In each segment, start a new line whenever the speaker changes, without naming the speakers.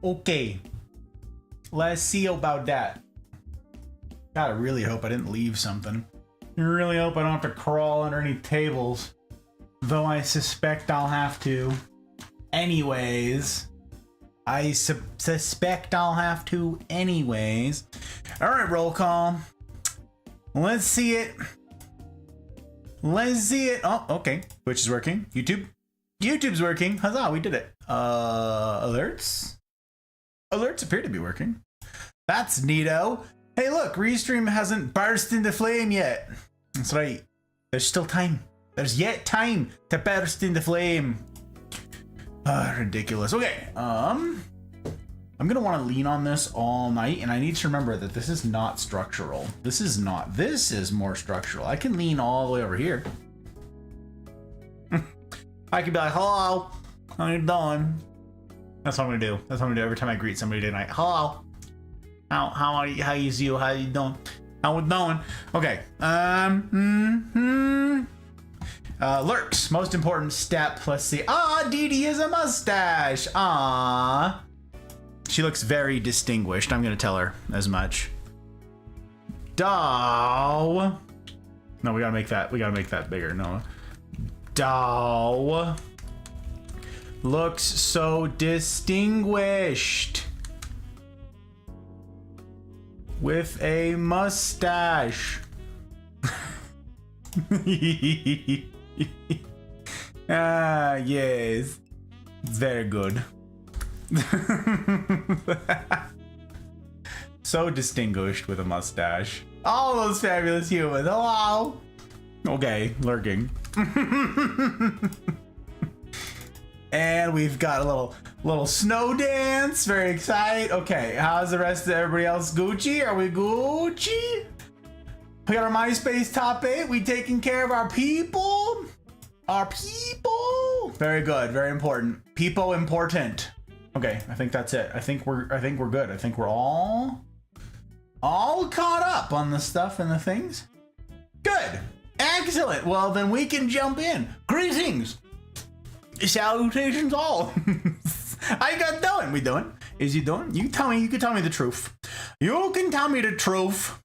Okay. Let's see about that. God, I really hope I didn't leave something. I really hope I don't have to crawl under any tables. Though I suspect I'll have to. Anyways. I suspect I'll have to anyways. Alright, roll call. Let's see it. Let's see it. Oh, okay. Twitch is working. YouTube's working. Huzzah, we did it. Alerts? Alerts appear to be working. That's neato. Hey, look, Restream hasn't burst into flame yet. That's right. There's still time. There's yet time to burst into flame. Ridiculous. Okay, I'm gonna want to lean on this all night, and I need to remember that this is not structural. This is not. This is more structural. I can lean all the way over here. I could be like, hello, how you doing? That's what I'm gonna do. That's what I'm gonna do every time I greet somebody tonight. Hello. How are you? How is you? How you doing? How we doing? Okay. Lurks. Most important step. Let's see. Ah, Dee Dee is a mustache. Ah. She looks very distinguished. I'm gonna tell her as much. Dow. No, we gotta make that. We gotta make that bigger. No. Dow. Looks so distinguished. With a mustache. Ah, yes. Very good. So distinguished with a mustache. All those fabulous humans. Hello. Okay, lurking. And we've got a little snow dance. Very excited. Okay, how's the rest of everybody else? Gucci? Are we Gucci? We got our MySpace top 8. We taking care of our people. Our people. Very good. Very important. People important. Okay, I think that's it. I think we're good. I think we're all caught up on the stuff and the things. Good. Excellent. Well, then we can jump in. Greetings. Salutations all. How you guys doing? We doing? Is you doing? You tell me. You can tell me the truth. You can tell me the truth.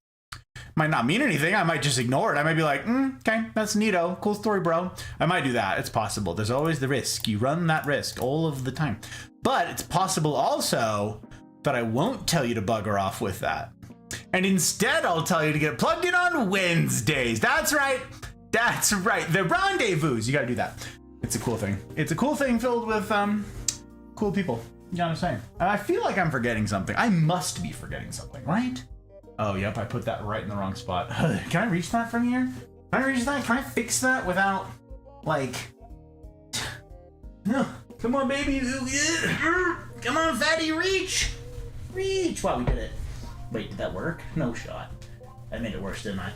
Might not mean anything. I might just ignore it. I might be like, okay, that's neato. Cool story, bro. I might do that. It's possible. There's always the risk. You run that risk all of the time. But it's possible also that I won't tell you to bugger off with that. And instead, I'll tell you to get plugged in on Wednesdays. That's right. That's right. The rendezvous. You got to do that. It's a cool thing. It's a cool thing filled with cool people. You know what I'm saying? And I feel like I'm forgetting something. I must be forgetting something, right? Oh, yep, I put that right in the wrong spot. Can I reach that from here? Can I reach that? Can I fix that without, like... No. Come on, baby. Come on, fatty, reach. Reach. Wow, we did it. Wait, did that work? No shot. I made it worse, didn't I?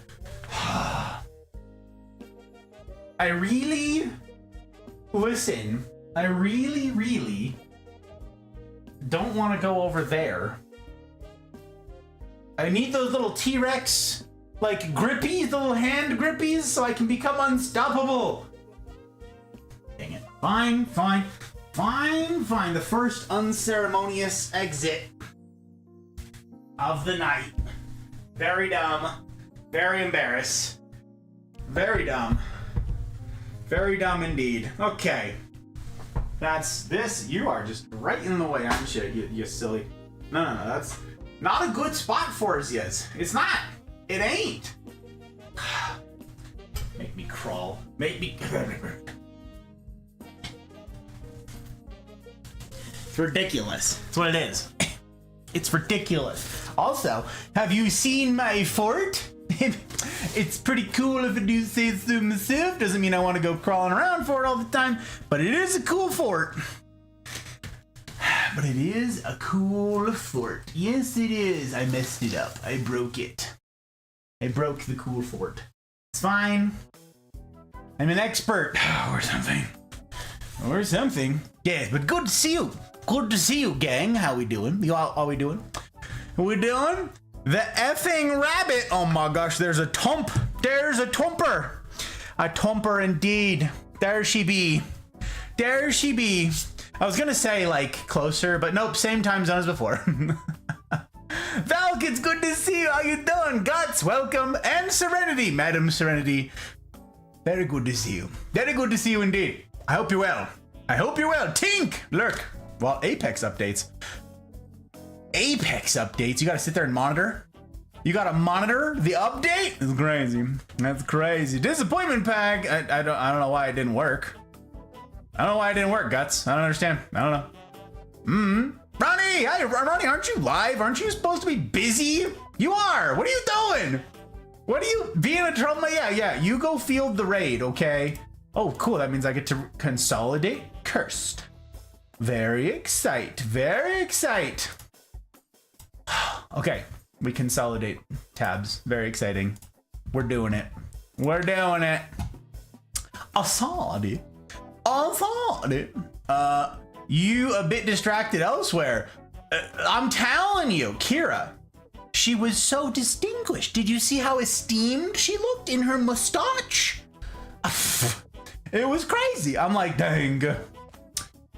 I really... Listen, I really don't want to go over there. I need those little T-Rex, like, grippies, the little hand grippies, so I can become unstoppable. Dang it. Fine. The first unceremonious exit of the night. Very dumb. Very embarrassed. Very dumb. Very dumb indeed. Okay. That's this. You are just right in the way, aren't you, you silly. No, that's not a good spot for us yet. It's not. It ain't. Make me crawl. Make me... It's ridiculous. That's what it is. It's ridiculous. Also, have you seen my fort? It's pretty cool if I do say so myself. Doesn't mean I want to go crawling around for it all the time, but it is a cool fort. But it is a cool fort. Yes, it is. I messed it up. I broke it. I broke the cool fort. It's fine. I'm an expert. Or something. Or something. Yes, but good to see you. Good to see you, gang. How we doing? How we doing? We doing? The effing rabbit. Oh my gosh, there's a tump. There's a tumper. A tumper indeed. There she be. There she be. I was gonna say like closer, but nope, same time zone as before. Valk, it's good to see you. How you doing? Guts, welcome. And Serenity, Madam Serenity. Very good to see you. Very good to see you indeed. I hope you're well. I hope you're well. Tink, lurk. Well, Apex updates. Apex updates. You gotta sit there and monitor. You gotta monitor the update. It's crazy. That's crazy. Disappointment pack. I don't know why it didn't work. I don't know why it didn't work, Guts. I don't understand. I don't know. Ronnie, hi, Ronnie. Aren't you live? Aren't you supposed to be busy? You are. What are you doing? What are you being a trouble? Yeah. You go field the raid, okay? Oh, cool. That means I get to consolidate cursed. Very excite. Very excite. Okay. We consolidate tabs. Very exciting. We're doing it. We're doing it. Asadi. You a bit distracted elsewhere. I'm telling you, Kira. She was so distinguished. Did you see how esteemed she looked in her mustache? It was crazy. I'm like, dang.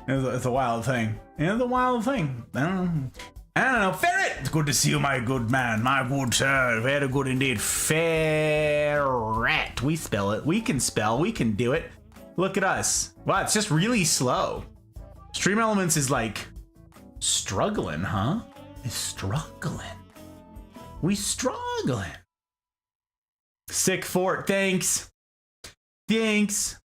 It's a wild thing. It's a wild thing. I don't know. Ferret! It's good to see you, my good man. My good sir. Very good indeed. Ferret. We spell it. We can spell. We can do it. Look at us. Wow, it's just really slow. Stream Elements is like struggling, huh? It's struggling. We struggling. Sick fort. Thanks. Thanks.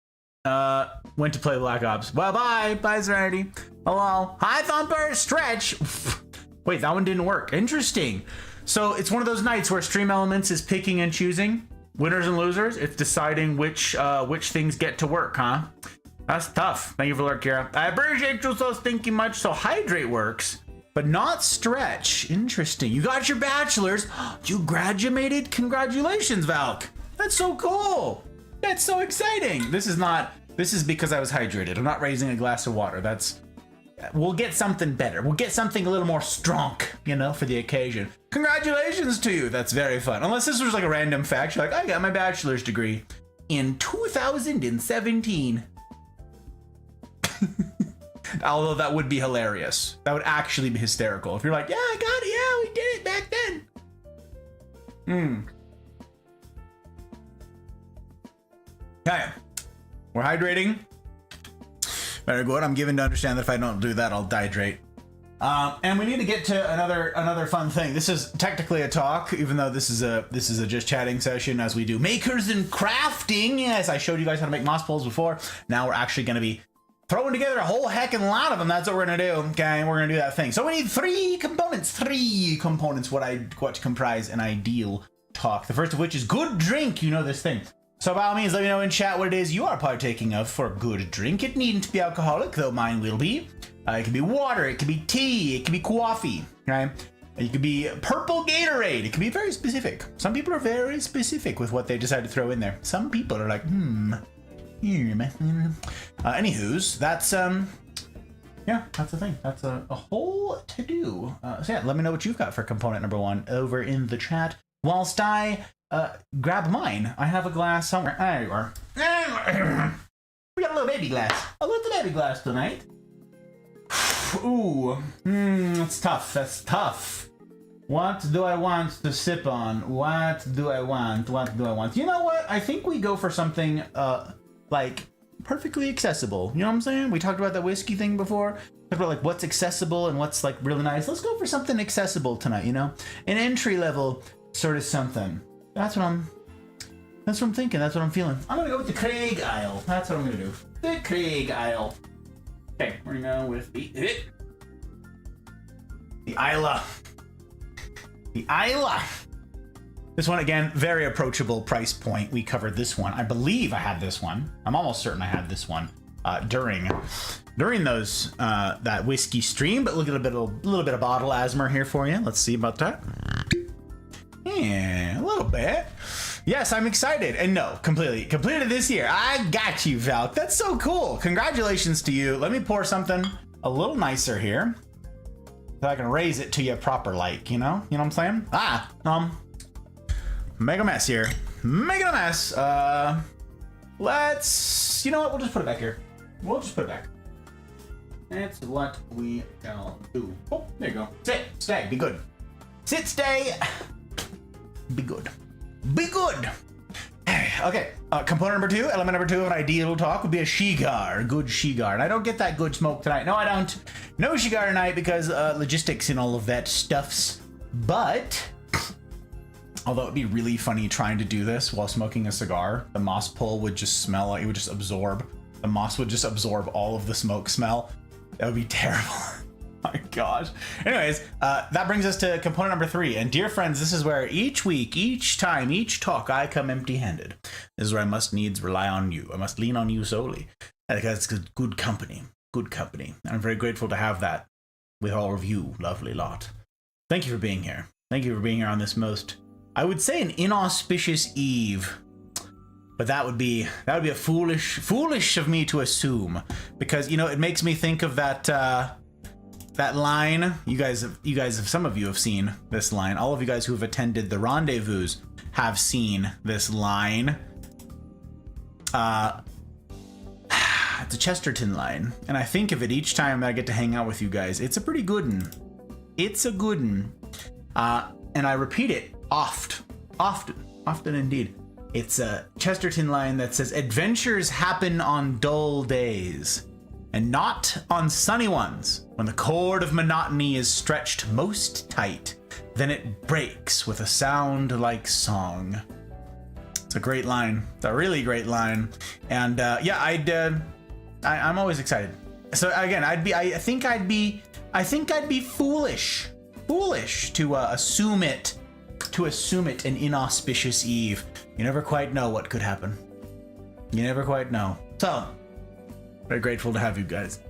Went to play Black Ops. Well, bye. Bye, Serenity. Hello. Hi, Thumper. Stretch. Wait, that one didn't work. Interesting. So it's one of those nights where Stream Elements is picking and choosing winners and losers. It's deciding which things get to work, huh? That's tough. Thank you for lurk, Kira. I appreciate you so stinky much. So hydrate works, but not stretch. Interesting. You got your bachelor's. You graduated. Congratulations, Valk. That's so cool. That's so exciting. This is because I was hydrated. I'm not raising a glass of water. We'll get something better. We'll get something a little more strong, you know, for the occasion. Congratulations to you. That's very fun. Unless this was like a random fact. You're like, I got my bachelor's degree in 2017. Although that would be hilarious. That would actually be hysterical. If you're like, yeah, I got it. Yeah, we did it back then. Okay. We're hydrating. Very good. I'm given to understand that if I don't do that, I'll dehydrate. And we need to get to another fun thing. This is technically a talk, even though this is a just chatting session as we do makers and crafting. Yes, I showed you guys how to make moss poles before. Now we're actually going to be throwing together a whole heckin' lot of them. That's what we're going to do. Okay, we're going to do that thing. So we need three components. What comprise an ideal talk. The first of which is good drink. You know this thing. So by all means, let me know in chat what it is you are partaking of for a good drink. It needn't be alcoholic, though mine will be. It can be water, it can be tea, it can be coffee, right? It could be purple Gatorade. It can be very specific. Some people are very specific with what they decide to throw in there. Some people are like, anywho's, that's, yeah, that's the thing. That's a whole to-do. So yeah, let me know what you've got for component number one over in the chat. Whilst I grab mine. I have a glass somewhere. There you are. We got a little baby glass. A little baby glass tonight. Ooh. That's tough. That's tough. What do I want to sip on? What do I want? What do I want? You know what? I think we go for something like perfectly accessible. You know what I'm saying? We talked about that whiskey thing before. Talked about like what's accessible and what's like really nice. Let's go for something accessible tonight, you know? An entry level sort of something. That's what I'm thinking. That's what I'm feeling. I'm gonna go with the Craig Isle. That's what I'm gonna do. The Craig Isle. Okay, we're gonna go with the Isla. The Isla. This one again, very approachable price point. We covered this one. I believe I had this one. I'm almost certain I had this one during those that whiskey stream. But look at a little bit of bottle asthma here for you. Let's see about that. Yeah, a little bit. Yes, I'm excited. And no, completed this year. I got you, Valk. That's so cool. Congratulations to you. Let me pour something a little nicer here so I can raise it to you proper like, you know? You know what I'm saying? Make a mess here. Making a mess. Let's, you know what? We'll just put it back here. We'll just put it back. That's what we shall do. Oh, there you go. Sit, stay, be good. Sit, stay, be good. Be good. Okay, component number 2, element number 2 of an ideal talk would be a Shigar, good Shigar. And I don't get that good smoke tonight. No, I don't. No Shigar tonight because logistics and all of that stuffs. But, although it'd be really funny trying to do this while smoking a cigar, the moss pole would just smell like it would just absorb. The moss would just absorb all of the smoke smell. That would be terrible. My gosh. Anyways, that brings us to component number 3. And dear friends, this is where each week, each time, each talk, I come empty-handed. This is where I must needs rely on you. I must lean on you solely. Because it's good company. Good company. And I'm very grateful to have that with all of you, lovely lot. Thank you for being here. Thank you for being here on this most, I would say, an inauspicious eve. But that would be a foolish of me to assume. Because, you know, it makes me think of that line. You guys have, some of you have seen this line. All of you guys who have attended the rendezvous have seen this line. It's a Chesterton line, and I think of it each time I get to hang out with you guys. It's a pretty good one. It's a good one. And I repeat it often indeed. It's a Chesterton line that says, "Adventures happen on dull days, and not on sunny ones. When the cord of monotony is stretched most tight, then it breaks with a sound like song." It's a great line. It's a really great line. And yeah, I'm always excited. So again, I think I'd be foolish to assume it an inauspicious eve. You never quite know what could happen. You never quite know. So, very grateful to have you guys.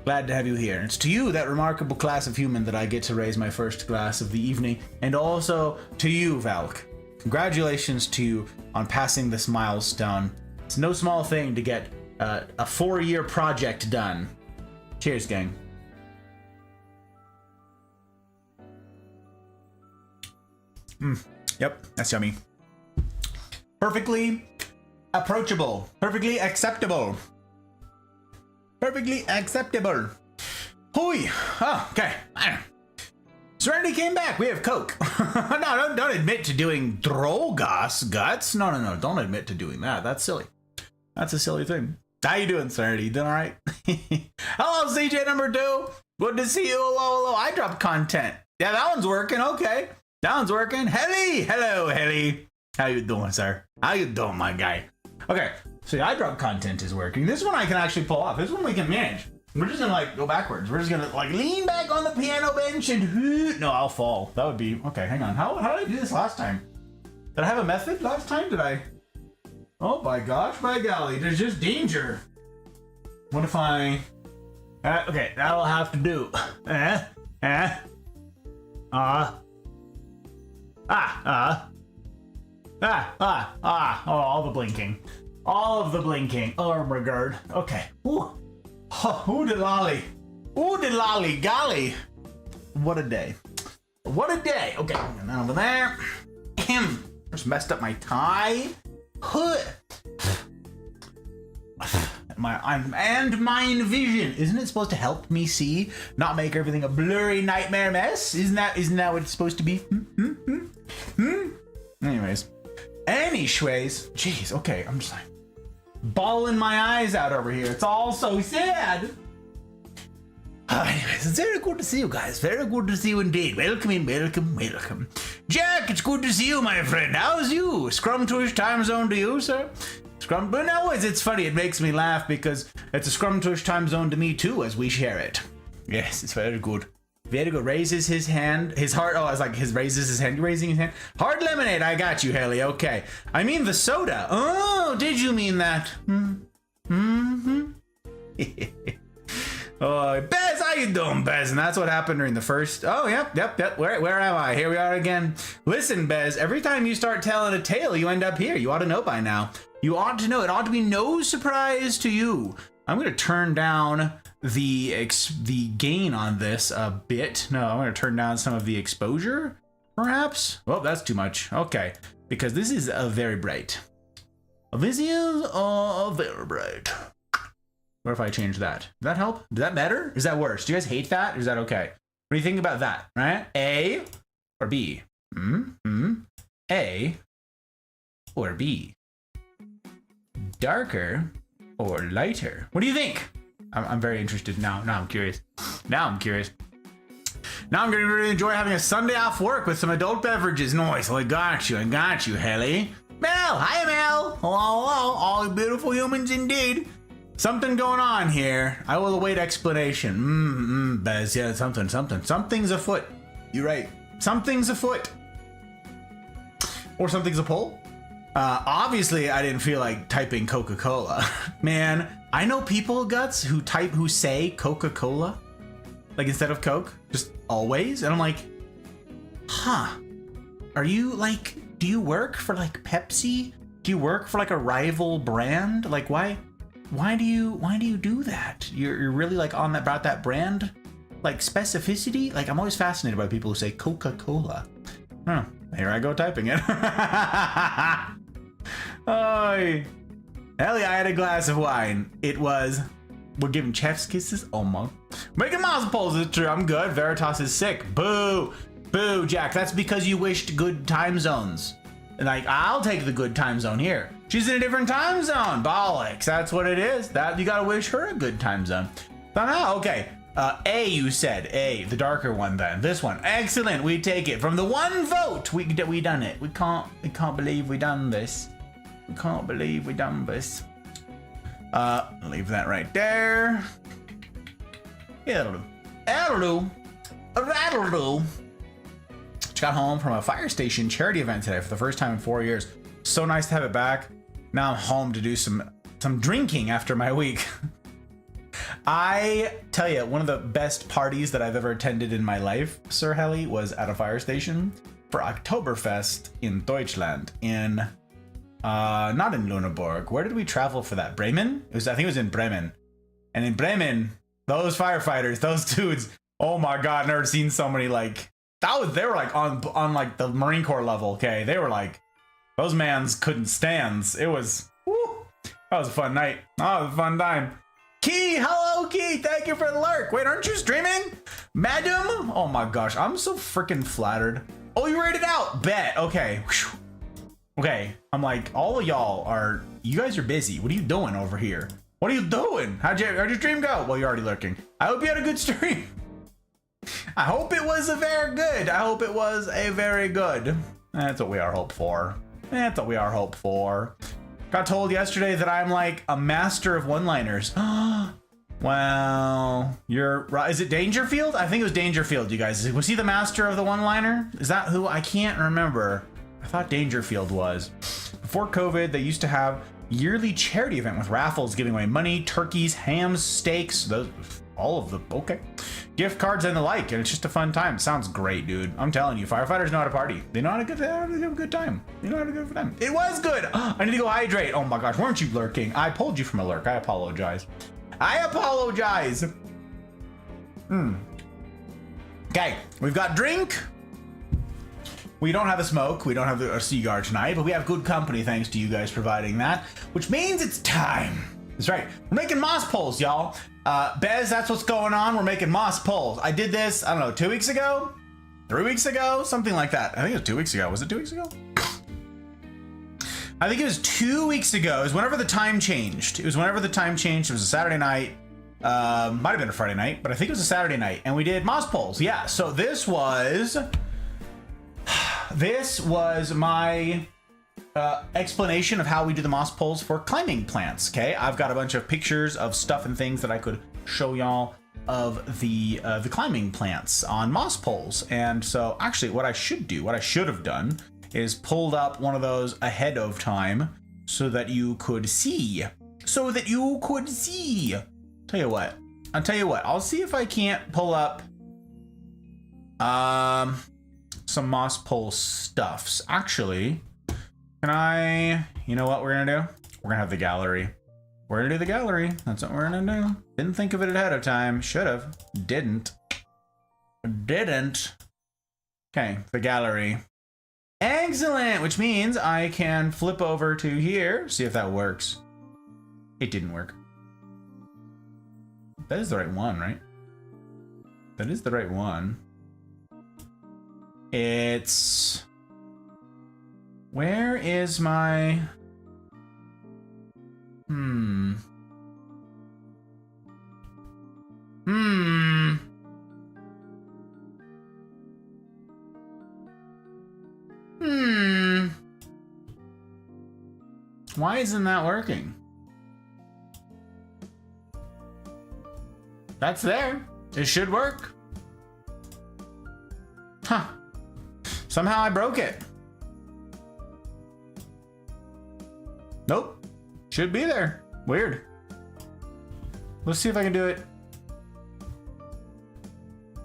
Glad to have you here. It's to you, that remarkable class of human, that I get to raise my first glass of the evening. And also to you, Valk. Congratulations to you on passing this milestone. It's no small thing to get a 4-year project done. Cheers, gang. Yep, that's yummy. Perfectly approachable. Perfectly acceptable. Perfectly acceptable. Hoi. Oh, okay. Serenity came back. We have Coke. No, don't admit to doing Drogas guts. No. Don't admit to doing that. That's silly. That's a silly thing. How you doing, Serenity? You doing all right? Hello, CJ number 2. Good to see you. Hello. I dropped content. Yeah, that one's working. Okay. That one's working. Helly. Hello, Helly. How you doing, sir? How you doing, my guy? Okay. So the iDrop content is working. This one I can actually pull off. This one we can manage. We're just gonna like go backwards. We're just gonna like lean back on the piano bench and no, I'll fall. That would be okay. Hang on. How did I do this last time? Did I have a method last time? Did I? Oh my gosh, by golly, there's just danger. What if I? Okay, that'll have to do. Oh, all the blinking. All of the blinking. Oh my god. Okay. Ooh. Ooh de lolly. Ooh de lolly golly. What a day. What a day. Okay, and then over there. Just messed up my tie. And mine vision. Isn't it supposed to help me see? Not make everything a blurry nightmare mess? Isn't that what it's supposed to be? Anyways. Jeez, okay, I'm just like bawling my eyes out over here. It's all so sad. Anyways, it's very good to see you guys. Very good to see you indeed. Welcome in, welcome. Jack, it's good to see you, my friend. How's you? Scrum-tush time zone to you, sir? But no, it's funny. It makes me laugh because it's a Scrum-tush time zone to me too, as we share it. Yes, it's very good. Very good. Raises his hand. His heart. Oh, I was like, raises his hand. Raising his hand. Hard lemonade. I got you, Haley. Okay. I mean the soda. Oh, did you mean that? Oh, Bez, how you doing, Bez? And that's what happened during the first. Oh, yep. Where am I? Here we are again. Listen, Bez, every time you start telling a tale, you end up here. You ought to know by now. You ought to know. It ought to be no surprise to you. I'm going to turn down the gain on this a bit. No, I'm going to turn down some of the exposure, perhaps. Well, that's too much. Okay, because this is very bright. This is very bright. What if I change that? Did that help? Did that better? Is that worse? Do you guys hate that? Or is that okay? What do you think about that? Right? A or B? A or B? Darker or lighter? What do you think? I'm very interested now. Now I'm curious. Now I'm going to really enjoy having a Sunday off work with some adult beverages. Nice. Well, I got you, Helly. Mel. Hi, Mel. Hello. All beautiful humans indeed. Something going on here. I will await explanation. Bez, yeah, something. Something's afoot. You're right. Something's afoot. Or something's a pull. Obviously, I didn't feel like typing Coca-Cola. Man, I know people, Guts, who say Coca-Cola, like instead of Coke, just always. And I'm like, huh, are you like, do you work for like Pepsi? Do you work for like a rival brand? Like, why do you do that? You're really like on that, about that brand, like specificity? Like, I'm always fascinated by people who say Coca-Cola. Huh, here I go typing it. Oy. Hell yeah, I had a glass of wine. We're giving chef's kisses. Oh my. Making mouse poles is true. I'm good. Veritas is sick. Boo. Boo, Jack. That's because you wished good time zones. And like, I'll take the good time zone here. She's in a different time zone. Bollocks. That's what it is. That you gotta wish her a good time zone. Okay. A, you said. A, the darker one then. This one. Excellent. We take it. From the one vote, we done it. We can't believe we done this. We can't believe we done this. Leave that right there. It'll do. Just got home from a fire station charity event today for the first time in 4 years. So nice to have it back. Now I'm home to do some drinking after my week. I tell you, one of the best parties that I've ever attended in my life, Sir Helly, was at a fire station for Oktoberfest in Deutschland, in not in Lüneburg. Where did we travel for that? Bremen? I think it was in Bremen. And in Bremen, those firefighters, those dudes, oh my God, never seen so many like they were like on like the Marine Corps level, okay? They were like, those mans couldn't stand. It was, woo, that was a fun night. Oh, it was a fun time. Key, hello Key, thank you for the lurk. Wait, aren't you streaming? Madam? Oh my gosh, I'm so freaking flattered. Oh, you read it out? Bet, okay. Whew. Okay, I'm like, all of y'all you guys are busy. What are you doing over here? What are you doing? How'd your stream go? Well, you're already lurking. I hope you had a good stream. I hope it was a very good. I hope it was a very good. That's what we are hope for. That's what we are hope for. Got told yesterday that I'm like a master of one-liners. Well, you're right. Is it Dangerfield? I think it was Dangerfield, you guys. Was he the master of the one-liner? Is that who? I can't remember. I thought Dangerfield was. Before COVID, they used to have yearly charity event with raffles giving away money, turkeys, hams, steaks, all of the, okay, gift cards and the like, and it's just a fun time. It sounds great, dude. I'm telling you, firefighters know how to party. They know how to have a good time. They know how to go for them. It was good. I need to go hydrate. Oh my gosh, weren't you lurking? I pulled you from a lurk. I apologize. Okay, we've got drink. We don't have a smoke. We don't have a cigar tonight, but we have good company thanks to you guys providing that, which means it's time. That's right. We're making moss poles, y'all. Bez, that's what's going on. We're making moss poles. I did this, I don't know, 2 weeks ago? 3 weeks ago? Something like that. I think it was 2 weeks ago. Was it 2 weeks ago? I think it was 2 weeks ago. It was whenever the time changed. It was a Saturday night. Might have been a Friday night, but I think it was a Saturday night. And we did moss poles. Yeah, so this was my explanation of how we do the moss poles for climbing plants. Okay, I've got a bunch of pictures of stuff and things that I could show y'all of the climbing plants on moss poles. And so actually what I should have done is pulled up one of those ahead of time so that you could see. I'll tell you what, I'll see if I can't pull up some moss pole stuffs. Actually, can I, you know what we're gonna do? We're gonna have the gallery. We're gonna do the gallery. That's what we're gonna do. Didn't think of it ahead of time. Should have. Didn't. Okay, the gallery. Excellent, which means I can flip over to here, see if that works. It didn't work. That is the right one, right? That is the right one. It's... Where is my... Hmm. Why isn't that working? That's there. It should work. Huh. Somehow I broke it. Nope. Should be there. Weird. Let's see if I can do it.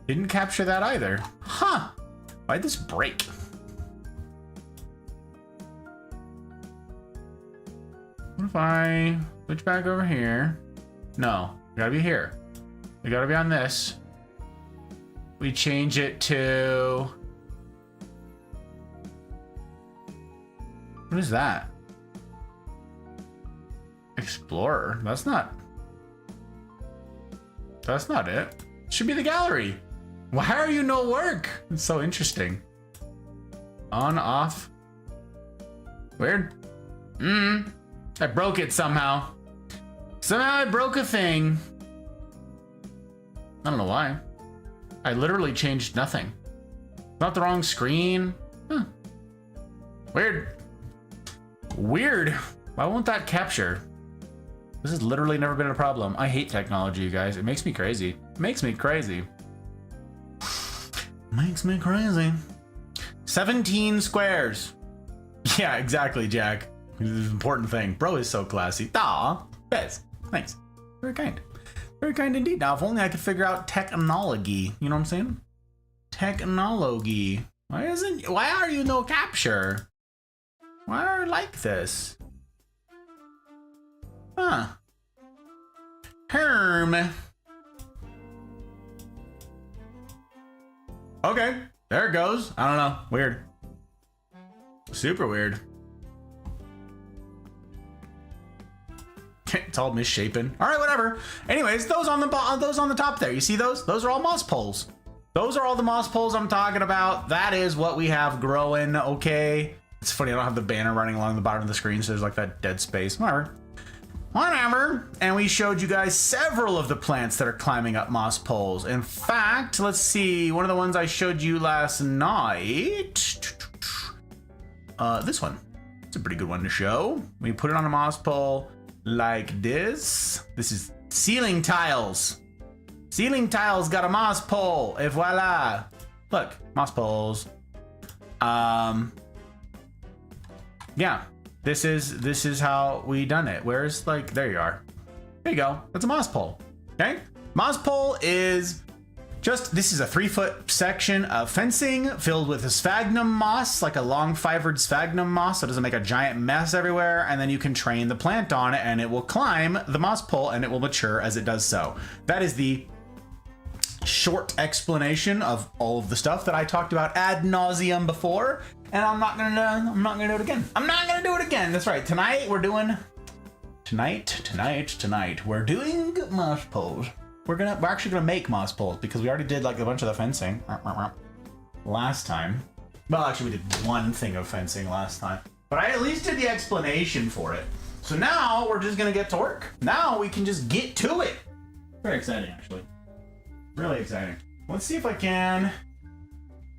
Didn't capture that either. Huh. Why'd this break? What if I switch back over here? No, we gotta be here. We gotta be on this. We change it to... What is that? Explorer. That's not it. Should be the gallery. Why are you no work? It's so interesting. On, off. Weird. I broke it somehow. Somehow I broke a thing. I don't know why. I literally changed nothing. Not the wrong screen. Huh. Weird. Weird. Why won't that capture? This has literally never been a problem. I hate technology, you guys. It makes me crazy. It makes me crazy. Makes me crazy. 17 squares. Yeah, exactly, Jack. This is an important thing. Bro is so classy. Aw, Bez. Thanks. Very kind. Very kind indeed. Now, if only I could figure out technology. You know what I'm saying? Technology. Why are you no capture? Why are you like this? Huh. Herm. Okay. There it goes. I don't know. Weird. Super weird. It's all misshapen. All right, whatever. Anyways, those on the top there. You see those? Those are all moss poles. Those are all the moss poles I'm talking about. That is what we have growing. Okay. It's funny. I don't have the banner running along the bottom of the screen, so there's like that dead space. Whatever. Whatever. And we showed you guys several of the plants that are climbing up moss poles. In fact, let's see. One of the ones I showed you last night. This one. It's a pretty good one to show. We put it on a moss pole like this. This is ceiling tiles. Ceiling tiles got a moss pole. Et voila. Look, moss poles. Yeah. This is how we done it. Where's like, there you are. There you go. That's a moss pole. Okay. Moss pole is just, this is a 3-foot section of fencing filled with a sphagnum moss, like a long fibered sphagnum moss, so it doesn't make a giant mess everywhere. And then you can train the plant on it and it will climb the moss pole and it will mature as it does so. That is the short explanation of all of the stuff that I talked about ad nauseum before. And I'm not gonna do it again. I'm not gonna do it again. That's right. Tonight we're doing we're doing moss poles. We're actually gonna make moss poles because we already did like a bunch of the fencing last time. Well, actually we did one thing of fencing last time, but I at least did the explanation for it. So now we're just gonna get to work. Now we can just get to it. Very exciting, actually. Really exciting. Let's see if I can.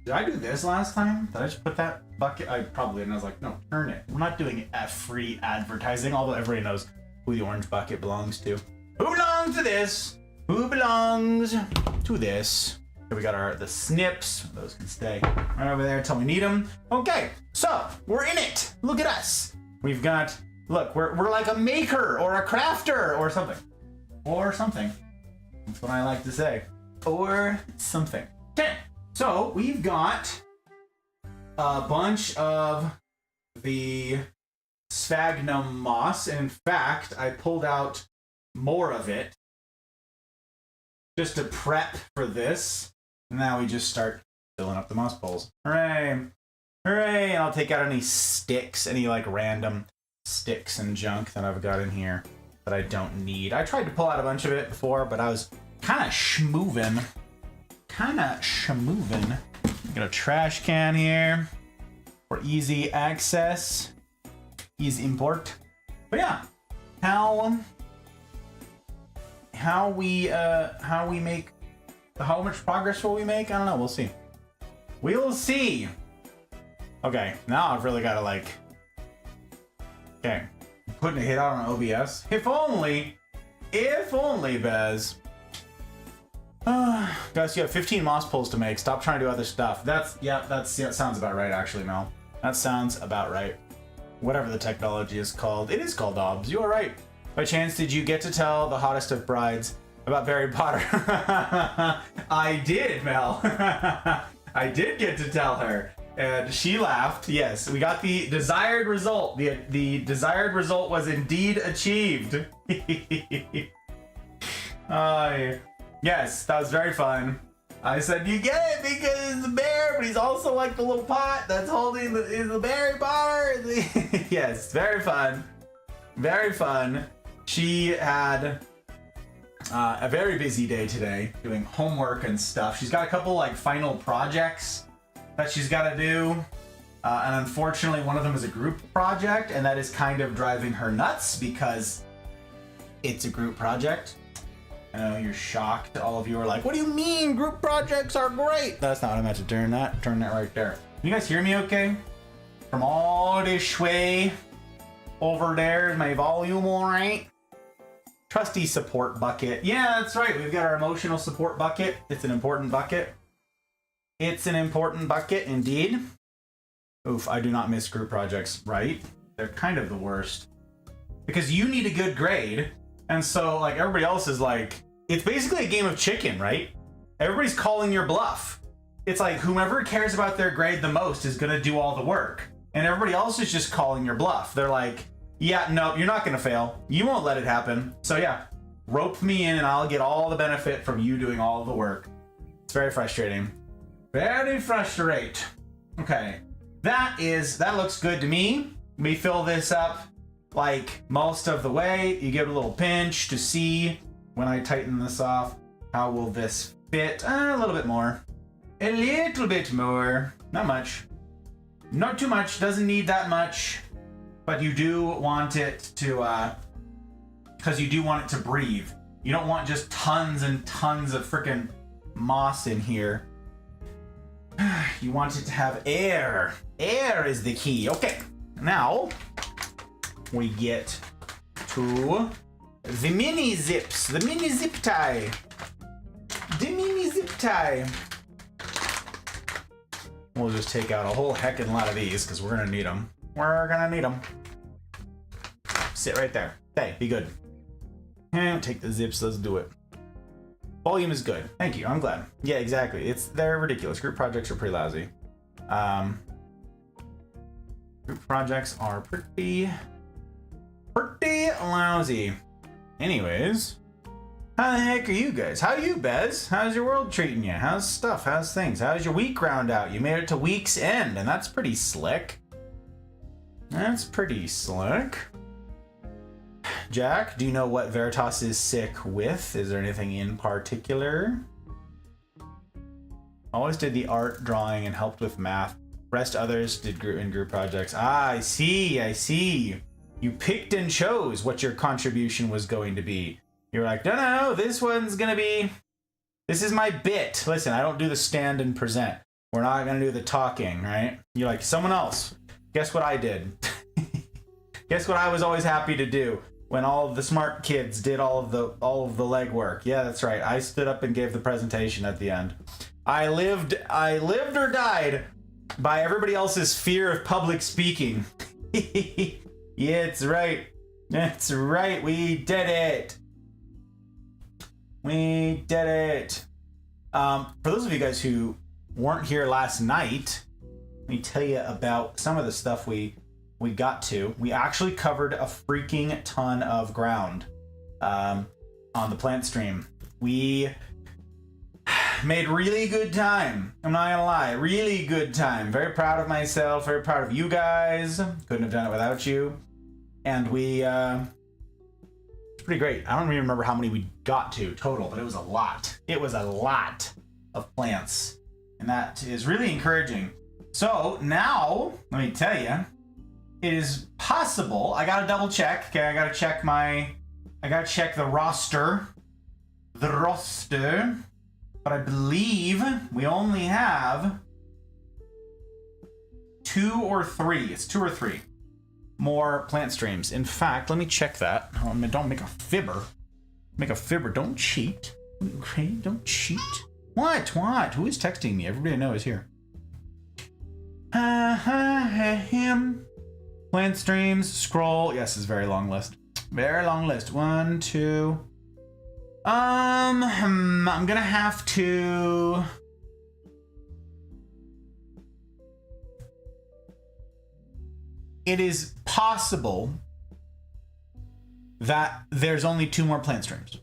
Did I do this last time? Did I just put that bucket? I probably didn't. I was like, no, turn it. We're not doing free advertising, although everybody knows who the orange bucket belongs to. Who belongs to this? Who belongs to this? Okay, we got the snips. Those can stay right over there until we need them. Okay, so we're in it. Look at us. We've got, look, we're like a maker or a crafter or something. Or something. That's what I like to say. Or something. Okay. So we've got a bunch of the sphagnum moss. And in fact, I pulled out more of it just to prep for this. And now we just start filling up the moss poles. Hooray! Hooray! And I'll take out any sticks, any like random sticks and junk that I've got in here. that I don't need. I tried to pull out a bunch of it before, but I was kind of schmoovin'. Got a trash can here for easy access, easy import. But yeah, how much progress will we make? I don't know. We'll see. We'll see. Okay, now I've really got to like. Okay, putting a hit out on OBS. If only, Bez. Guys, you have 15 moss pulls to make. Stop trying to do other stuff. That sounds about right, actually, Mel. That sounds about right. Whatever the technology is called. It is called OBS. You are right. By chance, did you get to tell the hottest of brides about Harry Potter? I did, Mel. I did get to tell her. And she laughed. Yes, we got the desired result. The desired result was indeed achieved. Yes, that was very fun. I said, you get it because he's a bear, but he's also like the little pot that's holding the Harry Potter. Yes, very fun. Very fun. She had a very busy day today doing homework and stuff. She's got a couple like final projects that she's got to do. And unfortunately, one of them is a group project, and that is kind of driving her nuts because it's a group project. I know you're shocked. All of you are like, what do you mean group projects are great? That's not what I meant to turn that right there. Can you guys hear me okay? From all this way over there, is my volume all right? Trusty support bucket. Yeah, that's right. We've got our emotional support bucket. It's an important bucket. It's an important bucket indeed. Oof, I do not miss group projects, right? They're kind of the worst. Because you need a good grade, and so like everybody else is like, it's basically a game of chicken, right? Everybody's calling your bluff. It's like whomever cares about their grade the most is gonna do all the work. And everybody else is just calling your bluff. They're like, yeah, no, you're not gonna fail. You won't let it happen. So yeah, rope me in and I'll get all the benefit from you doing all the work. It's very frustrating. Very frustrate. Okay, that looks good to me. We fill this up like most of the way. You give it a little pinch to see when I tighten this off, how will this fit? A little bit more. A little bit more. Not much. Not too much. Doesn't need that much. But you do want it to, because you do want it to breathe. You don't want just tons and tons of freaking moss in here. You want it to have air. Air is the key. Okay, now we get to the mini zips, the mini zip tie. The mini zip tie. We'll just take out a whole heckin' lot of these because we're gonna need them. We're gonna need them. Sit right there. Hey, be good. Take the zips, let's do it. Volume is good. Thank you, I'm glad. Yeah, exactly. They're ridiculous. Group projects are pretty lousy. Group projects are pretty lousy. Anyways, how the heck are you guys? How are you, Bez? How's your world treating you? How's stuff? How's things? How's your week round out? You made it to week's end, and that's pretty slick. That's pretty slick. Jack, do you know what Veritas is sick with? Is there anything in particular? Always did the art, drawing, and helped with math. Rest others did group projects. Ah, I see. You picked and chose what your contribution was going to be. You're like, no, this one's gonna be, this is my bit. Listen, I don't do the stand and present. We're not gonna do the talking, right? You're like, someone else. Guess what I did? Guess what I was always happy to do when all of the smart kids did all of the legwork. Yeah, that's right. I stood up and gave the presentation at the end. I lived or died by everybody else's fear of public speaking. Yeah, it's right. That's right. We did it. We did it. For those of you guys who weren't here last night, let me tell you about some of the stuff we got to. We actually covered a freaking ton of ground on the plant stream. We made really good time. I'm not gonna lie, really good time. Very proud of myself, very proud of you guys. Couldn't have done it without you. And we pretty great. I don't even remember how many we got to total, but it was a lot. It was a lot of plants, and that is really encouraging. So now, let me tell you, it is possible. I gotta double check. Okay, I gotta check the roster. But I believe we only have 2 or 3. It's 2 or 3 more plant streams. In fact, let me check that. Don't make a fibber. Make a fibber. Don't cheat. Okay, don't cheat. What? Who is texting me? Everybody I know is here. Him. Plant streams. Scroll. Yes, it's a very long list. Very long list. 1, 2. I'm gonna have to. It is possible that there's only 2 more plant streams.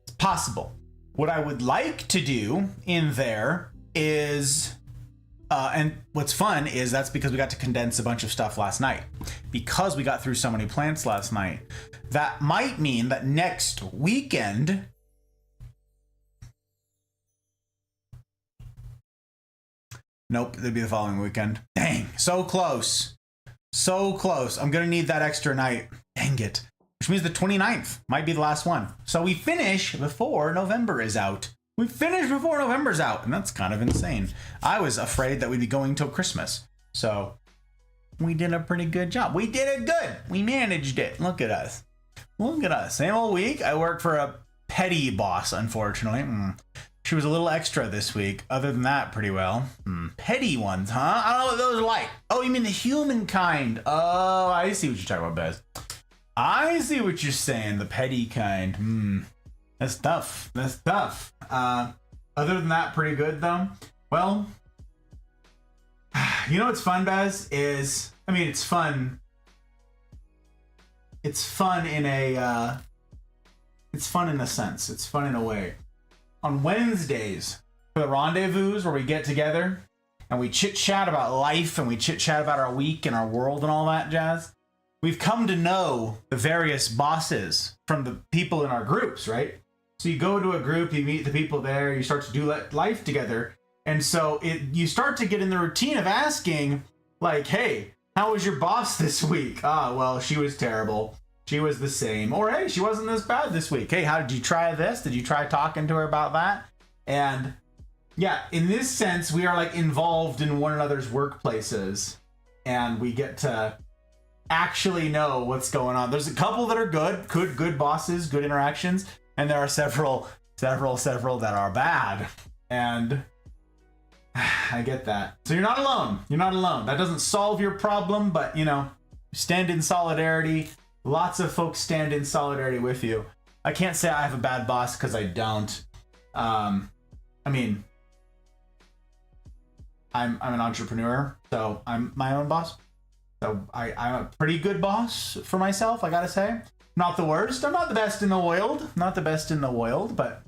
It's possible. What I would like to do in there is, and what's fun is that's because we got to condense a bunch of stuff last night. Because we got through so many plants last night, that might mean that next weekend, nope, it'd be the following weekend. Dang, so close. So close. I'm gonna need that extra night. Dang it. Which means the 29th might be the last one. So we finish before November is out. We finish before November's out, and that's kind of insane. I was afraid that we'd be going till Christmas. So we did a pretty good job. We did it good. We managed it. Look at us. Look at us. Same old week. I work for a petty boss, unfortunately. She was a little extra this week. Other than that, pretty well. Petty ones, huh? I don't know what those are like. Oh, you mean the humankind? Oh, I see what you're talking about, Bez. I see what you're saying. The petty kind. That's tough. That's tough. Other than that, pretty good though. Well, you know what's fun, Bez? Is, I mean, it's fun. It's fun in a. It's fun in a sense. It's fun in a way. On Wednesdays, for the rendezvous where we get together and we chit-chat about life and we chit-chat about our week and our world and all that jazz, we've come to know the various bosses from the people in our groups, right? So you go to a group, you meet the people there, you start to do life together. And so you start to get in the routine of asking, like, hey, how was your boss this week? Well, she was terrible. She was the same. Or, hey, she wasn't this bad this week. Hey, how did you try this? Did you try talking to her about that? And yeah, in this sense, we are like involved in one another's workplaces and we get to actually know what's going on. There's a couple that are good bosses, good interactions, and there are several that are bad. And I get that. So you're not alone. You're not alone. That doesn't solve your problem, but you know, stand in solidarity. Lots of folks stand in solidarity with you. I can't say I have a bad boss because I don't. I mean, I'm an entrepreneur, so I'm my own boss. So I'm a pretty good boss for myself, I gotta say. Not the worst. I'm not the best in the world. Not the best in the world, but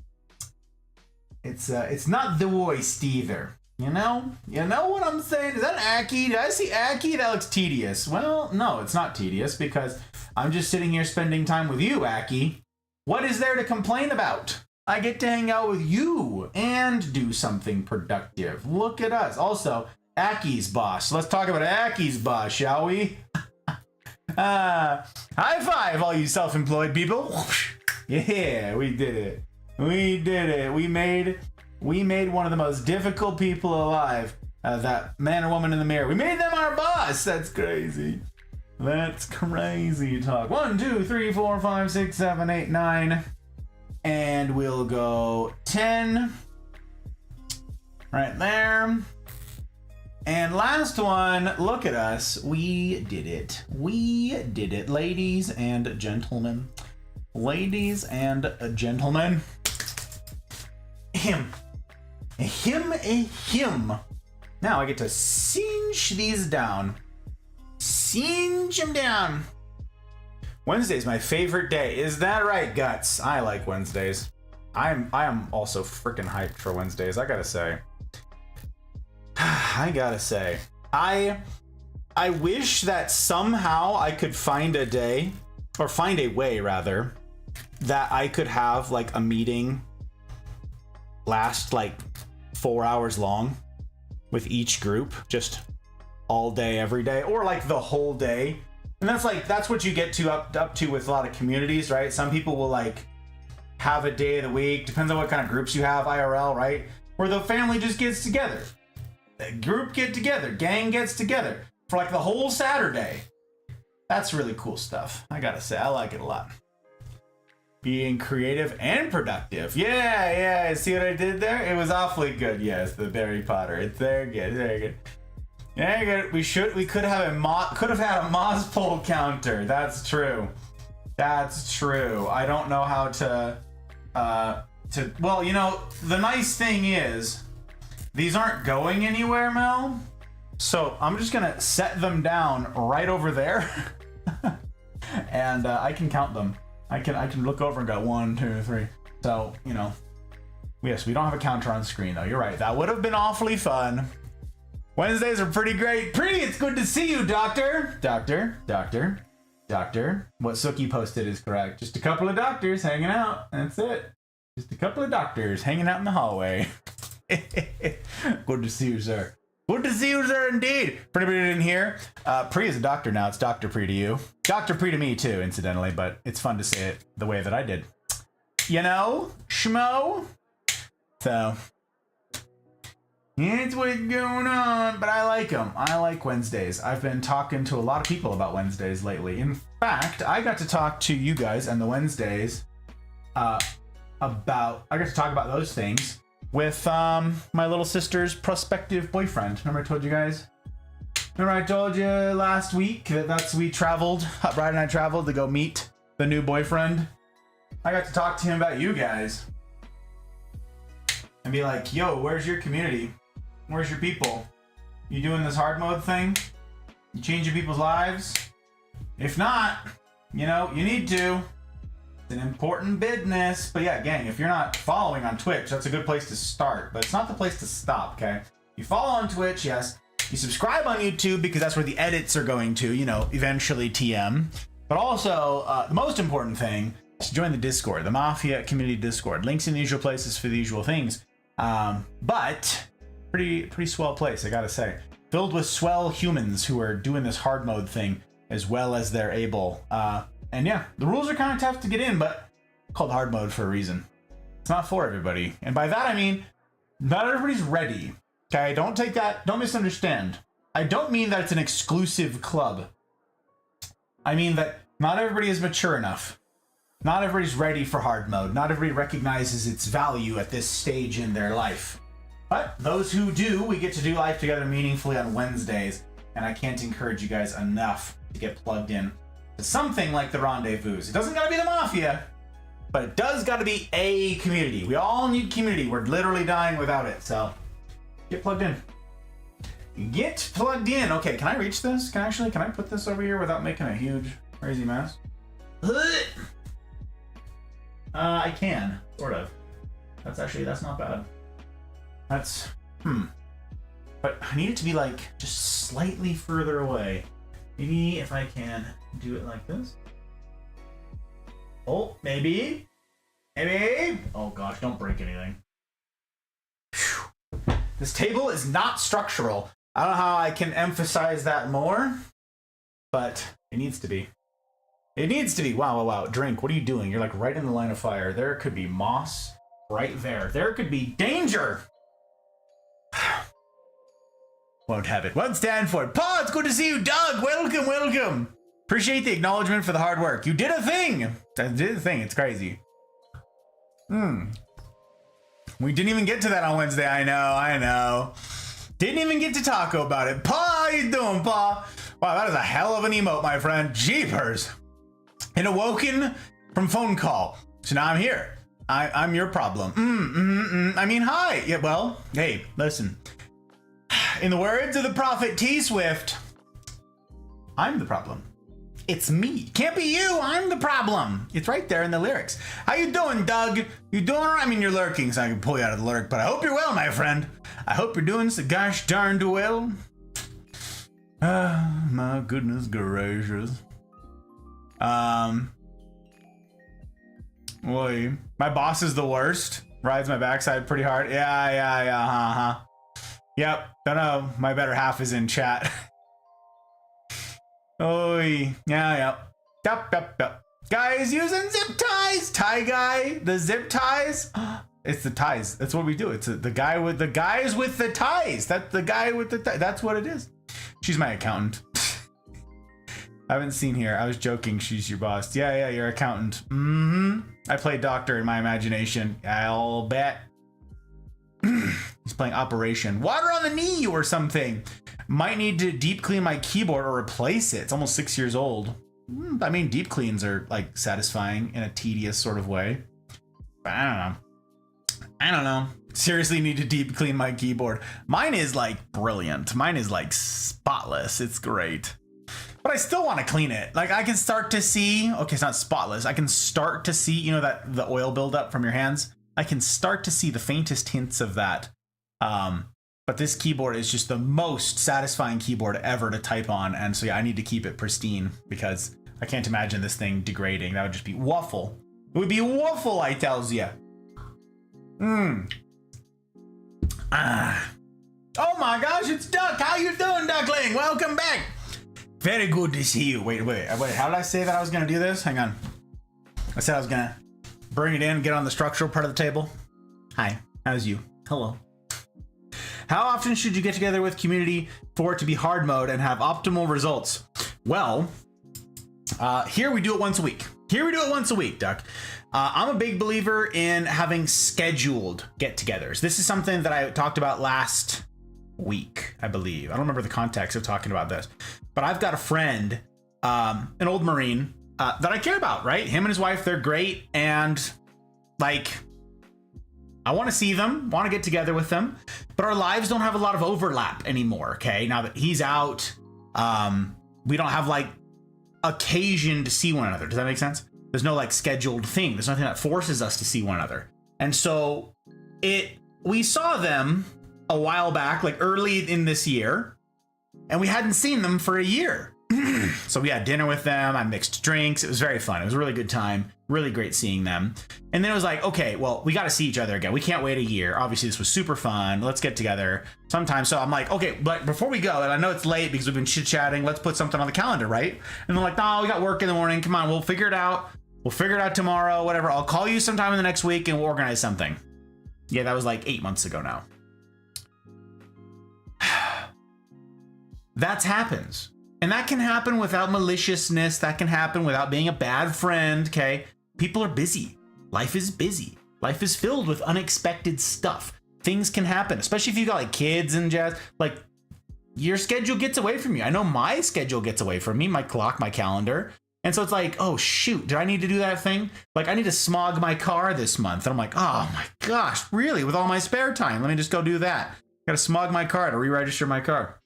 it's not the worst either. You know what I'm saying? Is that Aki? Did I see Aki? That looks tedious. Well, no, it's not tedious because I'm just sitting here spending time with you, Aki. What is there to complain about? I get to hang out with you and do something productive. Look at us. Also, Aki's boss. Let's talk about Aki's boss, shall we? High five, all you self-employed people. Yeah, we did it. We did it. We made one of the most difficult people alive. That man or woman in the mirror. We made them our boss. That's crazy. That's crazy talk. 1, 2, 3, 4, 5, 6, 7, 8, 9. And we'll go 10. Right there. And last one, look at us. We did it. We did it, ladies and gentlemen. Ladies and gentlemen. Him. Now I get to cinch these down. Cinch them down. Wednesday's my favorite day. Is that right, Guts? I like Wednesdays. I am also freaking hyped for Wednesdays, I gotta say. I gotta say. I wish that somehow I could find a day, or find a way rather, that I could have like a meeting last like 4 hours long with each group, just all day, every day, or like the whole day. And that's what you get to up to with a lot of communities, right? Some people will like have a day of the week, depends on what kind of groups you have IRL, right? Where the family just gets together. The group get together, gang gets together for like the whole Saturday. That's really cool stuff. I gotta say, I like it a lot. Being creative and productive. Yeah, see what I did there? It was awfully good. Yes, the Harry Potter. It's very good, very good. Yeah, good. We could have had a Moz poll counter. That's true. That's true. I don't know how to well, you know, the nice thing is these aren't going anywhere, Mel. So I'm just gonna set them down right over there, and I can count them. I can look over and go 1, 2, 3. So you know, yes, we don't have a counter on screen though. You're right. That would have been awfully fun. Wednesdays are pretty great. Pretty, it's good to see you, Doctor. Doctor. What Suki posted is correct. Just a couple of doctors hanging out. That's it. Just a couple of doctors hanging out in the hallway. Good to see you, sir. Good to see you, sir, indeed. For anybody who didn't hear, Pri is a doctor now. It's Dr. Pri to you. Dr. Pri to me, too, incidentally, but it's fun to say it the way that I did. You know, schmo? So, it's what's going on, but I like them. I like Wednesdays. I've been talking to a lot of people about Wednesdays lately. In fact, I got to talk to you guys and the Wednesdays I got to talk about those things with my little sister's prospective boyfriend. Remember I told you guys? Remember I told you last week that we traveled, Brad and I traveled to go meet the new boyfriend? I got to talk to him about you guys. And be like, yo, where's your community? Where's your people? You doing this hard mode thing? You changing people's lives? If not, you know, you need to. It's an important business. But yeah, gang, if you're not following on Twitch, that's a good place to start. But it's not the place to stop, okay? You follow on Twitch, yes. You subscribe on YouTube because that's where the edits are going to, you know, eventually TM. But also, the most important thing is to join the Discord, the Mafia Community Discord. Links in the usual places for the usual things. But pretty swell place, I gotta say. Filled with swell humans who are doing this hard mode thing as well as they're able. And yeah, the rules are kind of tough to get in, but it's called hard mode for a reason. It's not for everybody. And by that I mean, not everybody's ready. Okay, don't misunderstand. I don't mean that it's an exclusive club. I mean that not everybody is mature enough. Not everybody's ready for hard mode. Not everybody recognizes its value at this stage in their life. But those who do, we get to do life together meaningfully on Wednesdays. And I can't encourage you guys enough to get plugged in to something like the Rendezvous. It doesn't gotta be the Mafia, but it does gotta be a community. We all need community. We're literally dying without it. So get plugged in. Get plugged in. Okay, can I reach this? Can I put this over here without making a huge crazy mess? I can, sort of. That's not bad. But I need it to be like just slightly further away. Maybe if I can do it like this. Oh, maybe. Oh gosh, don't break anything. Whew. This table is not structural. I don't know how I can emphasize that more, but it needs to be. It needs to be. Wow. Drink, what are you doing? You're like right in the line of fire. There could be moss right there. There could be danger. Won't have it. Won't stand for it. Paul, it's good to see you. Doug, welcome. Appreciate the acknowledgement for the hard work. You did a thing. It's crazy. We didn't even get to that on Wednesday. I know. Didn't even get to talk about it. Pa, how you doing, Pa? Wow, that is a hell of an emote, my friend. Jeepers. And awoken from phone call. So now I'm here. I'm your problem. I mean, hi. Yeah, well, hey, listen. In the words of the prophet T Swift, I'm the problem. It's me. Can't be you. I'm the problem. It's right there in the lyrics. How you doing, Doug? You doing all right? I mean, you're lurking, so I can pull you out of the lurk, but I hope you're well, my friend. I hope you're doing so gosh darned well. My goodness gracious. Oy. My boss is the worst. Rides my backside pretty hard. Yeah. Yep. Don't know. My better half is in chat. Oy. Yeah. Yep. Guys using zip ties. Tie guy. The zip ties. It's the ties. That's what we do. It's the guy with the guys with the ties. That's the guy with the ties. That's what it is. She's my accountant. I haven't seen her. I was joking. She's your boss. Yeah, your accountant. I play doctor in my imagination. I'll bet. He's playing Operation. Water on the knee or something. Might need to deep clean my keyboard or replace it. It's almost 6 years old. I mean, deep cleans are like satisfying in a tedious sort of way. But I don't know. Seriously need to deep clean my keyboard. Mine is like brilliant. Mine is like spotless. It's great. But I still want to clean it. Like I can start to see, okay, it's not spotless. I can start to see, you know, that the oil buildup from your hands. I can start to see the faintest hints of that. But this keyboard is just the most satisfying keyboard ever to type on. And so yeah, I need to keep it pristine because I can't imagine this thing degrading. That would just be waffle. It would be waffle, I tells ya. Oh my gosh, it's Duck. How you doing, Duckling? Welcome back. Very good to see you. Wait. How did I say that I was going to do this? Hang on. I said I was going to bring it in, get on the structural part of the table. Hi. How's you? Hello. How often should you get together with community for it to be hard mode and have optimal results? Well, here we do it once a week. Duck. I'm a big believer in having scheduled get-togethers. This is something that I talked about last week, I believe. I don't remember the context of talking about this, but I've got a friend, an old Marine, that I care about, right? Him and his wife, they're great. And like, I want to see them, want to get together with them, but our lives don't have a lot of overlap anymore. Okay. Now that he's out, we don't have like occasion to see one another. Does that make sense? There's no like scheduled thing. There's nothing that forces us to see one another. And so we saw them a while back, like early in this year, and we hadn't seen them for a year. So we had dinner with them. I mixed drinks. It was very fun. It was a really good time. Really great seeing them. And then it was like, okay, well, we got to see each other again. We can't wait a year. Obviously, this was super fun. Let's get together sometime. So I'm like, okay, but before we go, and I know it's late because we've been chit-chatting, let's put something on the calendar, right? And they're like, no, we got work in the morning. Come on, we'll figure it out. We'll figure it out tomorrow, whatever. I'll call you sometime in the next week and we'll organize something. Yeah, that was like 8 months ago now. That happens. And that can happen without maliciousness. That can happen without being a bad friend, okay? People are busy. Life is busy. Life is filled with unexpected stuff. Things can happen, especially if you got like kids and jazz. Like, your schedule gets away from you. I know my schedule gets away from me, my clock, my calendar. And so it's like, oh shoot, did I need to do that thing? Like I need to smog my car this month. And I'm like, oh my gosh, really? With all my spare time, let me just go do that. Gotta smog my car to re-register my car.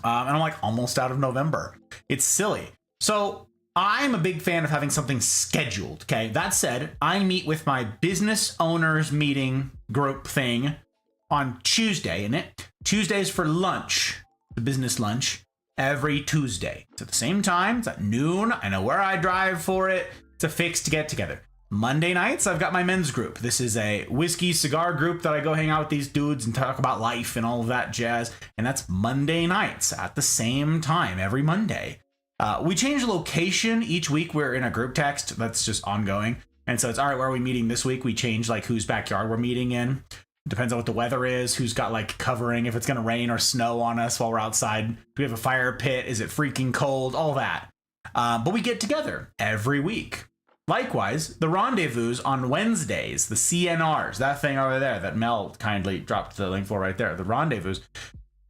And I'm like almost out of November. It's silly. So I'm a big fan of having something scheduled. Okay. That said, I meet with my business owners meeting group thing on Tuesday, isn't it? Tuesdays for lunch, the business lunch, every Tuesday. It's at the same time. It's at noon. I know where I drive for it. It's a fixed get together. Monday nights, I've got my men's group. This is a whiskey cigar group that I go hang out with these dudes and talk about life and all of that jazz. And that's Monday nights at the same time every Monday. We change location each week. We're in a group text that's just ongoing. And so it's all right, where are we meeting this week? We change like whose backyard we're meeting in. Depends on what the weather is, who's got like covering, if it's going to rain or snow on us while we're outside. Do we have a fire pit? Is it freaking cold? All that. But we get together every week. Likewise, the rendezvous on Wednesdays, the CNRs, that thing over there that Mel kindly dropped the link for right there, the rendezvous,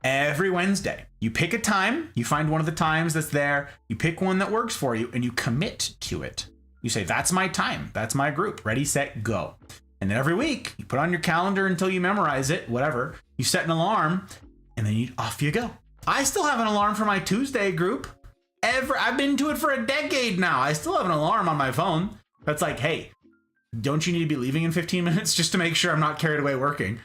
every Wednesday. You pick a time, you find one of the times that's there, you pick one that works for you, and you commit to it. You say, that's my time, that's my group, ready, set, go. And then every week, you put on your calendar until you memorize it, whatever, you set an alarm, and then off you go. I still have an alarm for my Tuesday group. I've been to it for a decade now. I still have an alarm on my phone that's like, hey, don't you need to be leaving in 15 minutes just to make sure I'm not carried away working?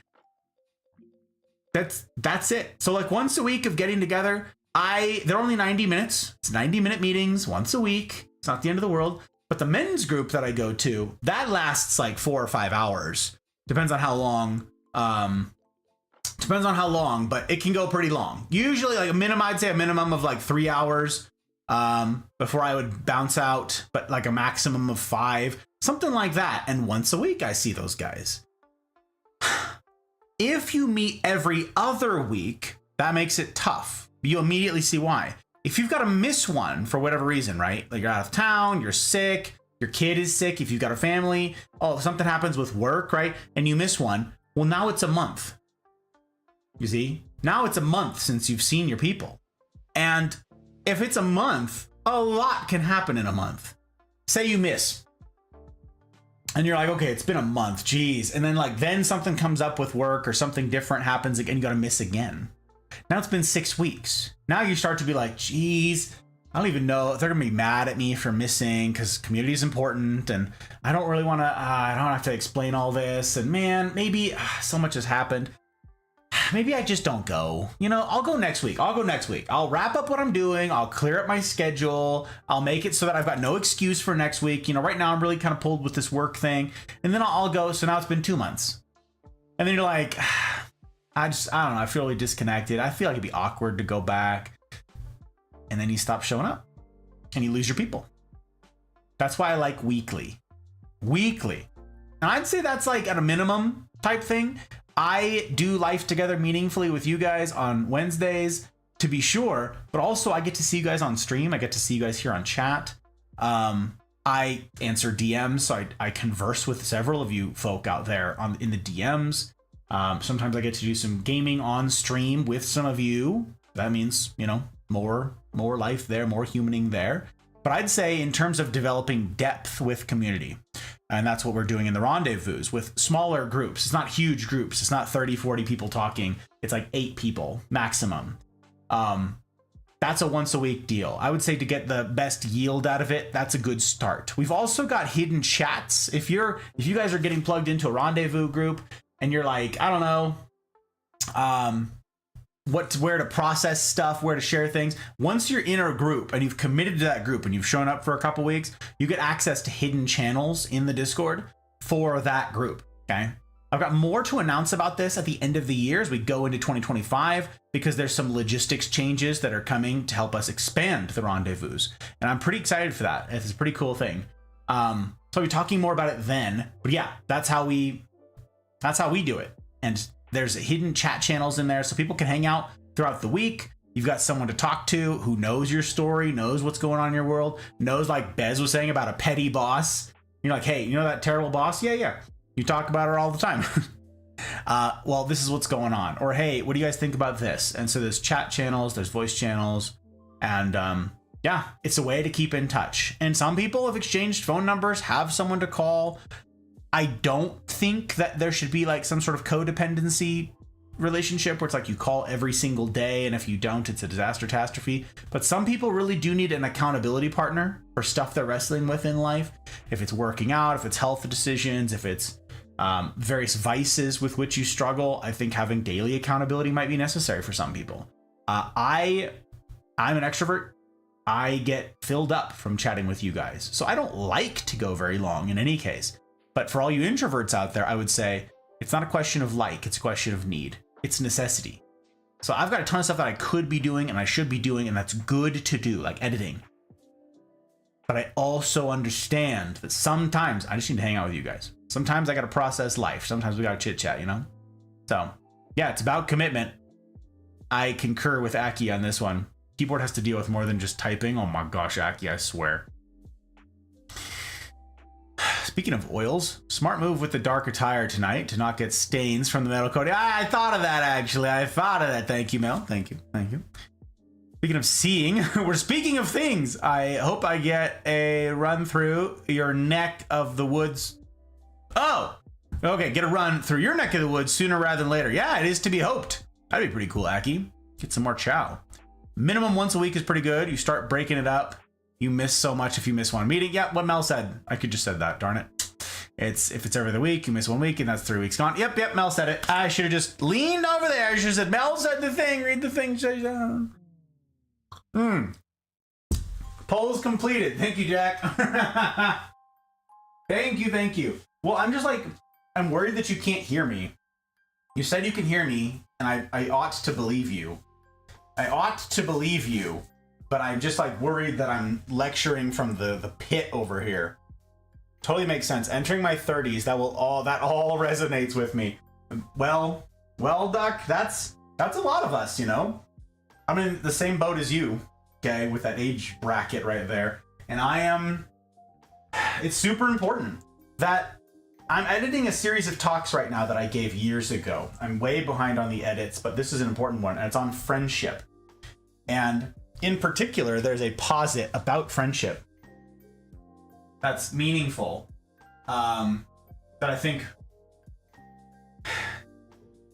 That's it. So like once a week of getting together, they're only 90 minutes. It's 90-minute meetings once a week. It's not the end of the world. But the men's group that I go to, that lasts like 4 or 5 hours. Depends on how long. Depends on how long, but it can go pretty long. Usually like I'd say a minimum of like 3 hours before I would bounce out, but like a maximum of 5, something like that. And once a week I see those guys. If you meet every other week, that makes it tough. You immediately see why. If you've got to miss one for whatever reason, right? Like you're out of town, you're sick, your kid is sick, if you've got a family, something happens with work, right? And you miss one, well, now it's a month. You see? Now it's a month since you've seen your people. And if it's a month, a lot can happen in a month. Say you miss. And you're like, okay, it's been a month, geez. And then something comes up with work or something different happens again, you got to miss again. Now it's been 6 weeks. Now you start to be like, geez, I don't even know if they're going to be mad at me for missing because community is important. And I don't really want to, I don't have to explain all this. And man, maybe so much has happened. Maybe I just don't go. I'll go next week. I'll wrap up what I'm doing. I'll clear up my schedule. I'll make it so that I've got no excuse for next week. Right now I'm really kind of pulled with this work thing. And then I'll go. So now it's been 2 months. And then you're like, I don't know. I feel really disconnected. I feel like it'd be awkward to go back. And then you stop showing up and you lose your people. That's why I like weekly. And I'd say that's like at a minimum type thing. I do life together meaningfully with you guys on Wednesdays, to be sure, but also I get to see you guys on stream. I get to see you guys here on chat. I answer DMs, so I converse with several of you folk out there in the DMs. Sometimes I get to do some gaming on stream with some of you. That means, more life there, more humaning there. But I'd say in terms of developing depth with community, and that's what we're doing in the rendezvous with smaller groups. It's not huge groups. It's not 30, 40 people talking. It's like 8 people maximum. That's a once a week deal. I would say to get the best yield out of it, that's a good start. We've also got hidden chats. If you guys are getting plugged into a rendezvous group and you're like, I don't know, where to process stuff, where to share things. Once you're in a group and you've committed to that group and you've shown up for a couple weeks, you get access to hidden channels in the Discord for that group. Okay. I've got more to announce about this at the end of the year as we go into 2025, because there's some logistics changes that are coming to help us expand the rendezvous. And I'm pretty excited for that. It's a pretty cool thing. So I'll be talking more about it then, but yeah, that's how we do it. And there's hidden chat channels in there so people can hang out throughout the week. You've got someone to talk to who knows your story, knows what's going on in your world, knows, like Bez was saying, about a petty boss. You're like, hey, you know that terrible boss? Yeah. You talk about her all the time. Well, this is what's going on. Or, hey, what do you guys think about this? And so there's chat channels, there's voice channels. And yeah, it's a way to keep in touch. And some people have exchanged phone numbers, have someone to call. I don't think that there should be like some sort of codependency relationship where it's like you call every single day, and if you don't, it's a disaster catastrophe. But some people really do need an accountability partner for stuff they're wrestling with in life. If it's working out, if it's health decisions, if it's various vices with which you struggle, I think having daily accountability might be necessary for some people. I'm an extrovert. I get filled up from chatting with you guys, so I don't like to go very long in any case. But for all you introverts out there, I would say it's not a question of like, it's a question of need. It's necessity. So I've got a ton of stuff that I could be doing and I should be doing, and that's good to do, like editing. But I also understand that sometimes I just need to hang out with you guys. Sometimes I got to process life. Sometimes we got to chit chat, So yeah, it's about commitment. I concur with Aki on this one. Keyboard has to deal with more than just typing. Oh my gosh, Aki, I swear. Speaking of oils, smart move with the dark attire tonight to not get stains from the metal coating. I thought of that, actually. I thought of that. Thank you, Mel. Thank you. Speaking of seeing, we're speaking of things. I hope I get a run through your neck of the woods. Oh, okay. Get a run through your neck of the woods sooner rather than later. Yeah, it is to be hoped. That'd be pretty cool, Aki. Get some more chow. Minimum once a week is pretty good. You start breaking it up. You miss so much if you miss one meeting. Yeah, what Mel said. I could just said that, darn it. If it's every other week, you miss 1 week, and that's 3 weeks gone. Yep, Mel said it. I should have just leaned over there. I should have said, Mel said the thing. Read the thing. Polls completed. Thank you, Jack. Thank you. Well, I'm just like, I'm worried that you can't hear me. You said you can hear me, and I ought to believe you. I ought to believe you, but I'm just like worried that I'm lecturing from the pit over here. Totally makes sense. Entering my 30s, that all resonates with me. Well, Duck, that's a lot of us, you know? I'm in the same boat as you, okay, with that age bracket right there. And it's super important that I'm editing a series of talks right now that I gave years ago. I'm way behind on the edits, but this is an important one, and it's on friendship. And in particular, there's a posit about friendship that's meaningful, that I think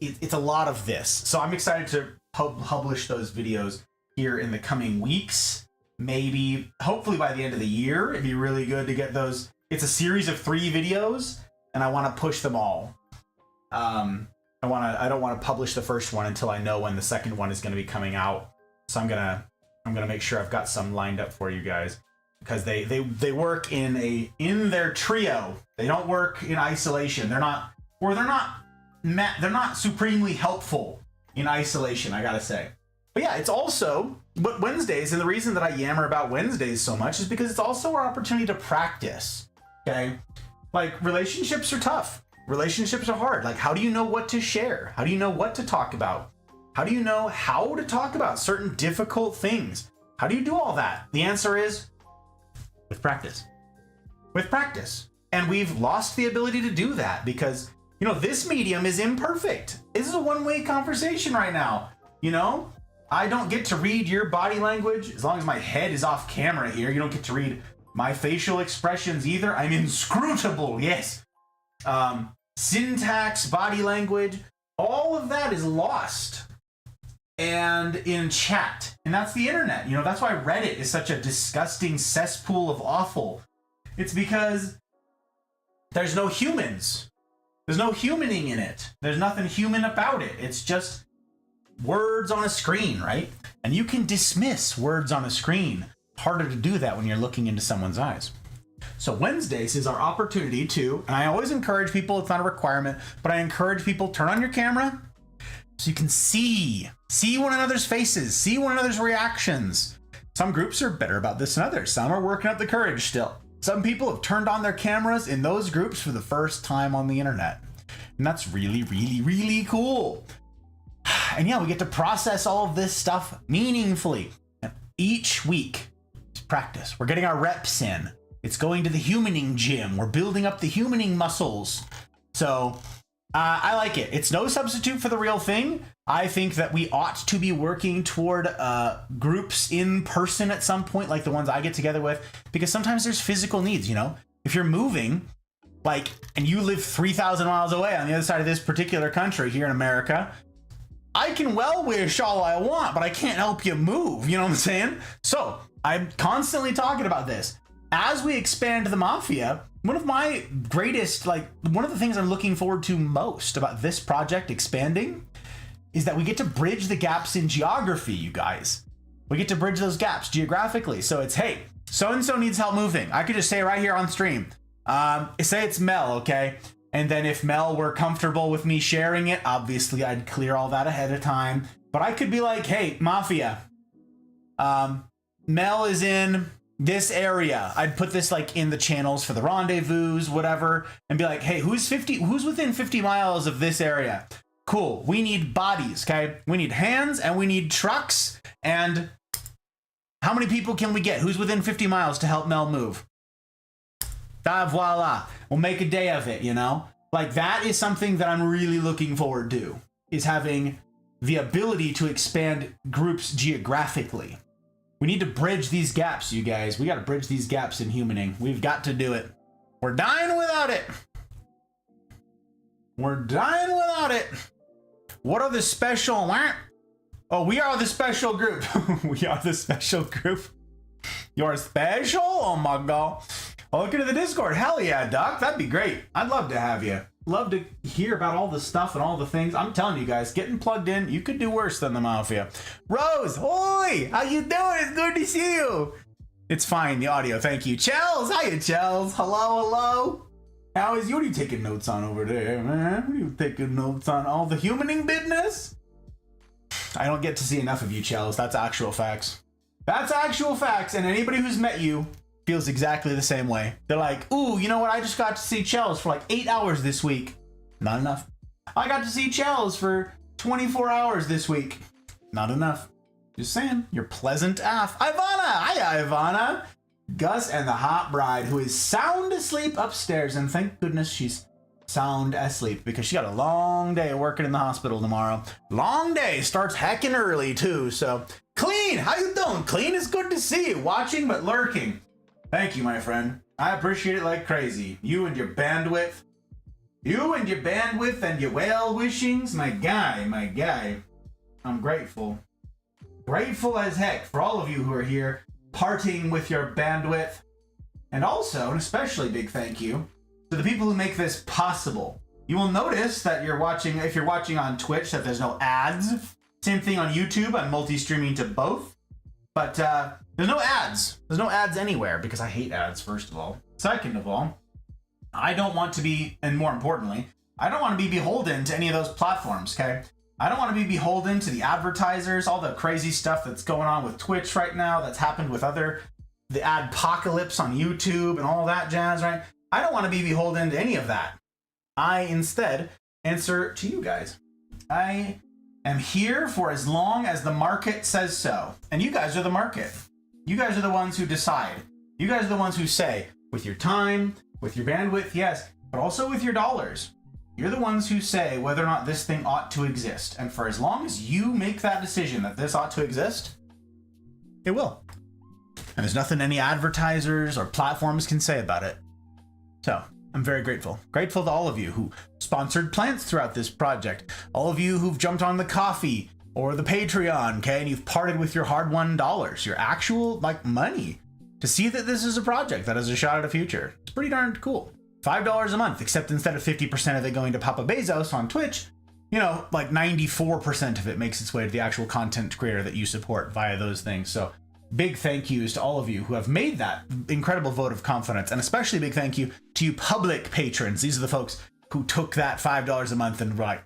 it's a lot of this. So I'm excited to publish those videos here in the coming weeks. Maybe, hopefully by the end of the year. It'd be really good to get those. It's a series of 3 videos, and I want to push them all. I don't want to publish the first one until I know when the second one is going to be coming out. So I'm gonna make sure I've got some lined up for you guys, because they work in their trio. They don't work in isolation. They're not supremely helpful in isolation, I gotta say. But yeah, it's also but Wednesdays, and the reason that I yammer about Wednesdays so much is because it's also our opportunity to practice. Okay, like relationships are tough. Relationships are hard. Like, how do you know what to share? How do you know what to talk about? How do you know how to talk about certain difficult things? How do you do all that? The answer is with practice. With practice. And we've lost the ability to do that because, you know, this medium is imperfect. This is a one-way conversation right now. You know, I don't get to read your body language as long as my head is off camera here. You don't get to read my facial expressions either. I'm inscrutable, yes. Syntax, body language, all of that is lost. And in chat, and that's the internet. You know, that's why Reddit is such a disgusting cesspool of awful. It's because there's no humans. There's no humaning in it. There's nothing human about it. It's just words on a screen, right? And you can dismiss words on a screen. Harder to do that when you're looking into someone's eyes. So Wednesdays is our opportunity to, and I always encourage people, it's not a requirement, but I encourage people, turn on your camera so you can see one another's faces, see one another's reactions. Some groups are better about this than others. Some are working up the courage still. Some people have turned on their cameras in those groups for the first time on the internet. And that's really, really, really cool. And yeah, we get to process all of this stuff meaningfully. And each week, it's practice. We're getting our reps in. It's going to the humaning gym. We're building up the humaning muscles. So I like it. It's no substitute for the real thing. I think that we ought to be working toward groups in person at some point, like the ones I get together with, because sometimes there's physical needs, you know? If you're moving, like, and you live 3,000 miles away on the other side of this particular country here in America, I can well wish all I want, but I can't help you move, you know what I'm saying? So I'm constantly talking about this. As we expand the Mafia, one of my greatest, one of the things I'm looking forward to most about this project expanding is that we get to bridge the gaps in geography, you guys. We get to bridge those gaps geographically. So it's, hey, so-and-so needs help moving. I could just say right here on stream, say it's Mel, okay? And then if Mel were comfortable with me sharing it, obviously I'd clear all that ahead of time. But I could be like, hey, Mafia, Mel is in this area. I'd put this like in the channels for the rendezvous, whatever, and be like, hey, who's within 50 miles of this area? Cool. We need bodies, okay? We need hands and we need trucks. And how many people can we get? Who's within 50 miles to help Mel move? Voila. We'll make a day of it, you know? Like, that is something that I'm really looking forward to, is having the ability to expand groups geographically. We need to bridge these gaps, you guys. We got to bridge these gaps in humaning. We've got to do it. We're dying without it. We're dying without it. What are the special? Oh, we are the special group. We are the special group. You're special? Oh my God. Oh, look into the Discord. Hell yeah, Doc. That'd be great. I'd love to have you. Love to hear about all the stuff and all the things. I'm telling you guys, getting plugged in, you could do worse than the Mafia. Rose, oi, how you doing? It's good to see you. It's fine, the audio, thank you. Chels, hiya Chels, hello. How is you? What are you taking notes on over there, man? What are you taking notes on? All the humaning business? I don't get to see enough of you, Chels. That's actual facts. That's actual facts, and anybody who's met you feels exactly the same way. They're like, ooh, you know what? I just got to see Chels for like 8 hours this week. Not enough. I got to see Chels for 24 hours this week. Not enough. Just saying, you're pleasant AF. Ivana! Hiya, Ivana! Gus and the hot bride, who is sound asleep upstairs, and thank goodness she's sound asleep because she got a long day working in the hospital tomorrow. Long day, starts heckin' early too, so. Clean, how you doing? Clean, it's good to see you. Watching but lurking. Thank you, my friend. I appreciate it like crazy. You and your bandwidth. You and your bandwidth and your well-wishings. My guy. I'm grateful. Grateful as heck for all of you who are here partying with your bandwidth. And also, an especially big thank you to the people who make this possible. You will notice that if you're watching on Twitch, that there's no ads. Same thing on YouTube. I'm multi-streaming to both. But there's no ads. There's no ads anywhere because I hate ads, first of all. Second of all, I don't want to be, and more importantly, I don't want to be beholden to any of those platforms, okay? I don't want to be beholden to the advertisers, all the crazy stuff that's going on with Twitch right now, that's happened with the adpocalypse on YouTube and all that jazz, right? I don't want to be beholden to any of that. I instead answer to you guys. I am here for as long as the market says so. And you guys are the market. You guys are the ones who decide. You guys are the ones who say, with your time, with your bandwidth, yes, but also with your dollars. You're the ones who say whether or not this thing ought to exist. And for as long as you make that decision that this ought to exist, it will. And there's nothing any advertisers or platforms can say about it. So I'm very grateful. Grateful to all of you who sponsored plants throughout this project. All of you who've jumped on the coffee or the Patreon, okay? And you've parted with your hard-won dollars, your actual money, to see that this is a project that has a shot at a future. It's pretty darn cool. $5 a month, except instead of 50% of it going to Papa Bezos on Twitch, 94% of it makes its way to the actual content creator that you support via those things. So big thank yous to all of you who have made that incredible vote of confidence, and especially big thank you to you public patrons. These are the folks who took that $5 a month and were like,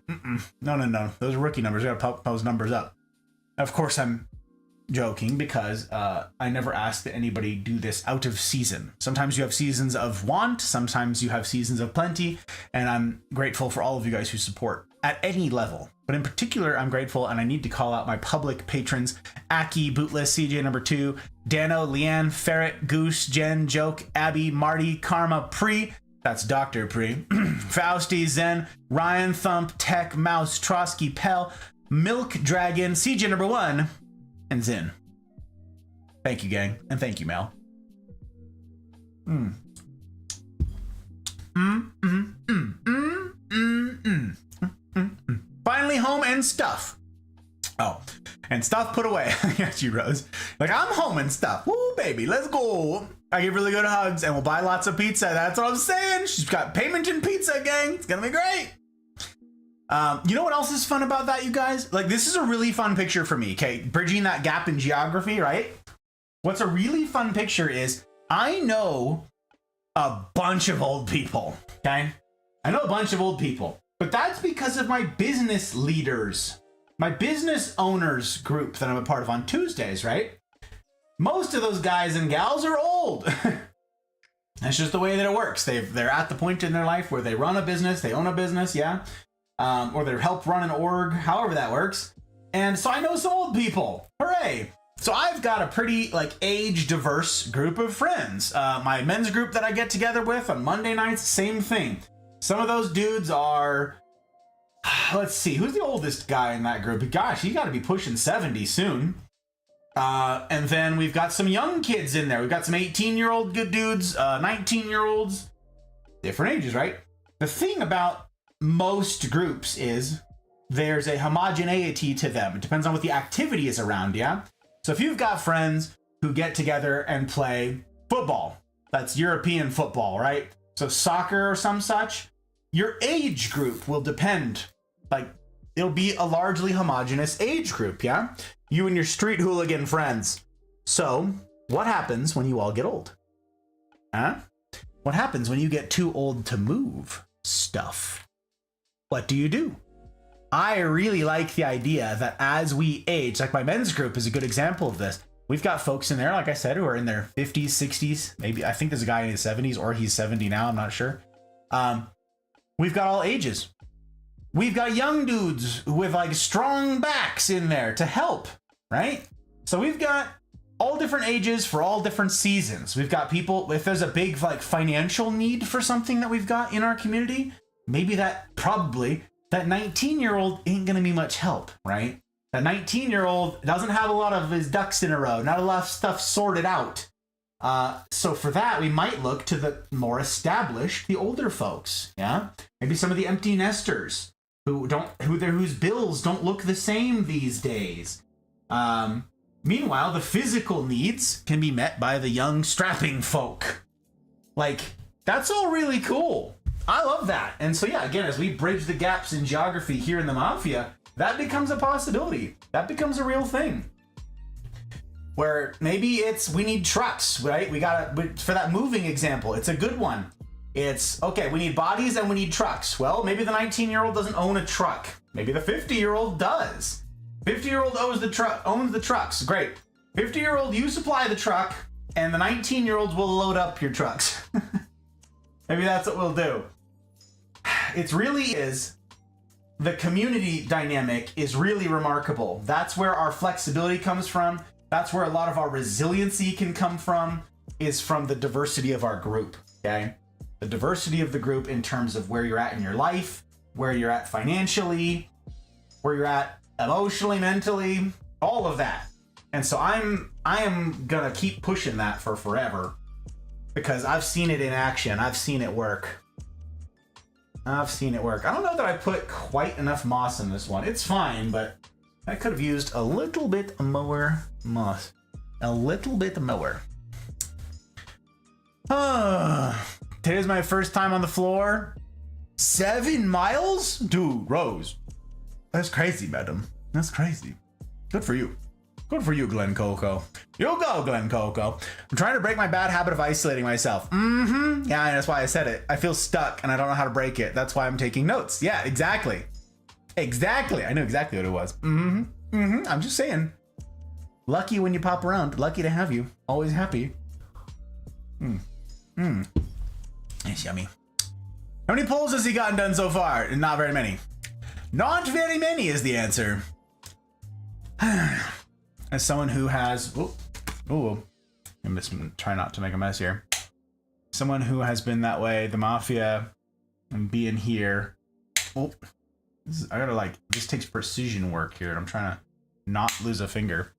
no, those are rookie numbers. We gotta pump those numbers up. Of course, I'm joking because I never ask that anybody do this out of season. Sometimes you have seasons of want, sometimes you have seasons of plenty, and I'm grateful for all of you guys who support at any level. But in particular, I'm grateful, and I need to call out my public patrons: Aki, Bootless, CJ number 2, Dano, Leanne, Ferret, Goose, Jen, Joke, Abby, Marty, Karma, Pre, that's Dr. Pre, Fausti, Zen, Ryan, Thump, Tech, Mouse, Trotsky, Pell, Milk, Dragon, CJ number 1, and Zin. Thank you, gang, and thank you, Mel. Finally home and stuff. Oh, and stuff put away. Yes, you Rose. I'm home and stuff. Woo, baby, let's go. I give really good hugs, and we'll buy lots of pizza. That's what I'm saying. She's got payment in pizza, gang. It's gonna be great. You know what else is fun about that, you guys? This is a really fun picture for me, okay? Bridging that gap in geography, right? What's a really fun picture is I know a bunch of old people, okay? I know a bunch of old people, but that's because of my business leaders, my business owners group that I'm a part of on Tuesdays, right? Most of those guys and gals are old. That's just the way that it works. They're at the point in their life where they run a business, they own a business, yeah? Or they help run an org, however that works. And so I know some old people. Hooray! So I've got a pretty age diverse group of friends. My men's group that I get together with on Monday nights, same thing. Some of those dudes are, let's see, who's the oldest guy in that group? Gosh, he got to be pushing 70 soon. And then we've got some young kids in there. We've got some 18-year-old good dudes, 19-year-olds, different ages, right? The thing about most groups is there's a homogeneity to them. It depends on what the activity is around, yeah? So if you've got friends who get together and play football, that's European football, right? So soccer or some such, your age group will depend. It'll be a largely homogenous age group, yeah? You and your street hooligan friends. So what happens when you all get old? Huh? What happens when you get too old to move stuff? What do you do? I really like the idea that as we age, like my men's group is a good example of this. We've got folks in there, like I said, who are in their 50s, 60s, maybe. I think there's a guy in his 70s, or he's 70 now, I'm not sure. We've got all ages. We've got young dudes with like strong backs in there to help, right? So we've got all different ages for all different seasons. We've got people, if there's a big like financial need for something that we've got in our community, maybe that 19-year-old ain't gonna be much help, right? That 19-year-old doesn't have a lot of his ducks in a row, not a lot of stuff sorted out. So for that, we might look to the more established, the older folks, yeah? Maybe some of the empty nesters whose bills don't look the same these days. Meanwhile, the physical needs can be met by the young strapping folk. Like, that's all really cool. I love that. And so yeah, again, as we bridge the gaps in geography here in the Mafia, that becomes a possibility. That becomes a real thing. Where maybe we need trucks, right? For that moving example, it's a good one. It's, okay, we need bodies and we need trucks. Well, maybe the 19-year-old doesn't own a truck. Maybe the 50-year-old does. 50-year-old owns the trucks. Great. 50-year-old, you supply the truck, and the 19-year-olds will load up your trucks. Maybe that's what we'll do. It really is. The community dynamic is really remarkable. That's where our flexibility comes from. That's where a lot of our resiliency can come from, is from the diversity of our group, okay? The diversity of the group in terms of where you're at in your life, where you're at financially, where you're at emotionally, mentally, all of that. And so I am gonna keep pushing that for forever, because I've seen it in action. I've seen it work. I don't know that I put quite enough moss in this one. It's fine, but I could have used a little bit more moss. A little bit more. Today's my first time on the floor. 7 miles? Dude, Rose. That's crazy, madam. That's crazy. Good for you. Good for you, Glen Coco. You go, Glen Coco. I'm trying to break my bad habit of isolating myself. Yeah, that's why I said it. I feel stuck and I don't know how to break it. That's why I'm taking notes. Yeah, exactly. Exactly. I know exactly what it was. I'm just saying. Lucky when you pop around. Lucky to have you. Always happy. It's yummy. How many polls has he gotten done so far? Not very many. Not very many is the answer. As someone who has... I'm just trying not to make a mess here. Someone who has been that way, the Mafia, and being here. I gotta this takes precision work here. I'm trying to not lose a finger.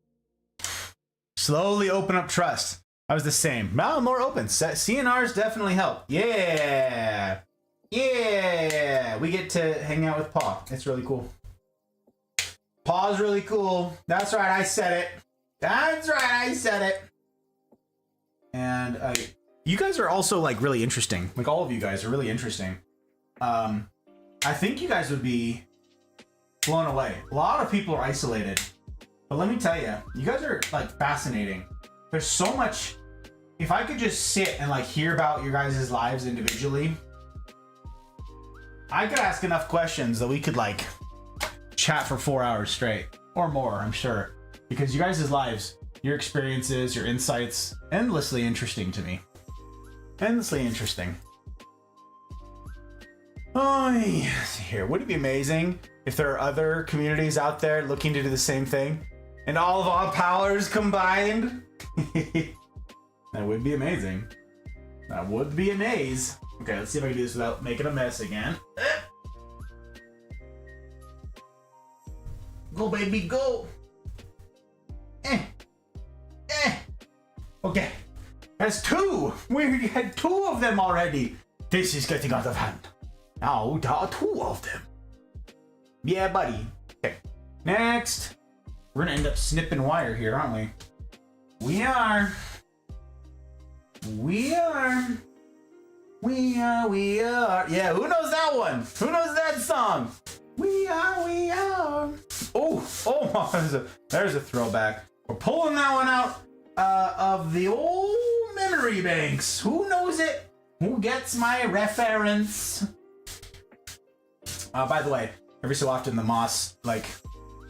Slowly open up trust. I was the same. Well, more open. CNRs definitely help. Yeah. Yeah. We get to hang out with Paw. It's really cool. Paw's really cool. That's right. I said it. That's right. I said it. And you guys are also really interesting. Like all of you guys are really interesting. I think you guys would be blown away. A lot of people are isolated. But let me tell you, you guys are fascinating. There's so much. If I could just sit and hear about your guys' lives individually, I could ask enough questions that we could chat for 4 hours straight or more, I'm sure, because you guys' lives, your experiences, your insights, endlessly interesting to me. Endlessly interesting. Oh, yes. Here, would it be amazing if there are other communities out there looking to do the same thing and all of our powers combined? That would be amazing. That would be a maze. Okay, let's see if I can do this without making a mess again. Go, baby, go. Okay. That's 2. We had 2 of them already. This is getting out of hand. Now there are 2 of them. Yeah, buddy. Okay. Next. We're gonna end up snipping wire here, aren't we? We are. Yeah, who knows that one? Who knows that song? We are. Oh, there's a throwback. We're pulling that one out. of the old memory banks. Who knows it? Who gets my reference? By the way, every so often the moss, like,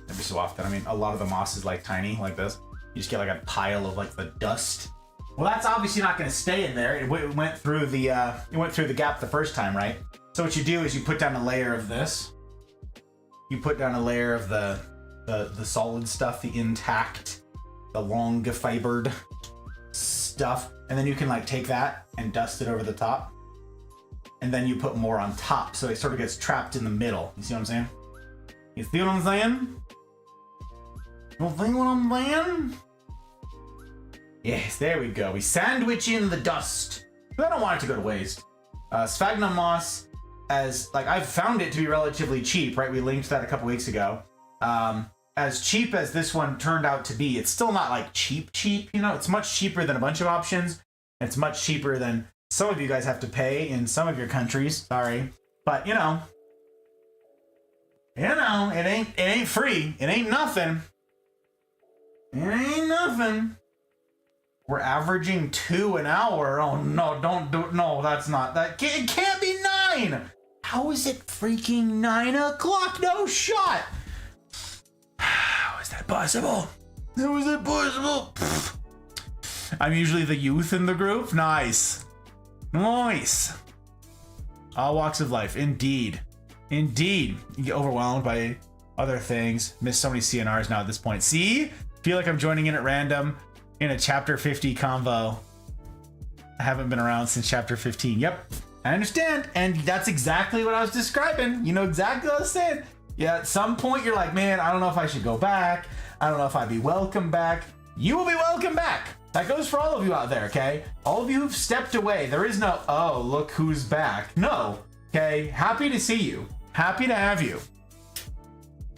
every so often, I mean, a lot of the moss is like tiny, like this. You just get like a pile of like the dust. Well, that's obviously not going to stay in there. It went through the gap the first time, right? So what you do is you put down a layer of this. You put down a layer of the solid stuff, the intact, the long fibered stuff, and then you can like take that and dust it over the top, and then you put more on top, so it sort of gets trapped in the middle. You see what I'm saying? You see what I'm saying? You see what I'm saying? Yes, there we go. We sandwich in the dust. But I don't want it to go to waste. Sphagnum moss, as like I've found it to be relatively cheap, right? We linked that a couple weeks ago. As cheap as this one turned out to be, it's still not like cheap, you know? It's much cheaper than a bunch of options. It's much cheaper than some of you guys have to pay in some of your countries. Sorry. But you know, it ain't free. It ain't nothing. It ain't nothing. We're averaging 2 an hour. Oh no, don't do it. No, that's not that. It can't be 9. How is it freaking 9 o'clock? No shot. How is that possible? How is that possible? I'm usually the youth in the group. Nice. Nice. All walks of life. Indeed. Indeed. You get overwhelmed by other things. Miss so many CNRs now at this point. See? Feel like I'm joining in at random in a chapter 50 convo. I haven't been around since chapter 15. Yep. I understand. And that's exactly what I was describing. You know exactly what I was saying. Yeah, at some point you're like, man, I don't know if I should go back. I don't know if I'd be welcome back. You will be welcome back. That goes for all of you out there, okay? All of you who've stepped away. There is no, oh, look who's back. No, okay? Happy to see you. Happy to have you.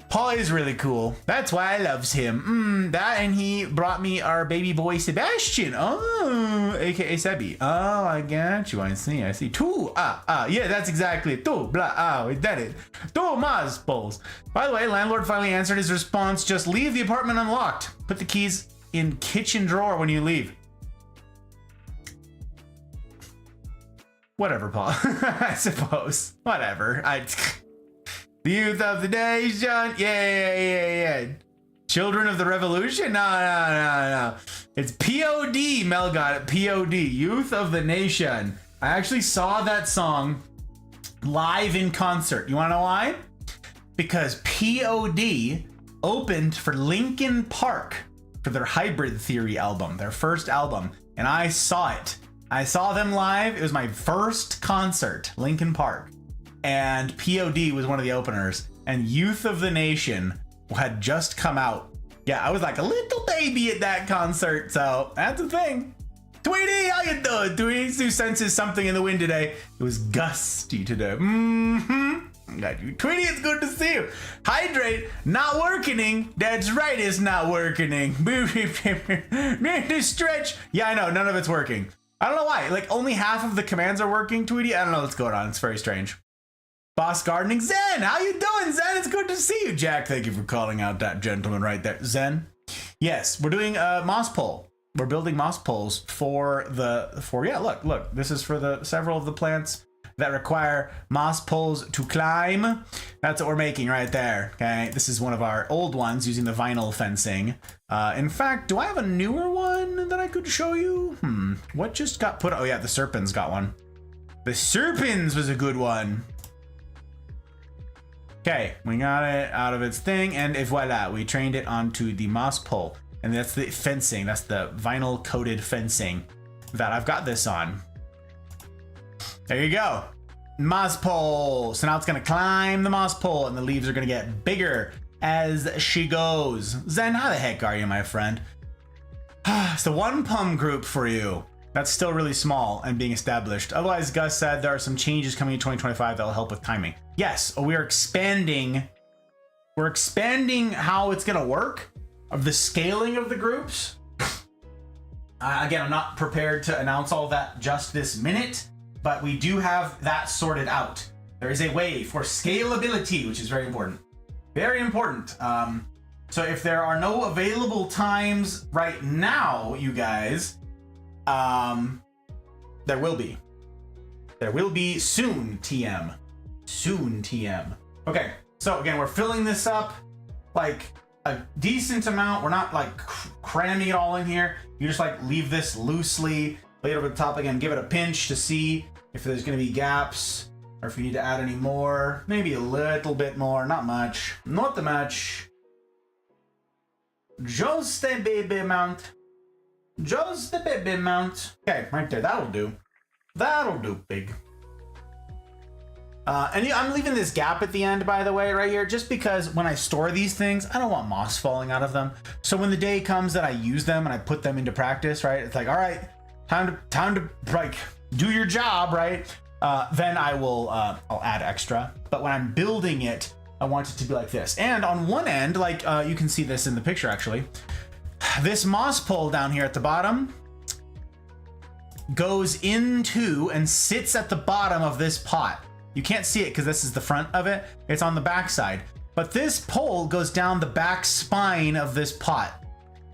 Paul is really cool. That's why I loves him. That, and he brought me our baby boy Sebastian. Oh, aka Sebi. Oh, I got you. I see. Two. Yeah, that's exactly it. Two. Blah. We did it. Two mas poles. By the way, landlord finally answered his response. Just leave the apartment unlocked. Put the keys in kitchen drawer when you leave. Whatever, Paul. I suppose. Whatever. The youth of the nation. Yeah. Children of the revolution? No. It's POD, Mel got it. POD. Youth of the nation. I actually saw that song live in concert. You want to know why? Because POD opened for Linkin Park for their Hybrid Theory album, their first album. And I saw it. I saw them live. It was my first concert, Linkin Park. And POD was one of the openers, and Youth of the Nation had just come out. Yeah, I was like a little baby at that concert, so that's the thing. Tweety, how you doing? Tweety senses something in the wind today. It was gusty today. Got you. Tweety, it's good to see you. Hydrate, not working. That's right, it's not working. Stretch. Yeah, I know, none of it's working. I don't know why. Like, only half of the commands are working, Tweety. I don't know what's going on. It's very strange. Boss Gardening, Zen, how you doing, Zen? It's good to see you. Jack, thank you for calling out that gentleman right there. Zen? Yes, we're doing a moss pole. We're building moss poles yeah, look, this is for several of the plants that require moss poles to climb. That's what we're making right there, okay? This is one of our old ones using the vinyl fencing. In fact, do I have a newer one that I could show you? What just got put? Oh yeah, the Serpens got one. The Serpens was a good one. Okay, we got it out of its thing, and voila, we trained it onto the moss pole. And that's the fencing, that's the vinyl coated fencing that I've got this on. There you go. Moss pole. So now it's gonna climb the moss pole and the leaves are gonna get bigger as she goes. Zen, how the heck are you, my friend? It's the one pum group for you. That's still really small and being established. Otherwise, Gus said there are some changes coming in 2025 that will help with timing. Yes, we are expanding. We're expanding how it's gonna work, of the scaling of the groups. Again, I'm not prepared to announce all that just this minute, but we do have that sorted out. There is a way for scalability, which is very important. Very important. So if there are no available times right now, you guys, there will be. There will be soon, TM. Soon, TM. Okay, so again, we're filling this up like a decent amount. We're not like cramming it all in here. You just like leave this loosely, lay it over the top again, give it a pinch to see if there's gonna be gaps or if you need to add any more. Maybe a little bit more, not much. Not that much. Just a baby amount. Just a baby amount. Okay, right there, that'll do. That'll do, big. And I'm leaving this gap at the end, by the way, right here, just because when I store these things, I don't want moss falling out of them. So when the day comes that I use them and I put them into practice, right? It's like, all right, time to like do your job, right? Then I will, I'll add extra. But when I'm building it, I want it to be like this. And on one end, like you can see this in the picture actually, this moss pole down here at the bottom goes into and sits at the bottom of this pot. You can't see it because this is the front of it. It's on the back side. But this pole goes down the back spine of this pot.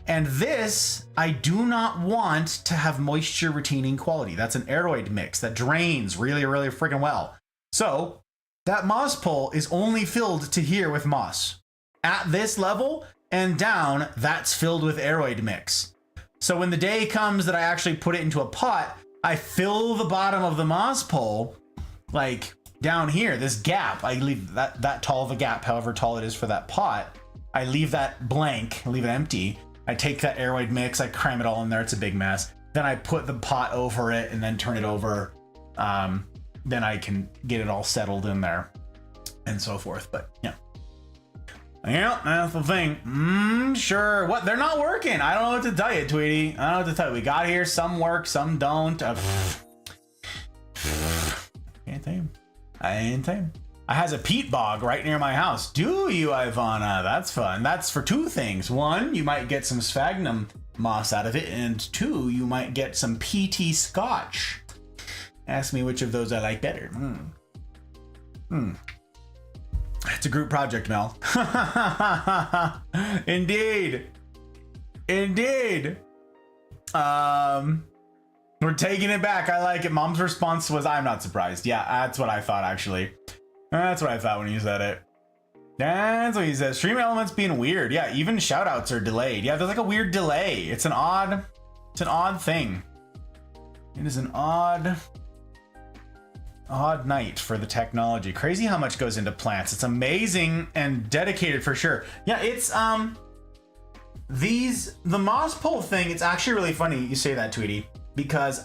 And this, I do not want to have moisture retaining quality. That's an aeroid mix that drains really, really freaking well. So that moss pole is only filled to here with moss. At this level and down, that's filled with aeroid mix. So when the day comes that I actually put it into a pot, I fill the bottom of the moss pole, like down here, this gap, I leave that tall of a gap, however tall it is for that pot. I leave that blank, I leave it empty. I take that aeroid mix, I cram it all in there, it's a big mess. Then I put the pot over it and then turn it over. Then I can get it all settled in there and so forth, but yeah. Yeah, that's the thing. Sure. What? They're not working. I don't know what to tell you, Tweety. I don't know what to tell you. We got here. Some work, some don't. Can't tell you. I ain't tell you. I has a peat bog right near my house. Do you, Ivana? That's fun. That's for two things. One, you might get some sphagnum moss out of it. And two, you might get some PT scotch. Ask me which of those I like better. It's a group project, Mel. Indeed. Indeed. We're taking it back. I like it. Mom's response was, I'm not surprised. Yeah, that's what I thought, actually. That's what I thought when you said it. That's what he says. Stream elements being weird. Yeah, even shoutouts are delayed. Yeah, there's like a weird delay. It's an odd thing. It is an odd night for the technology. Crazy how much goes into plants. It's amazing and dedicated for sure. Yeah, it's the moss pole thing, it's actually really funny you say that, Tweety, because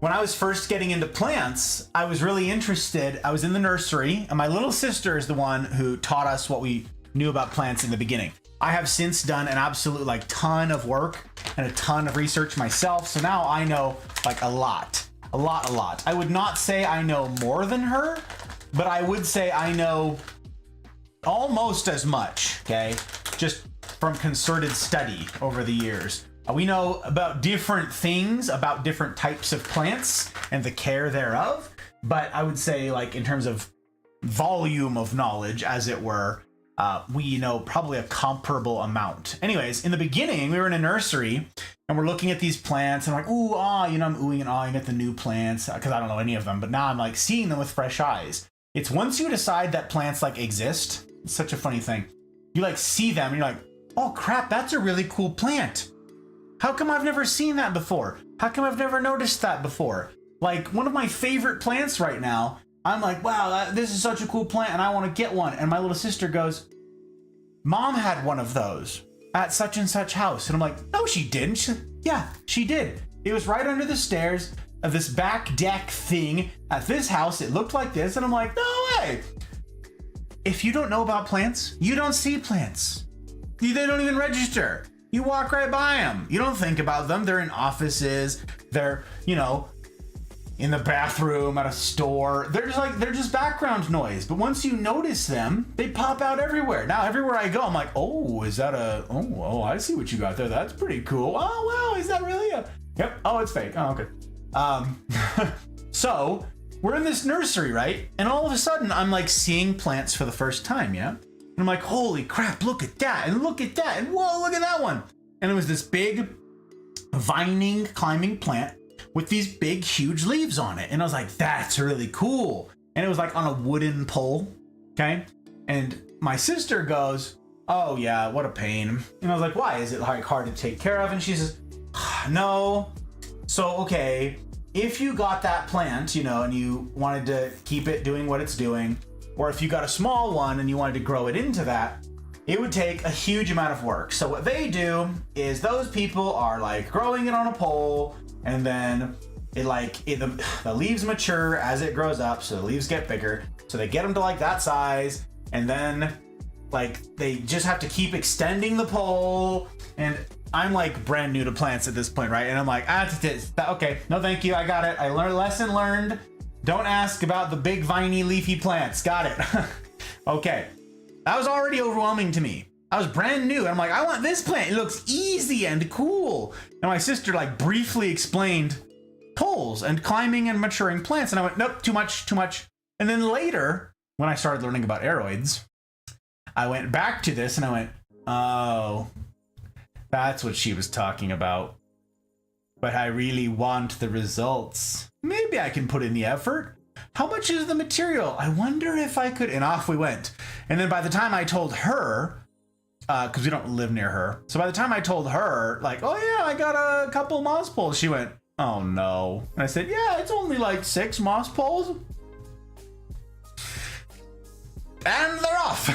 when I was first getting into plants, I was really interested. I was in the nursery and my little sister is the one who taught us what we knew about plants in the beginning. I have since done an absolute like ton of work and a ton of research myself. So now I know like a lot. I would not say I know more than her, but I would say I know almost as much, okay? Just from concerted study over the years. We know about different things, about different types of plants and the care thereof. But I would say like in terms of volume of knowledge, as it were, we know probably a comparable amount. Anyways, in the beginning, we were in a nursery and we're looking at these plants and I'm like, ooh, I'm oohing and ahhing at the new plants because I don't know any of them, but now I'm like seeing them with fresh eyes. It's once you decide that plants like exist, it's such a funny thing. You like see them and you're like, oh crap, that's a really cool plant. How come I've never seen that before? How come I've never noticed that before? Like one of my favorite plants right now, I'm like, wow, this is such a cool plant and I want to get one. And my little sister goes, Mom had one of those at such and such house. And I'm like, no, she didn't. She said, yeah, she did. It was right under the stairs of this back deck thing at this house. It looked like this. And I'm like, no way. If you don't know about plants, you don't see plants. They don't even register. You walk right by them. You don't think about them. They're in offices. They're, in the bathroom, at a store. They're just background noise. But once you notice them, they pop out everywhere. Now, everywhere I go, I'm like, oh, is that oh, I see what you got there. That's pretty cool. Oh, wow, is that really yep. Oh, it's fake. Oh, okay. So we're in this nursery, right? And all of a sudden I'm like seeing plants for the first time, yeah? And I'm like, holy crap, look at that, and look at that, and whoa, look at that one. And it was this big vining climbing plant with these big, huge leaves on it. And I was like, that's really cool. And it was like on a wooden pole, okay? And my sister goes, oh yeah, what a pain. And I was like, why? Is it like hard to take care of? And she says, no. So, okay, if you got that plant, you know, and you wanted to keep it doing what it's doing, or if you got a small one and you wanted to grow it into that, it would take a huge amount of work. So what they do is those people are like growing it on a pole, and then the leaves mature as it grows up, so the leaves get bigger. So they get them to like that size, and then like they just have to keep extending the pole. And I'm like brand new to plants at this point, right? And I'm like, okay, no thank you, I got it. I learned, lesson learned. Don't ask about the big viney leafy plants. Got it. Okay. That was already overwhelming to me. I was brand new and I'm like, I want this plant. It looks easy and cool. And my sister like briefly explained poles and climbing and maturing plants. And I went, nope, too much. And then later, when I started learning about aeroids, I went back to this and I went, oh, that's what she was talking about. But I really want the results. Maybe I can put in the effort. How much is the material? I wonder if I could, and off we went. And then by the time I told her, because we don't live near her, so by the time I told her, like, oh yeah, I got a couple moss poles, she went, oh no. And I said, yeah, it's only like 6 moss poles. And they're off.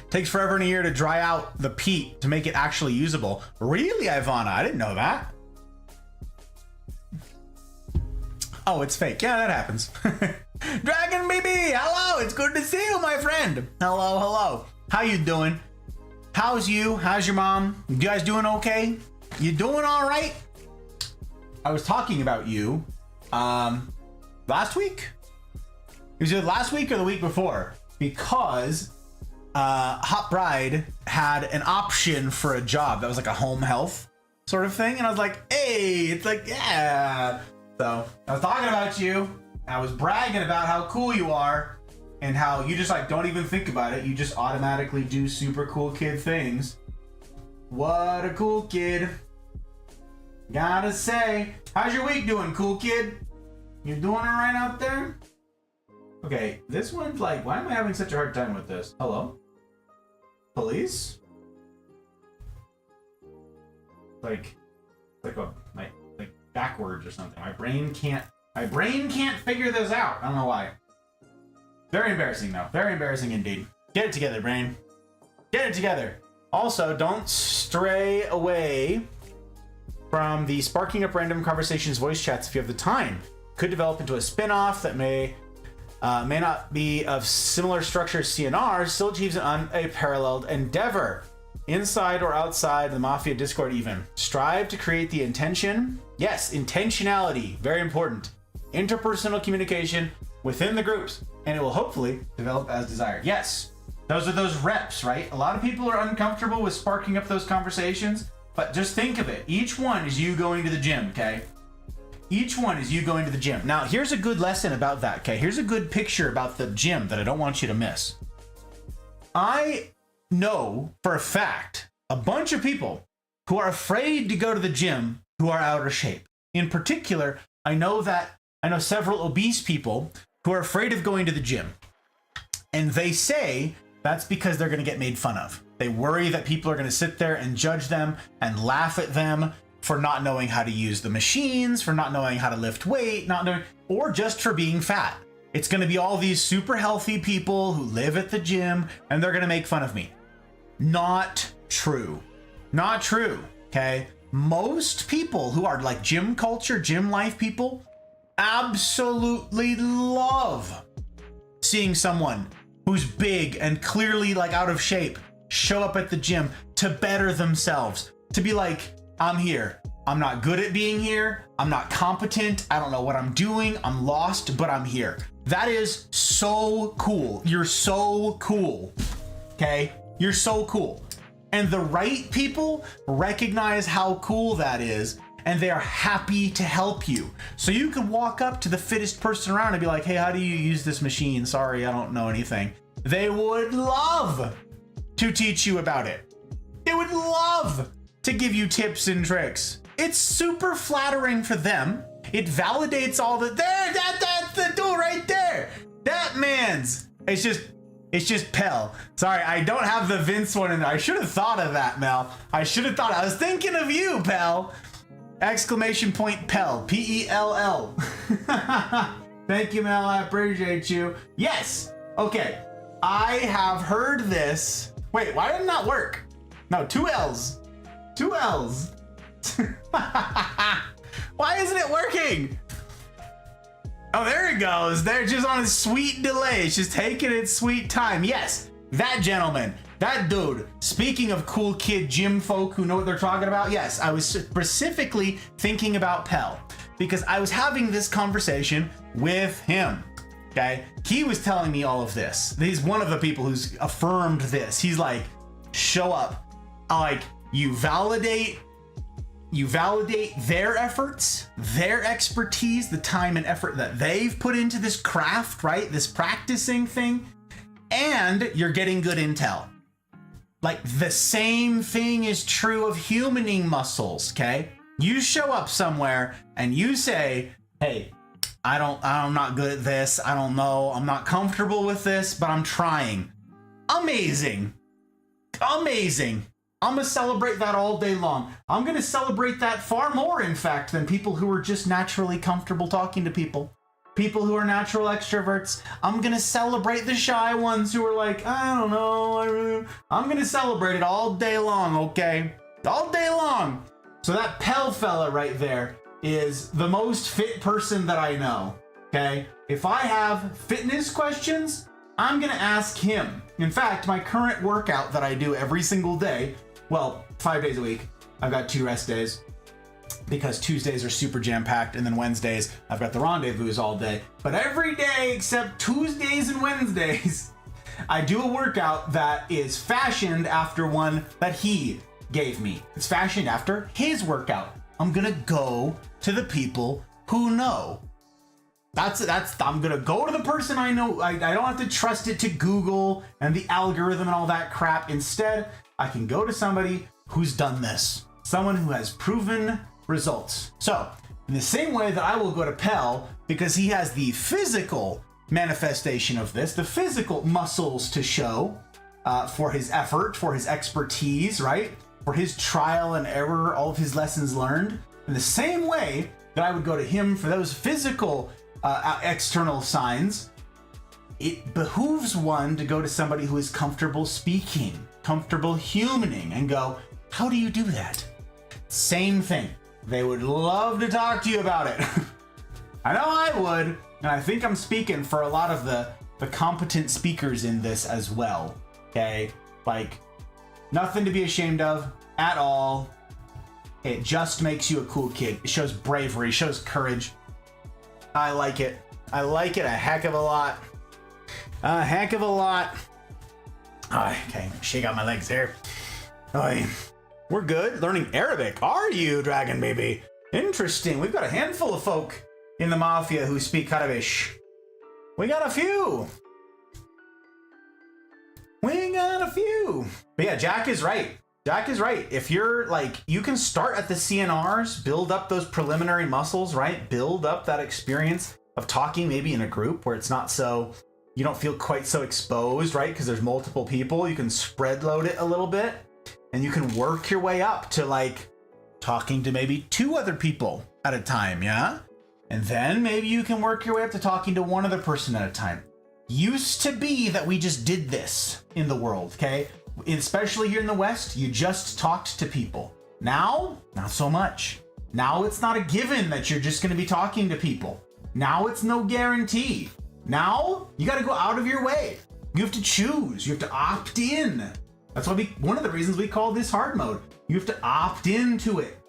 Takes forever and a year to dry out the peat to make it actually usable. Really, Ivana? I didn't know that. Oh, it's fake. Yeah, that happens. Dragon BB, hello. It's good to see you, my friend. Hello. How you doing? How's you? How's your mom? You guys doing okay? You doing all right? I was talking about you last week. It was either last week or the week before, because Hot Bride had an option for a job that was like a home health sort of thing. And I was like, hey, it's like, yeah. So I was talking about you. I was bragging about how cool you are and how you just like don't even think about it. You just automatically do super cool kid things. What a cool kid. Gotta say, how's your week doing, cool kid? You doing all right out there? Okay, this one's like, why am I having such a hard time with this? Hello? Police? Like backwards or something. My brain can't figure this out. I don't know why. Very embarrassing though. Very embarrassing indeed. Get it together, brain. Get it together. Also, don't stray away from the Sparking Up Random Conversations voice chats if you have the time. Could develop into a spin-off that may not be of similar structure as CNR, still achieves an unparalleled endeavor. Inside or outside the Mafia Discord even. Strive to create the intention. Yes, intentionality, very important. Interpersonal communication within the groups, and it will hopefully develop as desired. Yes, those are those reps, right? A lot of people are uncomfortable with sparking up those conversations, but just think of it. Each one is you going to the gym, okay? Each one is you going to the gym. Now, here's a good lesson about that, okay? Here's a good picture about the gym that I don't want you to miss. I know for a fact a bunch of people who are afraid to go to the gym who are out of shape. In particular, I know several obese people who are afraid of going to the gym. And they say that's because they're going to get made fun of. They worry that people are going to sit there and judge them and laugh at them for not knowing how to use the machines, for not knowing how to lift weight, or just for being fat. It's going to be all these super healthy people who live at the gym, and they're going to make fun of me. Not true. Not true, okay? Most people who are like gym culture, gym life people, absolutely love seeing someone who's big and clearly like out of shape show up at the gym to better themselves, to be like, I'm here. I'm not good at being here. I'm not competent. I don't know what I'm doing. I'm lost, but I'm here. That is so cool. You're so cool. Okay? You're so cool. And the right people recognize how cool that is and they are happy to help you. So you could walk up to the fittest person around and be like, hey, how do you use this machine? Sorry, I don't know anything. They would love to teach you about it. They would love to give you tips and tricks. It's super flattering for them. It validates all the, that's the dude right there. That man's, it's just Pell. Sorry, I don't have the Vince one in there. I should have thought of that, Mel. I was thinking of you, Pell. Exclamation point Pell, P-E-L-L. Thank you, Mel, I appreciate you. Yes, okay. I have heard this. Wait, why did it not work? No, 2 L's. 2 L's. Why isn't it working? Oh, there it goes. They're just on a sweet delay. It's just taking its sweet time. Yes, that gentleman, that dude. Speaking of cool kid gym folk who know what they're talking about, yes, I was specifically thinking about Pell because I was having this conversation with him. Okay, he was telling me all of this. He's one of the people who's affirmed this. He's like, show up, like you validate their efforts, their expertise, the time and effort that they've put into this craft, right? This practicing thing, and you're getting good intel. Like the same thing is true of humaning muscles, okay? You show up somewhere and you say, hey, I'm not good at this. I don't know. I'm not comfortable with this, but I'm trying. Amazing. Amazing. I'm gonna celebrate that all day long. I'm gonna celebrate that far more, in fact, than people who are just naturally comfortable talking to people. People who are natural extroverts. I'm gonna celebrate the shy ones who are like, I don't know. I'm gonna celebrate it all day long, okay? All day long. So that Pell fella right there is the most fit person that I know, okay? If I have fitness questions, I'm gonna ask him. In fact, my current workout that I do every single day, well, 5 days a week. I've got 2 rest days because Tuesdays are super jam-packed, and then Wednesdays, I've got the rendezvous all day. But every day except Tuesdays and Wednesdays, I do a workout that is fashioned after one that he gave me. It's fashioned after his workout. I'm gonna go to the people who know. I'm gonna go to the person I know. I don't have to trust it to Google and the algorithm and all that crap. Instead, I can go to somebody who's done this. Someone who has proven results. So, in the same way that I will go to Pell, because he has the physical manifestation of this, the physical muscles to show for his effort, for his expertise, right? For his trial and error, all of his lessons learned. In the same way that I would go to him for those physical external signs, it behooves one to go to somebody who is comfortable speaking, comfortable humaning, and go, how do you do that? Same thing. They would love to talk to you about it. I know I would, and I think I'm speaking for a lot of the competent speakers in this as well, okay? Like, nothing to be ashamed of at all. It just makes you a cool kid. It shows bravery, shows courage. I like it. I like it a heck of a lot. A heck of a lot. Okay, shake out my legs here. We're good. Learning Arabic. Are you, Dragon Baby? Interesting. We've got a handful of folk in the Mafia who speak Arabic. We got a few. We got a few. But yeah, Jack is right. Jack is right. If you're like, you can start at the CNRs, build up those preliminary muscles, right? Build up that experience of talking maybe in a group where it's not so, you don't feel quite so exposed, right? Because there's multiple people. You can spread load it a little bit and you can work your way up to like talking to maybe 2 other people at a time, yeah? And then maybe you can work your way up to talking to 1 other person at a time. Used to be that we just did this in the world, okay? Especially here in the West, you just talked to people. Now, not so much. Now it's not a given that you're just going to be talking to people. Now it's no guarantee. Now you got to go out of your way. You have to choose. You have to opt in. That's why one of the reasons we call this hard mode. You have to opt into it.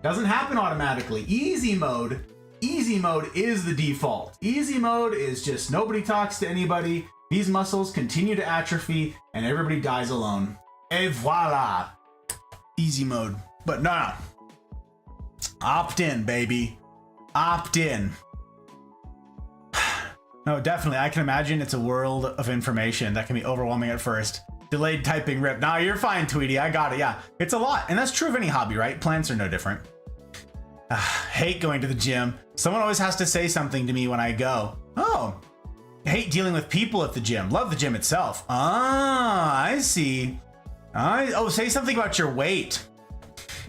Doesn't happen automatically. Easy mode is the default. Easy mode is just nobody talks to anybody. These muscles continue to atrophy and everybody dies alone. Et voila. Easy mode. But no. Opt in, baby. Opt in. No, definitely. I can imagine it's a world of information that can be overwhelming at first. Delayed typing rip. Nah, you're fine, Tweety. I got it. Yeah, it's a lot. And that's true of any hobby, right? Plants are no different. Hate going to the gym. Someone always has to say something to me when I go. Oh, hate dealing with people at the gym. Love the gym itself. Ah, I see. Oh, say something about your weight.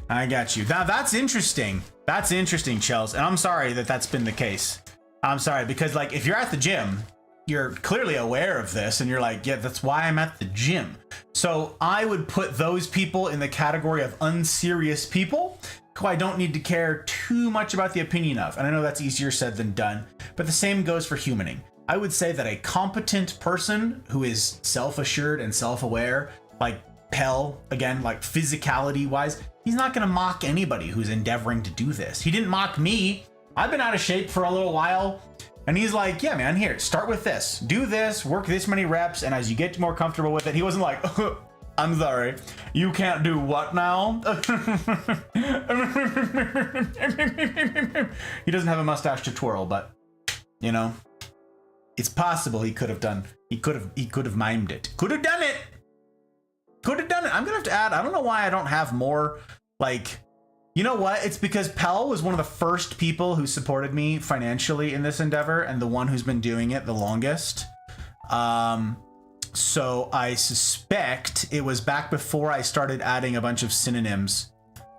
I got you. Now that's interesting. That's interesting, Chels. And I'm sorry that that's been the case. I'm sorry, because like if you're at the gym, you're clearly aware of this and you're like, yeah, that's why I'm at the gym. So I would put those people in the category of unserious people who I don't need to care too much about the opinion of. And I know that's easier said than done, but the same goes for humaning. I would say that a competent person who is self-assured and self-aware, like Pell, again, like physicality wise, he's not gonna mock anybody who's endeavoring to do this. He didn't mock me. I've been out of shape for a little while. And he's like, yeah, man, here, start with this. Do this, work this many reps, and as you get more comfortable with it, he wasn't like, I'm sorry, you can't do what now? He doesn't have a mustache to twirl, but, you know, it's possible he could have done, he could have mimed it. Could have done it. Could have done it. I'm gonna have to add, I don't know why I don't have more, like, you know what? It's because Pell was one of the first people who supported me financially in this endeavor and the one who's been doing it the longest. So I suspect it was back before I started adding a bunch of synonyms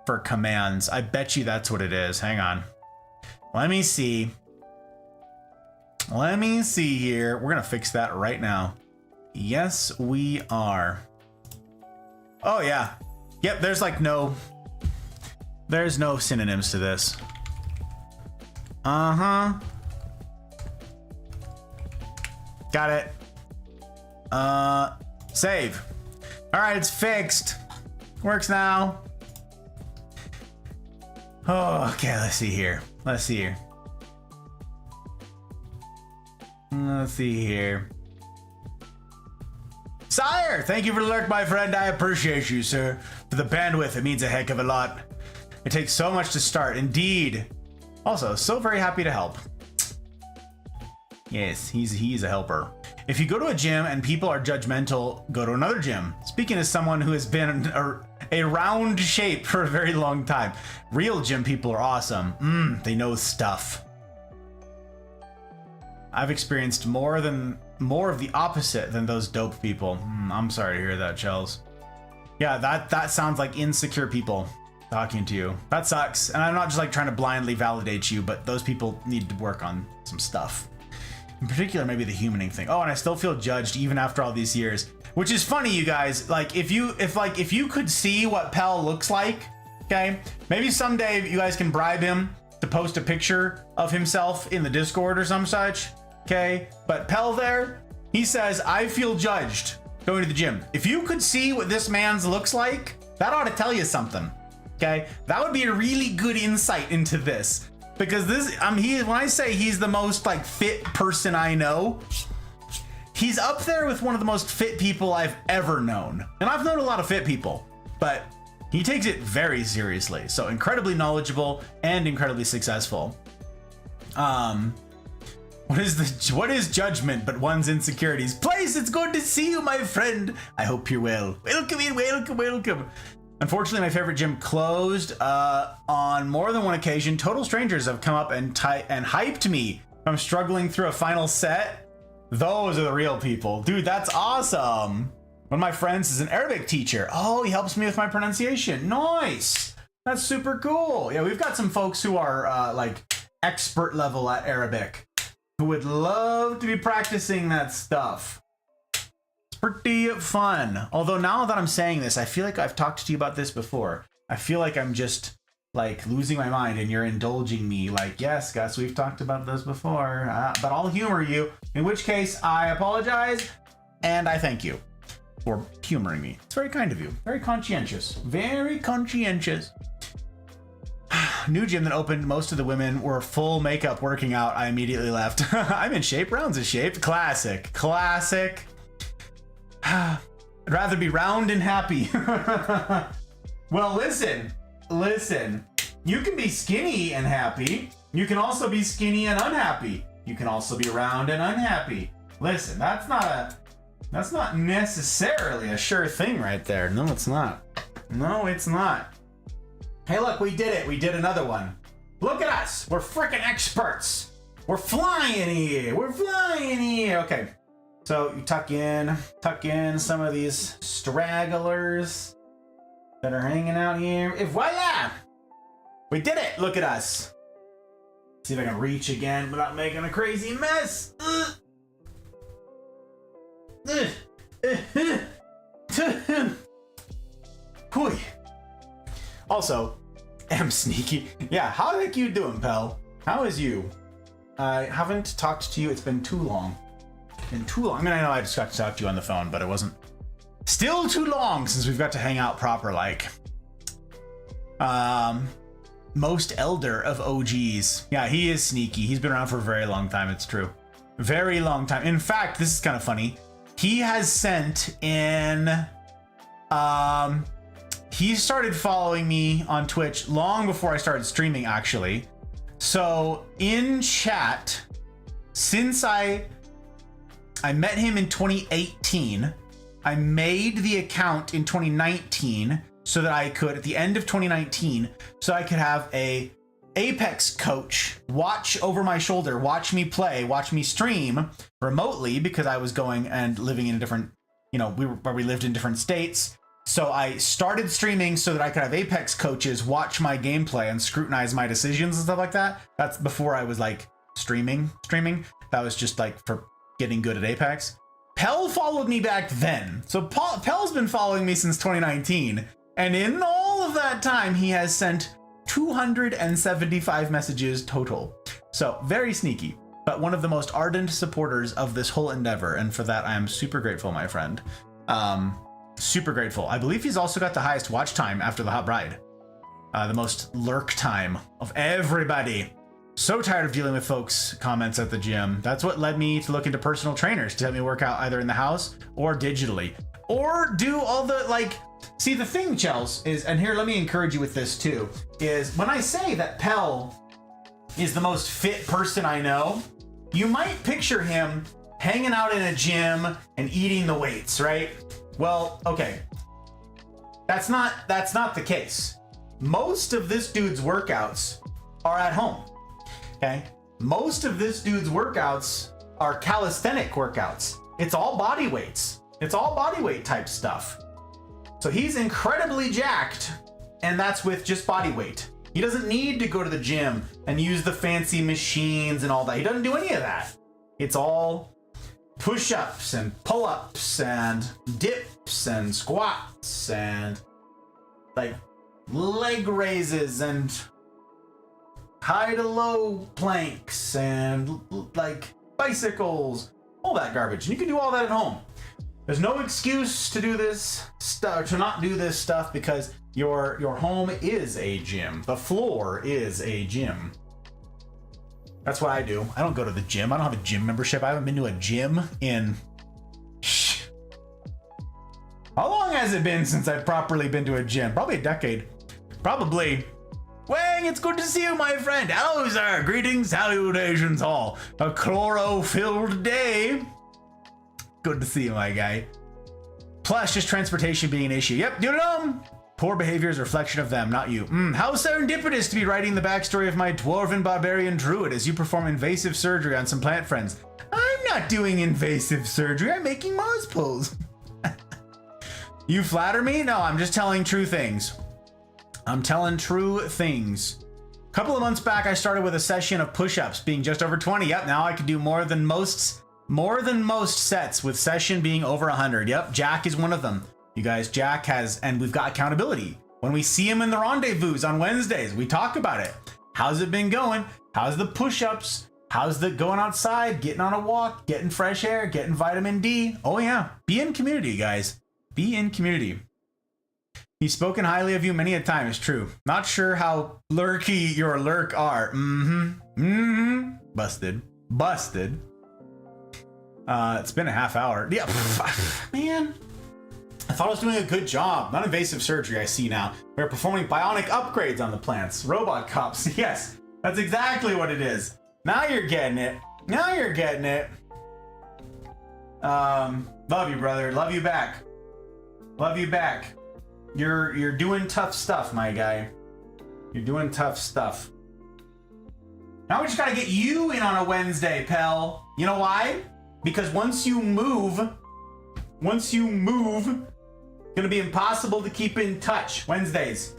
for commands. I bet you that's what it is. Hang on. Let me see. Let me see here. We're gonna fix that right now. Yes, we are. Oh yeah. Yep, there's like there's no synonyms to this. Uh-huh. Got it. Save. All right, it's fixed. Works now. Oh, okay, let's see here. Let's see here. Let's see here. Sire, thank you for the lurk, my friend. I appreciate you, sir. For the bandwidth, it means a heck of a lot. It takes so much to start, indeed. Also, so very happy to help. Yes, he's a helper. If you go to a gym and people are judgmental, go to another gym. Speaking as someone who has been a round shape for a very long time. Real gym people are awesome. They know stuff. I've experienced more of the opposite than those dope people. I'm sorry to hear that, Chels. Yeah, that sounds like insecure people talking to you. That sucks. And I'm not just like trying to blindly validate you, but those people need to work on some stuff. In particular, maybe the humaning thing. Oh, and I still feel judged even after all these years, which is funny, you guys. Like if you could see what Pell looks like, okay, maybe someday you guys can bribe him to post a picture of himself in the Discord or some such. Okay, but Pell there, he says, I feel judged going to the gym. If you could see what this man's looks like, that ought to tell you something. Okay, that would be a really good insight into this, because this, when I say he's the most like fit person I know, he's up there with one of the most fit people I've ever known. And I've known a lot of fit people, but he takes it very seriously. So incredibly knowledgeable and incredibly successful. What is judgment but one's insecurities? Place, it's good to see you, my friend. I hope you're well. Welcome in, welcome, welcome. Unfortunately, my favorite gym closed on more than one occasion. Total strangers have come up and hyped me. I'm struggling through a final set. Those are the real people. Dude, that's awesome. One of my friends is an Arabic teacher. Oh, he helps me with my pronunciation. Nice. That's super cool. Yeah, we've got some folks who are like expert level at Arabic who would love to be practicing that stuff. It's pretty fun. Although now that I'm saying this, I feel like I've talked to you about this before. I feel like I'm just like losing my mind and you're indulging me like, yes, Gus, we've talked about this before, but I'll humor you. In which case I apologize and I thank you for humoring me. It's very kind of you. Very conscientious. Very conscientious. New gym that opened, most of the women were full makeup working out. I immediately left. I'm in shape. Round's in shape. Classic. Classic. I'd rather be round and happy. Well, listen. You can be skinny and happy. You can also be skinny and unhappy. You can also be round and unhappy. Listen, that's not necessarily a sure thing right there. No, it's not. No, it's not. Hey, look, we did it. We did another one. Look at us. We're freaking experts. We're flying here. We're flying here. Okay. So you tuck in some of these stragglers that are hanging out here. And voila! We did it. Look at us. See if I can reach again without making a crazy mess. Also, am sneaky. Yeah, how the heck you doing, pal? How is you? I haven't talked to you. It's been too long. I mean, I know I just got to talk to you on the phone, but it wasn't still too long since we've got to hang out proper like. Most elder of OGs. Yeah, he is sneaky. He's been around for a very long time. It's true. Very long time. In fact, this is kind of funny. He has sent in, he started following me on Twitch long before I started streaming, actually. So in chat, since I met him in 2018, I made the account in 2019 so that I could, at the end of 2019, so I could have a Apex coach watch over my shoulder, watch me play, watch me stream remotely, because I was going and living in a different, we lived in different states. So I started streaming so that I could have Apex coaches watch my gameplay and scrutinize my decisions and stuff like that. That's before I was like streaming. That was just like for getting good at Apex. Pell followed me back then. So Pell's been following me since 2019. And in all of that time, he has sent 275 messages total. So very sneaky, but one of the most ardent supporters of this whole endeavor. And for that, I am super grateful, my friend. Super grateful. I believe he's also got the highest watch time after the Hot Bride. The most lurk time of everybody. So tired of dealing with folks' comments at the gym. That's what led me to look into personal trainers to help me work out either in the house or digitally. Or do all the, see, the thing, Chels, is, and here, let me encourage you with this too, is when I say that Pell is the most fit person I know, you might picture him hanging out in a gym and eating the weights, right? Well, okay. That's not the case. Most of this dude's workouts are at home. Okay? Most of this dude's workouts are calisthenic workouts. It's all body weights. It's all body weight type stuff. So he's incredibly jacked, and that's with just body weight. He doesn't need to go to the gym and use the fancy machines and all that. He doesn't do any of that. It's all push-ups and pull-ups and dips and squats and like leg raises and high to low planks and like bicycles, all that garbage. And you can do all that at home. There's no excuse to do this stuff, to not do this stuff, because your home is a gym. The floor is a gym. That's what I do. I don't go to the gym. I don't have a gym membership. I haven't been to a gym in... How long has it been since I've properly been to a gym? Probably a decade. Probably. Wang, it's good to see you, my friend. Hello, sir. Greetings, salutations all. A chloro-filled day. Good to see you, my guy. Plus, just transportation being an issue. Yep, you know. Poor behavior is a reflection of them, not you. How serendipitous to be writing the backstory of my dwarven barbarian druid as you perform invasive surgery on some plant friends. I'm not doing invasive surgery. I'm making Mars pulls. You flatter me? No, I'm just telling true things. I'm telling true things. A couple of months back, I started with a session of push-ups being just over 20. Yep, now I can do more than most sets, with session being over 100. Yep, Jack is one of them. You guys, Jack has, and we've got accountability. When we see him in the rendezvous on Wednesdays, we talk about it. How's it been going? How's the push-ups? How's the going outside, getting on a walk, getting fresh air, getting vitamin D? Oh yeah, be in community, guys. Be in community. He's spoken highly of you many a time, it's true. Not sure how lurky your lurk are. Busted. It's been a half hour. Yeah, man. I thought I was doing a good job. Non-invasive surgery, I see now. We're performing bionic upgrades on the plants. Robot cups. Yes, that's exactly what it is. Now you're getting it. Now you're getting it. Love you, brother. Love you back. Love you back. You're doing tough stuff, my guy. You're doing tough stuff. Now we just gotta get you in on a Wednesday, pal. You know why? Because once you move, it's gonna be impossible to keep in touch. Wednesdays.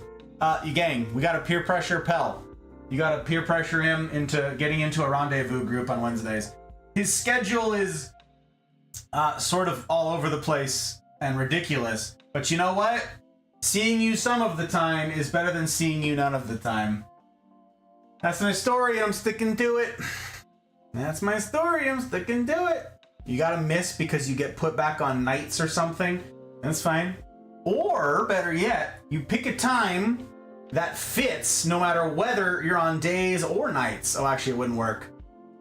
You gang, we gotta peer pressure Pell. You gotta peer pressure him into getting into a rendezvous group on Wednesdays. His schedule is sort of all over the place and ridiculous. But you know what? Seeing you some of the time is better than seeing you none of the time. That's my story, I'm sticking to it. That's my story, I'm sticking to it. You gotta miss because you get put back on nights or something. That's fine. Or, better yet, you pick a time that fits no matter whether you're on days or nights. Oh, actually, it wouldn't work.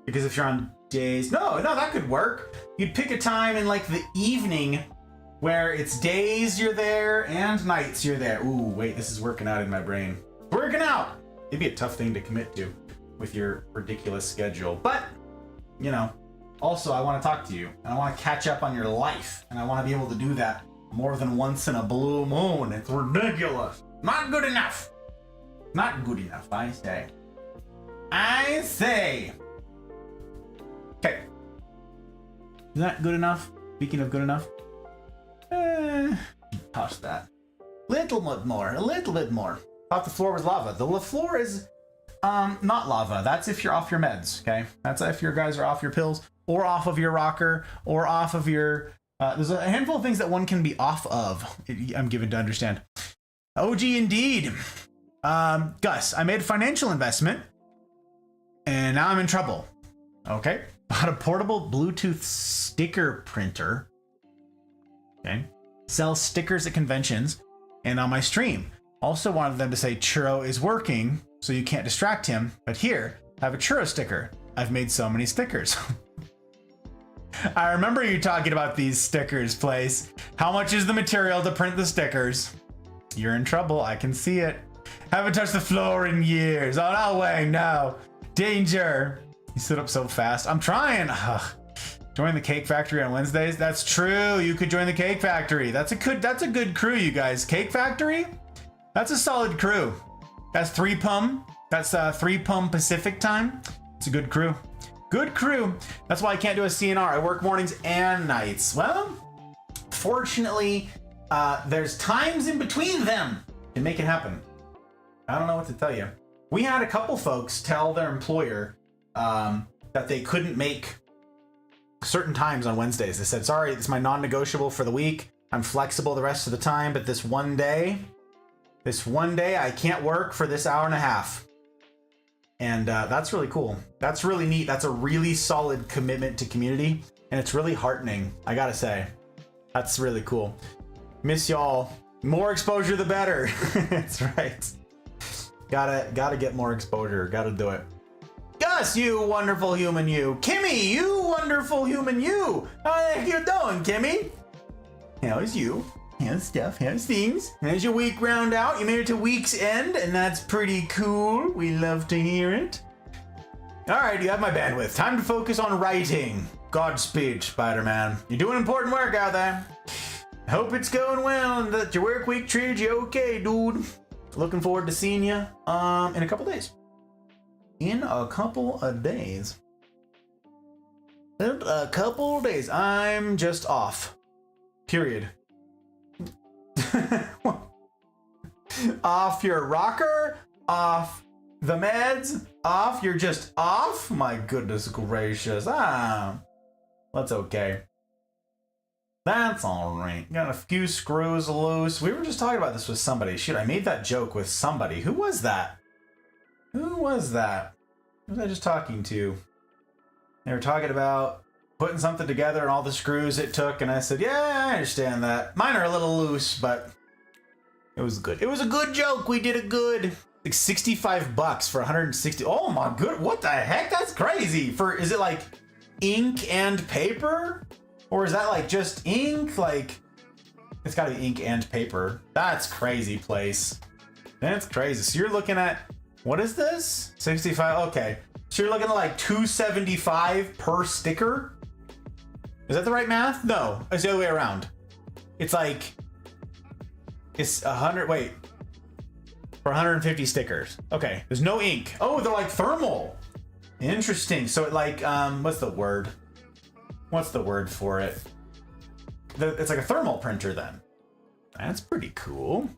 Because if you're on days... No, that could work. You'd pick a time in, like, the evening where it's days you're there and nights you're there. Ooh, wait, this is working out in my brain. Working out! It'd be a tough thing to commit to with your ridiculous schedule. But, you know, also I want to talk to you. And I want to catch up on your life. And I want to be able to do that more than once in a blue moon. It's ridiculous. Not good enough. Not good enough, I say. I say. Okay. Is that good enough? Speaking of good enough. Toss that. Little bit more. A little bit more. Thought the floor was lava. The floor is not lava. That's if you're off your meds, okay? That's if your guys are off your pills or off of your rocker or off of your... there's a handful of things that one can be off of, I'm given to understand. OG indeed. Gus, I made a financial investment and now I'm in trouble. Okay. Bought a portable Bluetooth sticker printer. Okay. Sell stickers at conventions and on my stream. Also wanted them to say churro is working so you can't distract him. But here, I have a churro sticker. I've made so many stickers. I remember you talking about these stickers, Place. How much is the material to print the stickers? You're in trouble, I can see it. Haven't touched the floor in years. Oh, no way, no. Danger. You stood up so fast. I'm trying. Ugh. Join the Cake Factory on Wednesdays. That's true. You could join the Cake Factory. That's a good crew, you guys. Cake Factory? That's a solid crew. That's 3 pum. That's 3 pum Pacific time. It's a good crew. Good crew. That's why I can't do a CNR. I work mornings and nights. Well, fortunately, there's times in between them to make it happen. I don't know what to tell you. We had a couple folks tell their employer that they couldn't make certain times on Wednesdays. They said, sorry, it's my non-negotiable for the week. I'm flexible the rest of the time, but this one day I can't work for this hour and a half. And that's really cool. That's really neat. That's a really solid commitment to community. And it's really heartening, I gotta say. That's really cool. Miss y'all. More exposure, the better. That's right. Gotta get more exposure. Gotta do it. Gus, you wonderful human you. Kimmy, you wonderful human you. How the heck you doing, Kimmy? How's you? How's stuff? How's things? How's your week round out? You made it to week's end, and that's pretty cool. We love to hear it. Alright, you have my bandwidth. Time to focus on writing. Godspeed, Spider-Man. You're doing important work out there. Hope it's going well and that your work week treated you okay, dude. Looking forward to seeing you in a couple days. In a couple of days. In a couple of days. I'm just off. Period. Off your rocker, off the meds, off, you're just off? My goodness gracious. That's okay. That's alright. Got a few screws loose. We were just talking about this with somebody. Shit, I made that joke with somebody. Who was that? Who was that? Who was I just talking to? They were talking about putting something together and all the screws it took, and I said, yeah, I understand that. Mine are a little loose, but it was good. It was a good joke. We did it good. Like $65 for 160. Oh my good. What the heck? That's crazy. Is it like ink and paper? Or is that like just ink? Like, It's gotta be ink and paper. That's crazy place. That's crazy. So you're looking at, what is this? 65, okay. So you're looking at like 275 per sticker? Is that the right math? No, it's the other way around. It's like, it's 100, wait. For 150 stickers. Okay, there's no ink. Oh, they're like thermal. Interesting. So it like, what's the word? What's the word for it? It's like a thermal printer then. That's pretty cool.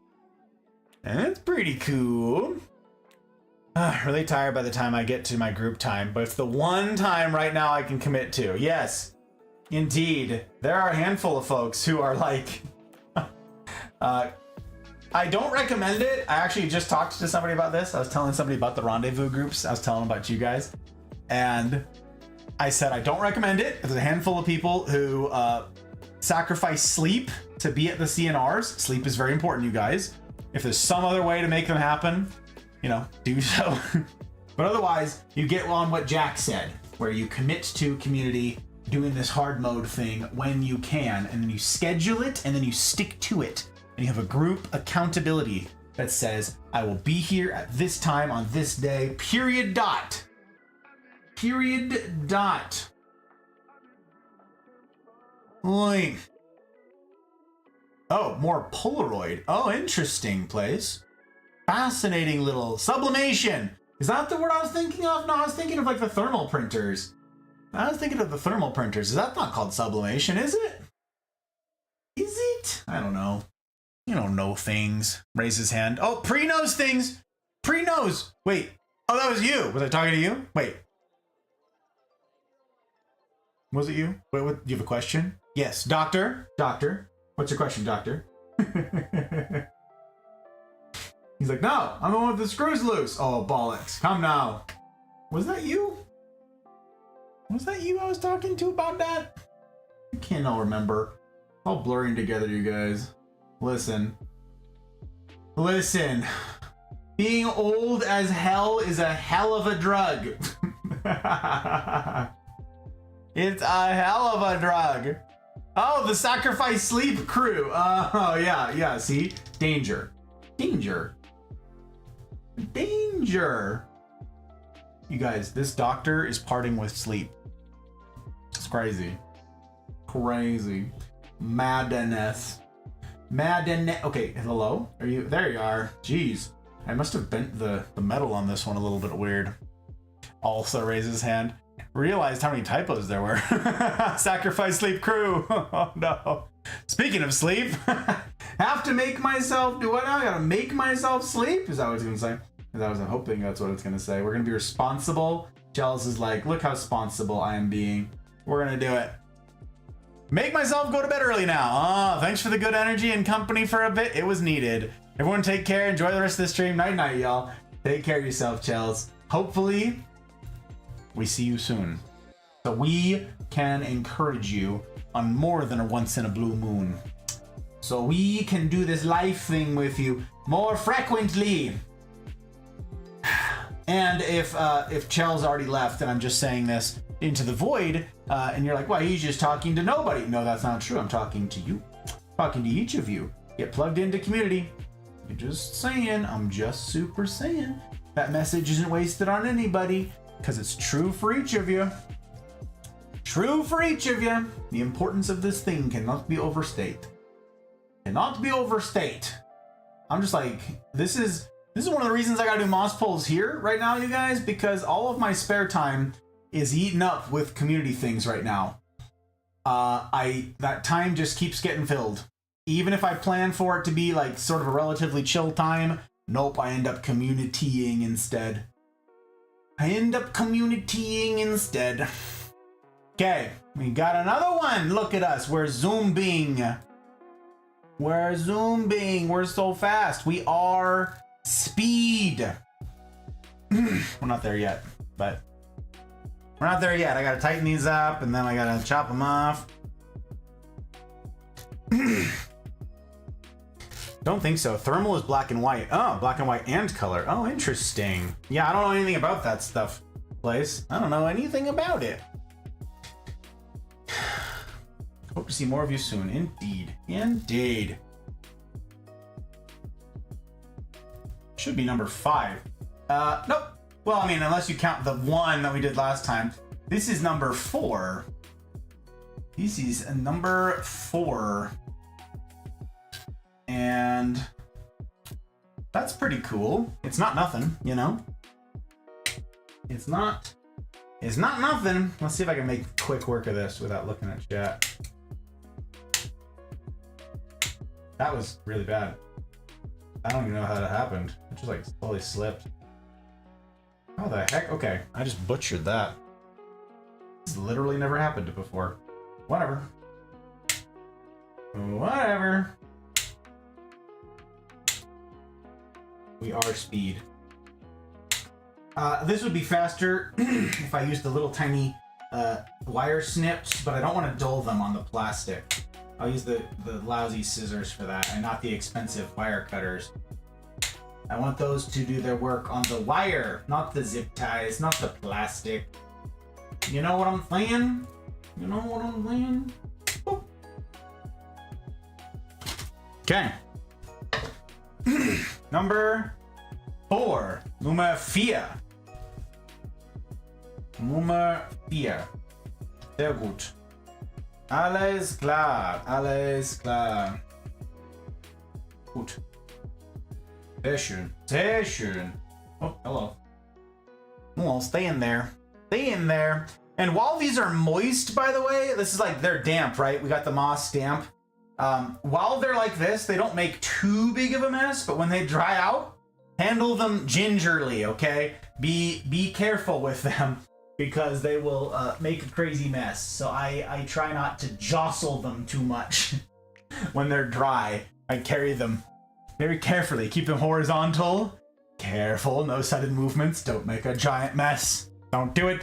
That's pretty cool. Really tired by the time I get to my group time, but it's the one time right now I can commit to. Yes, indeed. There are a handful of folks who are like, I don't recommend it. I actually just talked to somebody about this. I was telling somebody about the rendezvous groups. I was telling them about you guys. And I said, I don't recommend it. There's a handful of people who sacrifice sleep to be at the CNRs. Sleep is very important, you guys. If there's some other way to make them happen, you know, do so. But otherwise, you get on what Jack said, where you commit to community doing this hard mode thing when you can, and then you schedule it, and then you stick to it. And you have a group accountability that says, I will be here at this time on this day, period dot. Period dot. Like, oh, more Polaroid. Oh, interesting place. Fascinating little sublimation. Is that the word I was thinking of? No, I was thinking of like the thermal printers. I was thinking of the thermal printers. Is that not called sublimation, is it? Is it? I don't know. You don't know things. Raise his hand. Oh, Pre knows things. Pre knows. Wait. Oh, that was you. Was I talking to you? Wait. Was it you? Wait, what? Do you have a question? Yes. Doctor. Doctor. What's your question, doctor? He's like, no, I'm the one with the screws loose. Oh, bollocks. Come now. Was that you? Was that you I was talking to about that? I can't all remember. It's all blurring together, you guys. Listen. Listen. Being old as hell is a hell of a drug. It's a hell of a drug. Oh, the sacrifice sleep crew. Oh, yeah, see? Danger. Danger. Danger. You guys, this doctor is parting with sleep. It's crazy. Crazy. Madness. Madness. Okay, hello? Are you? There you are. Jeez. I must have bent the metal on this one a little bit weird. Also raises his hand. Realized how many typos there were. Sacrifice sleep crew. Oh no. Speaking of sleep, have to make myself do what now? I gotta make myself sleep? Is that what it's gonna say? I was hoping that's what it's gonna say. We're gonna be responsible. Jealous is like, look how responsible I am being. We're gonna do it. Make myself go to bed early now. Oh, thanks for the good energy and company for a bit. It was needed. Everyone take care. Enjoy the rest of the stream. Night night, y'all. Take care of yourself, Chels. Hopefully, we see you soon. So we can encourage you on more than a once in a blue moon. So we can do this life thing with you more frequently. And if Chell's already left and I'm just saying this into the void, and you're like, well, he's just talking to nobody. No, that's not true. I'm talking to you. Talking to each of you. Get plugged into community. You're just saying, I'm just super saying. That message isn't wasted on anybody. Because it's true for each of you. True for each of you. The importance of this thing cannot be overstated. Cannot be overstated. I'm just like, this is one of the reasons I gotta do moss polls here right now, you guys, because all of my spare time is eaten up with community things right now. That time just keeps getting filled. Even if I plan for it to be like sort of a relatively chill time, nope, I end up communitying instead. Okay, we got another one. Look at us. We're zooming. We're zooming. We're so fast. We are speed. We're not there yet, but we're not there yet. I gotta tighten these up and then I gotta chop them off. Don't think so. Thermal is black and white. Oh, black and white and color. Oh, interesting. Yeah, I don't know anything about that stuff, place. I don't know anything about it. Hope to see more of you soon. Indeed. Indeed. Should be number 5. Nope. Well, I mean, unless you count the 1 that we did last time. This is number 4. This is number 4. And that's pretty cool. It's not nothing, you know? It's not nothing. Let's see if I can make quick work of this without looking at chat. That was really bad. I don't even know how that happened. It just like totally slipped. How the heck? Okay, I just butchered that. This literally never happened before. Whatever. Whatever. We are speed. This would be faster if I used the little tiny wire snips, but I don't want to dull them on the plastic. I'll use the lousy scissors for that and not the expensive wire cutters. I want those to do their work on the wire, not the zip ties, not the plastic. You know what I'm saying? You know what I'm saying? Boop. Okay. Number 4. Nummer 4. Nummer 4. Sehr gut. Alles klar. Alles klar. Gut. Sehr schön. Sehr schön. Oh, hello. Well, stay in there. Stay in there. And while these are moist, by the way, this is like, they're damp, right? We got the moss damp. While they're like this, they don't make too big of a mess, but when they dry out, handle them gingerly, okay? Be careful with them because they will make a crazy mess. So I try not to jostle them too much when they're dry. I carry them very carefully. Keep them horizontal. Careful, no sudden movements. Don't make a giant mess. Don't do it.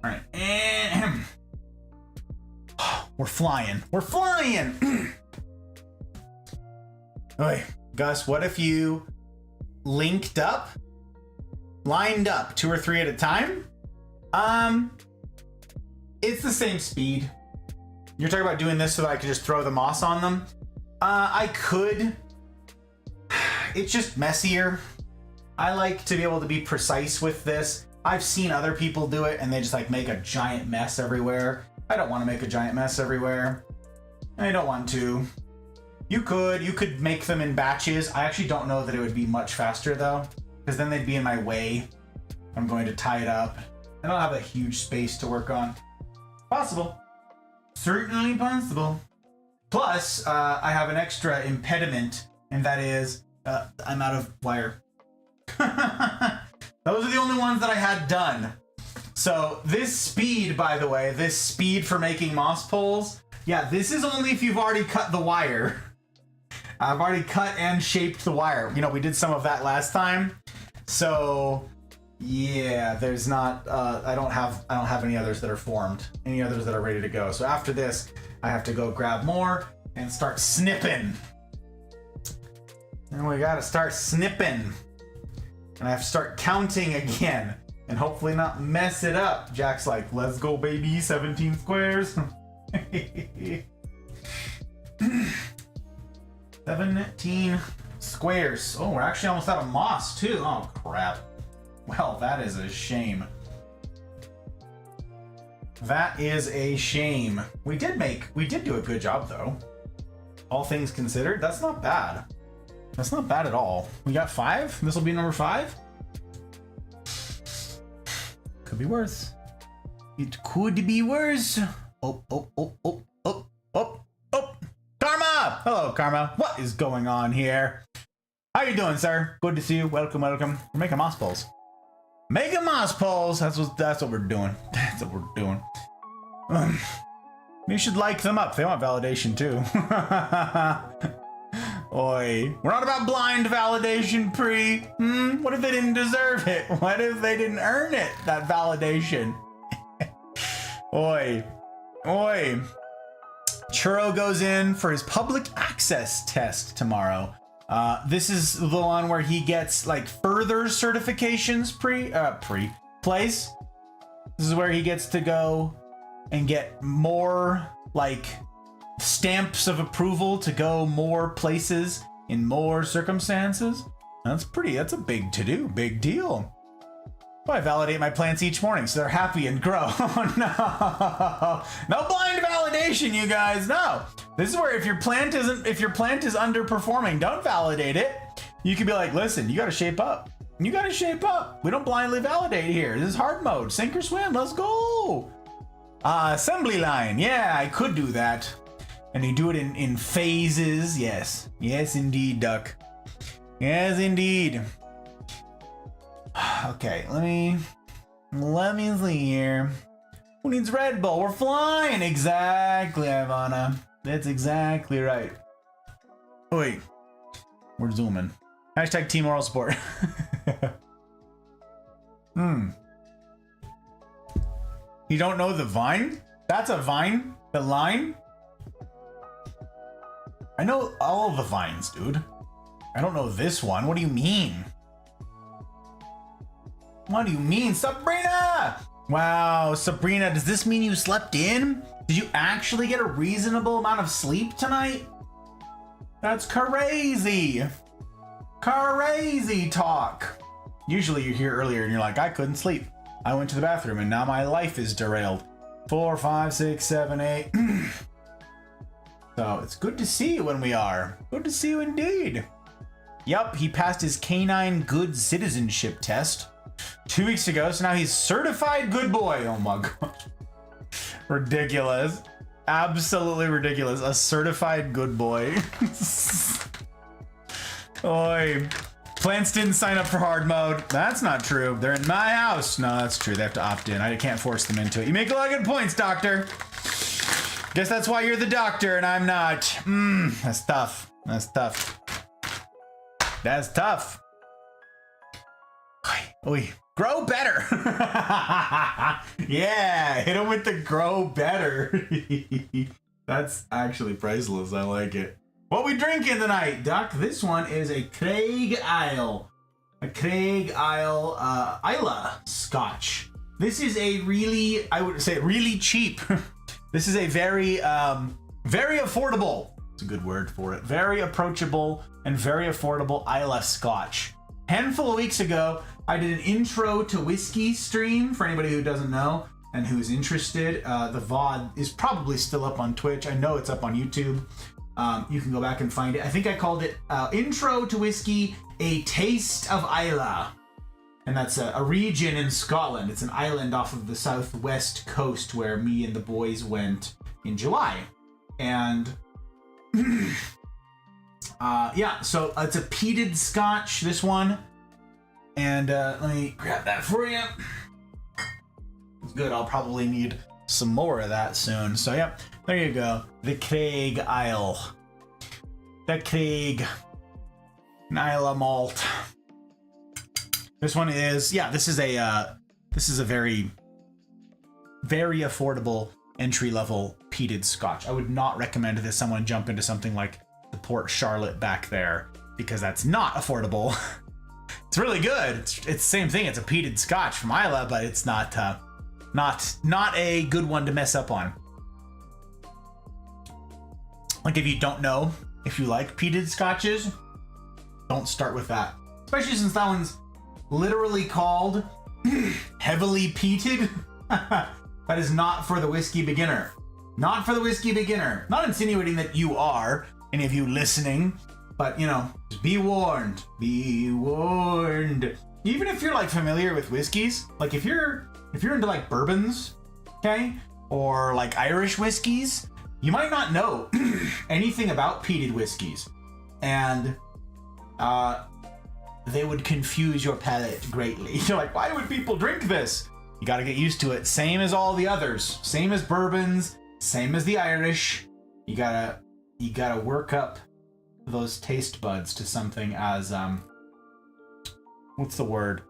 All right. We're flying. We're flying. Hey, Gus, what if you lined up 2 or 3 at a time? It's the same speed. You're talking about doing this so that I could just throw the moss on them? I could. It's just messier. I like to be able to be precise with this. I've seen other people do it and they just like make a giant mess everywhere. I don't want to make a giant mess everywhere. I don't want to. You could make them in batches. I actually don't know that it would be much faster though, because then they'd be in my way. I'm going to tie it up. I don't have a huge space to work on. Possible. Certainly possible. Plus, I have an extra impediment, and that is, I'm out of wire. Those are the only ones that I had done. So this speed, by the way, this speed for making moss poles, yeah, this is only if you've already cut the wire. I've already cut and shaped the wire. You know, we did some of that last time. So yeah, there's not, I don't have any others that are formed, any others that are ready to go. So after this, I have to go grab more and start snipping. And we gotta start snipping. And I have to start counting again and hopefully not mess it up. Jack's like, let's go baby, 17 squares. 17 squares. Oh, we're actually almost out of moss too. Oh crap. Well, that is a shame. That is a shame. We did do a good job though. All things considered, that's not bad. That's not bad at all. We got 5? This will be number 5? Could be worse. It could be worse. Oh. Karma! Hello, Karma. What is going on here? How you doing, sir? Good to see you. Welcome. We're making moss poles. Making moss poles. That's what we're doing. That's what we're doing. You should like them up. They want validation too. Oi. We're not about blind validation, Pre. What if they didn't deserve it? What if they didn't earn it, that validation? Oi. Churro goes in for his public access test tomorrow. This is the one where he gets like further certifications place. This is where he gets to go and get more like stamps of approval to go more places in more circumstances. That's a big to-do, big deal. Well, I validate my plants each morning so they're happy and grow. Oh no. No blind validation, you guys, no. This is where if your plant is underperforming, don't validate it. You could be like, listen, you gotta shape up. You gotta shape up. We don't blindly validate here. This is hard mode. Sink or swim, let's go. Assembly line, yeah, I could do that. And you do it in phases, yes. Yes, indeed, Duck. Yes, indeed. Okay, let me see here. Who needs Red Bull? We're flying! Exactly, Ivana. That's exactly right. Oh, wait. We're zooming. Hashtag team moral support. You don't know the Vine? That's a Vine? The line? I know all of the Vines, dude. I don't know this one. What do you mean? What do you mean, Sabrina? Wow, Sabrina, does this mean you slept in? Did you actually get a reasonable amount of sleep tonight? That's crazy. Crazy talk. Usually you're here earlier and you're like, I couldn't sleep. I went to the bathroom and now my life is derailed. 4, 5, 6, 7, 8. So it's good to see you when we are. Good to see you indeed. Yup, he passed his canine good citizenship test 2 weeks ago, so now he's certified good boy. Oh my god. Ridiculous. Absolutely ridiculous. A certified good boy. Oi. Plants didn't sign up for hard mode. That's not true. They're in my house. No, that's true. They have to opt in. I can't force them into it. You make a lot of good points, doctor. Guess that's why you're the doctor and I'm not. That's tough. That's tough. That's tough. Oi. Grow better. Yeah, hit him with the grow better. That's actually priceless. I like it. What we drinking tonight, Doc? This one is a Craig Isle. A Craig Isle Isla Scotch. This is a really, I would say, really cheap. This is a very affordable. It's a good word for it. Very approachable and very affordable Isla Scotch. Handful of weeks ago, I did an intro to whiskey stream for anybody who doesn't know and who's interested. The VOD is probably still up on Twitch. I know it's up on YouTube. You can go back and find it. I think I called it Intro to Whiskey, A Taste of Islay. And that's a region in Scotland. It's an island off of the southwest coast where me and the boys went in July. And yeah, so it's a peated Scotch, this one. And let me grab that for you. It's good. I'll probably need some more of that soon. So yeah, there you go. The Craig Isle. The Craig Nyla malt. This one is, yeah, this is a very, very affordable entry-level peated Scotch. I would not recommend that someone jump into something like the Port Charlotte back there because that's not affordable. It's really good. It's the same thing. It's a peated Scotch from Islay, but it's not a good one to mess up on. Like if you don't know if you like peated Scotches, don't start with that. Especially since that one's literally called heavily peated. That is not for the whiskey beginner. Not for the whiskey beginner. Not insinuating that you are, any of you listening, but you know, just be warned. Be warned. Even if you're like familiar with whiskeys, like if you're into like bourbons, okay, or like Irish whiskeys, you might not know anything about peated whiskeys, and they would confuse your palate greatly. You're like, why would people drink this? You gotta get used to it. Same as all the others. Same as bourbons. Same as the Irish. You gotta work up those taste buds to something as what's the word?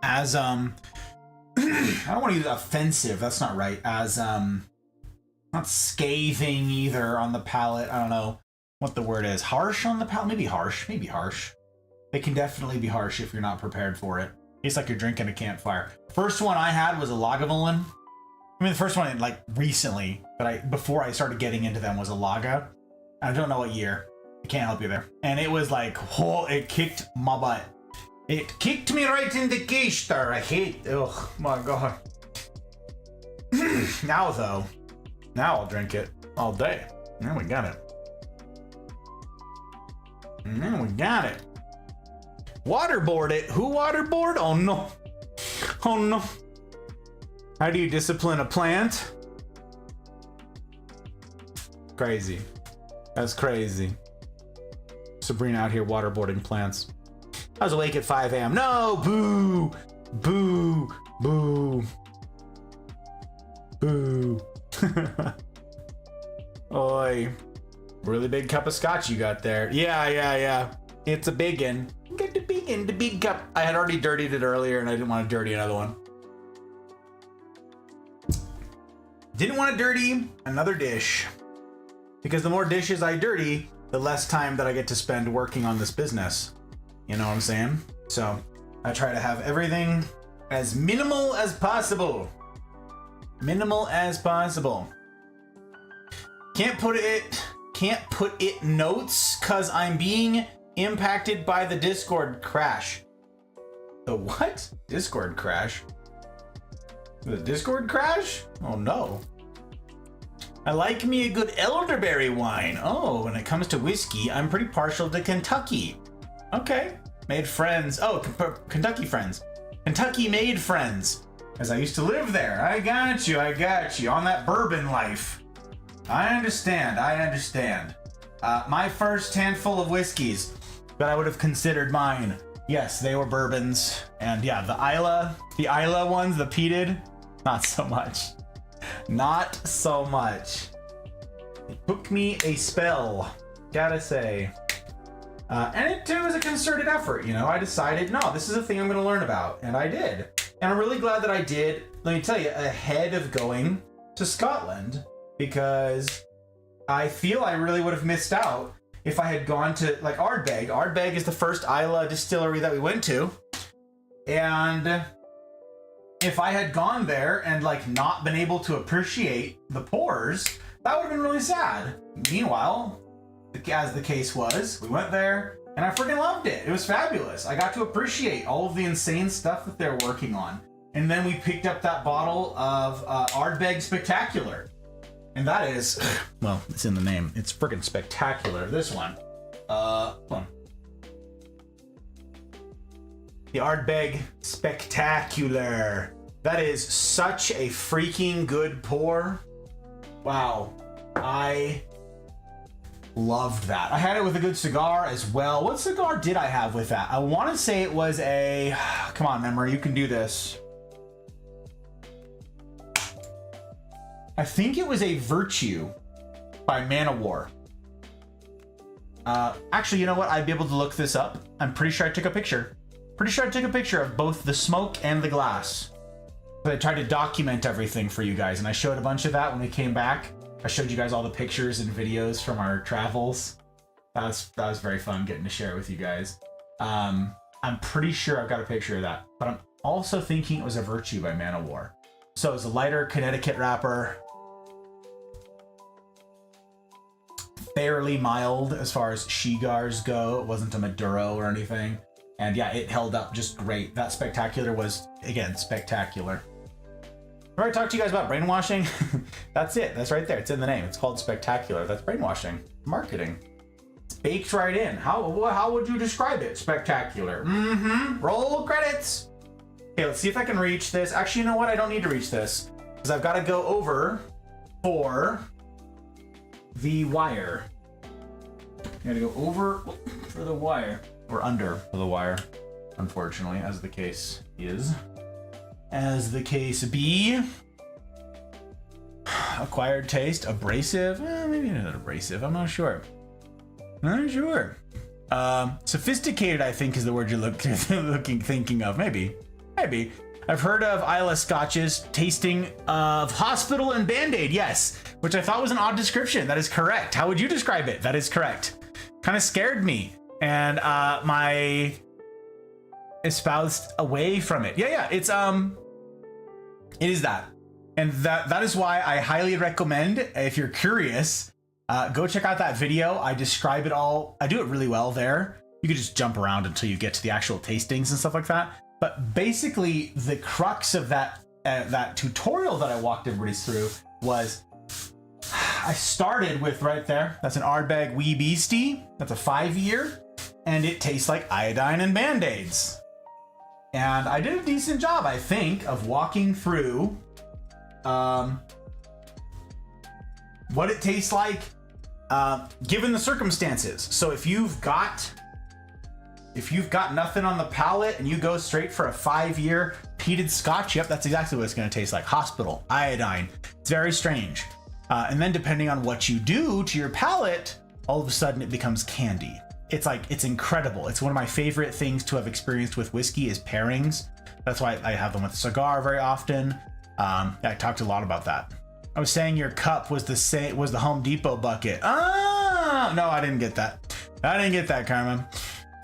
As I don't want to use offensive. That's not right. As not scathing either on the palate. I don't know what the word is. Harsh on the palate? Maybe harsh. Maybe harsh. They can definitely be harsh if you're not prepared for it. It's like you're drinking a campfire. First one I had was a Lagavulin. It I mean, the first one like recently, but before I started getting into them was a Laga. I don't know what year. I can't help you there. And it was like, oh, it kicked my butt. It kicked me right in the keister. I hate, oh my god. Now though, now I'll drink it all day. Now we got it. Now we got it. Waterboard it. Who waterboard? Oh no. Oh no. How do you discipline a plant? Crazy. That's crazy. Sabrina out here waterboarding plants. I was awake at 5 a.m. No! Boo! Boo! Boo! Boo! Oi. Really big cup of scotch you got there. Yeah. It's a big one. Get the big cup. I had already dirtied it earlier and I didn't want to dirty another one. Didn't want to dirty another dish. Because the more dishes I dirty, the less time that I get to spend working on this business. You know what I'm saying? So I try to have everything as minimal as possible. Minimal as possible. Can't put it notes cause I'm being impacted by the Discord crash. The what? Discord crash? The Discord crash? Oh no. I like me a good elderberry wine. Oh, when it comes to whiskey, I'm pretty partial to Kentucky. Okay. Made friends. Oh, Kentucky friends. Kentucky made friends. As I used to live there. I got you. On that bourbon life. I understand. My first handful of whiskeys that I would have considered mine. Yes, they were bourbons. And yeah, the Isla ones, the peated, not so much. Not so much. It took me a spell, gotta say. And it too was a concerted effort, you know. I decided, no, this is a thing I'm gonna learn about, and I did. And I'm really glad that I did, let me tell you, ahead of going to Scotland, because I feel I really would have missed out if I had gone to, like, Ardbeg. Ardbeg is the first Isla distillery that we went to, and if I had gone there and like not been able to appreciate the pours, that would have been really sad. Meanwhile, as the case was, we went there and I freaking loved it. It was fabulous. I got to appreciate all of the insane stuff that they're working on. And then we picked up that bottle of Ardbeg Spectacular. And that is, well, it's in the name. It's freaking spectacular. This one. Hold on. The Ardbeg Spectacular. That is such a freaking good pour. Wow. I loved that. I had it with a good cigar as well. What cigar did I have with that? I want to say it was a... Come on, memory. You can do this. I think it was a Virtue by Man of War. Actually, you know what? I'd be able to look this up. I'm pretty sure I took a picture. Pretty sure I took a picture of both the smoke and the glass. But I tried to document everything for you guys, and I showed a bunch of that when we came back. I showed you guys all the pictures and videos from our travels. That was very fun getting to share it with you guys. I'm pretty sure I've got a picture of that, but I'm also thinking it was a Virtue by Man of War. So it was a lighter Connecticut wrapper. Fairly mild as far as cigars go. It wasn't a Maduro or anything. And yeah, it held up just great. That Spectacular was, again, spectacular. Remember I talked to you guys about brainwashing? That's it. That's right there. It's in the name. It's called Spectacular. That's brainwashing. Marketing. It's baked right in. How would you describe it? Spectacular. Roll credits. Okay, let's see if I can reach this. Actually, you know what? I don't need to reach this because I've got to go over for the wire. I got to go over for the wire. Or under for the wire, unfortunately, as the case is. As the case be. Acquired taste, abrasive. Maybe not abrasive, I'm not sure. Not sure. Sophisticated, I think, is the word you're thinking of. Maybe. I've heard of Isla Scotches tasting of hospital and Band-Aid, yes. Which I thought was an odd description. That is correct. How would you describe it? That is correct. Kind of scared me. And my espoused away from it. Yeah, it's it is that. And that is why I highly recommend, if you're curious, go check out that video. I describe it all. I do it really well there. You could just jump around until you get to the actual tastings and stuff like that. But basically, the crux of that tutorial that I walked everybody through was, I started with right there. That's an Ardbeg Wee Beastie. That's a 5-year, and it tastes like iodine and Band-Aids. And I did a decent job, I think, of walking through what it tastes like given the circumstances. So if you've got nothing on the palate and you go straight for a 5-year peated scotch, yep, that's exactly what it's going to taste like. Hospital, iodine. It's very strange. And then depending on what you do to your palate, all of a sudden it becomes candy. It's incredible. It's one of my favorite things to have experienced with whiskey is pairings. That's why I have them with a cigar very often. I talked a lot about that. I was saying your cup was the Home Depot bucket. Ah, no, I didn't get that. I didn't get that, Carmen.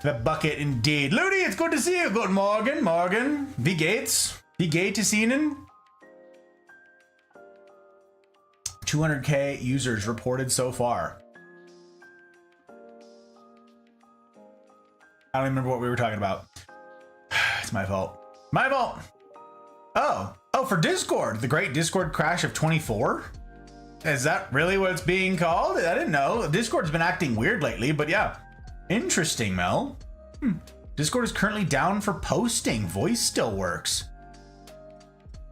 The bucket indeed. Ludi, it's good to see you. Good morgen, morgen. Wie geht's? Wie geht es Ihnen? 200K users reported so far. I don't remember what we were talking about. It's my fault. My fault. Oh, for Discord, the great Discord crash of 24? Is that really what it's being called? I didn't know. Discord's been acting weird lately, but yeah. Interesting, Mel. Discord is currently down for posting. Voice still works.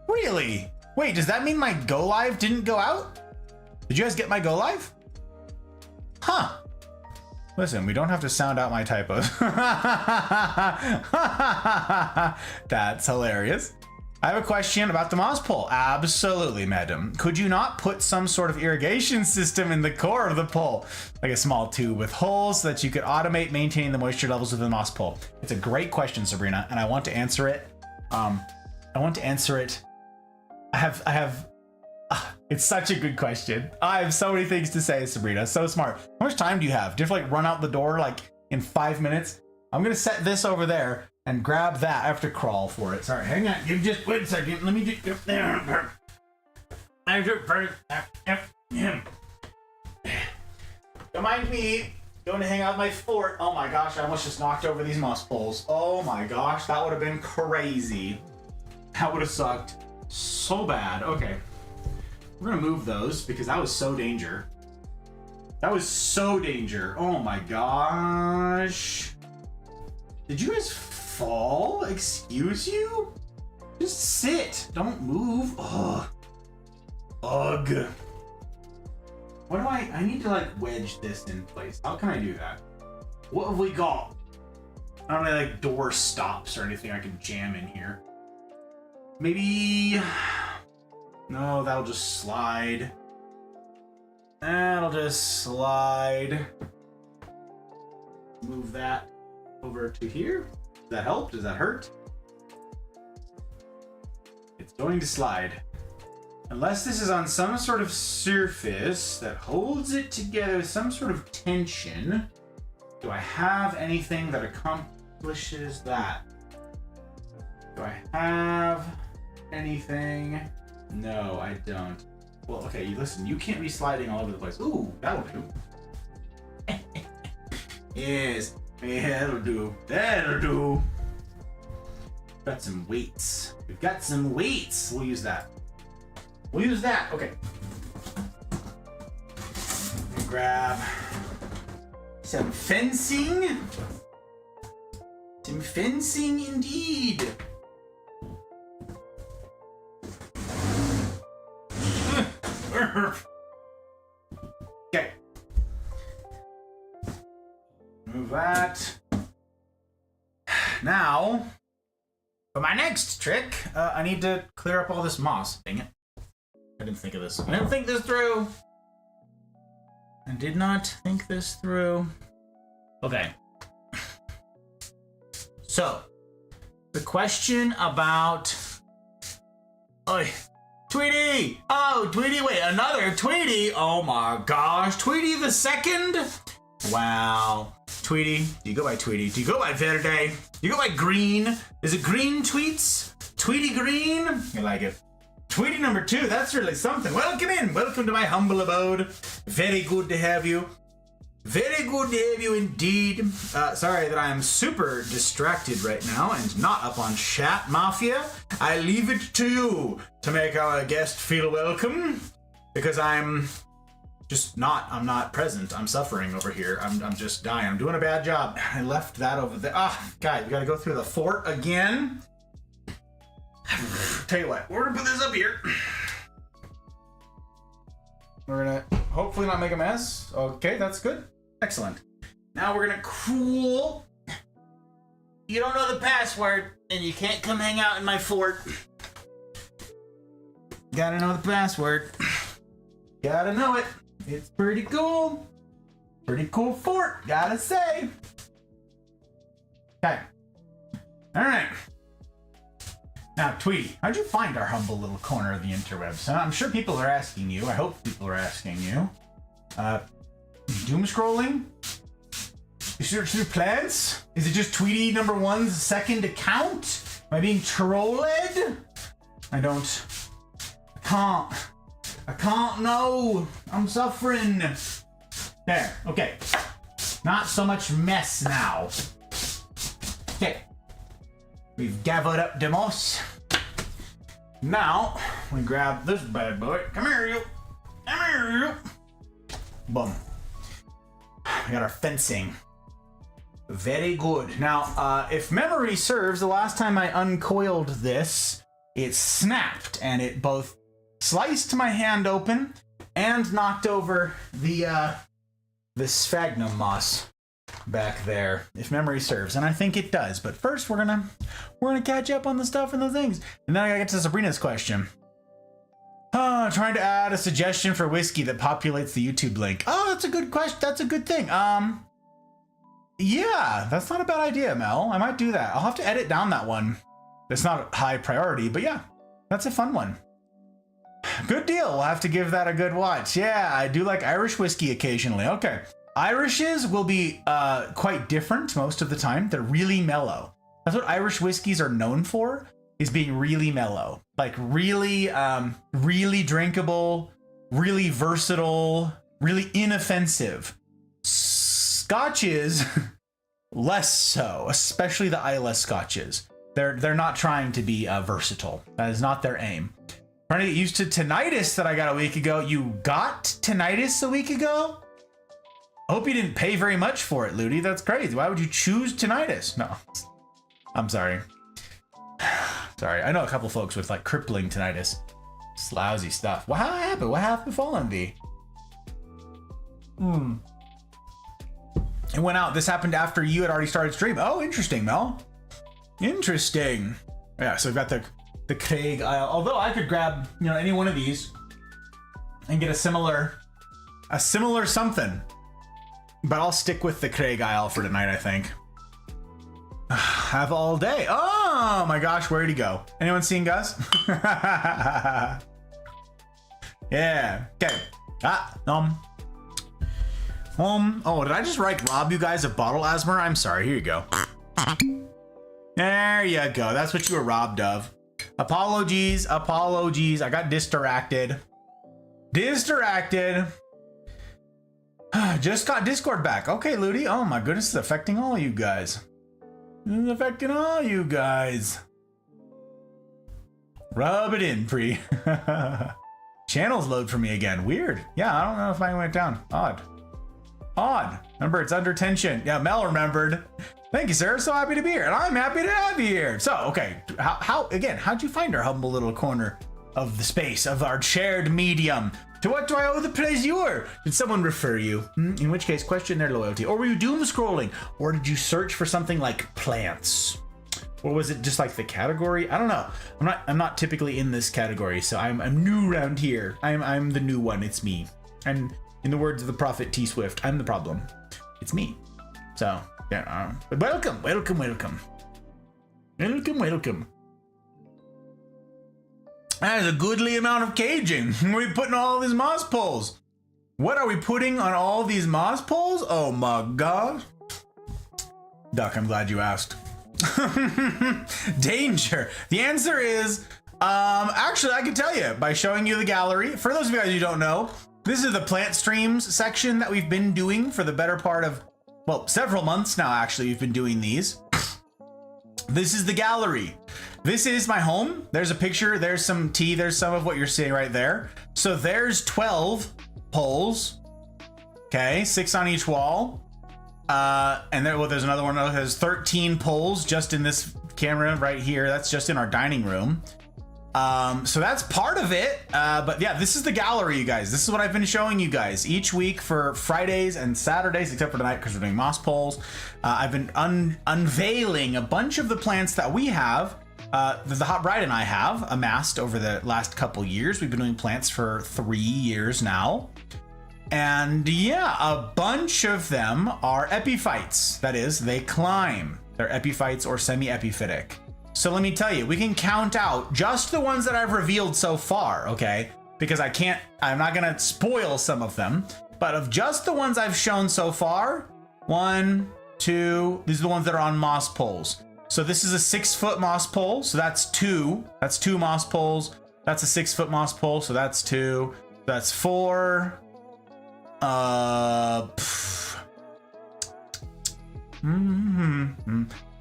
Really? Wait, does that mean my go live didn't go out? Did you guys get my go live? Huh. Listen, we don't have to sound out my typos. That's hilarious. I have a question about the moss pole. Absolutely, madam. Could you not put some sort of irrigation system in the core of the pole? Like a small tube with holes so that you could automate maintaining the moisture levels of the moss pole? It's a great question, Sabrina, and I want to answer it. It's such a good question. I have so many things to say, Sabrina. So smart. How much time do you have? Do you have to like run out the door like in 5 minutes? I'm gonna set this over there and grab that. I have to crawl for it. Sorry, hang on. You just wait a second. Let me just get there. Don't mind me going to hang out my fort. Oh my gosh, I almost just knocked over these moss poles. Oh my gosh, that would have been crazy. That would have sucked so bad. Okay. We're gonna move those because that was so danger. That was so danger. Oh my gosh. Did you guys fall? Excuse you? Just sit. Don't move. Ugh. Ugh. What do I need to like wedge this in place. How can I do that? What have we got? I don't have any like door stops or anything I can jam in here. Maybe... No, that'll just slide. That'll just slide. Move that over to here. Does that help? Does that hurt? It's going to slide. Unless this is on some sort of surface that holds it together with some sort of tension. Do I have anything that accomplishes that? Do I have anything? No, I don't. Well, okay, listen, you can't be sliding all over the place. Ooh, that'll do. Yes, that'll do. That'll do. Got some weights. We've got some weights. We'll use that. We'll use that. Okay. Grab some fencing. Some fencing indeed. Okay. Move that. Now, for my next trick, I need to clear up all this moss. Dang it. I didn't think of this. I didn't think this through. I did not think this through. Okay. So, the question about... Oi. Tweety! Oh, Tweety, wait, another Tweety! Oh my gosh, Tweety the second? Wow. Tweety, do you go by Tweety? Do you go by Verde? Do you go by Green? Is it Green Tweets? Tweety Green? I like it. Tweety number 2, that's really something. Welcome in. Welcome to my humble abode. Very good to have you. Very good to have you indeed. Sorry that I am super distracted right now and not up on chat, Mafia. I leave it to you to make our guest feel welcome, because I'm not present. I'm suffering over here. I'm just dying. I'm doing a bad job. I left that over there. Ah, guys, we gotta go through the fort again. Tell you what, we're gonna put this up here. We're gonna hopefully not make a mess. Okay, that's good. Excellent. Now we're gonna cool. You don't know the password, and you can't come hang out in my fort. Gotta know the password. Gotta know it. It's pretty cool. Pretty cool fort, gotta say. Okay. Alright. Now, Tweety, how'd you find our humble little corner of the interwebs? I'm sure people are asking you. I hope people are asking you. Doom scrolling? You search through plants? Is it just Tweety number 1's second account? Am I being trolled? I can't know. I'm suffering. There, okay. Not so much mess now. Okay. We've gathered up the moss. Now, we grab this bad boy. Come here, you. Come here, you. Boom. We got our fencing. Very good. Now, if memory serves, the last time I uncoiled this, it snapped, and it both sliced my hand open and knocked over the sphagnum moss back there, if memory serves, and I think it does. But first, we're gonna catch up on the stuff and the things, and then I gotta get to Sabrina's question. Trying to add a suggestion for whiskey that populates the YouTube link. Oh, that's a good question. That's a good thing. Yeah, that's not a bad idea, Mel. I might do that. I'll have to edit down that one. It's not a high priority, but yeah, that's a fun one. Good deal. We'll have to give that a good watch. Yeah, I do like Irish whiskey occasionally. Okay. Irishes will be quite different most of the time. They're really mellow. That's what Irish whiskeys are known for, is being really mellow. Like really, really drinkable, really versatile, really inoffensive. Scotches, less so, especially the Islay Scotches. They're not trying to be versatile. That is not their aim. Trying to get used to tinnitus that I got a week ago. You got tinnitus a week ago? I hope you didn't pay very much for it, Ludi. That's crazy. Why would you choose tinnitus? No, I'm sorry. Sorry, I know a couple folks with like crippling tinnitus. It's lousy stuff. What happened? What happened to Fallen D? It went out. This happened after you had already started stream. Oh, interesting, Mel. Interesting. Yeah, so we've got the Craig Isle. Although I could grab, any one of these and get a similar something. But I'll stick with the Craig Isle for tonight, I think. Have all day. Oh my gosh, where'd he go? Anyone seen Gus? Yeah. Okay. Oh, did I just rob you guys of bottle asthma? I'm sorry. Here you go. There you go. That's what you were robbed of. Apologies. Apologies. I got distracted. Just got Discord back. Okay, Ludi. Oh my goodness, it's affecting all you guys. It's affecting all you guys. Rub it in, Pre. Channels load for me again. Weird. Yeah, I don't know if I went down. Odd. Remember, it's under tension. Yeah, Mel remembered. Thank you, sir. So happy to be here. And I'm happy to have you here. So, okay. How'd you find our humble little corner of the space of our shared medium? To what do I owe the pleasure? Did someone refer you? In which case, question their loyalty. Or were you doom scrolling? Or did you search for something like plants? Or was it just like the category? I don't know. I'm not typically in this category, so I'm new around here. I'm the new one. It's me. And in the words of the prophet T Swift, I'm the problem. It's me. So yeah. But welcome. That is a goodly amount of caging. What are we putting all these moss poles? What are we putting on all these moss poles? Oh my god. Duck, I'm glad you asked. Danger. The answer is Actually, I can tell you by showing you the gallery. For those of you guys who don't know, this is the plant streams section that we've been doing for the better part of, well, several months now, actually, we've been doing these. This is the gallery. This is my home. There's a picture, there's some tea, there's some of what you're seeing right there. So there's 12 poles, okay, 6 on each wall. And there, well, there's another one that has 13 poles just in this camera right here. That's just in our dining room. So that's part of it. But yeah, this is the gallery, you guys. This is what I've been showing you guys each week for Fridays and Saturdays, except for tonight because we're doing moss poles. I've been unveiling a bunch of the plants that we have, the Hot Bride and I have amassed over the last couple years. We've been doing plants for 3 years now. And yeah, a bunch of them are epiphytes. That is, they climb. They're epiphytes or semi-epiphytic. So let me tell you, we can count out just the ones that I've revealed so far, okay? Because I'm not gonna spoil some of them, but of just the ones I've shown so far, 1, 2, these are the ones that are on moss poles. So this is a 6-foot moss pole, so that's 2. That's 2 moss poles. That's a 6-foot moss pole, so that's 2. That's 4.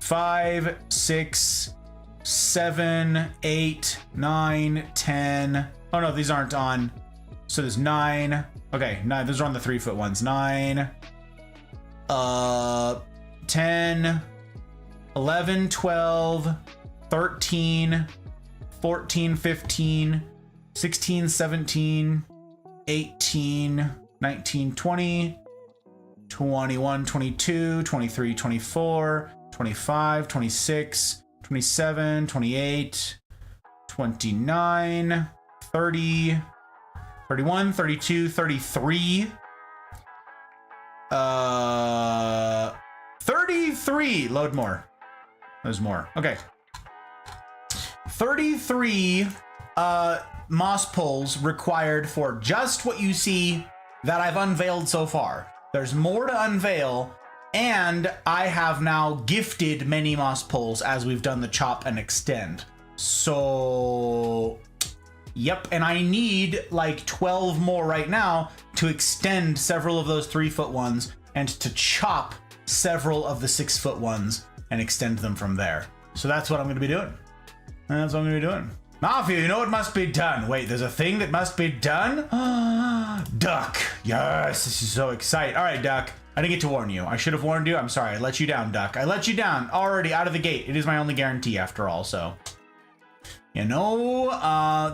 5, 6, 7, 8, 9, 10. Oh no, these aren't on. So there's 9. Okay, 9. Those are on the 3-foot ones. 9, 10, 11, 12, 13, 14, 15, 16, 17, 18, 19, 20, 21, 22, 23, 24, 25, 26, 27, 28, 29, 30, 31, 32, 33, 33, load more. There's more. Okay. 33 moss poles required for just what you see that I've unveiled so far. There's more to unveil, and I have now gifted many moss poles as we've done the chop and extend. So, yep, and I need like 12 more right now to extend several of those 3-foot ones and to chop several of the 6-foot ones and extend them from there. So that's what I'm gonna be doing. That's what I'm gonna be doing. Mafia, you know what must be done? Wait, there's a thing that must be done? Duck. Yes, this is so exciting. All right, Duck. I didn't get to warn you. I should have warned you. I'm sorry. I let you down, Duck. I let you down already out of the gate. It is my only guarantee after all, so. You know,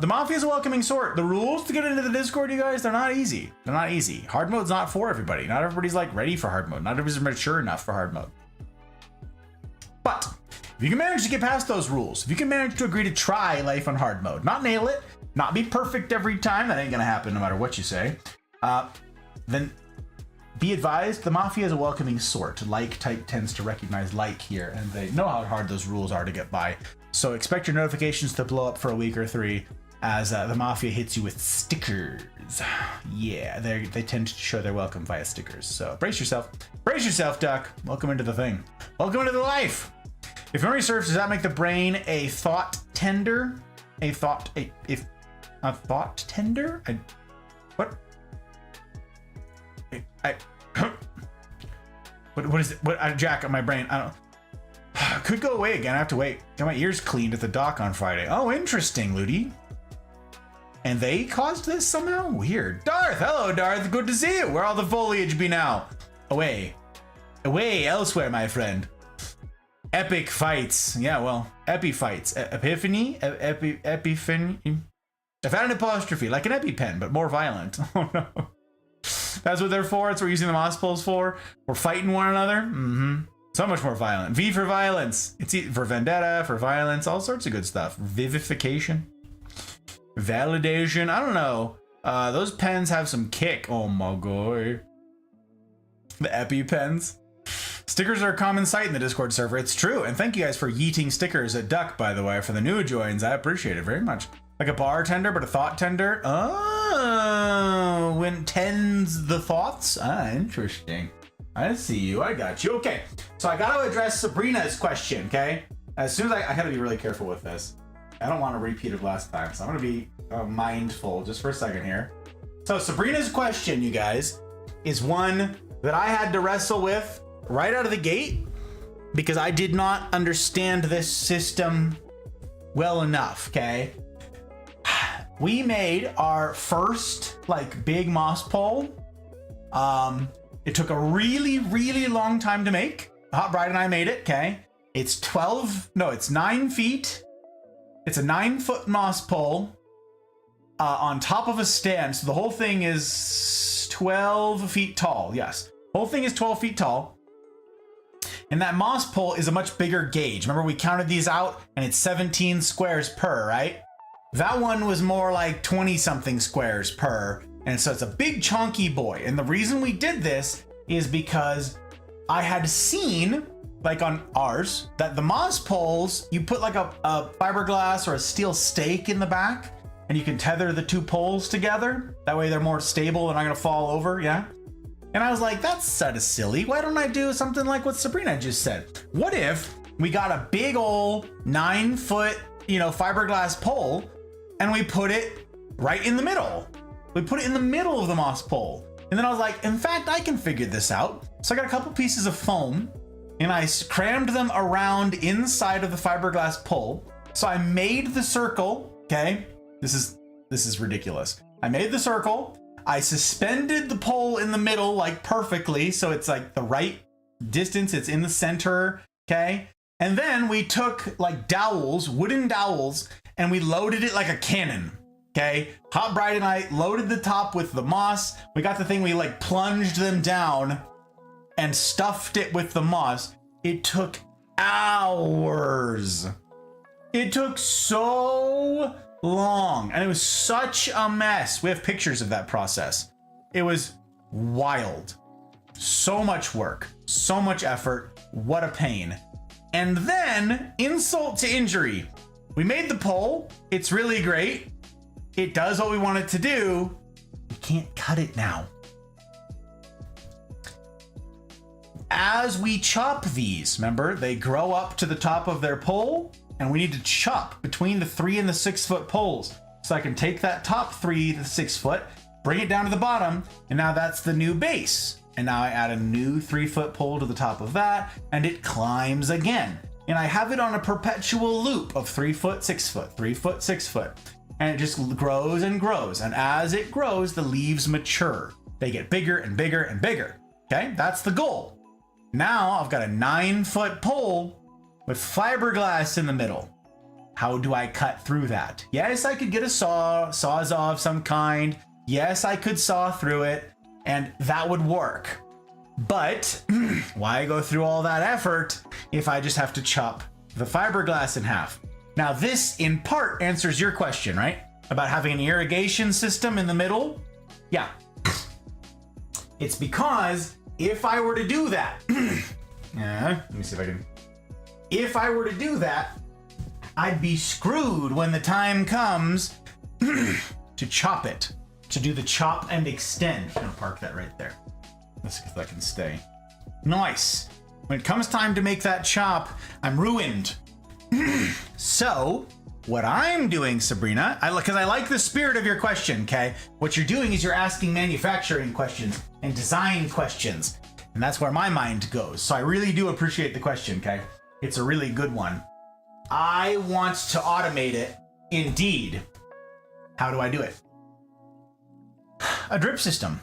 the Mafia is a welcoming sort. The rules to get into the Discord, you guys, they're not easy. They're not easy. Hard mode's not for everybody. Not everybody's like ready for hard mode. Not everybody's mature enough for hard mode. But if you can manage to get past those rules, if you can manage to agree to try life on hard mode, not nail it, not be perfect every time, that ain't gonna happen no matter what you say, then be advised, the Mafia is a welcoming sort. Like type tends to recognize like here, and they know how hard those rules are to get by. So expect your notifications to blow up for a week or 3 as the Mafia hits you with stickers. Yeah, they tend to show their welcome via stickers. So brace yourself. Brace yourself, Duck. Welcome into the thing. Welcome into the life. If memory serves, does that make the brain a thought tender? A thought tender? What is it? What? Jack on my brain. I don't. Could go away again. I have to wait. Got my ears cleaned at the dock on Friday. Oh, interesting, Ludi. And they caused this somehow? Weird. Darth, hello, Darth. Good to see you. Where all the foliage be now? Away. Away elsewhere, my friend. Epic fights. Yeah, well, epi-fights. Epiphany? Epiphany? I've had an apostrophe, like an EpiPen, but more violent. Oh, no. That's what they're for. It's what we're using the moss poles for. We're fighting one another. Mm-hmm. So much more violent. V for violence. It's for vendetta, for violence, all sorts of good stuff. Vivification. Validation. I don't know. Those pens have some kick. Oh my god. The EpiPens. Stickers are a common sight in the Discord server. It's true. And thank you guys for yeeting stickers at Duck, by the way, for the new joins. I appreciate it very much. Like a bartender, but a thought tender. Oh, when tends the thoughts. Ah, interesting. I see you. I got you. Okay. So I got to address Sabrina's question, okay? As soon as I got to be really careful with this. I don't want to repeat it last time, so I'm gonna be mindful just for a second here. So Sabrina's question, you guys, is one that I had to wrestle with right out of the gate because I did not understand this system well enough, okay? We made our first like big moss pole. It took a really, really long time to make. Hot Bride and I made it, okay? It's 9 feet. It's a 9-foot moss pole on top of a stand. So the whole thing is 12 feet tall. Yes, the whole thing is 12 feet tall. And that moss pole is a much bigger gauge. Remember, we counted these out and it's 17 squares per, right? That one was more like 20 something squares per. And so it's a big chunky boy. And the reason we did this is because I had seen, like on ours, that the moss poles, you put like a fiberglass or a steel stake in the back and you can tether the two poles together. That way they're more stable and not gonna fall over, yeah? And I was like, that's sort of silly. Why don't I do something like what Sabrina just said? What if we got a big old 9-foot, fiberglass pole and we put it right in the middle? We put it in the middle of the moss pole. And then I was like, in fact, I can figure this out. So I got a couple pieces of foam and I crammed them around inside of the fiberglass pole. So I made the circle, okay? This is ridiculous. I made the circle. I suspended the pole in the middle like perfectly. So it's like the right distance. It's in the center, okay? And then we took like dowels, wooden dowels, and we loaded it like a cannon. Okay, Hot Bride and I loaded the top with the moss. We got the thing, we like plunged them down and stuffed it with the moss. It took hours. It took so long and it was such a mess. We have pictures of that process. It was wild. So much work, so much effort. What a pain. And then, insult to injury, we made the pole. It's really great. It does what we want it to do. We can't cut it now. As we chop these, remember, they grow up to the top of their pole, and we need to chop between the 3 and the 6 foot poles. So I can take that top 3 to the 6 foot, bring it down to the bottom, and now that's the new base. And now I add a new 3-foot pole to the top of that, and it climbs again. And I have it on a perpetual loop of 3 foot, 6 foot, 3 foot, 6 foot. And it just grows and grows. And as it grows, the leaves mature. They get bigger and bigger and bigger. Okay, that's the goal. Now I've got a 9-foot pole with fiberglass in the middle. How do I cut through that? Yes, I could get a sawzall of some kind. Yes, I could saw through it and that would work. But why go through all that effort if I just have to chop the fiberglass in half? Now this in part answers your question, right? About having an irrigation system in the middle? Yeah. It's because if I were to do that, let me see if I can. If I were to do that, I'd be screwed when the time comes to chop it, to do the chop and extend. I'm gonna park that right there. Let's see if that can stay. Nice. When it comes time to make that chop, I'm ruined. So what I'm doing, Sabrina, because I like the spirit of your question, okay? What you're doing is you're asking manufacturing questions and design questions. And that's where my mind goes. So I really do appreciate the question, okay? It's a really good one. I want to automate it. Indeed. How do I do it? A drip system.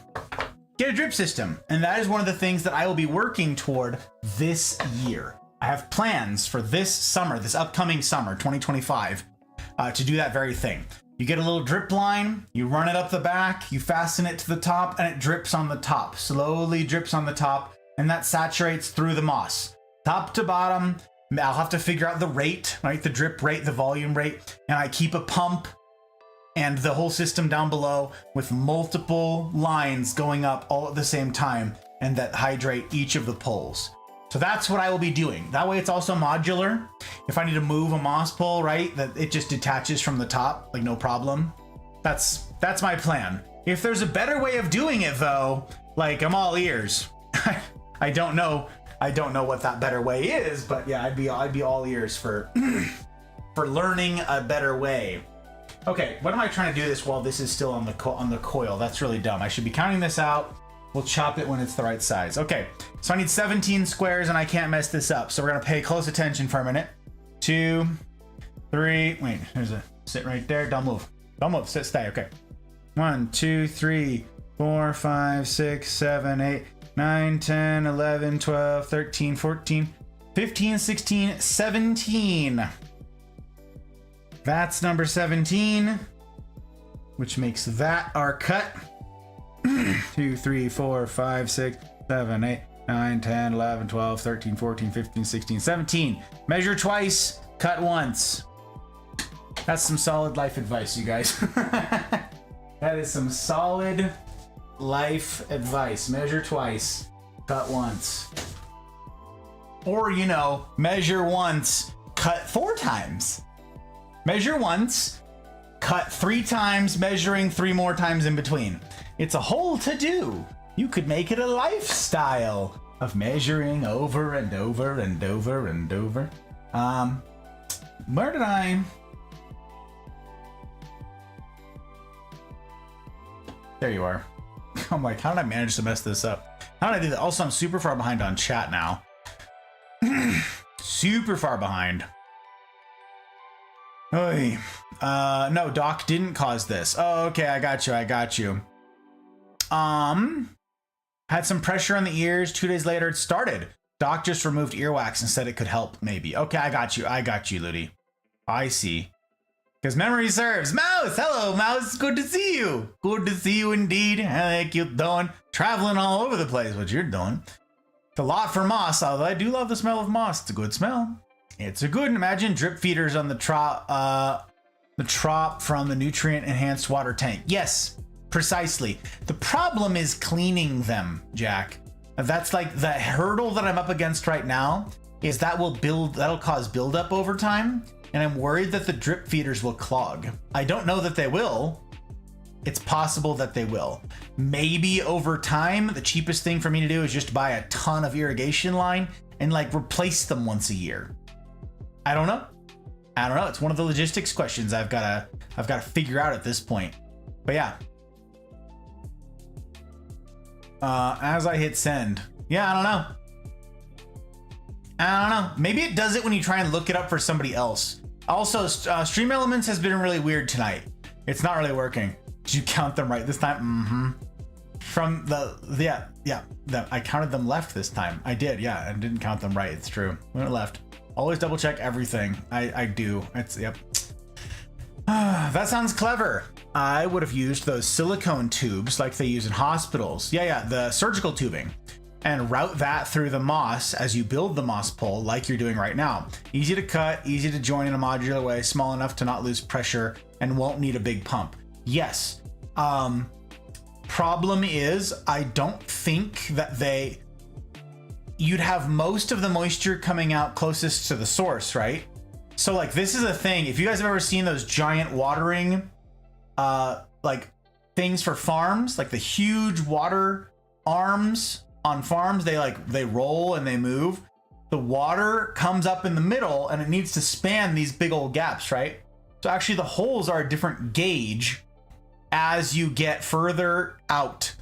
Get a drip system. And that is one of the things that I will be working toward this year. I have plans for this summer, this upcoming summer, 2025, to do that very thing. You get a little drip line, you run it up the back, you fasten it to the top, and it drips on the top, slowly drips on the top, and that saturates through the moss. Top to bottom, I'll have to figure out the rate, right? The drip rate, the volume rate, and I keep a pump and the whole system down below with multiple lines going up all at the same time and that hydrate each of the poles. So that's what I will be doing. That way it's also modular. If I need to move a moss pole, right, that it just detaches from the top, like no problem. That's my plan. If there's a better way of doing it though, like I'm all ears. I don't know what that better way is, but yeah, I'd be all ears for for learning a better way. Okay, what am I trying to do this while this is still on the coil? That's really dumb. I should be counting this out. We'll chop it when it's the right size. Okay, so I need 17 squares and I can't mess this up. So we're gonna pay close attention for a minute. 2, 3, wait, there's a sit right there. Don't move. Don't move, sit, stay, okay. 1, 2, 3, 4, 5, 6, 7, 8, 9, 10, 11, 12, 13, 14, 15, 16, 17. That's number 17, which makes that our cut. 2, 3, 4, 5, 6, 7, 8, 9, 10, 11, 12, 13, 14, 15, 16, 17. Measure twice, cut once. That's some solid life advice, you guys. That is some solid life advice. Measure twice, cut once. Or, you know, measure once, cut 4 times. Measure once, cut 3 times, measuring 3 more times in between. It's a whole to-do. You could make it a lifestyle of measuring over and over and over and over. Where did I... There you are. I'm like, how did I manage to mess this up? How did I do that? Also, I'm super far behind on chat now. Super far behind. Oy. No, Doc didn't cause this. Oh, okay, I got you, I got you. Had some pressure on the ears. 2 days later, it started. Doc just removed earwax and said it could help, maybe. Okay, I got you, Ludi. I see. Because memory serves. Mouse, hello, Mouse. Good to see you. Good to see you indeed. How the heck you doing? Traveling all over the place, what you're doing. It's a lot for moss, although I do love the smell of moss. It's a good smell. It's a good, imagine drip feeders on the trop from the nutrient enhanced water tank. Yes, precisely. The problem is cleaning them, Jack. That's like the hurdle that I'm up against right now, is that'll cause buildup over time. And I'm worried that the drip feeders will clog. I don't know that they will. It's possible that they will. Maybe over time, the cheapest thing for me to do is just buy a ton of irrigation line and like replace them once a year. I don't know. It's one of the logistics questions I've got to figure out at this point. But yeah. As I hit send. Yeah, I don't know. Maybe it does it when you try and look it up for somebody else. Also, Stream Elements has been really weird tonight. It's not really working. Did you count them right this time? Mm-hmm. From I counted them left this time. I did, yeah, and didn't count them right. It's true. We went left. Always double check everything. I do. Yep. That sounds clever. I would have used those silicone tubes like they use in hospitals. Yeah, the surgical tubing. And route that through the moss as you build the moss pole like you're doing right now. Easy to cut, easy to join in a modular way, small enough to not lose pressure and won't need a big pump. Yes. Problem is, I don't think that you'd have most of the moisture coming out closest to the source, right? So like this is a thing. If you guys have ever seen those giant watering like things for farms, like the huge water arms on farms, they roll and they move. The water comes up in the middle and it needs to span these big old gaps, right? So actually the holes are a different gauge as you get further out,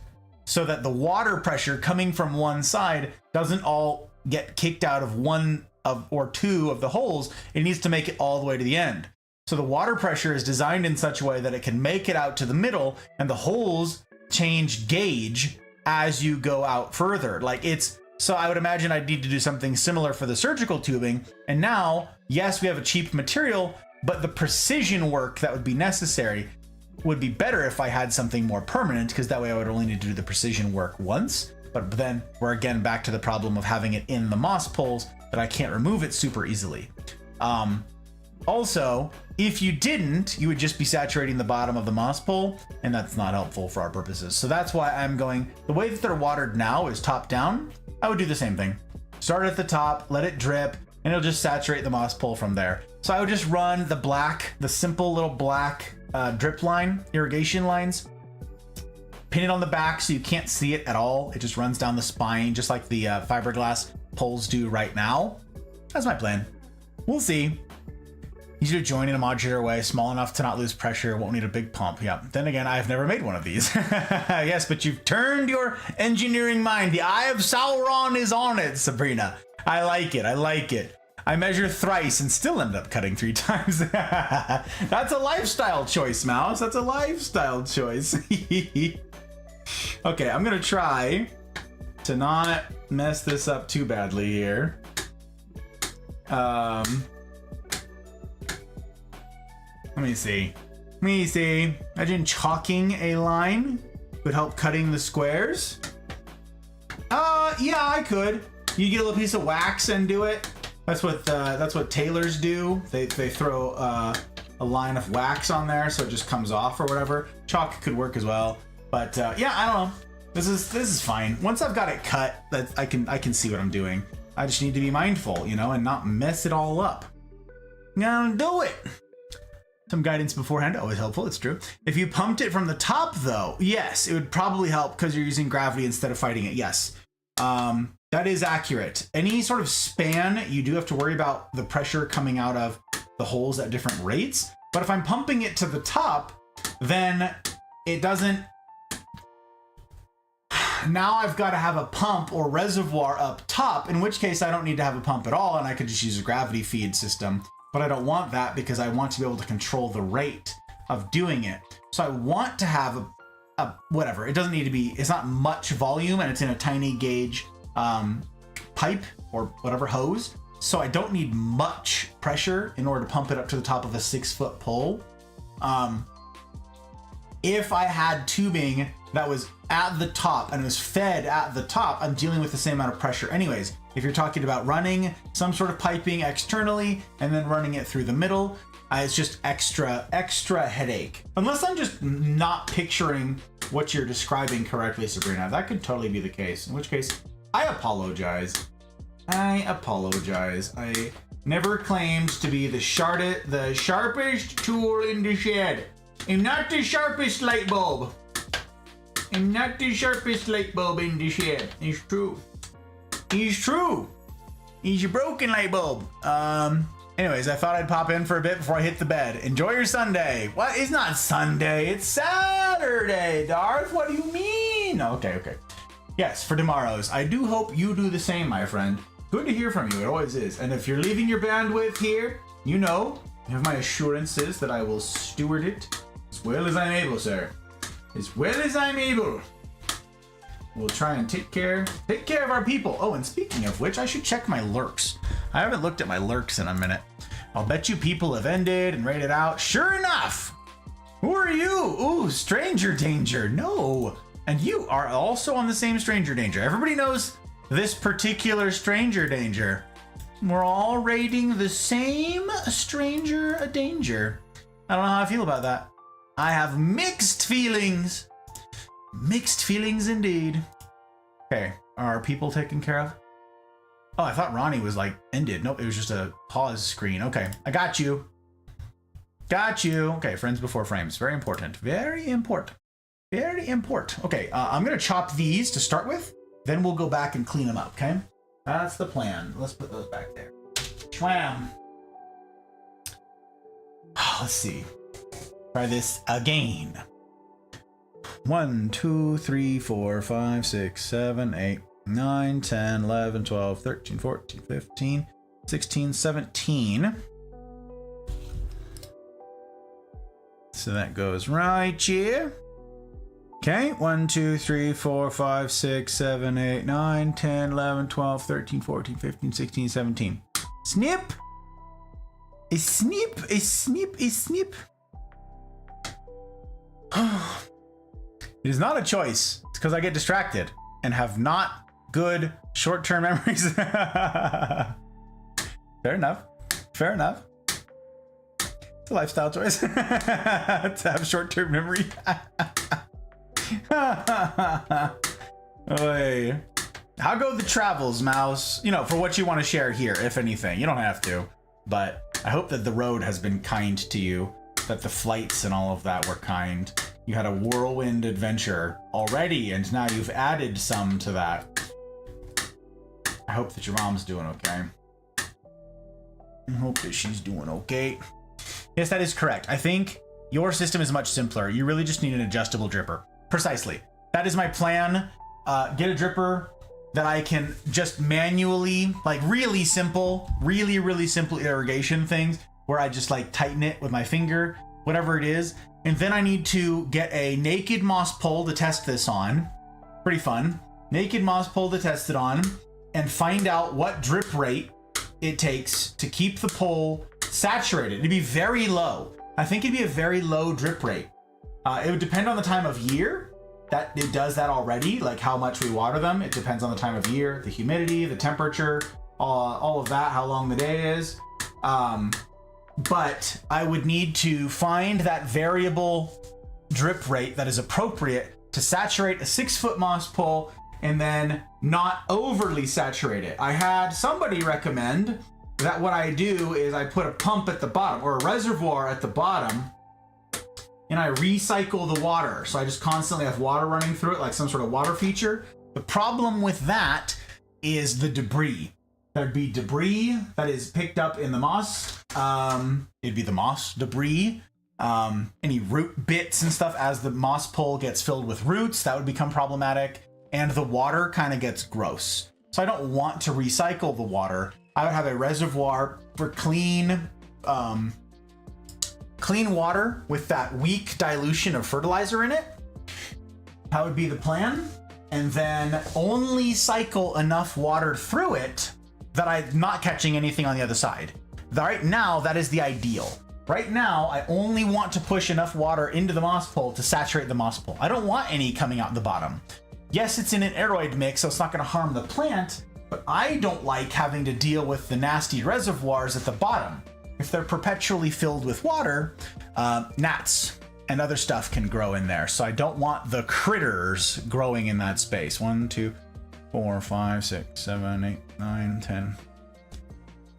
so that the water pressure coming from one side doesn't all get kicked out of one or two of the holes. It needs to make it all the way to the end. So the water pressure is designed in such a way that it can make it out to the middle, and the holes change gauge as you go out further. So I would imagine I'd need to do something similar for the surgical tubing. And now, yes, we have a cheap material, but the precision work that would be necessary would be better if I had something more permanent, because that way I would only need to do the precision work once. But then we're again back to the problem of having it in the moss poles that I can't remove it super easily. Also, if you didn't, you would just be saturating the bottom of the moss pole, and that's not helpful for our purposes. So that's why I'm going, the way that they're watered now is top down. I would do the same thing. Start at the top, let it drip, and it'll just saturate the moss pole from there. So I would just run the simple little black drip line, irrigation lines, pin it on the back so you can't see it at all. It just runs down the spine, just like the fiberglass poles do right now. That's my plan. We'll see. Easy to join in a modular way, small enough to not lose pressure, won't need a big pump. Yeah. Then again, I've never made one of these. Yes, but you've turned your engineering mind. The Eye of Sauron is on it, Sabrina. I like it. I like it. I measure thrice and still end up cutting 3 times. That's a lifestyle choice, Mouse. That's a lifestyle choice. Okay, I'm gonna try to not mess this up too badly here. Let me see. Imagine chalking a line would help cutting the squares. Yeah, I could. You get a little piece of wax and do it. That's what tailors do. They throw a line of wax on there so it just comes off or whatever. Chalk could work as well. But yeah, I don't know. This is fine. Once I've got it cut, that I can see what I'm doing. I just need to be mindful, you know, and not mess it all up. Now do it. Some guidance beforehand, always helpful, it's true. If you pumped it from the top though, yes, it would probably help because you're using gravity instead of fighting it, yes. That is accurate. Any sort of span, you do have to worry about the pressure coming out of the holes at different rates. But if I'm pumping it to the top, then it doesn't... Now I've got to have a pump or reservoir up top, in which case I don't need to have a pump at all and I could just use a gravity feed system. But I don't want that because I want to be able to control the rate of doing it. So I want to have a whatever. It doesn't need to be, it's not much volume and it's in a tiny gauge pipe or whatever hose. So I don't need much pressure in order to pump it up to the top of a 6-foot pole. If I had tubing that was at the top and it was fed at the top, I'm dealing with the same amount of pressure anyways. If you're talking about running some sort of piping externally and then running it through the middle, it's just extra headache. Unless I'm just not picturing what you're describing correctly, Sabrina. That could totally be the case. In which case, I apologize. I never claimed to be the sharpest tool in the shed. I'm not the sharpest light bulb. I'm not the sharpest light bulb in the shed. It's true. It's true. He's your broken light bulb. Anyways, I thought I'd pop in for a bit before I hit the bed. Enjoy your Sunday. What? It's not Sunday. It's Saturday, Darth. What do you mean? Okay. Yes, for tomorrow's. I do hope you do the same, my friend. Good to hear from you. It always is. And if you're leaving your bandwidth here, you know, you have my assurances that I will steward it as well as I'm able, sir. As well as I'm able. We'll try and take care of our people. Oh, and speaking of which, I should check my lurks. I haven't looked at my lurks in a minute. I'll bet you people have ended and raided out. Sure enough. Who are you? Ooh, stranger danger. No. And you are also on the same stranger danger. Everybody knows this particular stranger danger. We're all raiding the same stranger danger. I don't know how I feel about that. I have mixed feelings. Mixed feelings indeed. Okay, are people taken care of? Oh, I thought Ronnie was like ended. Nope, it was just a pause screen. Okay, I got you. Got you. Okay, friends before frames. Very important. Very important. Very important. Okay, I'm gonna chop these to start with. Then we'll go back and clean them up, okay? That's the plan. Let's put those back there. Schwam. Let's see. Try this again. 1, 2, 3, 4, 5, 6, 7, 8, 9, 10, 11, 12, 13, 14, 15, 16, 17. So that goes right here. Okay, 1, 2, 3, 4, 5, 6, 7, 8, 9, 10, 11, 12, 13, 14, 15, 16, 17. Snip! A snip, a snip, a snip. It is not a choice. It's because I get distracted and have not good short-term memories. Fair enough. Fair enough. It's a lifestyle choice to have short-term memory. Oy. How go the travels, Mouse? You know, for what you want to share here, if anything. You don't have to, but I hope that the road has been kind to you, that the flights and all of that were kind. You had a whirlwind adventure already, and now you've added some to that. I hope that your mom's doing okay. I hope that she's doing okay. Yes, that is correct. I think your system is much simpler. You really just need an adjustable dripper. Precisely. That is my plan. Get a dripper that I can just manually, like really simple irrigation things where I just like tighten it with my finger, whatever it is. And then I need to get a naked moss pole to test this on. Pretty fun. Naked moss pole to test it on and find out what drip rate it takes to keep the pole saturated. It'd be very low. I think it'd be a very low drip rate. It would depend on the time of year that it does that already, like how much we water them. It depends on the time of year, the humidity, the temperature, all of that, how long the day is. But I would need to find that variable drip rate that is appropriate to saturate a 6-foot moss pole and then not overly saturate it. I had somebody recommend that what I do is I put a pump at the bottom or a reservoir at the bottom and I recycle the water. So I just constantly have water running through it like some sort of water feature. The problem with that is the debris. There'd be debris that is picked up in the moss. It'd be the moss debris. Any root bits and stuff as the moss pole gets filled with roots, that would become problematic. And the water kind of gets gross. So I don't want to recycle the water. I would have a reservoir for clean water with that weak dilution of fertilizer in it. That would be the plan. And then only cycle enough water through it that I'm not catching anything on the other side. Right now, that is the ideal. Right now, I only want to push enough water into the moss pole to saturate the moss pole. I don't want any coming out the bottom. Yes, it's in an aeroid mix, so it's not going to harm the plant, but I don't like having to deal with the nasty reservoirs at the bottom. If they're perpetually filled with water, gnats and other stuff can grow in there. So I don't want the critters growing in that space. 1, 2, 4, 5, 6, 7, 8, 9, 10,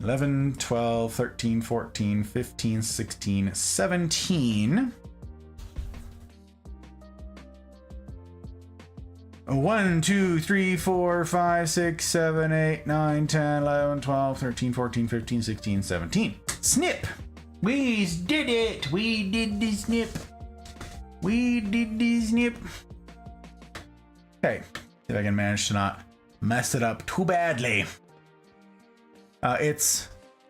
11, 12, 13, 14, 15, 16, 17. 1, 2, 3, 4, 5, 6, 7, 8, 9, 10, 11, 12, 13, 14, 15, 16, 17. Snip! We did it! We did the snip! We did the snip! Okay, see if I can manage to not mess it up too badly.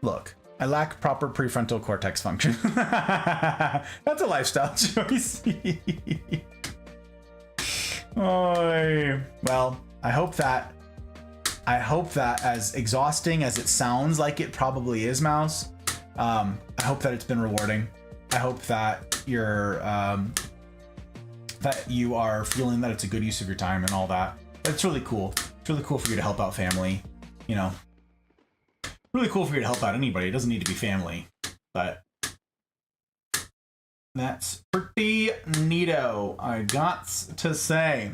Look, I lack proper prefrontal cortex function. That's a lifestyle choice. Oh, well, I hope that as exhausting as it sounds like it probably is, Mouse, I hope that it's been rewarding. I hope that that you are feeling that it's a good use of your time and all that. It's really cool. It's really cool for you to help out family, you know. Really cool for you to help out anybody. It doesn't need to be family, but that's pretty neato, I got to say.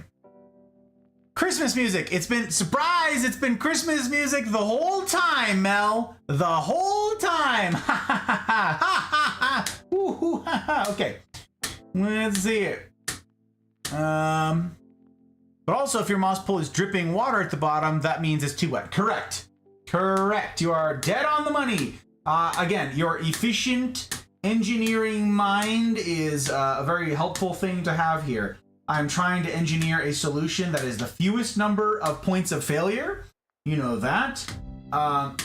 Christmas music. It's been surprise. It's been Christmas music the whole time, Mel. The whole time. Ha ha ha ha ha. Woo ha ha. Okay, let's see it. But also, if your moss pole is dripping water at the bottom, that means it's too wet. Correct. Correct. You are dead on the money. Again, your efficient engineering mind is a very helpful thing to have here. I'm trying to engineer a solution that is the fewest number of points of failure. You know that.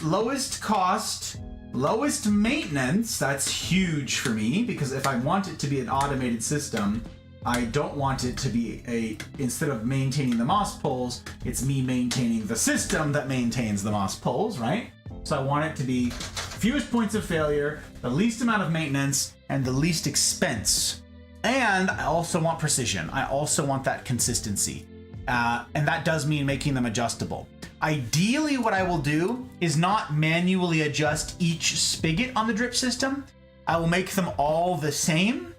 Lowest cost, lowest maintenance. That's huge for me because if I want it to be an automated system, I don't want it to be instead of maintaining the moss poles, it's me maintaining the system that maintains the moss poles, right? So I want it to be fewest points of failure, the least amount of maintenance, and the least expense. And I also want precision. I also want that consistency. And that does mean making them adjustable. Ideally, what I will do is not manually adjust each spigot on the drip system. I will make them all the same.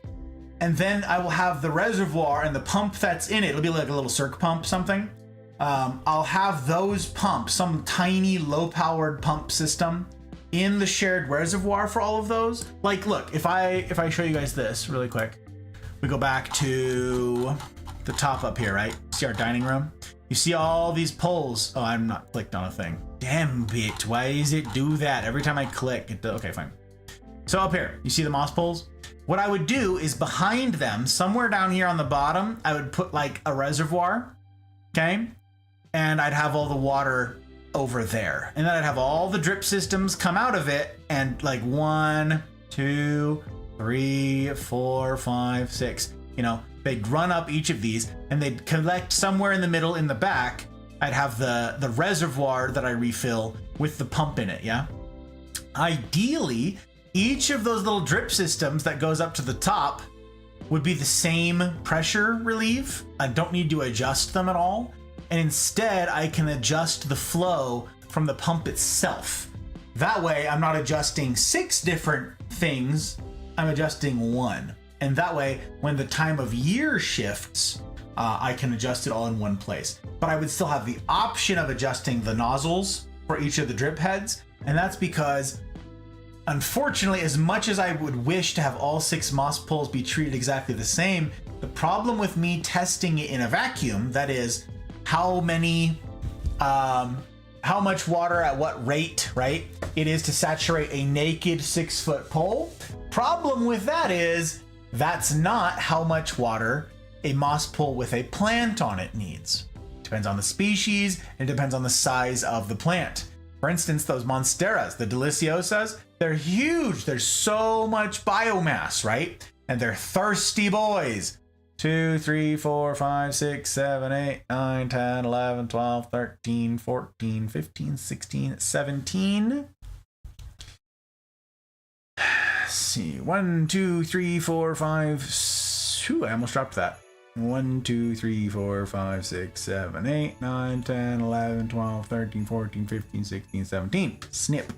And then I will have the reservoir and the pump that's in it. It'll be like a little circ pump, something. I'll have those pumps, some tiny low-powered pump system in the shared reservoir for all of those. Like, look, if I show you guys this really quick, we go back to the top up here, right? See our dining room? You see all these poles. Oh, I'm not clicked on a thing. Damn it, why does it do that? Every time I click, it does. Okay, fine. So up here, you see the moss poles? What I would do is behind them, somewhere down here on the bottom, I would put like a reservoir, okay? And I'd have all the water over there. And then I'd have all the drip systems come out of it, and like 1, 2, 3, 4, 5, 6, you know, they'd run up each of these and they'd collect somewhere in the middle in the back. I'd have the reservoir that I refill with the pump in it, yeah? Ideally, each of those little drip systems that goes up to the top would be the same pressure relief. I don't need to adjust them at all. And instead, I can adjust the flow from the pump itself. That way, I'm not adjusting 6 different things, I'm adjusting 1. And that way, when the time of year shifts, I can adjust it all in one place. But I would still have the option of adjusting the nozzles for each of the drip heads. And that's because, unfortunately, as much as I would wish to have all 6 moss poles be treated exactly the same, the problem with me testing it in a vacuum, that is, how much water at what rate, right, it is to saturate a naked 6-foot pole. Problem with that is, that's not how much water a moss pole with a plant on it needs. Depends on the species, and it depends on the size of the plant. For instance, those monsteras, the deliciosas, they're huge. There's so much biomass, right? And they're thirsty boys. 2, 3, 4, 5, 6, 7, 8, 9, 10, 11, 12, 13, 14, 15, 16, 17. Let's see. 1, 2, 3, 4, 5. Ooh, I almost dropped that. 1, 2, 3, 4, 5, 6, 7, 8, 9, 10, 11, 12, 13, 14, 15, 16, 17. Snip.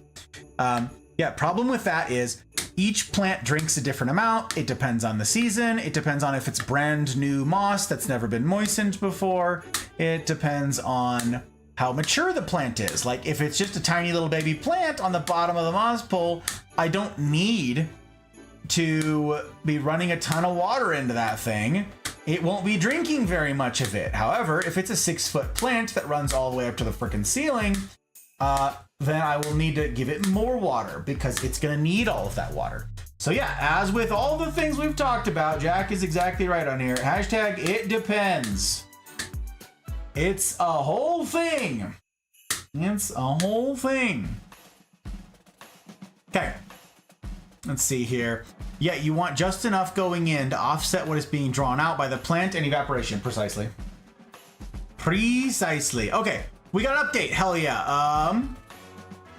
Yeah, problem with that is each plant drinks a different amount. It depends on the season. It depends on if it's brand new moss that's never been moistened before. It depends on how mature the plant is. Like if it's just a tiny little baby plant on the bottom of the moss pole, I don't need to be running a ton of water into that thing. It won't be drinking very much of it. However, if it's a 6-foot plant that runs all the way up to the freaking ceiling, then I will need to give it more water because it's gonna need all of that water. So yeah, as with all the things we've talked about, Jack is exactly right on here. Hashtag it depends. It's a whole thing. It's a whole thing. Okay, let's see here. Yeah, you want just enough going in to offset what is being drawn out by the plant and evaporation. Precisely. Precisely. Okay, we got an update. Hell yeah.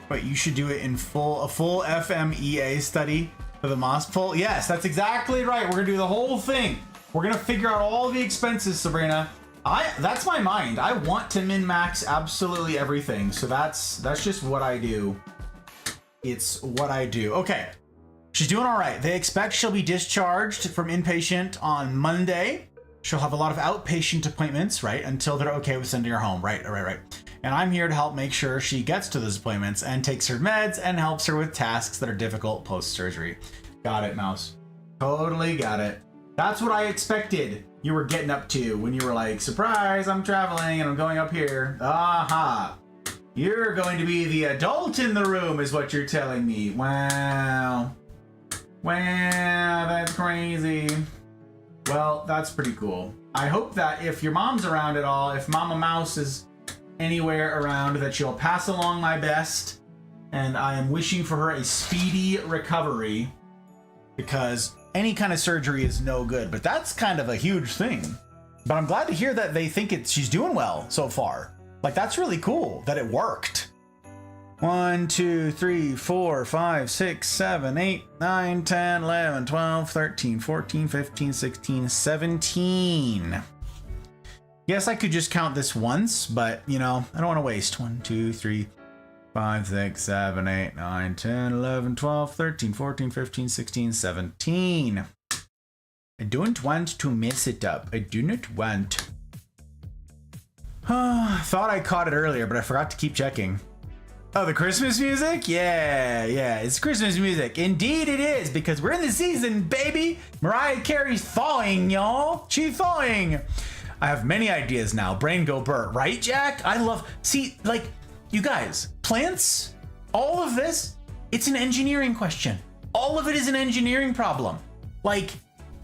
Wait, you should do it in a full FMEA study for the moss pole. Yes, that's exactly right. We're gonna do the whole thing. We're gonna figure out all the expenses, Sabrina. That's my mind. I want to min-max absolutely everything. So that's just what I do. It's what I do. Okay. She's doing all right. They expect she'll be discharged from inpatient on Monday. She'll have a lot of outpatient appointments, right? Until they're okay with sending her home. Right. And I'm here to help make sure she gets to those appointments and takes her meds and helps her with tasks that are difficult post-surgery. Got it, Mouse. Totally got it. That's what I expected you were getting up to when you were like, surprise, I'm traveling and I'm going up here. Aha. You're going to be the adult in the room is what you're telling me. Wow. Wow, that's crazy. Well, that's pretty cool. I hope that if your mom's around at all, if Mama Mouse is anywhere around, that she'll pass along my best. And I am wishing for her a speedy recovery because any kind of surgery is no good, but that's kind of a huge thing. But I'm glad to hear that they think she's doing well so far. Like, that's really cool that it worked. 1, 2, 3, 4, 5, 6, 7, 8, 9, 10, 11, 12, 13, 14, 15, 16, 17. Yes, I could just count this once, but, you know, I don't want to waste. 1, 2, 3, 5, 6, 7, 8, 9, 10, 11, 12, 13, 14, 15, 16, 17. I don't want to mess it up. I do not want. Thought I caught it earlier, but I forgot to keep checking. Oh, the Christmas music? Yeah, it's Christmas music. Indeed it is, because we're in the season, baby. Mariah Carey's thawing, y'all. She's thawing. I have many ideas now. Brain go burr, right, Jack? See, like, you guys, plants, all of this, it's an engineering question. all of it is an engineering problem. Like,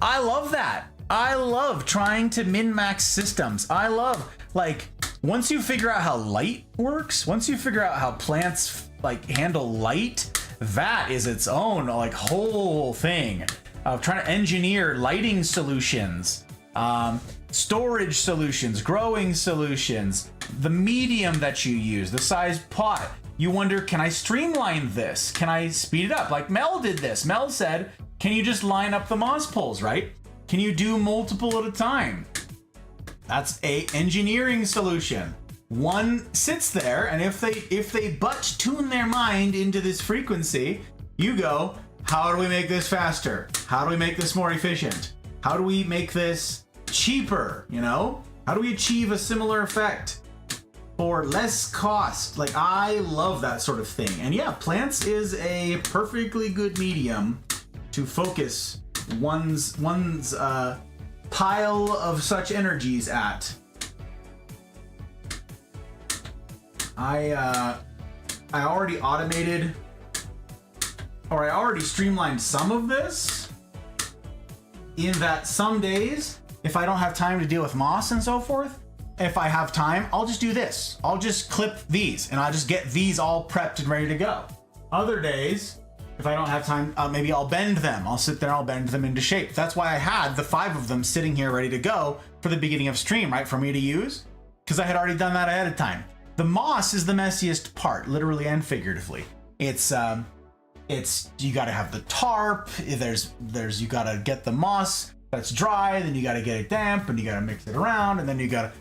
I love that. I love trying to min-max systems. I love, like, once you figure out how light works, once you figure out how plants like handle light, that is its own like whole thing of trying to engineer lighting solutions, storage solutions, growing solutions, the medium that you use, the size pot. You wonder, can I streamline this? Can I speed it up? Like Mel did this. Mel said, can you just line up the moss poles, right? Can you do multiple at a time? That's a engineering solution. One sits there, and if they but tune their mind into this frequency, you go, how do we make this faster? How do we make this more efficient? How do we make this cheaper, you know? How do we achieve a similar effect for less cost? Like, I love that sort of thing. And yeah, plants is a perfectly good medium to focus one's pile of such energies at. I already automated, or I already streamlined some of this, in that some days, if I don't have time to deal with moss and so forth, if I have time, I'll just do this. I'll just clip these and I'll just get these all prepped and ready to go. Other days, if I don't have time, maybe I'll bend them. I'll sit there, I'll bend them into shape. That's why I had the 5 of them sitting here ready to go for the beginning of stream, right? For me to use, because I had already done that ahead of time. The moss is the messiest part, literally and figuratively. It's you got to have the tarp. You got to get the moss that's dry, then you got to get it damp, and you got to mix it around, and then you got to.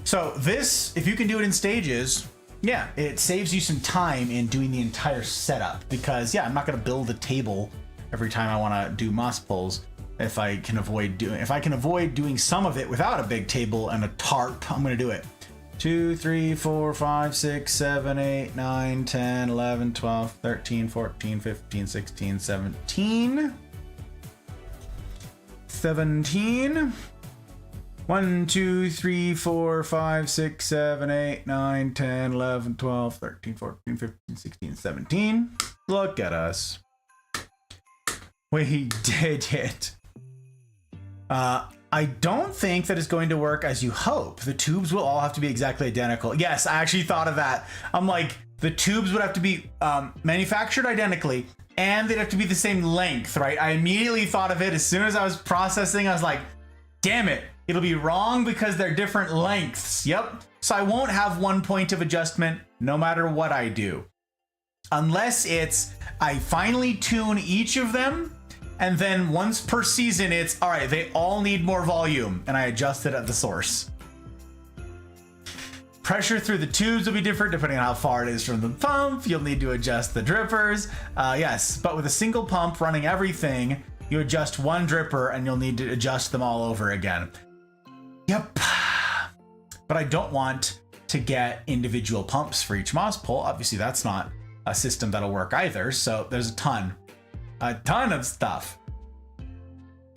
So this, if you can do it in stages, yeah, it saves you some time in doing the entire setup, because yeah, I'm not going to build a table every time I want to do moss pulls. If I can avoid doing some of it without a big table and a tarp, I'm going to do it. 2, 3, 4, 5, 6, 7, 8, 9, 10, 11, 12, 13, 14, 15, 16, 17. 17. 1, 2, 3, 4, 5, 6, 7, 8, 9, 10, 11, 12, 13, 14, 15, 16, 17. Look at us. We did it. I don't think that it's going to work as you hope. The tubes will all have to be exactly identical. Yes, I actually thought of that. I'm like, the tubes would have to be manufactured identically, and they'd have to be the same length, right? I immediately thought of it as soon as I was processing. I was like, damn it, it'll be wrong because they're different lengths. Yep. So I won't have one point of adjustment no matter what I do. Unless it's, I finally tune each of them, and then once per season, it's, all right, they all need more volume, and I adjust it at the source. Pressure through the tubes will be different depending on how far it is from the pump. You'll need to adjust the drippers. Yes, but with a single pump running everything, you adjust one dripper and you'll need to adjust them all over again. Yep. But I don't want to get individual pumps for each moss pole. Obviously, that's not a system that'll work either. So there's a ton of stuff.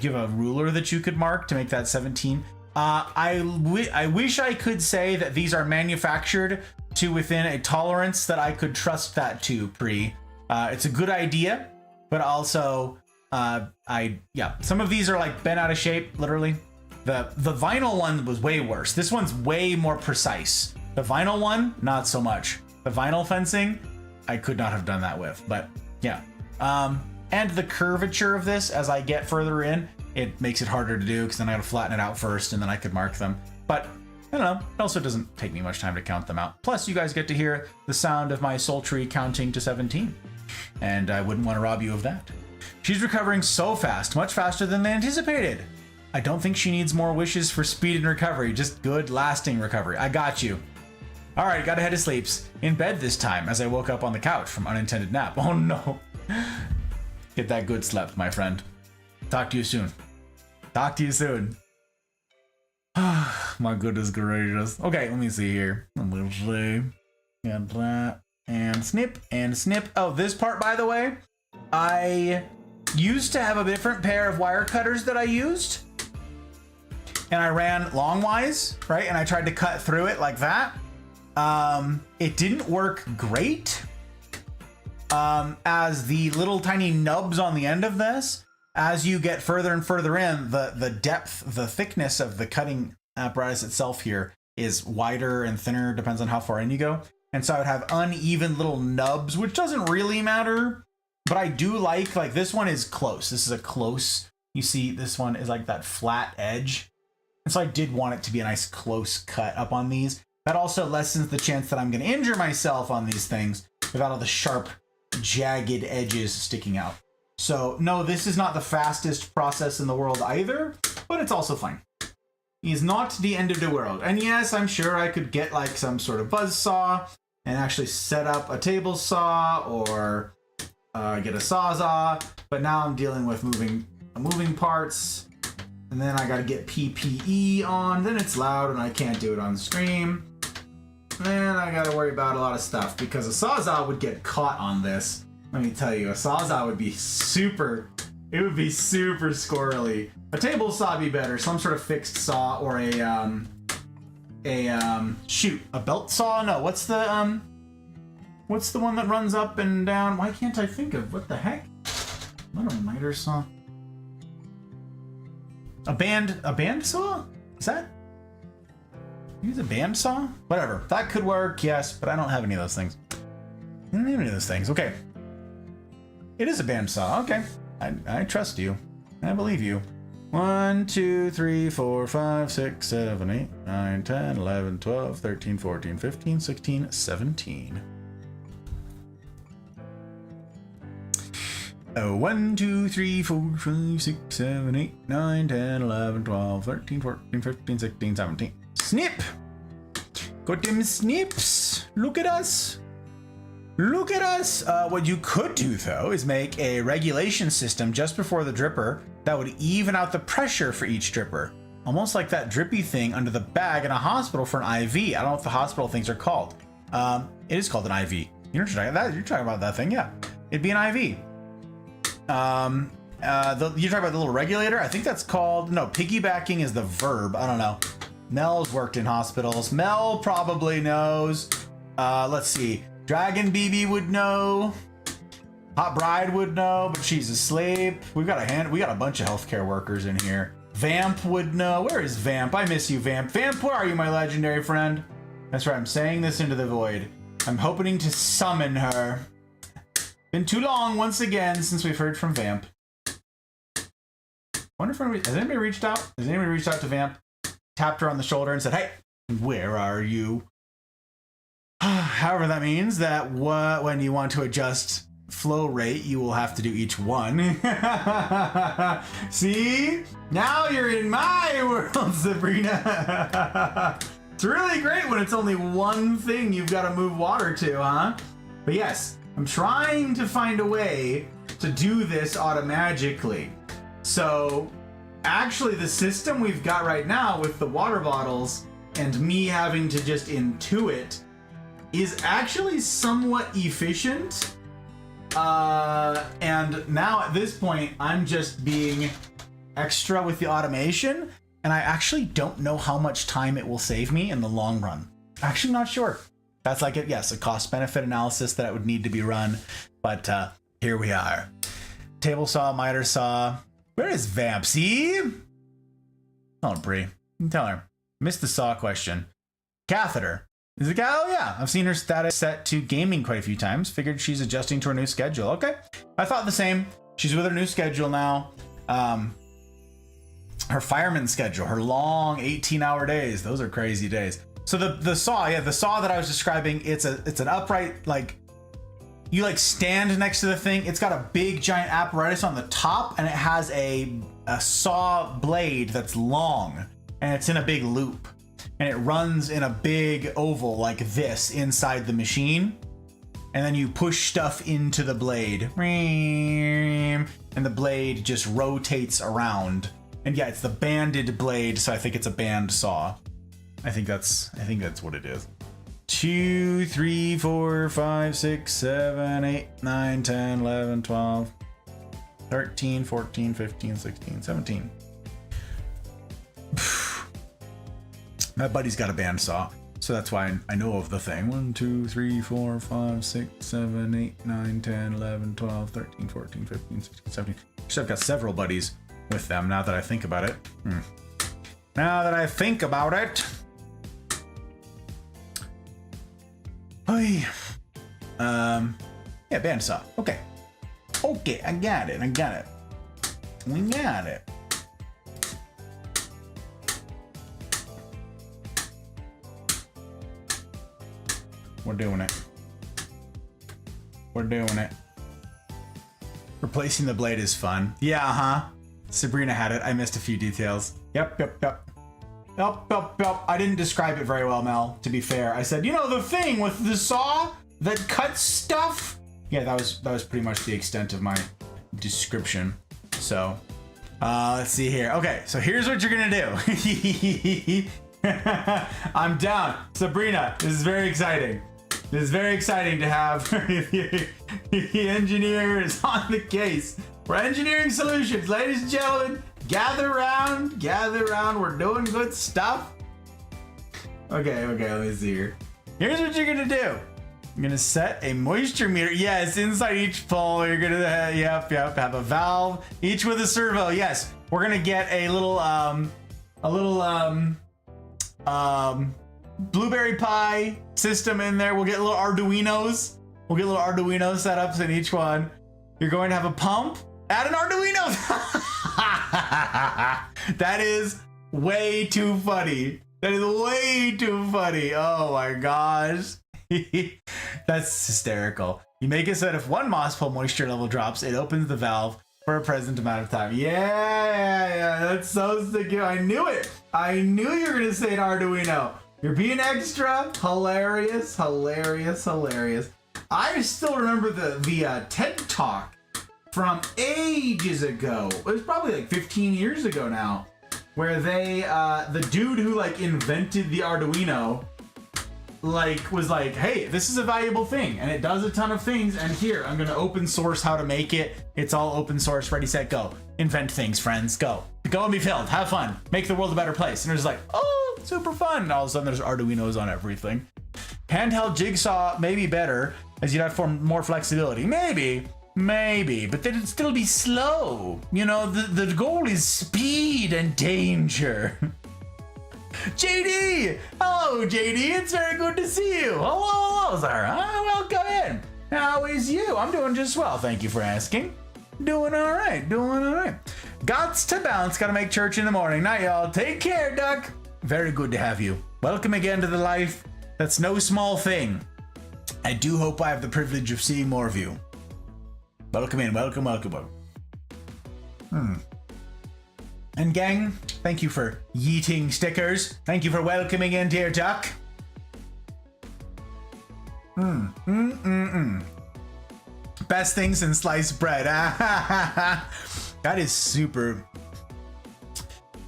You have a ruler that you could mark to make that 17. I wish I could say that these are manufactured to within a tolerance that I could trust that to, Pre. It's a good idea, but also, some of these are like bent out of shape, literally. The vinyl one was way worse. This one's way more precise. The vinyl one, not so much. The vinyl fencing, I could not have done that with, but yeah. And the curvature of this, as I get further in, it makes it harder to do because then I gotta flatten it out first and then I could mark them. But I don't know, it also doesn't take me much time to count them out. Plus you guys get to hear the sound of my sultry counting to 17. And I wouldn't want to rob you of that. She's recovering so fast, much faster than they anticipated. I don't think she needs more wishes for speed and recovery, just good lasting recovery. I got you. All right, gotta head to sleep. In bed this time as I woke up on the couch from unintended nap. Oh no. Get that good slept, my friend. Talk to you soon. Talk to you soon. My goodness gracious. Okay, let me see here. Let's see. And that. And snip and snip. Oh, this part, by the way, I used to have a different pair of wire cutters that I used. And I ran longwise, right? And I tried to cut through it like that. It didn't work great. as the little tiny nubs on the end of this, as you get further and further in, the depth, the thickness of the cutting apparatus itself here is wider and thinner, depends on how far in you go. And so I would have uneven little nubs, which doesn't really matter, but I do like this one is close. This is a close, you see this one is like that flat edge. And so I did want it to be a nice close cut up on these. That also lessens the chance that I'm going to injure myself on these things without all the sharp, jagged edges sticking out. So no, this is not the fastest process in the world either, but it's also fine. It's not the end of the world. And yes, I'm sure I could get like some sort of buzz saw and actually set up a table saw or get a sawzall. But now I'm dealing with moving parts, and then I got to get PPE on. Then it's loud and I can't do it on stream. And I got to worry about a lot of stuff because a sawzall would get caught on this. Let me tell you, a sawzall would be super squirrely. A table saw would be better, some sort of fixed saw or a belt saw? No, what's the one that runs up and down? Why can't I think of what the heck? Not a miter saw. A band saw? Is that? Use a band saw? Whatever. That could work, yes, but I don't have any of those things. I don't have any of those things. Okay. It is a band saw. Okay. I trust you. I believe you. 1, 2, 3, 4, 5, 6, 7, 8, 9, 10, 11, 12, 13, 14, 15, 16, 17. Oh, 1, 2, 3, 4, 5, 6, 7, 8, 9, 10, 11, 12, 13, 14, 15, 16, 17. Snip! Got them snips! Look at us! Look at us! What you could do, though, is make a regulation system just before the dripper that would even out the pressure for each dripper. Almost like that drippy thing under the bag in a hospital for an IV. I don't know what the hospital things are called. It is called an IV. You're talking about that thing, yeah. It'd be an IV. You're talking about the little regulator? I think that's called... No, piggybacking is the verb. I don't know. Mel's worked in hospitals. Mel probably knows. Let's see. Dragon BB would know. Hot Bride would know, but she's asleep. We got a bunch of healthcare workers in here. Vamp would know. Where is Vamp? I miss you, Vamp. Vamp, where are you, my legendary friend? That's right, I'm saying this into the void. I'm hoping to summon her. Been too long once again since we've heard from Vamp. Wonder if has anybody reached out? Has anybody reached out to Vamp? Tapped her on the shoulder and said, "Hey, where are you?" However, that means that when you want to adjust flow rate, you will have to do each one. See? Now you're in my world, Sabrina. It's really great when it's only one thing you've got to move water to, huh? But yes, I'm trying to find a way to do this automagically. So actually the system we've got right now with the water bottles and me having to just intuit is actually somewhat efficient. And now at this point, I'm just being extra with the automation, and I actually don't know how much time it will save me in the long run. Actually, not sure. That's like a cost-benefit analysis that would need to be run, but here we are. Table saw, miter saw. Where is Vamp? See? Tell her, Bree. Tell her. Missed the saw question. Catheter. Is it? Oh yeah, I've seen her status set to gaming quite a few times. Figured she's adjusting to her new schedule. Okay, I thought the same. She's with her new schedule now. Her fireman schedule, her long 18-hour days. Those are crazy days. So the saw, the saw that I was describing, it's an upright, like you like stand next to the thing. It's got a big giant apparatus on the top, and it has a saw blade that's long, and it's in a big loop. And it runs in a big oval like this inside the machine. And then you push stuff into the blade. And the blade just rotates around. And yeah, it's the banded blade, so I think it's a band saw. I think that's what it is. 2, 3, 4, 5, 6, 7, 8, 9, 10, 11, 12, 13, 14, 15, 16, 17. My buddy's got a bandsaw. So that's why I know of the thing. 1, 2, 3, 4, 5, 6, 7, 8, 9, 10, 11, 12, 13, 14, 15, 16, 17. Actually, I've got several buddies with them now that I think about it. Now that I think about it. Oy. Yeah, bandsaw. Okay. Okay, I got it. We got it. We're doing it. Replacing the blade is fun. Yeah, Sabrina had it. I missed a few details. Yep. I didn't describe it very well, Mel, to be fair. I said, the thing with the saw that cuts stuff. Yeah, that was pretty much the extent of my description. So, let's see here. Okay, so here's what you're gonna do. I'm down. Sabrina, this is very exciting. This is very exciting to have the engineers on the case. We're engineering solutions, ladies and gentlemen. Gather around. We're doing good stuff. Okay, let me see here. Here's what you're gonna do. You're gonna set a moisture meter. Yes, inside each pole, you're gonna have a valve, each with a servo. Yes, we're gonna get a little Blueberry Pi system in there. We'll get little Arduinos. We'll get little Arduino setups in each one. You're going to have a pump. Add an Arduino. That is way too funny. Oh my gosh. That's hysterical. You make it so that if one moss pole moisture level drops, it opens the valve for a present amount of time. Yeah. That's so sick. I knew it. I knew you were going to say an Arduino. You're being extra. Hilarious. I still remember the TED Talk from ages ago. It was probably like 15 years ago now, where they, the dude who like invented the Arduino, was like, hey, this is a valuable thing and it does a ton of things, and here, I'm gonna open source how to make it. It's all open source, ready, set, go. Invent things, friends, go and be filled, have fun, make the world a better place. And it was like, oh, super fun. And all of a sudden there's Arduinos on everything. Handheld jigsaw may be better, as you'd have more flexibility. Maybe, but then it'd still be slow. The goal is speed and danger. JD! Hello, JD. It's very good to see you. Hello, sir. Welcome in. How is you? I'm doing just well. Thank you for asking. Doing all right. Gots to bounce. Gotta make church in the morning. Night, y'all. Take care, Duck. Very good to have you. Welcome again to the life. That's no small thing. I do hope I have the privilege of seeing more of you. Welcome in. Welcome. And gang, thank you for yeeting stickers. Thank you for welcoming in, dear Duck. Best thing since sliced bread. That is super.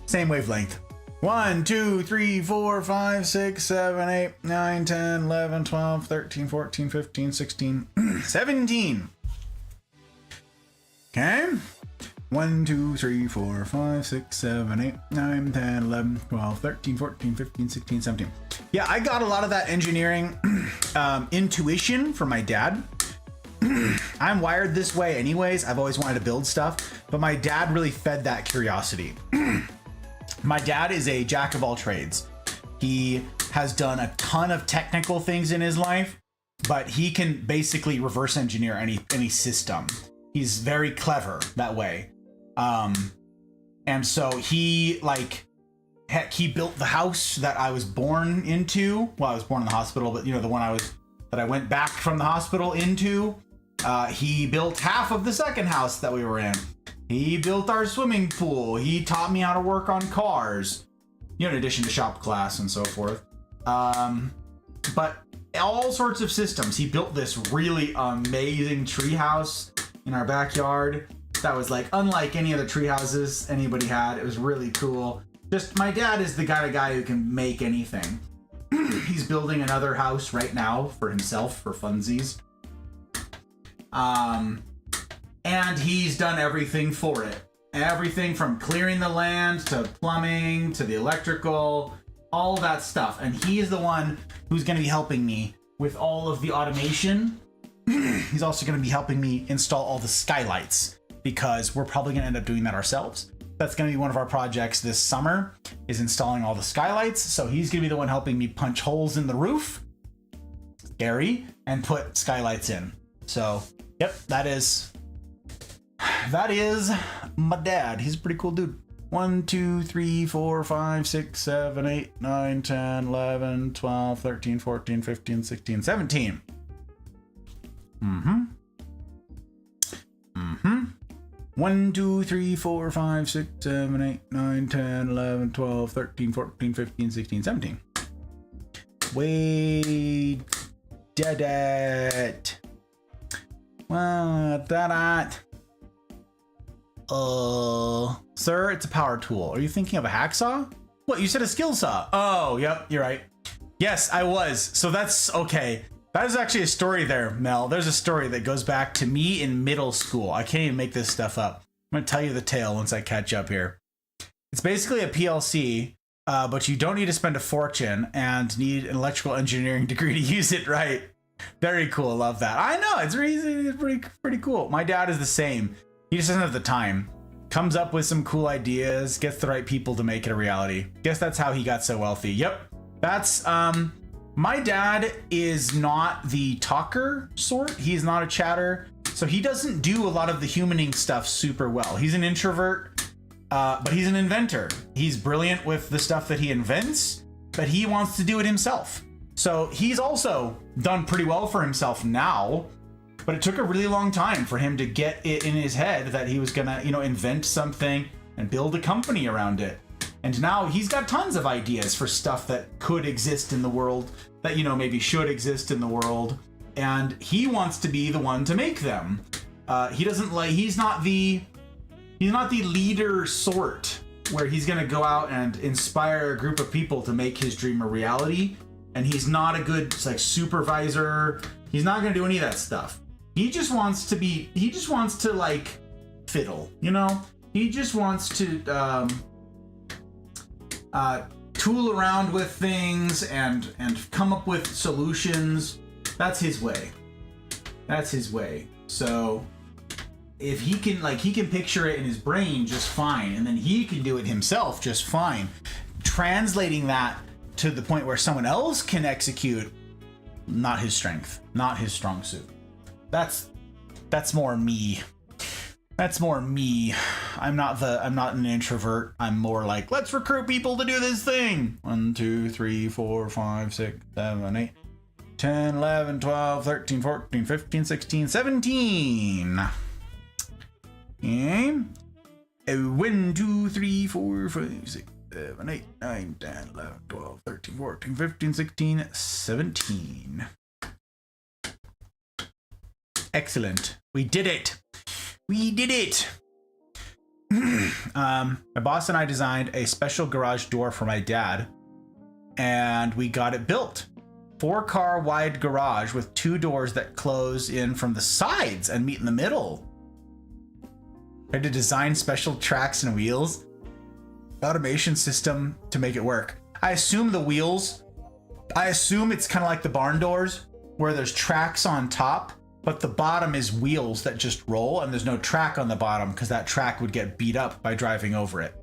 Same wavelength. 1, 2, 3, 4, 5, 6, 7, 8, 9, 10, 11, 12, 13, 14, 15, 16, 17. Okay. 1, 2, 3, 4, 5, 6, 7, 8, 9, 10, 11, 12, 13, 14, 15, 16, 17. Yeah, I got a lot of that engineering intuition from my dad. I'm wired this way anyways. I've always wanted to build stuff, but my dad really fed that curiosity. My dad is a jack of all trades. He has done a ton of technical things in his life, but he can basically reverse engineer any system. He's very clever that way. And so he built the house that I was born into. Well, I was born in the hospital, but the one that I went back from the hospital into. He built half of the second house that we were in. He built our swimming pool. He taught me how to work on cars, in addition to shop class and so forth. But all sorts of systems. He built this really amazing tree house in our backyard that was unlike any other tree houses anybody had. It was really cool. Just my dad is the kind of guy who can make anything. He's building another house right now for himself for funsies. And he's done everything for it. Everything from clearing the land to plumbing to the electrical all that stuff. And he is the one who's going to be helping me with all of the automation. He's also going to be helping me install all the skylights, because we're probably going to end up doing that ourselves. That's going to be one of our projects this summer, is installing all the skylights. So he's going to be the one helping me punch holes in the roof, Gary, and put skylights in. So, yep, that is my dad. He's a pretty cool dude. 1, 2, 3, 4, 5, 6, 7, 8, 9, 10, 11, 12, 13, 14, 15, 16, 17. 1, 2, 3, 4, 5, 6, 7, 8, 9, 10, 11, 12, 13, 14, 15, 16, 17. We did it. What that? Sir, it's a power tool. Are you thinking of a hacksaw? What, you said a skill saw? Oh, yep, you're right. Yes, I was. So that's okay. That is actually a story there, Mel. There's a story that goes back to me in middle school. I can't even make this stuff up. I'm going to tell you the tale once I catch up here. It's basically a PLC, but you don't need to spend a fortune and need an electrical engineering degree to use it right. Very cool. Love that. I know. It's pretty cool. My dad is the same. He just doesn't have the time. Comes up with some cool ideas, gets the right people to make it a reality. Guess that's how he got so wealthy. Yep. That's, my dad is not the talker sort. He's not a chatter. So he doesn't do a lot of the humaning stuff super well. He's an introvert, but he's an inventor. He's brilliant with the stuff that he invents, but he wants to do it himself. So he's also done pretty well for himself now, but it took a really long time for him to get it in his head that he was gonna, invent something and build a company around it. And now he's got tons of ideas for stuff that could exist in the world, that, maybe should exist in the world. And he wants to be the one to make them. He's not the leader sort where he's going to go out and inspire a group of people to make his dream a reality. And he's not a good supervisor. He's not going to do any of that stuff. He just wants to fiddle, He just wants to, tool around with things and come up with solutions. That's his way. So if he can picture it in his brain just fine, and then he can do it himself just fine. Translating that to the point where someone else can execute, not his strength, not his strong suit. That's more me. That's more me. I'm not an introvert. I'm more like, let's recruit people to do this thing. 1, 2, 3, 4, 5, 6, 7, 8, 10, 11, 12, 13, 14, 15, 16, 17. Okay. 1, 2, 3, 4, 5, 6, 7, 8, 9, 10, 11, 12, 13, 14, 15, 16, 17. Excellent. We did it. My boss and I designed a special garage door for my dad, and we got it built. 4-car wide garage with 2 doors that close in from the sides and meet in the middle. I had to design special tracks and wheels, automation system to make it work. I assume it's kind of like the barn doors where there's tracks on top, but the bottom is wheels that just roll, and there's no track on the bottom because that track would get beat up by driving over it.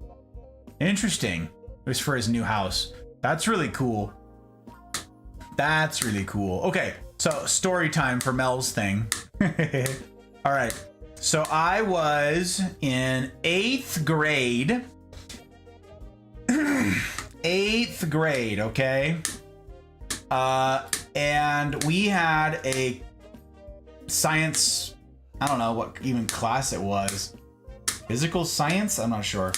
Interesting. It was for his new house. That's really cool. Okay, so story time for Mel's thing. All right. So I was in 8th grade. 8th grade, okay? And we had a science, I don't know what even class it was. Physical science? I'm not sure.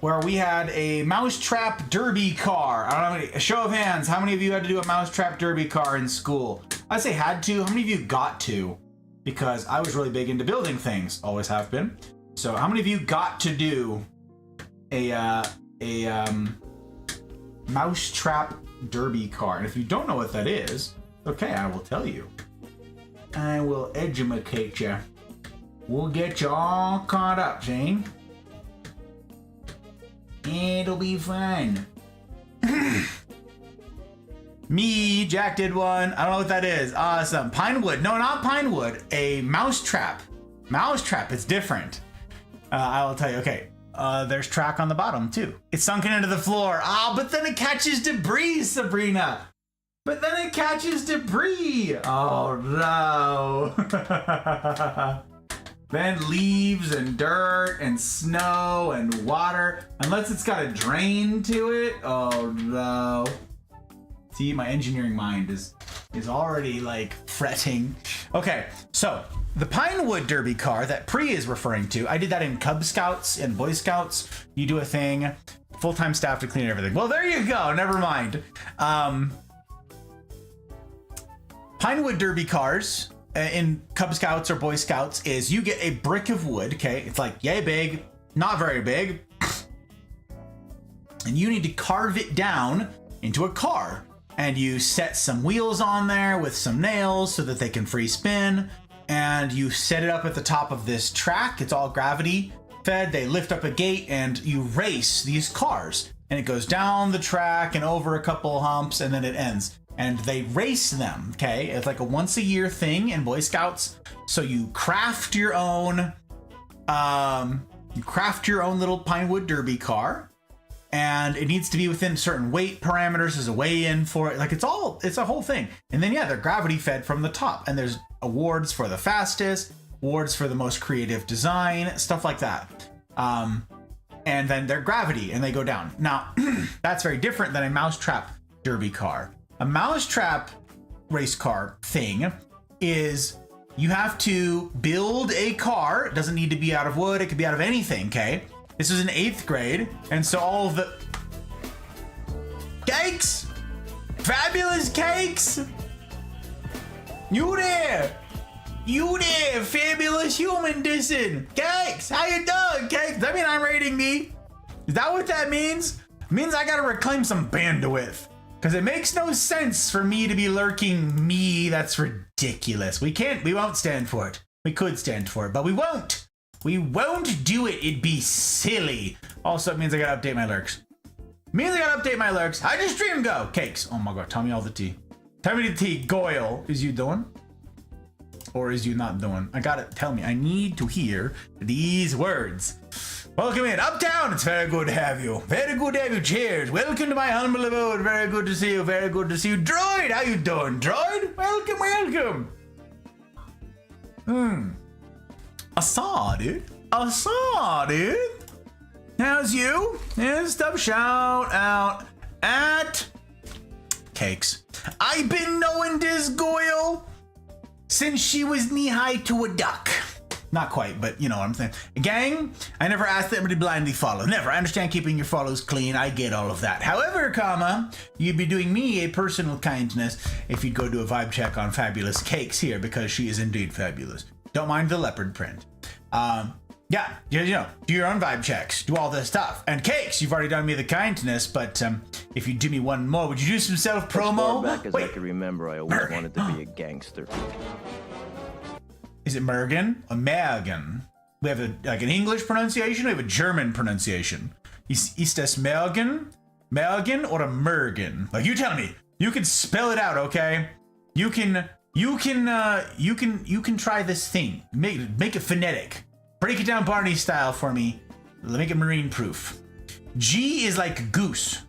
Where we had a mousetrap derby car. I don't know, a show of hands, how many of you had to do a mousetrap derby car in school? I say had to. How many of you got to? Because I was really big into building things, always have been. So how many of you got to do a mousetrap derby car? And if you don't know what that is, okay, I will tell you. I will educate you. We'll get you all caught up, Shane. It'll be fun. Me, Jack did one. I don't know what that is. Awesome. Pinewood. No, not pinewood. A mousetrap. Mousetrap. It's different. I will tell you. Okay. There's track on the bottom too. It's sunken into the floor. But then it catches debris, Sabrina. But then it catches debris. Oh no. Then leaves and dirt and snow and water. Unless it's got a drain to it. Oh no. See, my engineering mind is already like fretting. Okay, so the Pinewood Derby car that Pri is referring to, I did that in Cub Scouts and Boy Scouts. You do a thing, full-time staff to clean everything. Well, there you go, never mind. Pinewood Derby cars in Cub Scouts or Boy Scouts is you get a brick of wood, okay? It's like yay big, not very big. And you need to carve it down into a car. And you set some wheels on there with some nails so that they can free spin. And you set it up at the top of this track. It's all gravity fed. They lift up a gate and you race these cars. And it goes down the track and over a couple humps and then it ends. And they race them, okay? It's like a once a year thing in Boy Scouts. So you craft your own, little Pinewood Derby car. And it needs to be within certain weight parameters. There's a weigh-in for it. Like it's a whole thing. And then yeah, they're gravity fed from the top. And there's awards for the fastest, awards for the most creative design, stuff like that. And then they're gravity and they go down. Now, that's very different than a mousetrap derby car. A mousetrap race car thing is you have to build a car. It doesn't need to be out of wood. It could be out of anything, okay? This was in 8th grade, and so all of the cakes, fabulous cakes. You there, fabulous human dissing. Cakes, how you doing, Cakes? Does that mean I'm rating me? Is that what that means? It means I gotta reclaim some bandwidth. Because it makes no sense for me to be lurking me. That's ridiculous. We won't stand for it. We could stand for it, but we won't. We won't do it. It'd be silly. Also, it means I gotta update my lurks. How'd your stream go? Cakes. Oh my god, tell me all the tea. Tell me the tea. Goyle, is you doing? Or is you not doing? I gotta tell me. I need to hear these words. Welcome in. Uptown. It's very good to have you. Very good to have you. Cheers. Welcome to my humble abode. Very good to see you. Very good to see you. Droid, how you doing? Droid? Welcome. I saw, dude. How's you? And stuff. Shout out at Cakes. I've been knowing this Goyle since she was knee-high to a duck. Not quite, but you know what I'm saying. Gang, I never asked them to blindly follow. Never. I understand keeping your follows clean. I get all of that. However, comma, you'd be doing me a personal kindness if you'd go do a vibe check on Fabulous Cakes here, because she is indeed fabulous. Don't mind the leopard print. Yeah, you know, do your own vibe checks, do all this stuff. And Cakes, you've already done me the kindness, but if you do me one more, would you do some self-promo?
As far back as I can remember, I always wanted to be a gangster.
Is it Mergen or Mergen? We have like an English pronunciation, we have a German pronunciation. Ist das Mergen? Mergen or a Mergen? Like, you tell me. You can spell it out, okay? You can try this thing. Make it phonetic. Break it down Barney style for me. Make it marine proof. G is like goose.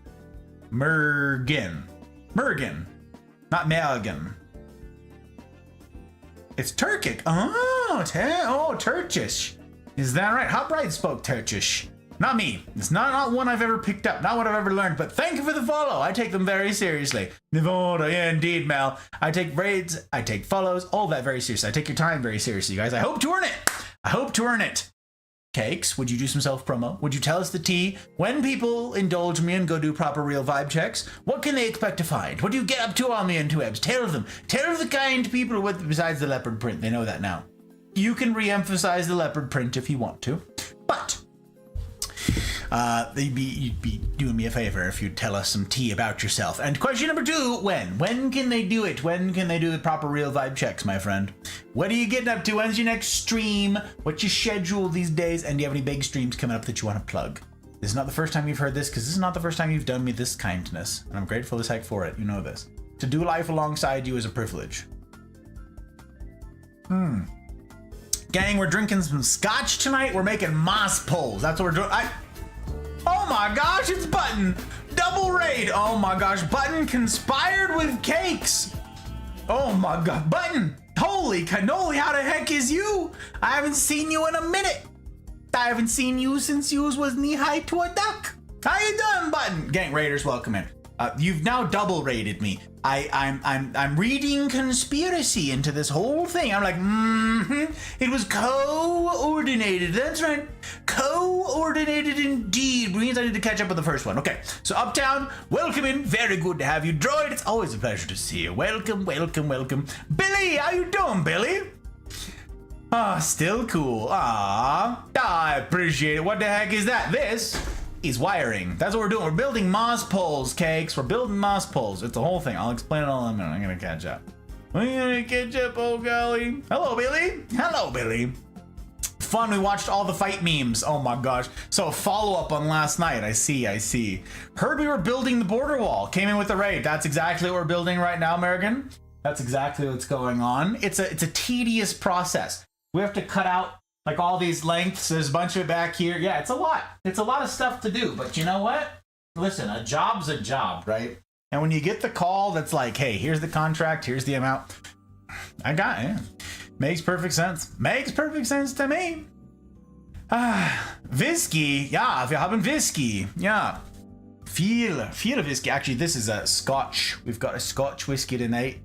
Mergen. Not Mergen. It's Turkic. Oh, Turkish. Is that right? Hop Right spoke Turkish. Not me. It's not one I've ever picked up. Not what I've ever learned. But thank you for the follow. I take them very seriously. Nevada, yeah, indeed, Mel. I take raids. I take follows. All that very seriously. I take your time very seriously, you guys. I hope to earn it. Cakes, would you do some self-promo? Would you tell us the tea? When people indulge me and go do proper real vibe checks, what can they expect to find? What do you get up to on the interwebs? Tell them. Tell the kind people with besides the leopard print. They know that now. You can re-emphasize the leopard print if you want to, but you'd be doing me a favor if you'd tell us some tea about yourself. And question number 2, when? When can they do it? When can they do the proper real vibe checks, my friend? What are you getting up to? When's your next stream? What's your schedule these days? And do you have any big streams coming up that you want to plug? This is not the first time you've heard this, because this is not the first time you've done me this kindness. And I'm grateful as heck for it. You know this. To do life alongside you is a privilege. Gang, we're drinking some scotch tonight. We're making moss poles. That's what we're doing. Oh my gosh, it's Button. Double raid. Oh my gosh, Button conspired with cakes. Oh my god, Button. Holy cannoli, how the heck is you? I haven't seen you in a minute. I haven't seen you since you was knee-high to a duck. How you doing, Button? Gang raiders, welcome in. You've now double raided me. I'm reading conspiracy into this whole thing. I'm like, it was coordinated. That's right. Coordinated indeed. Means I need to catch up with the first one. Okay, so Uptown, welcome in. Very good to have you. Droid, it's always a pleasure to see you. Welcome, welcome, welcome. Billy, how you doing, Billy? Ah, still cool. I appreciate it. What the heck is that? This is wiring. That's what we're doing. We're building moss poles, cakes. We're building moss poles. It's the whole thing. I'll explain it all in a minute. I'm gonna catch up. Oh golly. Hello, Billy. Hello, Billy. Fun. We watched all the fight memes. Oh my gosh. So follow up on last night. I see. Heard we were building the border wall. Came in with the raid. That's exactly what we're building right now, American. That's exactly what's going on. It's a tedious process. We have to cut out like all these lengths. There's a bunch of it back here. Yeah, it's a lot. It's a lot of stuff to do. But you know what? Listen, a job's a job, right? And when you get the call that's like, hey, here's the contract, here's the amount. I got it. Makes perfect sense. Makes perfect sense to me. Whiskey. Yeah, wir haben Whiskey. Yeah. Viel Whiskey. Actually, this is a Scotch. We've got a Scotch whiskey tonight.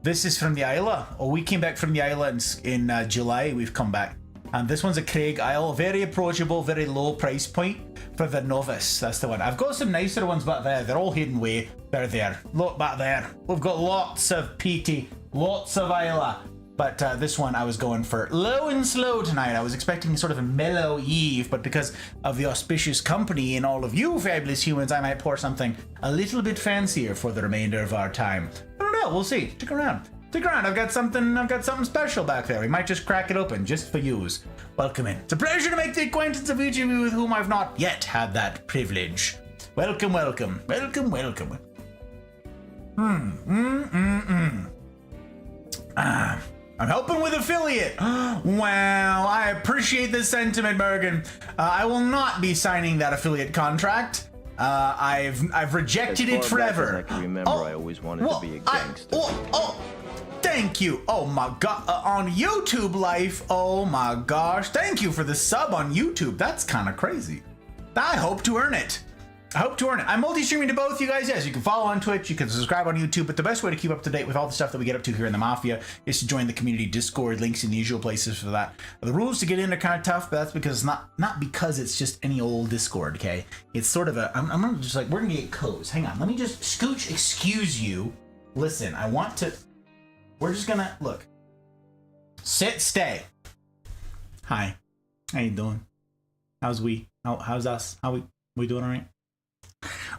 This is from the Isla. Oh, we came back from the Isla in July. We've come back. And this one's a Craig Isle, very approachable, very low price point for the novice. That's the one. I've got some nicer ones back there. They're all hidden away. They're there. Look back there. We've got lots of peaty, lots of Isla. But this one I was going for low and slow tonight. I was expecting sort of a mellow eve, but because of the auspicious company and all of you fabulous humans, I might pour something a little bit fancier for the remainder of our time. I don't know. We'll see. Stick around. Stick around. I've got something special back there. We might just crack it open just for yous. Welcome in. It's a pleasure to make the acquaintance of each of you with whom I've not yet had that privilege. Welcome, welcome. Welcome, welcome. I'm helping with affiliate. Wow, I appreciate the sentiment, Bergen. I will not be signing that affiliate contract. I've rejected it forever.
I can remember, I always wanted to be a gangster.
Thank you. Oh my god, on YouTube Life. Oh my gosh, thank you for the sub on YouTube. That's kind of crazy. I hope to earn it. I'm multi-streaming to both you guys. Yes, you can follow on Twitch, you can subscribe on YouTube, but the best way to keep up to date with all the stuff that we get up to here in the Mafia is to join the community Discord. Links in the usual places for that. The rules to get in are kind of tough, but that's because not because it's just any old Discord, okay? It's sort of a, I'm gonna just like, we're gonna get codes. Hang on, let me just scooch, excuse you. Listen, we're just gonna, look. Sit, stay. Hi, how you doing? How's how's us? We doing all right?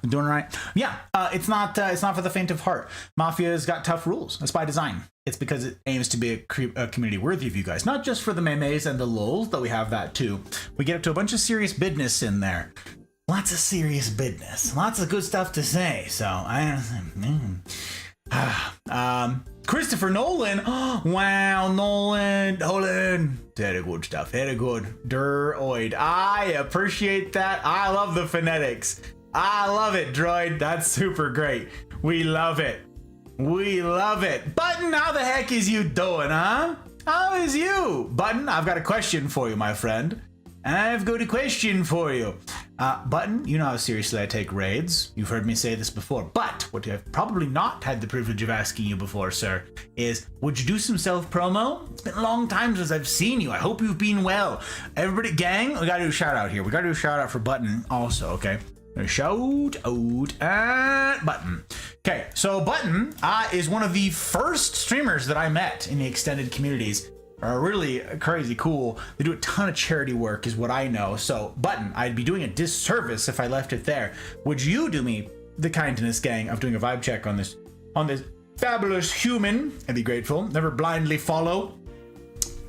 We're doing all right. Yeah, it's not for the faint of heart. Mafia's got tough rules. That's by design. It's because it aims to be a community worthy of you guys. Not just for the memes and the lols, though we have that too. We get up to a bunch of serious business in there. Lots of serious business. Lots of good stuff to say. So Christopher Nolan. Wow, Nolan. Very good stuff. Very good. Droid. I appreciate that. I love the phonetics. I love it, Droid. That's super great. We love it. Button, how the heck is you doing, huh? How is you? Button, I've got a question for you, my friend. I've got a question for you. Button, you know how seriously I take raids. You've heard me say this before, but what I've probably not had the privilege of asking you before, sir, is would you do some self-promo? It's been a long time since I've seen you. I hope you've been well. Everybody, gang, we gotta do a shout out here. We gotta do a shout out for Button also, okay? A shout out at Button. Okay, so Button is one of the first streamers that I met in the extended communities. Are really crazy cool. They do a ton of charity work is what I know. So Button, I'd be doing a disservice if I left it there. Would you do me the kindness, gang, of doing a vibe check on this fabulous human? I'd be grateful. Never blindly follow.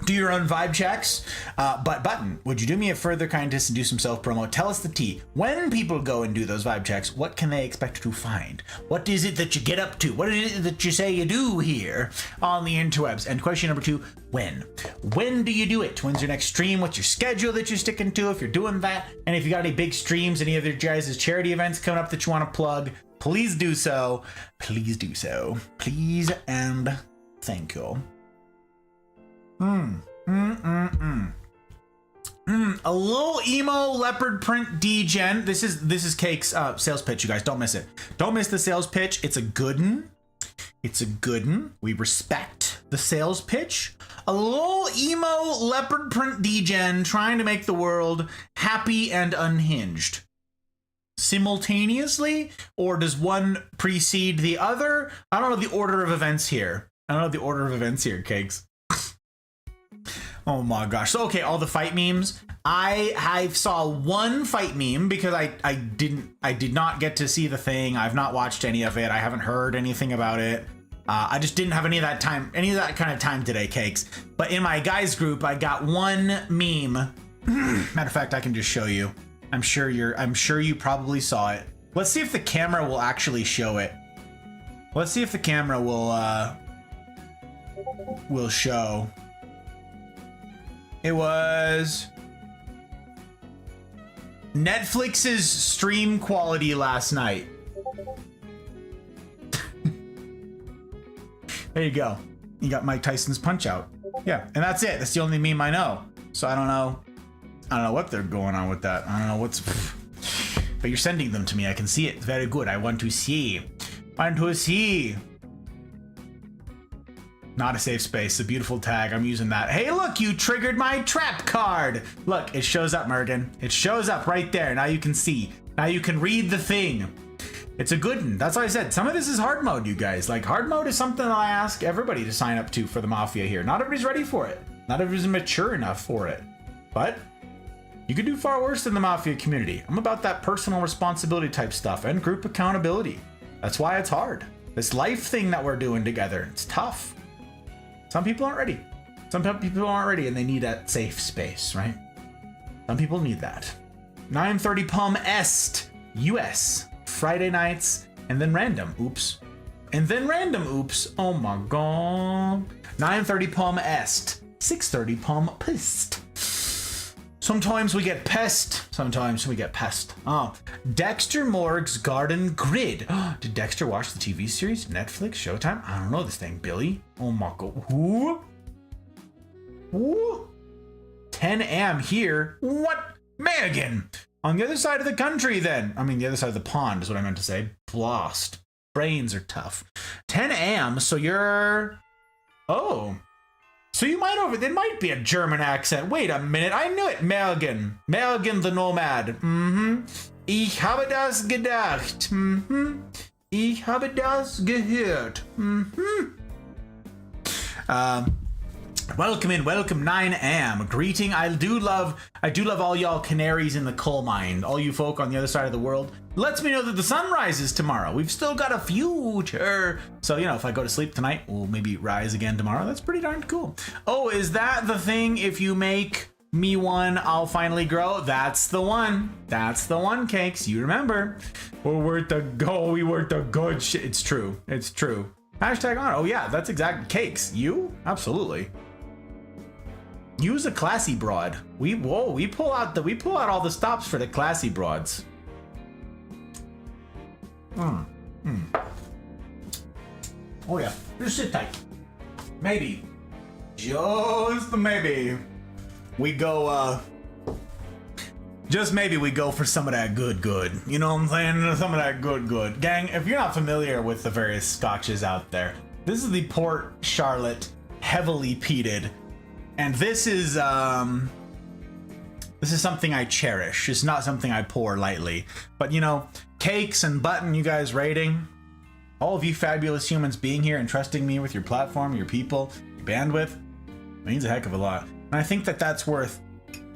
do your own vibe checks. But Button, would you do me a further kindness and do some self-promo? Tell us the tea. When people go and do those vibe checks, what can they expect to find? What is it that you get up to? What is it that you say you do here on the interwebs? And question number 2, when? When do you do it? When's your next stream? What's your schedule that you're sticking to if you're doing that? And if you got any big streams, any of your guys' charity events coming up that you want to plug, please do so. Please do so. Please and thank you. A little emo leopard print degen. This is Cake's sales pitch, you guys. Don't miss it. Don't miss the sales pitch. It's a good one. It's a good one. We respect the sales pitch. A little emo leopard print degen trying to make the world happy and unhinged. Simultaneously, or does one precede the other? I don't know the order of events here. Cakes. Oh my gosh. So, okay, all the fight memes. I saw one fight meme because I did not get to see the thing. I've not watched any of it. I haven't heard anything about it. I just didn't have any of that kind of time today, Cakes. But in my guys group, I got one meme. Matter of fact, I can just show you. I'm sure you probably saw it. Let's see if the camera will actually show it. Let's see if the camera will show. It was Netflix's stream quality last night. There you go. You got Mike Tyson's Punch Out. Yeah, and that's it. That's the only meme I know. So I don't know what they're going on with that. I don't know what's... But you're sending them to me. I can see it. Very good. I want to see. Not a safe space. A beautiful tag. I'm using that. Hey, look, you triggered my trap card. Look, it shows up, Mergen. It shows up right there. Now you can see. Now you can read the thing. It's a good one. That's why I said some of this is hard mode, you guys. Like, hard mode is something that I ask everybody to sign up to for the Mafia here. Not everybody's ready for it. Not everybody's mature enough for it. But you could do far worse than the Mafia community. I'm about that personal responsibility type stuff and group accountability. That's why it's hard. This life thing that we're doing together, it's tough. Some people aren't ready. Some people aren't ready and they need that safe space, right? Some people need that. 9:30 Palm Est, US. Friday nights, and then random. Oops. And then random. Oops. Oh my god. 9:30 Palm Est. 6:30 Palm Pest. Sometimes we get pest. Sometimes we get pest. Oh. Dexter Morg's Garden Grid. Did Dexter watch the TV series? Netflix? Showtime? I don't know this thing. Billy? Oh my god. Who? 10 a.m. here. What? Megan! On the other side of the country, then. I mean, the other side of the pond is what I meant to say. Blast. Brains are tough. 10 a.m., so you're... Oh. So you might there might be a German accent. Wait a minute, I knew it. Melgen. Melgen the Nomad. Ich habe das gedacht. Ich habe das gehört. Welcome in, welcome 9 a.m. Greeting. I do love all y'all canaries in the coal mine. All you folk on the other side of the world. Lets me know that the sun rises tomorrow. We've still got a future. So, you know, if I go to sleep tonight, we'll maybe rise again tomorrow. That's pretty darn cool. Oh, is that the thing? If you make me one, I'll finally grow. That's the one. That's the one, Cakes. You remember. We're worth the go. We worth the good shit. It's true. It's true. Hashtag on. Oh yeah, that's exactly Cakes. You? Absolutely. Use a classy broad. We pull out all the stops for the classy broads. Oh yeah, just sit tight. Maybe, just maybe, we go. Just maybe we go for some of that good. You know what I'm saying? Some of that good. Gang, if you're not familiar with the various scotches out there, this is the Port Charlotte heavily peated. And this is something I cherish. It's not something I pour lightly. But you know, Cakes and Button, you guys rating, all of you fabulous humans being here and trusting me with your platform, your people, your bandwidth, means a heck of a lot. And I think that that's worth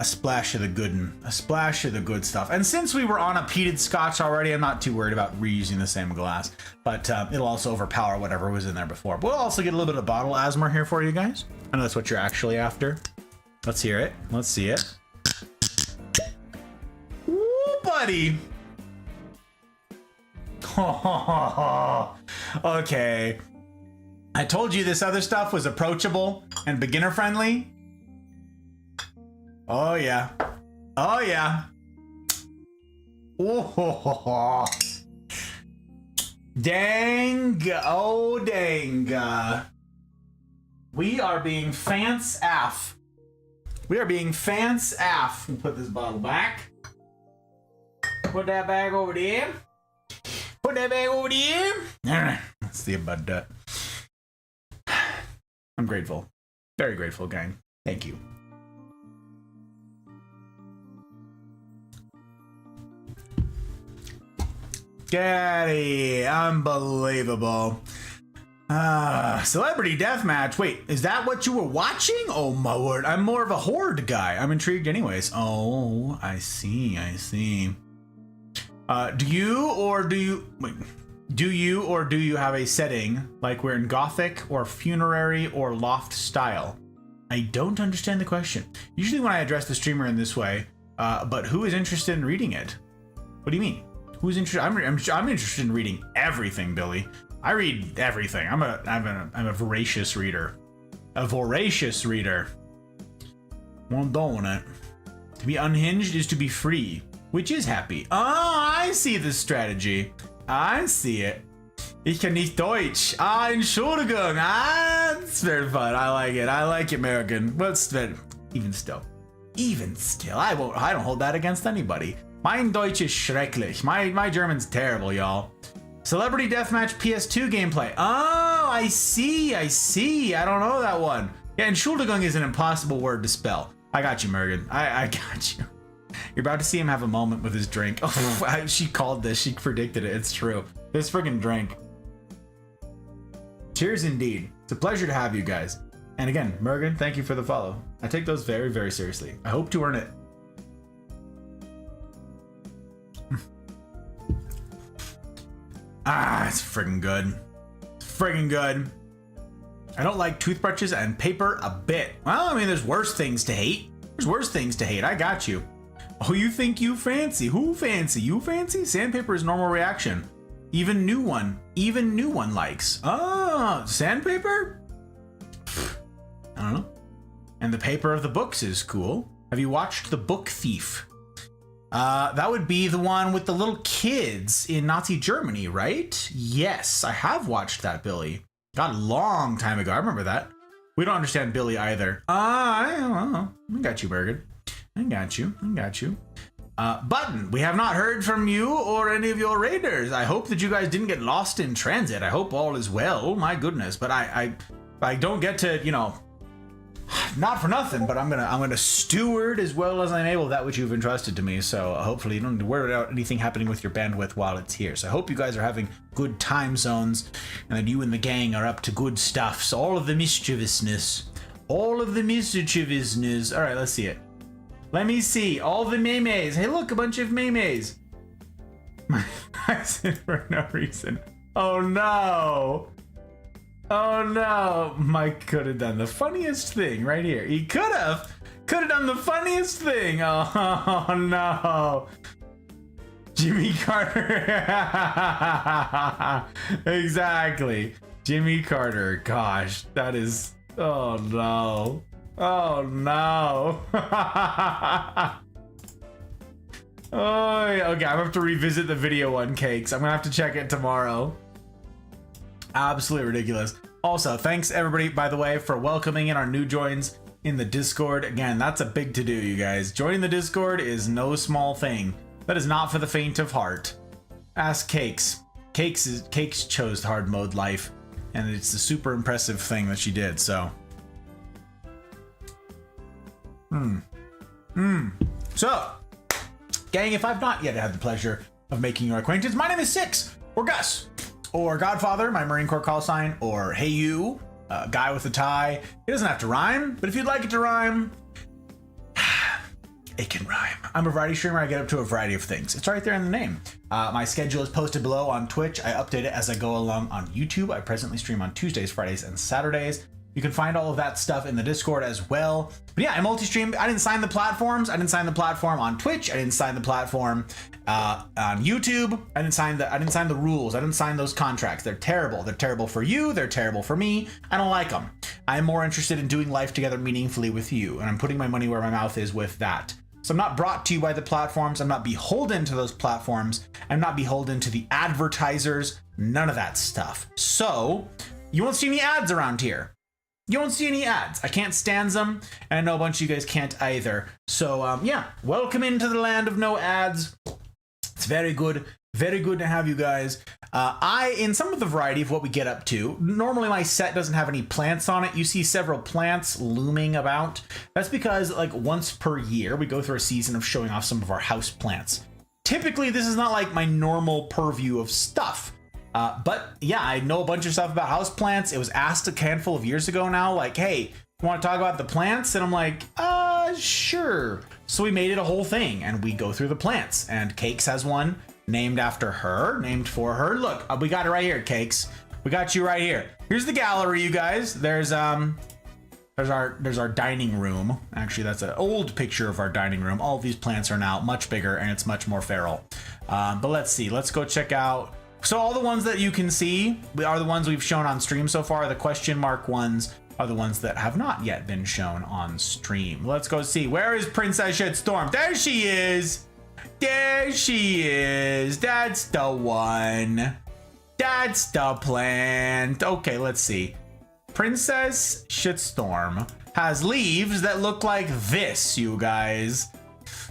a splash of the a splash of the good stuff. And since we were on a peated scotch already, I'm not too worried about reusing the same glass, but it'll also overpower whatever was in there before. But we'll also get a little bit of bottle asthma here for you guys. I know that's what you're actually after. Let's hear it. Let's see it. Ooh, buddy. Okay. I told you this other stuff was approachable and beginner friendly. Oh yeah. Oh yeah. Oh, dang. Oh dang. We are being fans-af. We are being fans-af. We'll put this bottle back. Put that bag over there. Put that bag over there. All right. Let's see about that. I'm grateful. Very grateful, gang. Thank you. Daddy, unbelievable. Celebrity deathmatch. Wait, is that what you were watching? Oh my word, I'm more of a horde guy. I'm intrigued anyways. Oh, I see, I see. Do you or do you have a setting like we're in Gothic or funerary or loft style? I don't understand the question. Usually when I address the streamer in this way, but who is interested in reading it? What do you mean? Who's interested? I'm interested in reading everything, Billy. I read everything. I'm a voracious reader. A voracious reader. Well, don't it? To be unhinged is to be free, which is happy. Oh, I see the strategy. I see it. Ich kann nicht Deutsch. Entschuldigung. It's very fun. I like it. I like American. But even still, I don't hold that against anybody. Mein Deutsch ist schrecklich. My German's terrible, y'all. Celebrity Deathmatch PS2 gameplay. Oh, I see. I don't know that one. Yeah, Entschuldigung is an impossible word to spell. I got you, Mergen. I got you. You're about to see him have a moment with his drink. Oh, she called this. She predicted it. It's true. This friggin' drink. Cheers indeed. It's a pleasure to have you guys. And again, Mergen, thank you for the follow. I take those very, very seriously. I hope to earn it. It's friggin' good. It's friggin' good. I don't like toothbrushes and paper a bit. Well, I mean, there's worse things to hate. There's worse things to hate. I got you. Oh, you think you fancy? Who fancy? You fancy? Sandpaper is normal reaction. Even new one likes. Oh, sandpaper? I don't know. And the paper of the books is cool. Have you watched The Book Thief? That would be the one with the little kids in Nazi Germany, right? Yes, I have watched that, Billy. God, a long time ago. I remember that. We don't understand Billy either. I don't know. I got you, Bergen. I got you. Button, we have not heard from you or any of your raiders. I hope that you guys didn't get lost in transit. I hope all is well. Oh my goodness. But I don't get to, you know, not for nothing, but I'm gonna steward as well as I'm able that which you've entrusted to me. So hopefully you don't need to worry about anything happening with your bandwidth while it's here. So I hope you guys are having good time zones and that you and the gang are up to good stuff. So all of the mischievousness. All right, let's see it. Let me see. All the memes. Hey, look, a bunch of memes. I said for no reason. Oh no. Oh no, Mike could have done the funniest thing right here. He could have done the funniest thing. Oh no. Jimmy Carter. Exactly. Jimmy Carter. Gosh, that is, oh no. Oh no. Oh, okay, I'm gonna have to revisit the video one, Cakes. I'm gonna have to check it tomorrow. Absolutely ridiculous. Also, thanks everybody, by the way, for welcoming in our new joins in the Discord. Again, that's a big to do, you guys. Joining the Discord is no small thing. That is not for the faint of heart. Ask Cakes. Cakes chose hard mode life, and it's a super impressive thing that she did, so. So, gang, if I've not yet had the pleasure of making your acquaintance, my name is Six, or Gus, or Godfather, my Marine Corps call sign, or Hey You, guy with a tie. It doesn't have to rhyme, but if you'd like it to rhyme, It can rhyme. I'm a variety streamer. I get up to a variety of things. It's right there in the name. My schedule is posted below on Twitch. I update it as I go along on YouTube. I presently stream on Tuesdays, Fridays, and Saturdays. You can find all of that stuff in the Discord as well. But yeah, I multi-stream. I didn't sign the platforms. I didn't sign the platform on Twitch. I didn't sign the platform on YouTube. I didn't sign the rules. I didn't sign those contracts. They're terrible. They're terrible for you. They're terrible for me. I don't like them. I'm more interested in doing life together meaningfully with you, and I'm putting my money where my mouth is with that. So I'm not brought to you by the platforms. I'm not beholden to those platforms. I'm not beholden to the advertisers. None of that stuff. So you won't see any ads around here. You won't see any ads. I can't stand them, and I know a bunch of you guys can't either. So yeah, welcome into the land of no ads. It's very good to have you guys. In some of the variety of what we get up to, normally my set doesn't have any plants on it. You see several plants looming about. That's because like once per year, we go through a season of showing off some of our house plants. Typically, this is not like my normal purview of stuff. But yeah, I know a bunch of stuff about houseplants. It was asked a handful of years ago now, like, hey, you want to talk about the plants? And I'm like, sure. So we made it a whole thing, and we go through the plants. And Cakes has one named after her, named for her. Look, we got it right here, Cakes. We got you right here. Here's the gallery, you guys. There's our dining room. Actually, that's an old picture of our dining room. All of these plants are now much bigger, and it's much more feral. But let's see. Let's go check out. So all the ones that you can see are the ones we've shown on stream so far. The question mark ones are the ones that have not yet been shown on stream. Let's go see. Where is Princess Shitstorm? There she is. There she is. That's the one. That's the plant. Okay, let's see. Princess Shitstorm has leaves that look like this, you guys.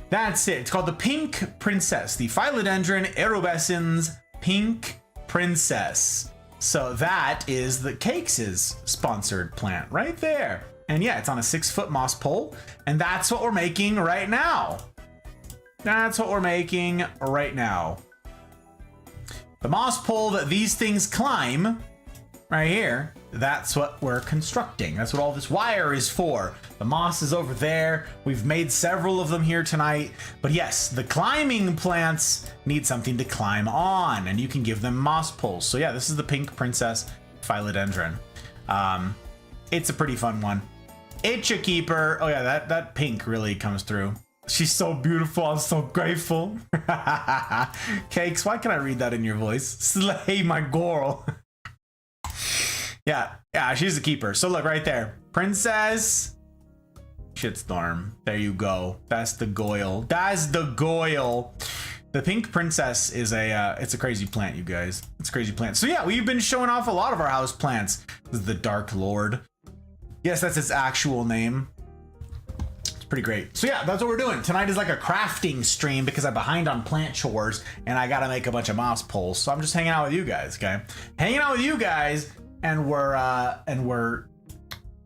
That's it. It's called the Pink Princess, the Philodendron erubescens Pink Princess. So that is the Cakes' sponsored plant right there. And yeah, it's on a 6-foot moss pole, and that's what we're making right now. That's what we're making right now. The moss pole that these things climb right here, that's what we're constructing. That's what all this wire is for. The moss is over there. We've made several of them here tonight. But yes, the climbing plants need something to climb on, and you can give them moss poles. So yeah, this is the Pink Princess Philodendron. It's a pretty fun one. It's a keeper. Oh yeah, that pink really comes through. She's so beautiful. I'm so grateful. Cakes, why can I read that in your voice? Slay my girl. Yeah, she's a keeper. So look right there. Princess Shitstorm. There you go. That's the Goyle. That's the Goyle. The Pink Princess is it's a crazy plant, you guys. It's a crazy plant. So yeah, we've been showing off a lot of our house plants. This is the Dark Lord. Yes, that's its actual name. It's pretty great. So yeah, that's what we're doing. Tonight is like a crafting stream because I'm behind on plant chores and I gotta make a bunch of moss poles. So I'm just hanging out with you guys, okay? Hanging out with you guys. And we're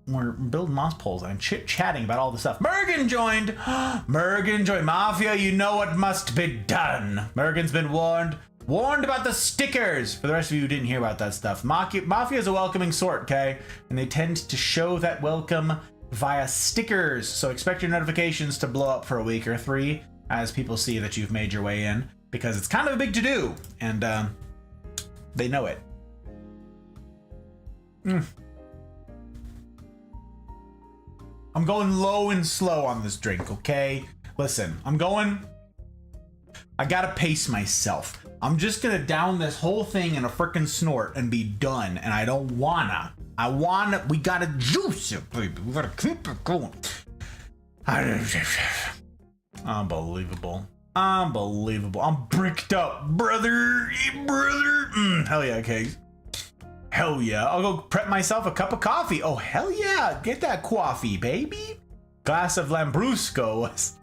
building moss poles and chit-chatting about all the stuff. Mergen joined. Mergen joined. Mafia, you know what must be done. Mergen's been warned about the stickers. For the rest of you who didn't hear about that stuff, Mafia is a welcoming sort, okay? And they tend to show that welcome via stickers. So expect your notifications to blow up for a week or 3 as people see that you've made your way in, because it's kind of a big to-do, and they know it. I'm going low and slow on this drink, okay? Listen, I gotta pace myself. I'm just gonna down this whole thing in a frickin' snort and be done, and I don't wanna. We gotta juice it, baby. We gotta keep it going. Unbelievable. Unbelievable. I'm bricked up, brother. Hell yeah, okay. Hell yeah. I'll go prep myself a cup of coffee. Oh, hell yeah. Get that coffee, baby. Glass of Lambrusco.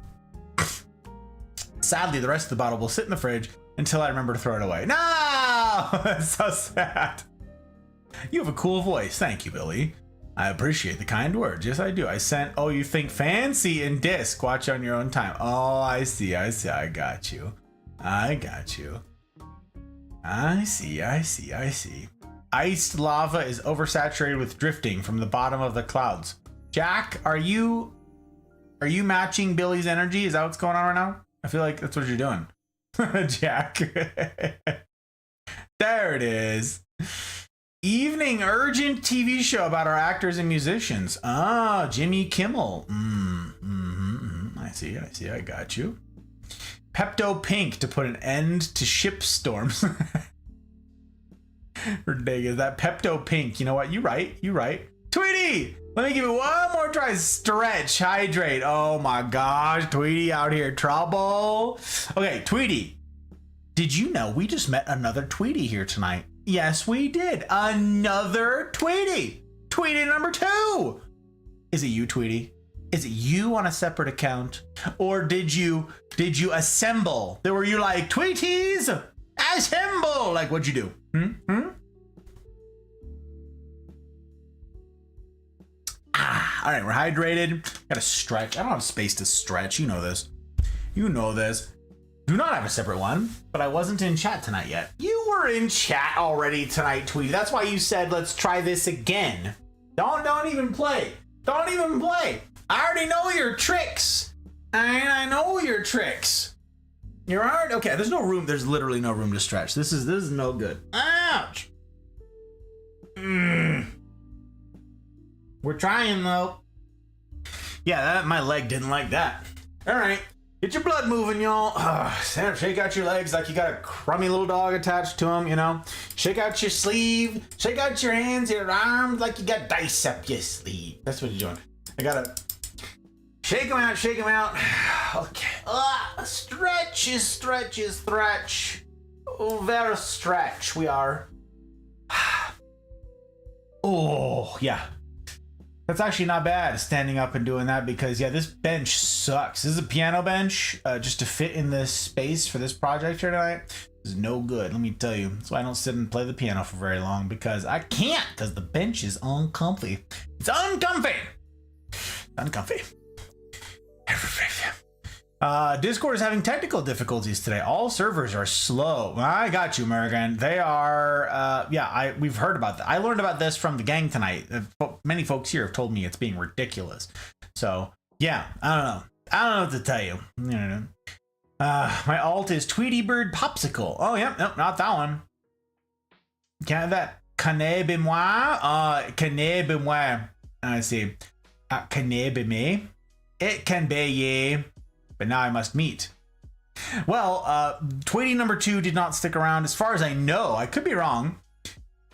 Sadly, the rest of the bottle will sit in the fridge until I remember to throw it away. No! That's so sad. You have a cool voice. Thank you, Billy. I appreciate the kind words. Yes, I do. I sent, oh, you think fancy in disc. Watch on your own time. Oh, I see. I got you. I see. Iced lava is oversaturated with drifting from the bottom of the clouds. Jack, are you Are you matching Billy's energy? Is that what's going on right now? I feel like that's what you're doing. Jack. There it is. Evening urgent TV show about our actors and musicians. Ah, Jimmy Kimmel. I see, I got you. Pepto Pink to put an end to ship storms. Ridiculous. That Pepto Pink. You know what? You right. Tweety, let me give you one more try. Stretch, hydrate. Oh my gosh, Tweety out here trouble. Okay, Tweety, did you know we just met another Tweety here tonight? Yes, we did. Another Tweety. Tweety number 2. Is it you, Tweety? Is it you on a separate account? Or did you assemble? Were you like, Tweeties, assemble? Like, what'd you do? All right, we're hydrated. Gotta stretch. I don't have space to stretch. You know this. Do not have a separate one, but I wasn't in chat tonight yet. You were in chat already tonight, Tweety. That's why you said, let's try this again. Don't even play. Don't even play. I already know your tricks. I know your tricks. You're hard. Okay, there's no room. There's literally no room to stretch. This is no good. Ouch. We're trying though. Yeah, my leg didn't like that. All right, get your blood moving, y'all. Shake out your legs like you got a crummy little dog attached to them, you know. Shake out your sleeve. Shake out your hands, your arms like you got dice up your sleeve. That's what you're doing. I gotta shake them out, shake them out. Okay. Stretch. Oh, very stretch we are. Oh, yeah. That's actually not bad, standing up and doing that, because, yeah, this bench sucks. This is a piano bench just to fit in this space for this project here tonight. This is no good, let me tell you. That's why I don't sit and play the piano for very long, because I can't, because the bench is uncomfy. It's uncomfy. Discord is having technical difficulties today. All servers are slow. I got you, American. They are, we've heard about that. I learned about this from the gang tonight. Many folks here have told me it's being ridiculous. So, yeah, I don't know what to tell you. My alt is Tweety Bird Popsicle. Oh, yeah, nope, not that one. Can't have that. Connais be moi? Connais be moi. I see. Connais be me? It can be ye. But now I must meet. Well, Tweety number 2 did not stick around. As far as I know, I could be wrong.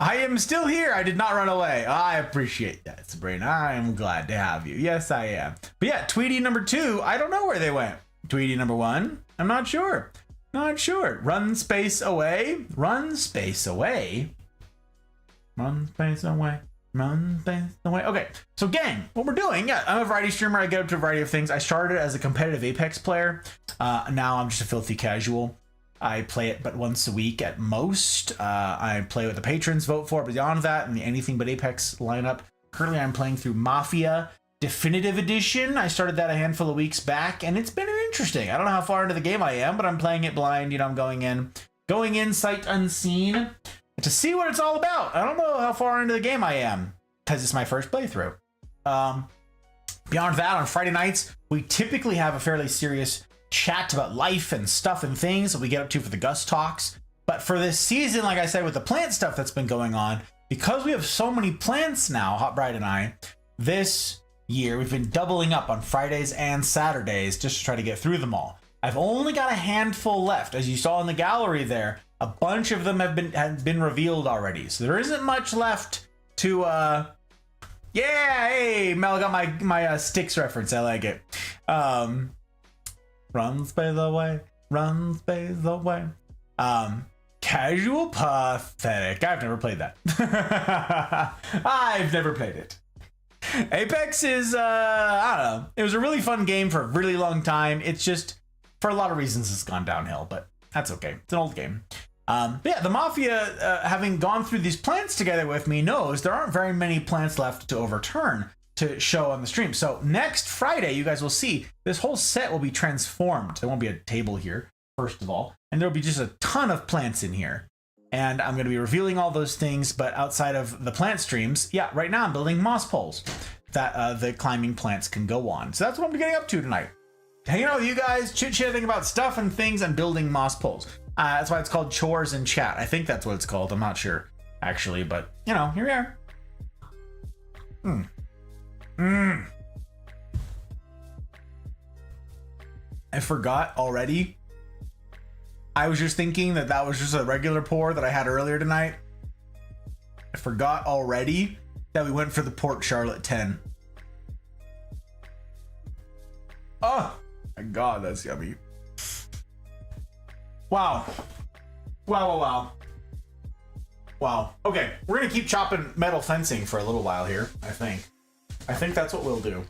I am still here. I did not run away. I appreciate that, Sabrina. I am glad to have you. Yes, I am. But yeah, Tweety number 2, I don't know where they went. Tweety number 1, I'm not sure. Run space away. Okay, so gang, what we're doing, I'm a variety streamer. I get up to a variety of things. I started as a competitive Apex player. Now I'm just a filthy casual. I play it but once a week at most. I play what the patrons vote for beyond that in the Anything But Apex lineup. Currently I'm playing through Mafia Definitive Edition. I started that a handful of weeks back, and it's been interesting. I don't know how far into the game I am, but I'm playing it blind. I'm going in sight unseen to see what it's all about. I don't know how far into the game I am, because it's my first playthrough. Beyond that, on Friday nights, we typically have a fairly serious chat about life and stuff and things that we get up to for the Gus Talks. But for this season, like I said, with the plant stuff that's been going on, because we have so many plants now, Hot Bride and I, this year we've been doubling up on Fridays and Saturdays just to try to get through them all. I've only got a handful left. As you saw in the gallery there, a bunch of them have been revealed already. So there isn't much left to, yeah, hey, Mel got my Sticks reference. I like it. Run space away. Casual Pathetic. I've never played that. I've never played it. Apex is, I don't know. It was a really fun game for a really long time. It's just, for a lot of reasons, it's gone downhill, but that's okay. It's an old game. But yeah, the Mafia, having gone through these plants together with me, knows there aren't very many plants left to overturn to show on the stream. So next Friday, you guys will see this whole set will be transformed. There won't be a table here, first of all, and there'll be just a ton of plants in here. And I'm going to be revealing all those things, but outside of the plant streams, yeah, right now I'm building moss poles. that the climbing plants can go on. So that's what I'm getting up to tonight. Hanging out with you guys, chit-chatting about stuff and things, and building moss poles. That's why it's called Chores and Chat. I think that's what it's called. I'm not sure, actually, but, you know, here we are. I forgot already. I was just thinking that was just a regular pour that I had earlier tonight. I forgot already that we went for the Port Charlotte 10. Oh my God, that's yummy. Wow. Wow. Okay, we're gonna keep chopping metal fencing for a little while here, I think that's what we'll do.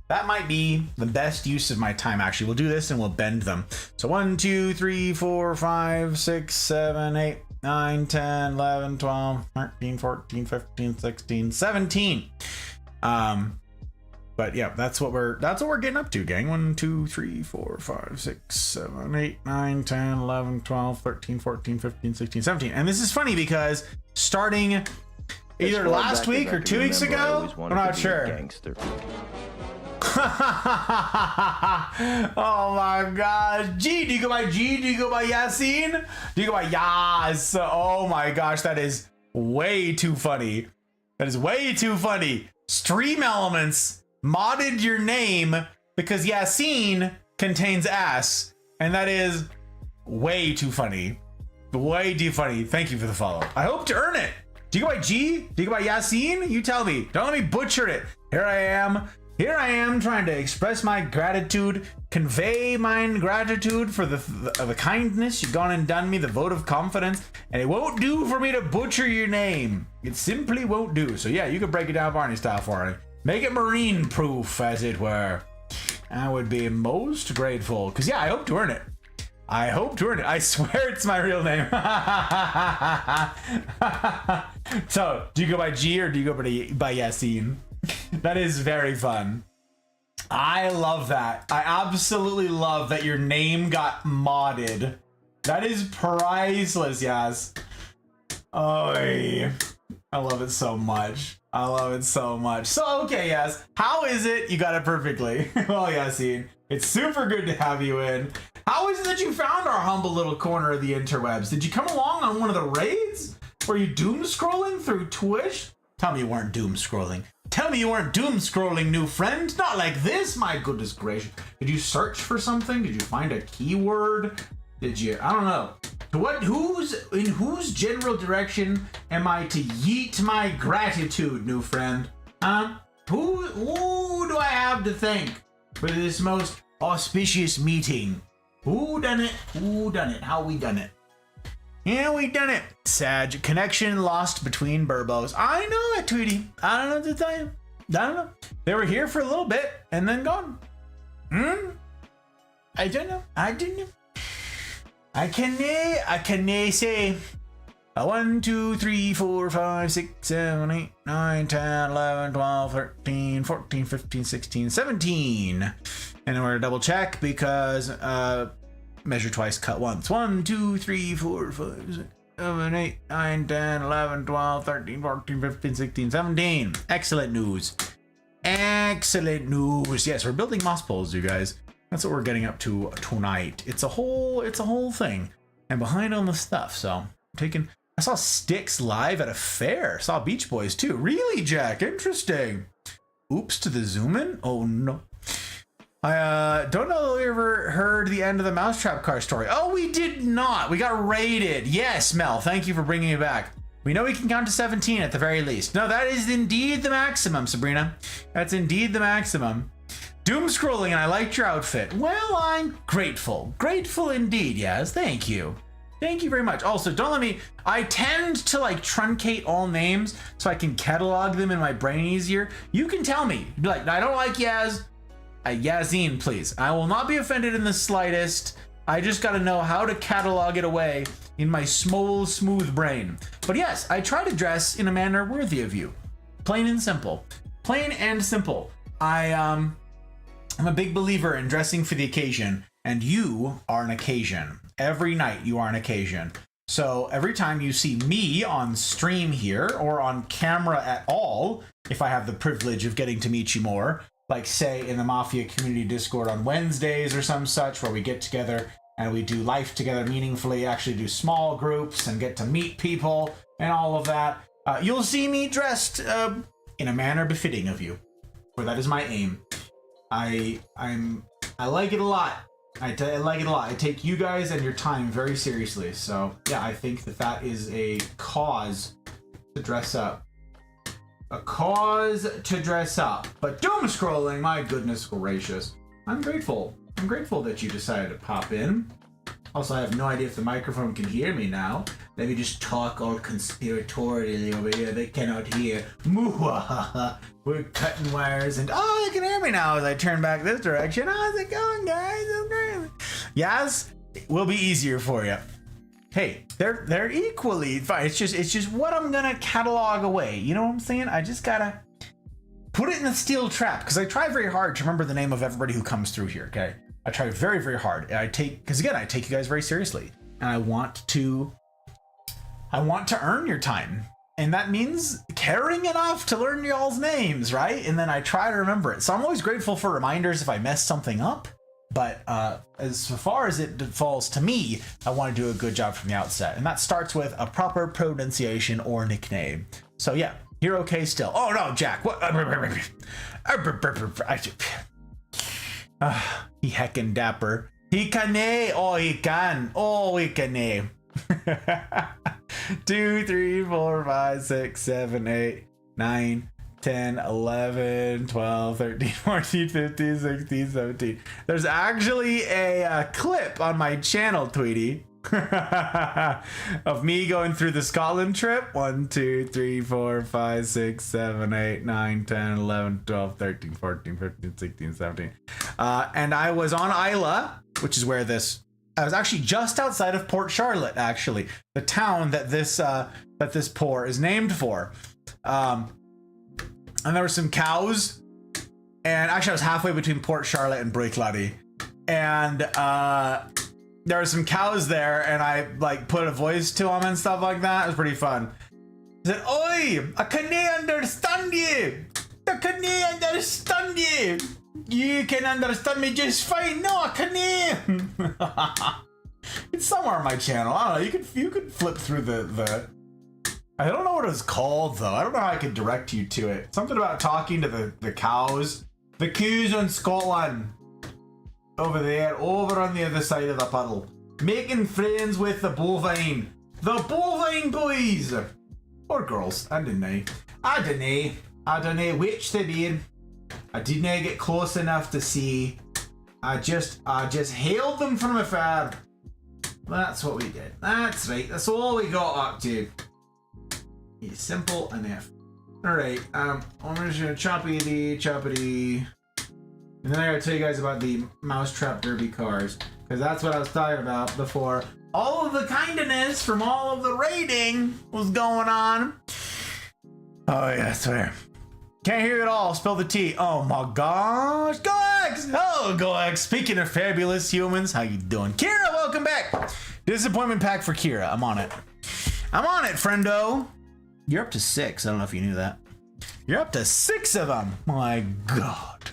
That might be the best use of my time, actually. We'll do this and we'll bend them. So 1, 2, 3, 4, 5, 6, 7, 8, 9, 10, 11, 12, 13, 14, 15, 16, 17. But yeah, that's what we're getting up to, gang. 1, 2, 3, 4, 5, 6, 7, 8, 9, 10, 11, 12, 13, 14, 15, 16, 17. And this is funny because starting either last week or 2 weeks ago, I'm not sure. Oh my gosh. G, do you go by G? Do you go by Yasin? Do you go by Yas? Oh my gosh, that is way too funny. That is way too funny. Stream Elements modded your name because Yasin contains ass, and that is way too funny. Way too funny. Thank you for the follow. I hope to earn it. Do you go by G? Do you go by Yasin? You tell me. Don't let me butcher it. Here I am trying to express my gratitude, convey my gratitude for the kindness you've gone and done me, the vote of confidence, and it won't do for me to butcher your name. It simply won't do. So yeah, you can break it down Barney style for me. Make it marine proof, as it were. I would be most grateful, because yeah, I hope to earn it. I swear it's my real name. So, do you go by G or do you go by Yasin? That is very fun. I love that. I absolutely love that your name got modded. That is priceless, Yas. Oh, I love it so much. So, okay, Yas, how is it you got it perfectly? Well, Yasin, it's super good to have you in. How is it that you found our humble little corner of the interwebs? Did you come along on one of the raids? Were you doom scrolling through Twitch? Tell me you weren't doom scrolling. Tell me you weren't doom scrolling, new friend. Not like this, my goodness gracious. Did you search for something? Did you find a keyword? Did you, I don't know. In whose general direction am I to yeet my gratitude, new friend? Who do I have to thank for this most auspicious meeting? Who done it? How we done it? Yeah, we done it. Sag, connection lost between Burbos. I know it, Tweety. I don't know what to tell you. I don't know. They were here for a little bit and then gone. I don't know. I can say 1, 2, 3, 4, 5, 6, 7, 8, 9, 10, 11, 12, 13, 14, 15, 16, 17. And then we're gonna double check because measure twice, cut once. 1, 2, 3, 4, 5, 6, 7, 8, 9, 10, 11, 12, 13, 14, 15, 16, 17. Excellent news. Excellent news. Yes, we're building moss poles, you guys. That's what we're getting up to tonight. It's a whole thing. And behind on the stuff, so I saw Styx live at a fair. Saw Beach Boys too. Really, Jack? Interesting. Oops to the zoom in? Oh no. I don't know if we ever heard the end of the Mousetrap car story. Oh, we did not. We got raided. Yes, Mel, thank you for bringing me back. We know we can count to 17 at the very least. No, that is indeed the maximum, Sabrina. That's indeed the maximum. Doom scrolling, and I liked your outfit. Well, I'm grateful. Grateful indeed, yes. Thank you. Thank you very much. Also, don't let me... I tend to, like, truncate all names so I can catalog them in my brain easier. You can tell me. Be like, I don't like Yaz. Yazine, please. I will not be offended in the slightest. I just got to know how to catalog it away in my smooth brain. But yes, I try to dress in a manner worthy of you. Plain and simple. Plain and simple. I'm a big believer in dressing for the occasion, and you are an occasion. Every night you are an occasion. So every time you see me on stream here or on camera at all, if I have the privilege of getting to meet you more, like say in the Mafia Community Discord on Wednesdays or some such, where we get together and we do life together meaningfully, actually do small groups and get to meet people and all of that, you'll see me dressed in a manner befitting of you, for that is my aim. I like it a lot. I like it a lot. I take you guys and your time very seriously. So yeah, I think that is a cause to dress up. A cause to dress up. But doom scrolling, my goodness gracious. I'm grateful. I'm grateful that you decided to pop in. Also, I have no idea if the microphone can hear me now. Let me just talk all conspiratorially over here. They cannot hear. Moohaha. We're cutting wires and oh, they can hear me now as I turn back this direction. How's it going, guys? Yes, it will be easier for you. Hey, they're equally fine. It's just what I'm gonna catalog away. You know what I'm saying? I just gotta put it in the steel trap because I try very hard to remember the name of everybody who comes through here. Okay, I try very, very hard. And I take you guys very seriously, and I want to earn your time. And that means caring enough to learn y'all's names, right? And then I try to remember it. So I'm always grateful for reminders if I mess something up. But as far as it falls to me, I want to do a good job from the outset. And that starts with a proper pronunciation or nickname. So yeah, you're okay still. Oh no, Jack, what? He heckin' dapper. He can, oh he can, oh he can. 2, 3, 4, 5, 6, 7, 8, 9, 10, 11, 12, 13, 14, 15, 16, 17. There's actually a clip on my channel, Tweety, of me going through the Scotland trip. 1, 2, 3, 4, 5, 6, 7, 8, 9, 10, 11, 12, 13, 14, 15, 16, 17. And I was on Isla, which is where I was actually just outside of Port Charlotte, actually, the town that this pour is named for. And there were some cows, and actually I was halfway between Port Charlotte and Brakelady, and there were some cows there, and I like put a voice to them and stuff like that. It was pretty fun. I said, "Oi, I can't understand you. I can't understand you. You can understand me just fine. No, I can't." It's somewhere on my channel. I don't know. You could flip through the. I don't know what it's called though. I don't know how I could direct you to it. Something about talking to the cows. The cows in Scotland. Over there, over on the other side of the puddle. Making friends with the bovine. The bovine boys! Or girls, I don't know. I don't know which they're being. I didn't get close enough to see. I just hailed them from afar. That's what we did. That's right, that's all we got up to. It's simple enough. Alright, I'm just gonna choppity. And then I gotta tell you guys about the Mousetrap Derby cars, because that's what I was talking about before all of the kindness from all of the raiding was going on. Oh yeah, I swear. Can't hear it all. Spill the tea. Oh my gosh. Goex! Hello, Goex. Speaking of fabulous humans, how you doing? Kira, welcome back. Disappointment pack for Kira. I'm on it. Friendo. You're up to 6. I don't know if you knew that. You're up to 6 of them. My God.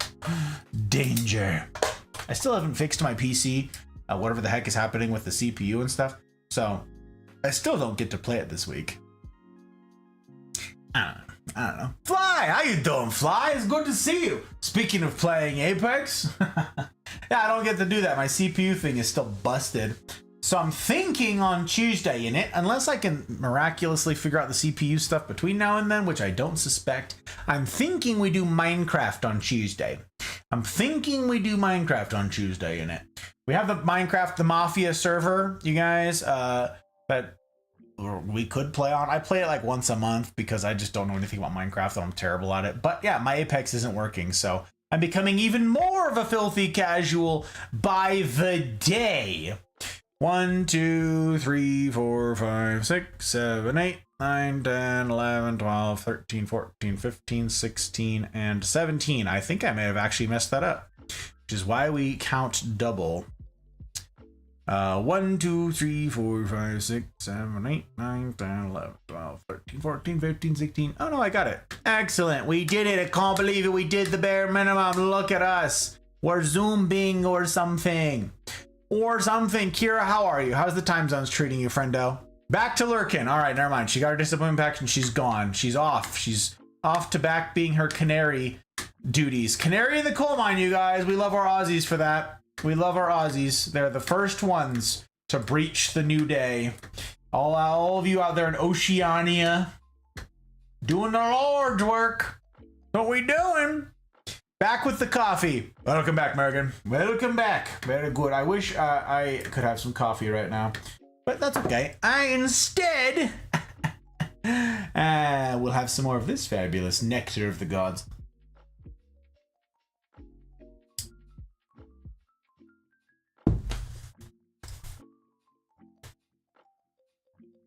Danger. I still haven't fixed my PC, whatever the heck is happening with the CPU and stuff. So I still don't get to play it this week. I don't know. Fly, how you doing, Fly? It's good to see you. Speaking of playing Apex, yeah, I don't get to do that. My CPU thing is still busted. So I'm thinking on Tuesday in it, unless I can miraculously figure out the CPU stuff between now and then, which I don't suspect. I'm thinking we do Minecraft on Tuesday. In it. We have the Minecraft, the Mafia server, you guys, that we could play on. I play it like once a month because I just don't know anything about Minecraft and I'm terrible at it. But yeah, my Apex isn't working, so I'm becoming even more of a filthy casual by the day. 1, 2, 3, 4, 5, 6, 7, 8, 9, 10, 11, 12, 13, 14, 15, 16, and 17. I think I may have actually messed that up, which is why we count double. 1, 2, 3, 4, 5, 6, 7, 8, 9, 10, 11, 12, 13, 14, 15, 16. Oh no, I got it. Excellent. We did it. I can't believe it. We did the bare minimum. Look at us. We're zooming or something. Or something. Kira, how are you? How's the time zones treating you, friendo? Back to Lurkin. All right, never mind. She got her disappointment pack and she's gone. She's off. She's off to back being her canary duties. Canary in the coal mine, you guys. We love our Aussies for that. We love our Aussies. They're the first ones to breach the new day. All of you out there in Oceania doing the Lord's work. What we doing? Back with the coffee. Welcome back, Morgan. Welcome back. Very good. I wish I could have some coffee right now, but that's okay. Instead we'll have some more of this fabulous nectar of the gods.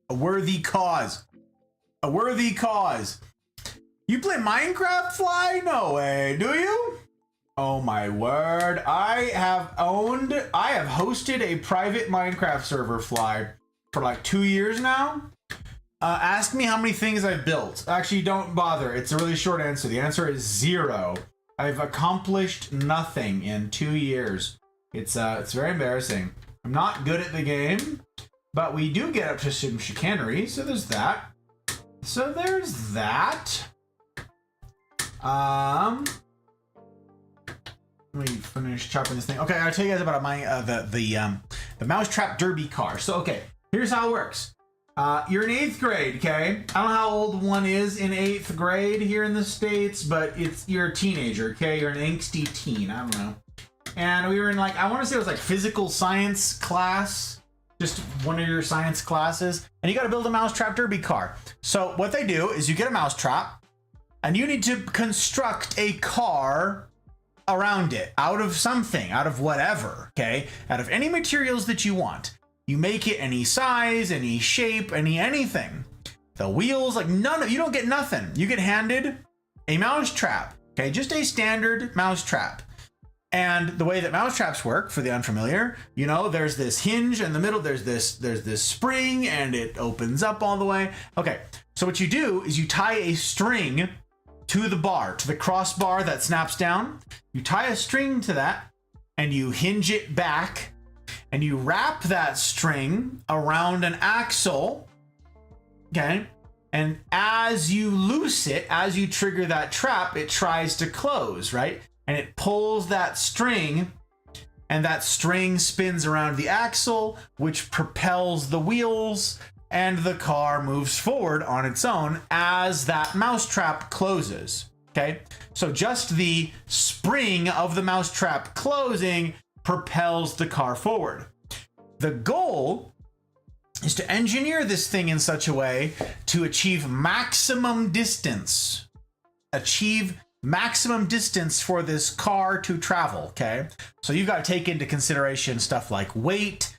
A worthy cause. A worthy cause. You play Minecraft, Fly? No way. Do you? Oh my word. I have hosted a private Minecraft server, Fly, for like 2 years now. Ask me how many things I've built. Actually, don't bother. It's a really short answer. The answer is 0. I've accomplished nothing in 2 years. It's very embarrassing. I'm not good at the game. But we do get up to some chicanery, so there's that. So there's that. Let me finish chopping this thing. Okay, I'll tell you guys about the Mousetrap Derby car. So okay, here's how it works. You're in 8th grade, okay? I don't know how old one is in 8th grade here in the States, but you're a teenager, okay? You're an angsty teen, I don't know. And we were in like, I want to say it was like physical science class. Just one of your science classes, and you got to build a Mousetrap Derby car. So what they do is you get a mousetrap, and you need to construct a car around it, out of something, out of whatever, okay? Out of any materials that you want. You make it any size, any shape, anything. The wheels, like you don't get nothing. You get handed a mousetrap, okay? Just a standard mousetrap. And the way that mousetraps work, for the unfamiliar, you know, there's this hinge in the middle, there's this spring, and it opens up all the way. Okay, so what you do is you tie a string to the bar, to the crossbar that snaps down. You tie a string to that, and you hinge it back, and you wrap that string around an axle, okay? And as you loose it, as you trigger that trap, it tries to close, right? And it pulls that string, and that string spins around the axle, which propels the wheels, and the car moves forward on its own as that mousetrap closes. Okay, so just the spring of the mousetrap closing propels the car forward. The goal is to engineer this thing in such a way to achieve maximum distance. Maximum distance for this car to travel, okay? So you've got to take into consideration stuff like weight,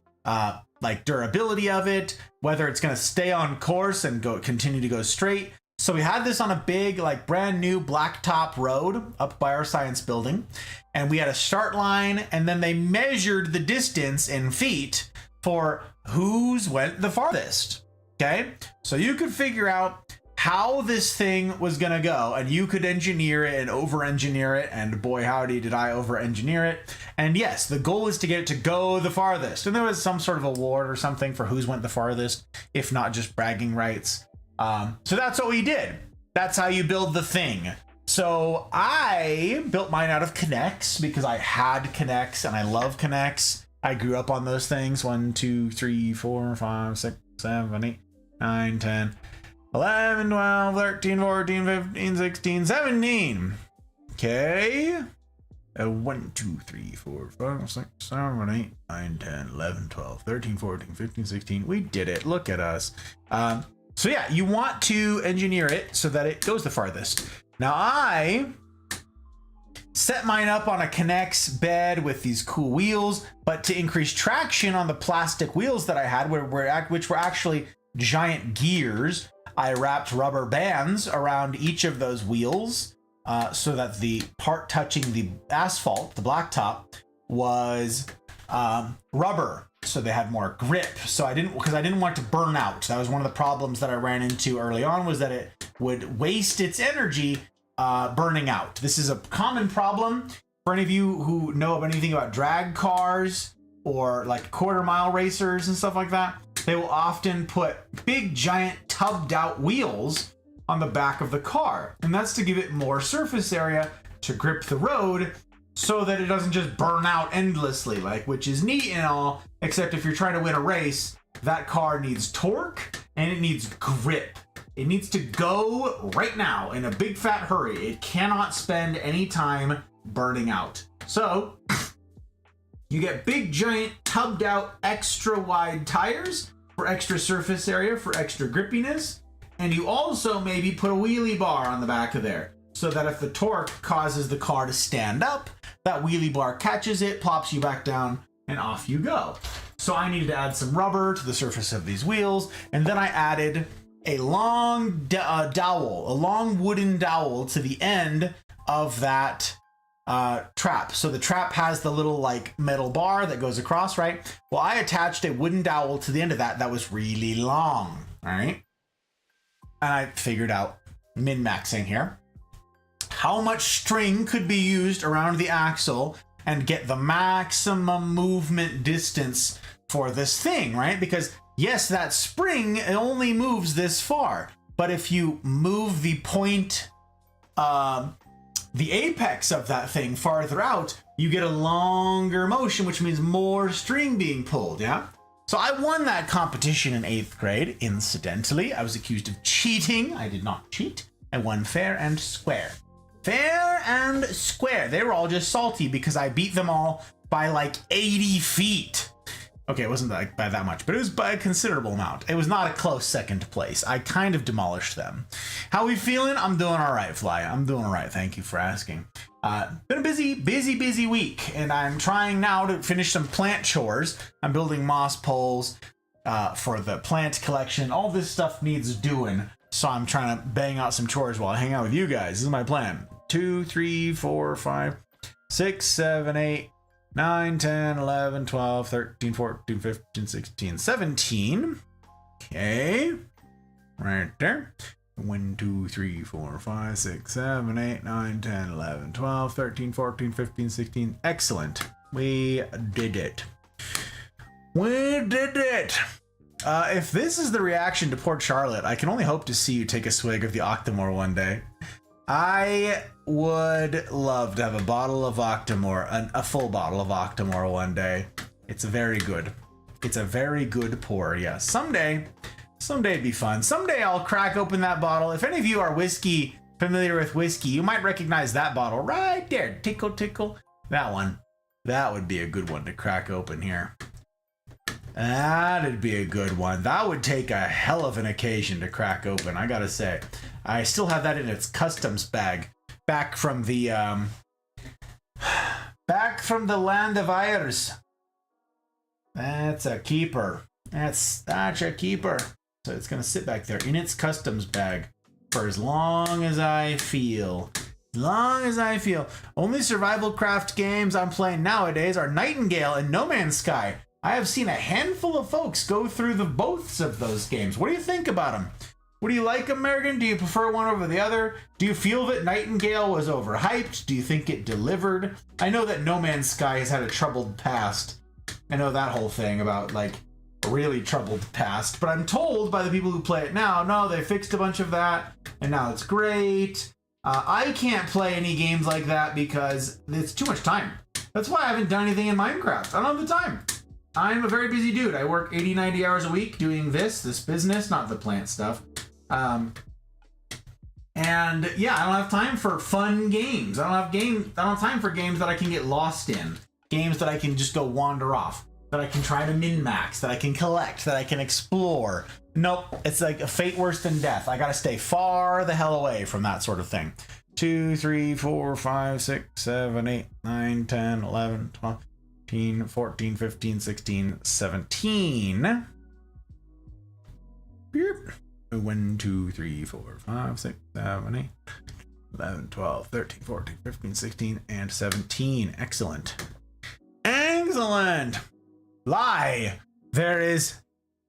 like durability of it, whether it's going to stay on course and continue to go straight. So we had this on a big, like brand new blacktop road up by our science building, and we had a start line, and then they measured the distance in feet for who's went the farthest, okay? So you could figure out how this thing was gonna go, and you could engineer it and over-engineer it, and boy howdy did I over-engineer it. And yes, the goal is to get it to go the farthest, and there was some sort of award or something for who's went the farthest, if not just bragging rights. So that's what we did. That's how you build the thing. So I built mine out of Connects because I had Connects and I love Connects. I grew up on those things. 1, 2, 3, 4, 5, 6, 7, 8, 9, 10, 11, 12, 13, 14, 15, 16, 17. Okay. 1, 2, 3, 4, 5, 6, 7, 8, 9, 10, 11, 12, 13, 14, 15, 16. We did it. Look at us. So yeah, you want to engineer it so that it goes the farthest. Now I set mine up on a Connects bed with these cool wheels, but to increase traction on the plastic wheels that I had, which were actually giant gears, I wrapped rubber bands around each of those wheels so that the part touching the asphalt, the blacktop, was rubber. so they had more grip. So I didn't want it to burn out. That was one of the problems that I ran into early on, was that it would waste its energy burning out. This is a common problem for any of you who know of anything about drag cars or like quarter-mile racers and stuff like that. They will often put big, giant, tubbed out wheels on the back of the car, and that's to give it more surface area to grip the road, so that it doesn't just burn out endlessly, like, which is neat and all, except if you're trying to win a race, that car needs torque and it needs grip. It needs to go right now in a big fat hurry. It cannot spend any time burning out. So you get big, giant, tubbed out, extra wide tires for extra surface area, for extra grippiness. And you also maybe put a wheelie bar on the back of there, so that if the torque causes the car to stand up, that wheelie bar catches it, plops you back down, and off you go. So I needed to add some rubber to the surface of these wheels, and then I added a long dowel, a long wooden dowel to the end of that trap. So the trap has the little like metal bar that goes across, right? Well, I attached a wooden dowel to the end of that was really long, all right? And I figured out, min-maxing here, how much string could be used around the axle and get the maximum movement distance for this thing, right? Because yes, that spring, it only moves this far, but if you move the point, the apex of that thing farther out, you get a longer motion, which means more string being pulled, yeah? So I won that competition in 8th grade, incidentally. I was accused of cheating. I did not cheat. I won fair and square. Fair and square. They were all just salty because I beat them all by like 80 feet. Okay, it wasn't like by that much, but it was by a considerable amount. It was not a close second place. I kind of demolished them. How we feeling? I'm doing all right, Fly. I'm doing all right. Thank you for asking. Been a busy week, and I'm trying now to finish some plant chores. I'm building moss poles for the plant collection. All this stuff needs doing, so I'm trying to bang out some chores while I hang out with you guys. This is my plan. 2, 3, 4, 5, 6, 7, 8, 9, 10, 11, 12, 13, 14, 15, 16, 17. Okay. Right there. 1, 2, 3, 4, 5, 6, 7, 8, 9, 10, 11, 12, 13, 14, 15, 16. Excellent. We did it. We did it. If this is the reaction to Port Charlotte, I can only hope to see you take a swig of the Octomore one day. I would love to have a bottle of Octomore, a full bottle of Octomore one day. It's very good. It's a very good pour, yes. Someday it'd be fun. Someday I'll crack open that bottle. If any of you are familiar with whiskey, you might recognize that bottle right there. Tickle, tickle. That one. That would be a good one to crack open here. That'd be a good one. That would take a hell of an occasion to crack open, I gotta say. I still have that in its customs bag. Back from the land of Ayers. That's a keeper. That's a keeper. So it's gonna sit back there in its customs bag for as long as I feel. As long as I feel. Only survival craft games I'm playing nowadays are Nightingale and No Man's Sky. I have seen a handful of folks go through the boths of those games. What do you think about them? What do you like, American? Do you prefer one over the other? Do you feel that Nightingale was overhyped? Do you think it delivered? I know that No Man's Sky has had a troubled past. I know that whole thing about, like, a really troubled past. But I'm told by the people who play it now, no, they fixed a bunch of that, and now it's great. I can't play any games like that because it's too much time. That's why I haven't done anything in Minecraft. I don't have the time. I'm a very busy dude. I work 80, 90 hours a week doing this business, not the plant stuff. And yeah, I don't have time for fun games. I don't have time for games that I can get lost in. Games that I can just go wander off. That I can try to min-max. That I can collect. That I can explore. Nope. It's like a fate worse than death. I gotta stay far the hell away from that sort of thing. 2, 3, 4, 5, 6, 7, 8, 9, 10, 11, 12. 14, 15, 16, 17. Beep. 1, 2, 3, 4, 5, 6, 7, 8, 11, 12, 13, 14, 15, 16, and 17. Excellent. Excellent. Lie. There is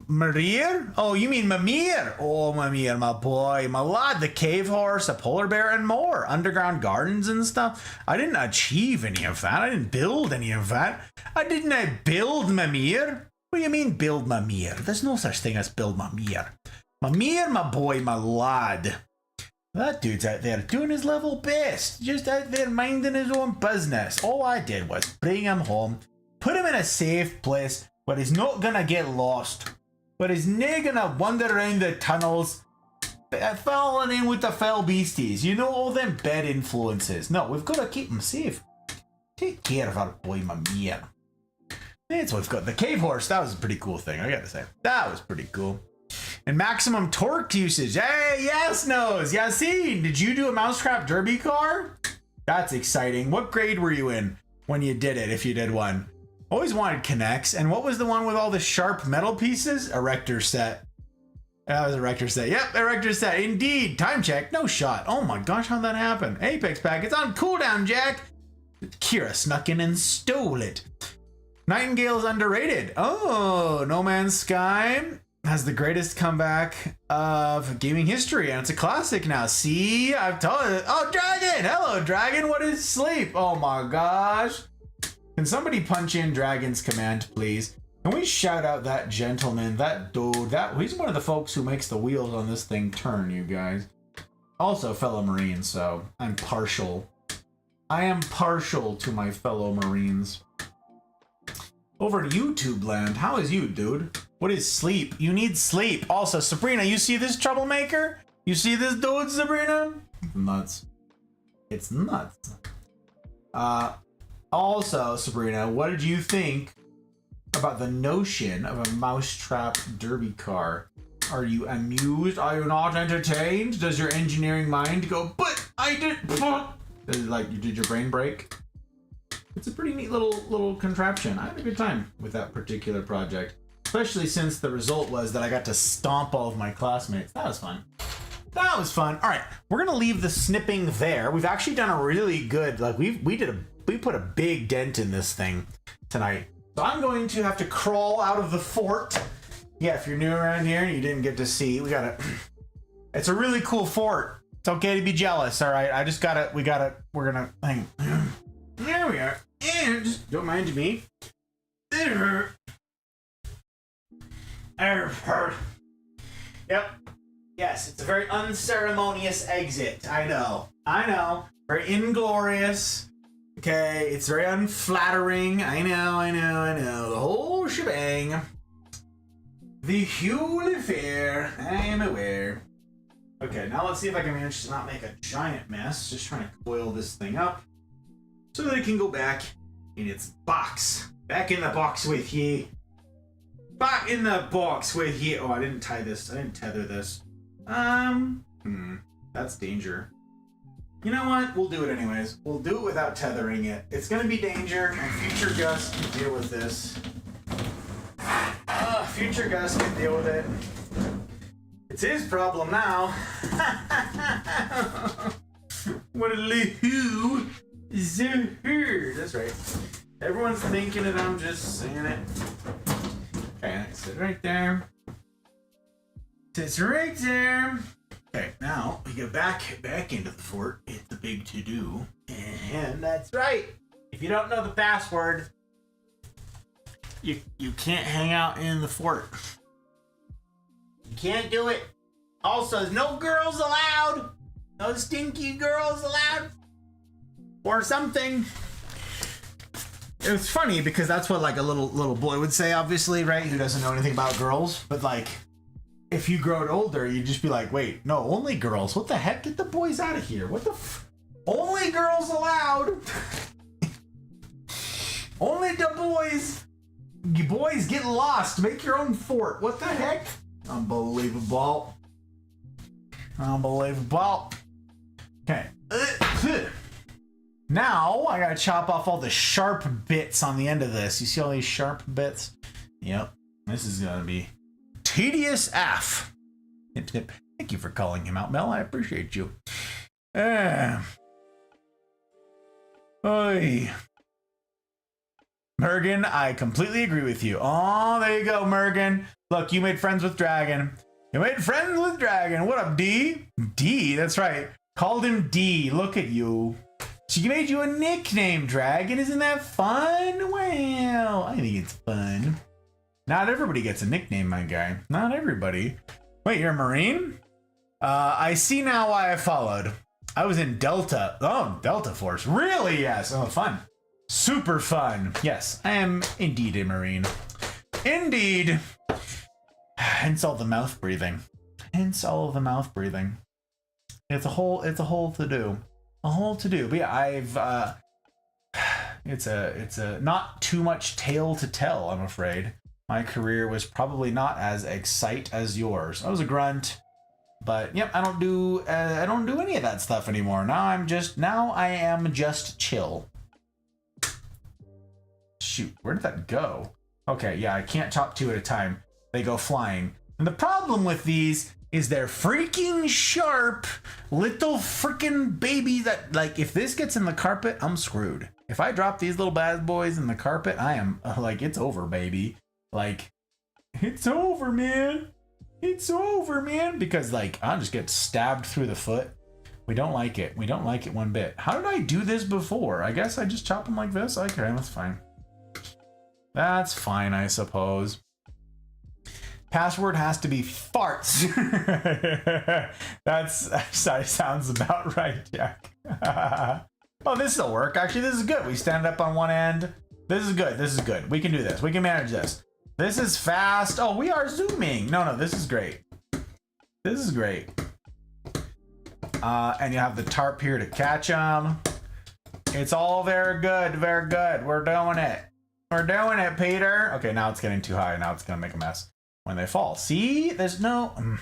Marir? Oh, you mean Mimir? Oh, Mimir, my boy, my lad, the cave horse, a polar bear, and more. Underground gardens and stuff. I didn't achieve any of that. I didn't build any of that. I didn't build Mimir. What do you mean build Mimir? There's no such thing as build Mimir. Mimir, my boy, my lad. That dude's out there doing his level best. Just out there minding his own business. All I did was bring him home, put him in a safe place where he's not gonna get lost. But he's not gonna wander around the tunnels, falling in with the fell beasties. You know, all them bad influences. No, we've got to keep him safe. Take care of our boy Mimir. And so we've got the cave horse. That was a pretty cool thing, I gotta say. That was pretty cool. And maximum torque usage. Hey, yes, Nose. Yassine, did you do a Mousetrap Derby car? That's exciting. What grade were you in when you did it, if you did one? Always wanted connects. And what was the one with all the sharp metal pieces? Erector set. That was a Erector set. Yep, Erector set. Indeed. Time check. No shot. Oh my gosh, how'd that happen? Apex pack. It's on cooldown, Jack. Kira snuck in and stole it. Nightingale's underrated. Oh, No Man's Sky has the greatest comeback of gaming history, and it's a classic now. See, I've told you. Oh, Dragon. Hello, Dragon. What is sleep? Oh my gosh. Can somebody punch in Dragon's command, please? Can we shout out that gentleman, that dude, he's one of the folks who makes the wheels on this thing turn, you guys. Also fellow Marine, so I'm partial. I am partial to my fellow Marines. Over to YouTube land, how is you, dude? What is sleep? You need sleep. Also, Sabrina, you see this troublemaker? You see this dude, Sabrina? Nuts. It's nuts. Also, Sabrina, what did you think about the notion of a Mousetrap Derby car? Are you amused? Are you not entertained? Does your engineering mind go, but I did... Is it like, did your brain break? It's a pretty neat little contraption. I had a good time with that particular project. Especially since the result was that I got to stomp all of my classmates. That was fun. That was fun. All right, we're gonna leave the snipping there. We've actually done a really good, like we put a big dent in this thing tonight. So I'm going to have to crawl out of the fort. Yeah, if you're new around here and you didn't get to see, it's a really cool fort. It's okay to be jealous, all right? We're gonna, hang on. There we are. And just don't mind me. Yep. Yes, it's a very unceremonious exit. I know. Very inglorious. Okay, it's very unflattering. I know. The whole shebang. The whole affair. I am aware. Okay, now let's see if I can manage to not make a giant mess. Just trying to coil this thing up so that it can go back in its box. Back in the box with ye. Back in the box with ye. Oh, I didn't tie this. I didn't tether this. That's danger. You know what? We'll do it anyways. We'll do it without tethering it. It's gonna be danger, and Future Gus can deal with this. Future Gus can deal with it. It's his problem now. What a who? That's right. Everyone's thinking it. I'm just saying it. Okay, sit right there. Sits right there. Okay, now we get back into the fort. It's the big to-do. And that's right. If you don't know the password, you can't hang out in the fort. You can't do it. Also, there's no girls allowed. No stinky girls allowed. Or something. It was funny because that's what like a little boy would say, obviously, right? Who doesn't know anything about girls. But like, if you grow older, you'd just be like, wait, no, only girls. What the heck? Get the boys out of here. What the only girls allowed. Only the boys. You boys get lost. Make your own fort. What the heck? Unbelievable. Okay. Now I gotta chop off all the sharp bits on the end of this. You see all these sharp bits? Yep. This is gonna be tedious AF. Thank you for calling him out, Mel. I appreciate you. Oy. Mergen, I completely agree with you. Oh, there you go, Mergen. Look, you made friends with Dragon. You made friends with Dragon. What up, D? D, that's right. Called him D. Look at you. She made you a nickname, Dragon. Isn't that fun? Well, I think it's fun. Not everybody gets a nickname, my guy. Not everybody. Wait, you're a Marine? I see now why I followed. I was in Delta. Oh, Delta Force. Really? Yes. Oh, fun. Super fun. Yes, I am indeed a Marine. Indeed. Hence all the mouth breathing. Hence all of the mouth breathing. It's a whole to do. A whole to do. But yeah, it's a not too much tale to tell, I'm afraid. My career was probably not as excite as yours. I was a grunt, but yep, I don't do any of that stuff anymore. Now I am just chill. Shoot, where did that go? Okay, yeah, I can't chop two at a time. They go flying. And the problem with these is they're freaking sharp little freaking babies that, like, if this gets in the carpet, I'm screwed. If I drop these little bad boys in the carpet, I am like, it's over, baby. Like, it's over, man. It's over, man. Because, like, I'll just get stabbed through the foot. We don't like it. We don't like it one bit. How did I do this before? I guess I just chop them like this. Okay, that's fine. That's fine, I suppose. Password has to be farts. That sounds about right, Jack. Oh, this will work. Actually, this is good. We stand up on one end. This is good. This is good. We can do this. We can manage this. This is fast. Oh, we are zooming. No, this is great. This is great. And you have the tarp here to catch them. It's all very good. Very good. We're doing it. We're doing it, Peter. Okay, now it's getting too high. Now it's going to make a mess when they fall. See? There's no winning.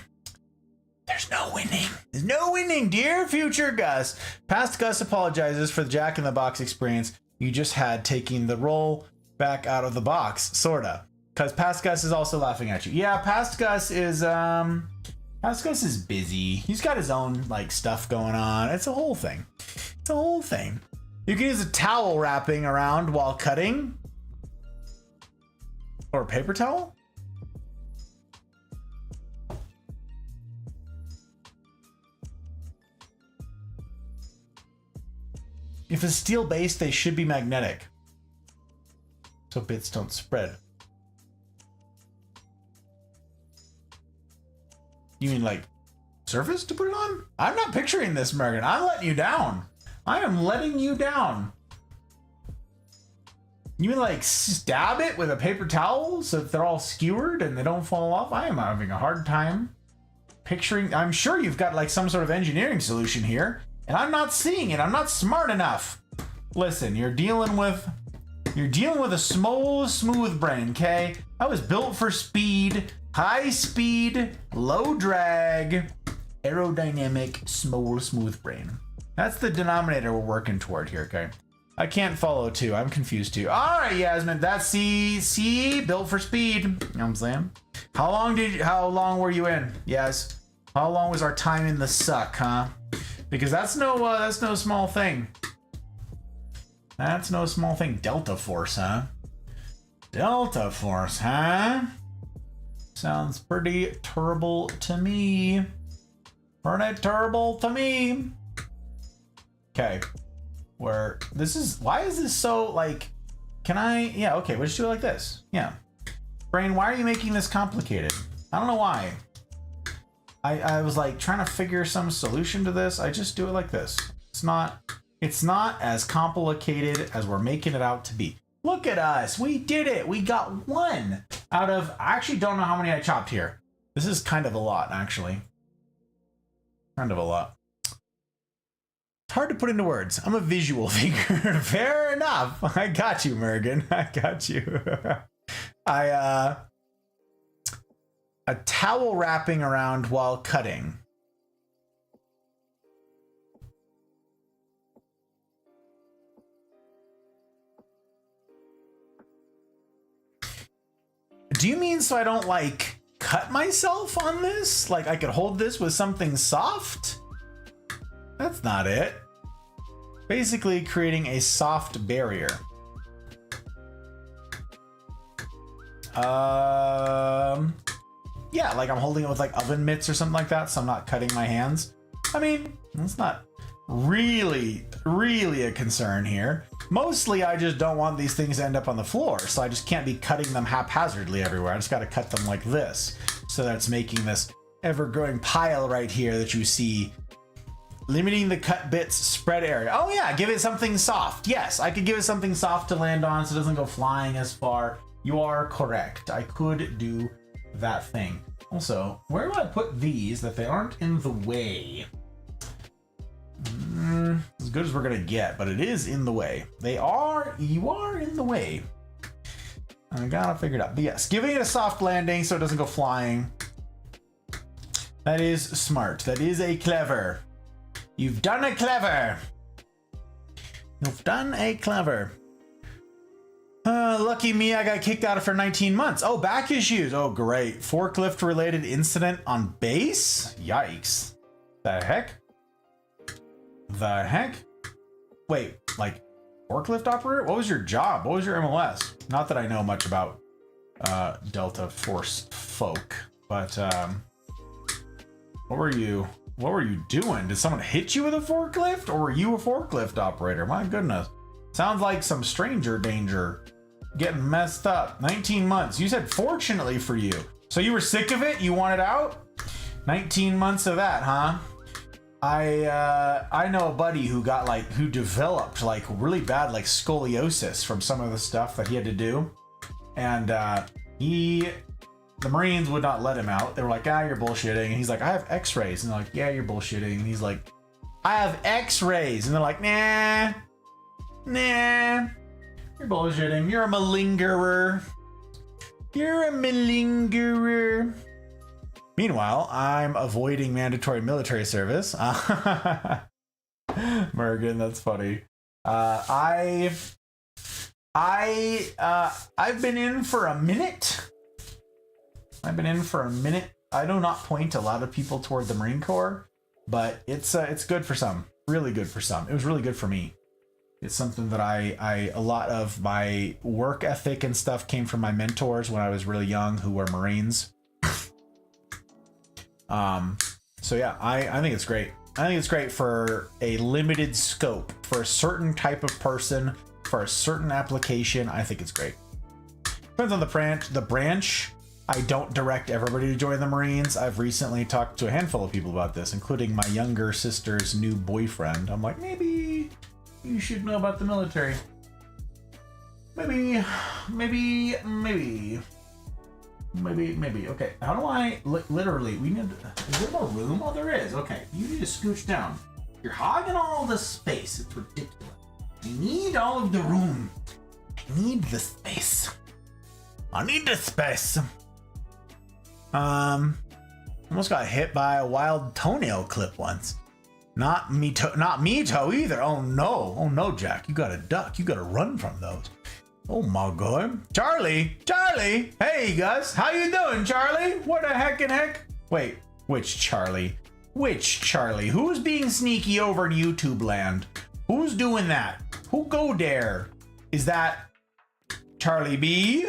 There's no winning, dear future Gus. Past Gus apologizes for the Jack in the Box experience you just had taking the roll back out of the box, sorta. Because Past Gus is also laughing at you. Yeah, Past Gus is busy. He's got his own, like, stuff going on. It's a whole thing. It's a whole thing. You can use a towel wrapping around while cutting. Or a paper towel? If it's steel based, they should be magnetic, so bits don't spread. You mean like surface to put it on? I'm not picturing this, Mergen. I'm letting you down. I am letting you down. You mean like stab it with a paper towel so that they're all skewered and they don't fall off? I am having a hard time picturing. I'm sure you've got like some sort of engineering solution here, and I'm not seeing it. I'm not smart enough. Listen, you're dealing with a smooth brain, okay? I was built for speed, high speed, low drag, aerodynamic, smooth brain. That's the denominator we're working toward here, okay? I can't follow too. I'm confused too. All right, Yasmin, that's C, built for speed. You know what I'm saying? How long were you in? Yes. How long was our time in the suck, huh? Because that's no small thing. That's no small thing. Delta Force, huh? Delta Force, huh? Sounds pretty terrible to me. Pretty terrible to me. Okay. Why is this so, like, yeah, okay, we'll just do it like this. Yeah. Brain, why are you making this complicated? I don't know why. I was like trying to figure some solution to this. I just do it like this. It's not as complicated as we're making it out to be. Look at us. We did it. We got one out of, I actually don't know how many I chopped here. This is kind of a lot, actually. Kind of a lot. It's hard to put into words. I'm a visual thinker. Fair enough. I got you, Mergen. I got you. A towel wrapping around while cutting. Do you mean so I don't, like, cut myself on this? Like, I could hold this with something soft? That's not it. Basically creating a soft barrier. Yeah, like I'm holding it with like oven mitts or something like that, so I'm not cutting my hands. I mean, it's not really a concern here. Mostly I just don't want these things to end up on the floor, so I just can't be cutting them haphazardly everywhere. I just got to cut them like this, so that it's making this ever-growing pile right here that you see. Limiting the cut bits spread area. Oh yeah, give it something soft. Yes, I could give it something soft to land on so it doesn't go flying as far. You are correct. I could do that thing. Also, where do I put these that they aren't in the way? As good as we're gonna get, but it is in the way. You are in the way. I gotta figure it out. But yes, giving it a soft landing so it doesn't go flying. That is smart. That is a clever. You've done a clever. You've done a clever. Lucky me, I got kicked out for 19 months. Oh, back issues. Oh, great. Forklift related incident on base? Yikes. The heck? The heck? Wait, like forklift operator? What was your job? What was your MLS? Not that I know much about Delta Force folk, but what were you doing? Did someone hit you with a forklift, or were you a forklift operator? My goodness. Sounds like some stranger danger. Getting messed up. 19 months. You said fortunately for you. So you were sick of it? You wanted out? 19 months of that, huh? I know a buddy who developed like really bad like scoliosis from some of the stuff that he had to do. And the Marines would not let him out. They were like, you're bullshitting. And he's like, I have x-rays. And they're like, yeah, you're bullshitting. And he's like, I have x-rays. And they're like, nah, you're bullshitting. You're a malingerer. You're a malingerer. Meanwhile, I'm avoiding mandatory military service. Mergen, that's funny. I've been in for a minute. I do not point a lot of people toward the Marine Corps, but it's good for some. Really good for some. It was really good for me. It's something that a lot of my work ethic and stuff came from my mentors when I was really young, who were Marines. So yeah, I think it's great. I think it's great for a limited scope, for a certain type of person, for a certain application. I think it's great. Depends on the branch. I don't direct everybody to join the Marines. I've recently talked to a handful of people about this, including my younger sister's new boyfriend. I'm like, maybe you should know about the military. Maybe. Okay, how do I literally? We need. Is there more room? Oh, there is. Okay, you need to scooch down. You're hogging all the space. It's ridiculous. I need all of the room. I need the space. I need the space. Almost got hit by a wild toenail clip once. Not me toe either. Oh no, Jack. You gotta duck. You gotta run from those. Oh my god. Charlie! Hey Gus, how you doing, Charlie? What the heck? Wait, which Charlie? Who's being sneaky over in YouTube land? Who's doing that? Who go there? Is that Charlie B?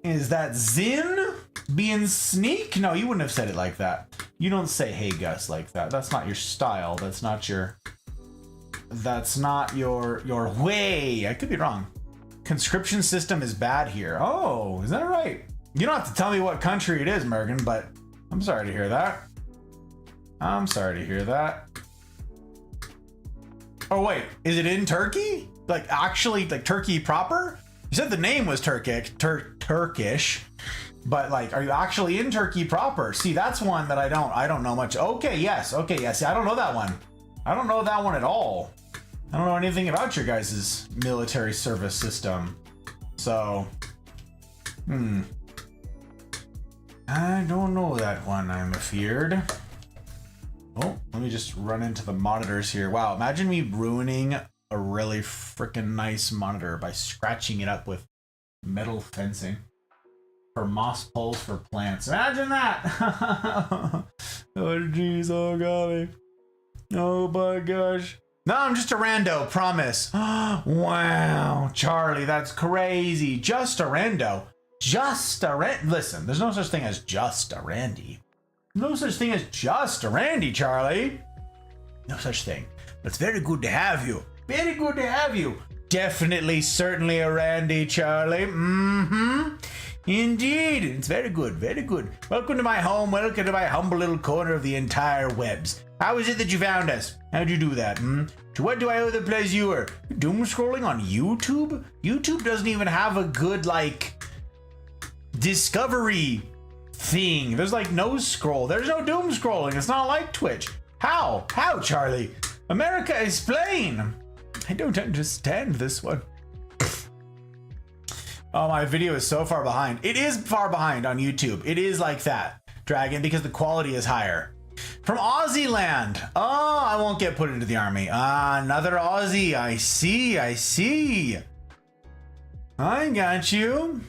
Is that Zin being sneak? No, you wouldn't have said it like that. You don't say hey Gus like that. That's not your style. That's not your way. I could be wrong. Conscription system is bad here. Oh, is that right? You don't have to tell me what country it is, Mergen, but I'm sorry to hear that. Oh wait, is it in Turkey? Like actually, like Turkey proper? You said the name was Turkish, but like, are you actually in Turkey proper? See, that's one that I don't know much. Okay, yes. See, I don't know that one. I don't know that one at all. I don't know anything about your guys' military service system. So, I don't know that one, I'm afeared. Oh, let me just run into the monitors here. Wow, imagine me ruining a really freaking nice monitor by scratching it up with metal fencing. For moss poles for plants. Imagine that! Oh jeez, oh golly. Oh my gosh. No, I'm just a rando, promise. Wow, Charlie, that's crazy. Just a rando. Listen, there's no such thing as just a Randy. No such thing as just a Randy, Charlie. No such thing. But it's very good to have you. Very good to have you. Definitely, certainly a Randy, Charlie. Mm-hmm. Indeed. It's very good, very good. Welcome to my home. Welcome to my humble little corner of the entire webs. How is it that you found us? How'd you do that? To what do I owe the pleasure? Doom scrolling on YouTube? YouTube doesn't even have a good, like, discovery thing. There's like no scroll. There's no doom scrolling. It's not like Twitch. How? How, Charlie? America is plain. I don't understand this one. Oh, my video is so far behind. It is far behind on YouTube. It is like that, Dragon, because the quality is higher. From Aussie land. Oh, I won't get put into the army. Another Aussie. I see. I see. I got you.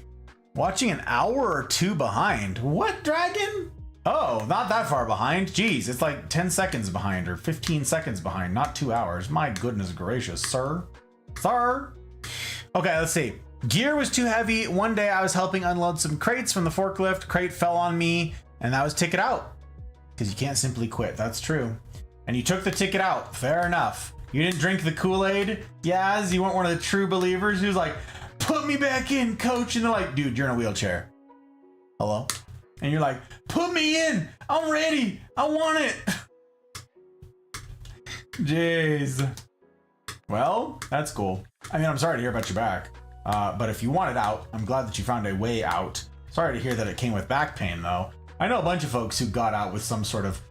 Watching an hour or two behind. What, Dragon? Oh, not that far behind. Jeez, it's like 10 seconds behind or 15 seconds behind, not 2 hours. My goodness gracious, sir. Sir. Okay, let's see. Gear was too heavy. One day I was helping unload some crates from the forklift. Crate fell on me, and that was ticket out. Because you can't simply quit. That's true. And you took the ticket out. Fair enough. You didn't drink the Kool-Aid. Yaz, you weren't one of the true believers who's like, put me back in, coach. And they're like, dude, you're in a wheelchair. Hello? And you're like, put me in. I'm ready. I want it. Jeez. Well, that's cool. I mean, I'm sorry to hear about your back. But if you want it out, I'm glad that you found a way out. Sorry to hear that it came with back pain, though. I know a bunch of folks who got out with some sort of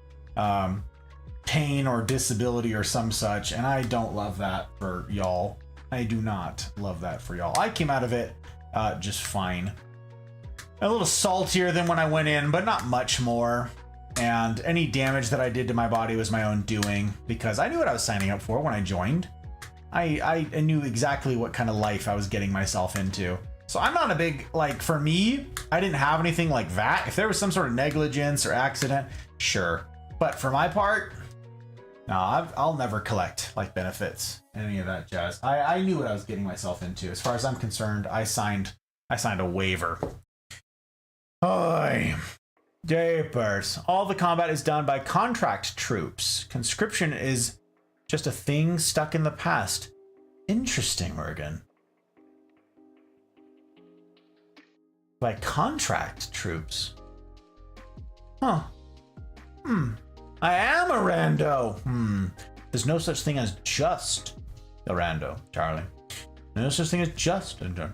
pain or disability or some such, and I don't love that for y'all. I do not love that for y'all. I came out of it just fine. A little saltier than when I went in, but not much more. And any damage that I did to my body was my own doing, because I knew what I was signing up for when I joined. I knew exactly what kind of life I was getting myself into. So I'm not a big, like, for me, I didn't have anything like that. If there was some sort of negligence or accident, sure. But for my part, no, I'll never collect, like, benefits, any of that jazz. I knew what I was getting myself into. As far as I'm concerned, I signed a waiver. Oy. Japers. All the combat is done by contract troops. Conscription is just a thing stuck in the past. Interesting, Morgan. By contract troops. Huh. I am a rando. There's no such thing as just a rando, Charlie. No such thing as just a rando.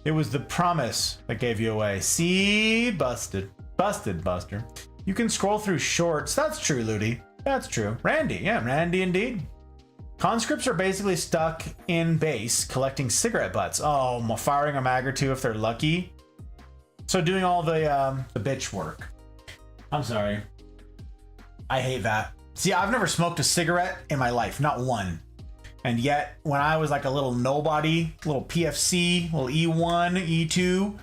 It was the promise that gave you away. See? Busted. Busted, Buster. You can scroll through shorts. That's true, Ludi. That's true. Randy. Yeah, Randy indeed. Conscripts are basically stuck in base collecting cigarette butts. Oh, firing a mag or two if they're lucky. So doing all the bitch work. I'm sorry. I hate that. See, I've never smoked a cigarette in my life, not one. And yet, when I was like a little nobody, little PFC, little E1, E2,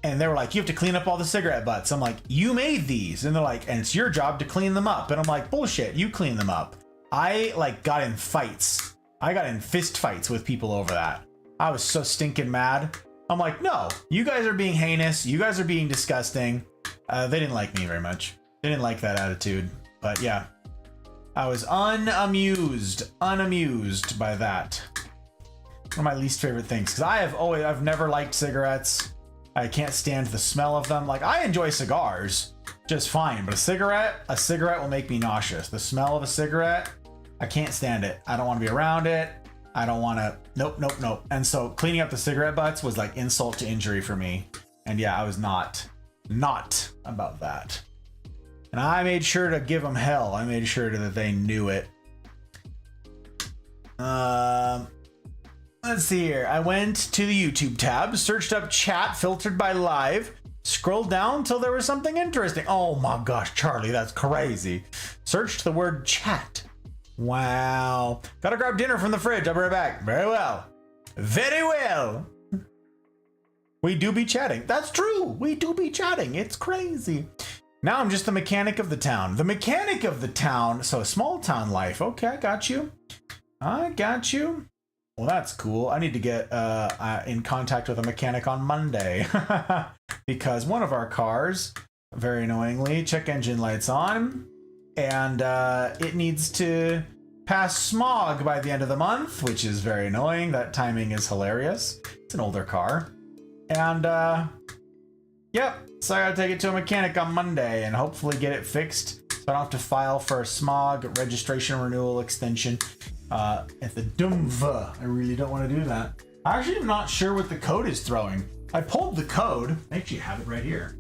and they were like, you have to clean up all the cigarette butts. I'm like, you made these. And they're like, and it's your job to clean them up. And I'm like, bullshit, you clean them up. I like got in fights. I got in fist fights with people over that. I was so stinking mad. I'm like, no, you guys are being heinous. You guys are being disgusting. They didn't like me very much. They didn't like that attitude. But yeah, I was unamused by that. One of my least favorite things, because I've never liked cigarettes. I can't stand the smell of them. Like, I enjoy cigars just fine, but a cigarette will make me nauseous. The smell of a cigarette, I can't stand it. I don't want to be around it. I don't want to, nope. And so cleaning up the cigarette butts was like insult to injury for me. And yeah, I was not about that. And I made sure to give them hell. I made sure that they knew it. Let's see here. I went to the YouTube tab, searched up chat filtered by live, scrolled down till there was something interesting. Oh my gosh, Charlie, that's crazy. Searched the word chat. Wow. Gotta grab dinner from the fridge. I'll be right back. Very well. Very well. We do be chatting. That's true. We do be chatting. It's crazy. Now I'm just the mechanic of the town. The mechanic of the town. So small town life. Okay, I got you. I got you. Well, that's cool. I need to get in contact with a mechanic on Monday because one of our cars, very annoyingly, check engine lights on, and it needs to pass smog by the end of the month, which is very annoying. That timing is hilarious. It's an older car. And yep, so I gotta take it to a mechanic on Monday and hopefully get it fixed so I don't have to file for a smog registration renewal extension at the DUMV. I really don't want to do that. I actually am not sure what the code is throwing. I pulled the code. I actually have it right here.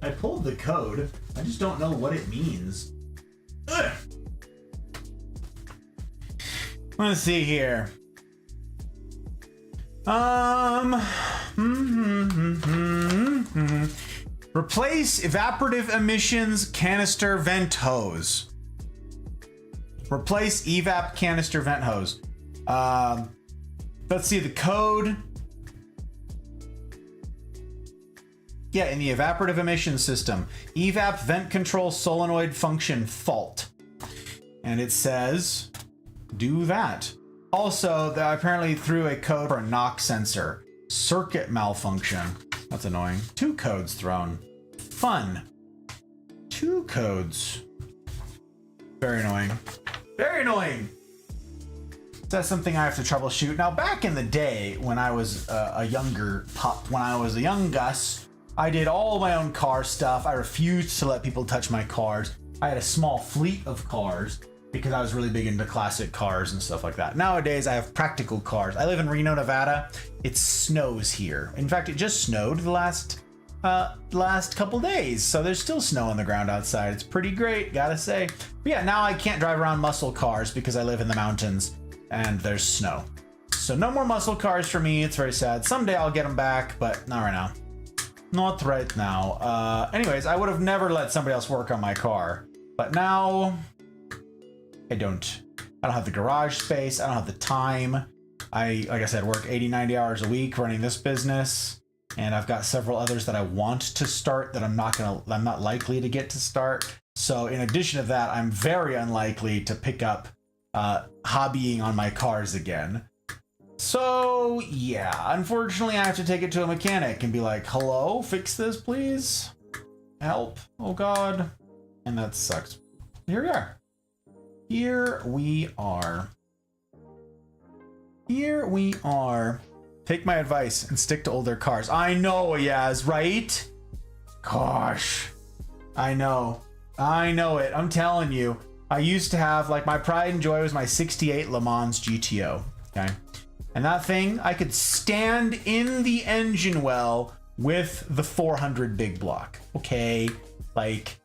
I pulled the code. I just don't know what it means. Ugh. Let's see here. Replace evaporative emissions canister vent hose. Replace evap canister vent hose. Let's see the code. Yeah, in the evaporative emissions system, evap vent control solenoid function fault. And it says, do that. Also, they apparently threw a code for a knock sensor. Circuit malfunction. That's annoying. 2 codes thrown. Fun. 2 codes. Very annoying. Very annoying. That's something I have to troubleshoot. Now, back in the day when I was a younger pup, when I was a young Gus, I did all my own car stuff. I refused to let people touch my cars. I had a small fleet of cars because I was really big into classic cars and stuff like that. Nowadays, I have practical cars. I live in Reno, Nevada. It snows here. In fact, it just snowed the last couple days, so there's still snow on the ground outside. It's pretty great, gotta say. But yeah, now I can't drive around muscle cars because I live in the mountains and there's snow. So no more muscle cars for me. It's very sad. Someday I'll get them back, but not right now. Not right now. Anyways, I would have never let somebody else work on my car, but now I don't have the garage space. I don't have the time. Like I said, work 80, 90 hours a week running this business. And I've got several others that I want to start that I'm not likely to get to start. So in addition to that, I'm very unlikely to pick up hobbying on my cars again. So yeah, unfortunately I have to take it to a mechanic and be like, hello, fix this please. Help, oh God. And that sucks. Here we are. Here we are. Here we are. Take my advice and stick to older cars. I know, Yaz, right? Gosh. I know it. I'm telling you. I used to have, like, my pride and joy was my 68 Le Mans GTO. Okay. And that thing, I could stand in the engine well with the 400 big block. Okay. Like,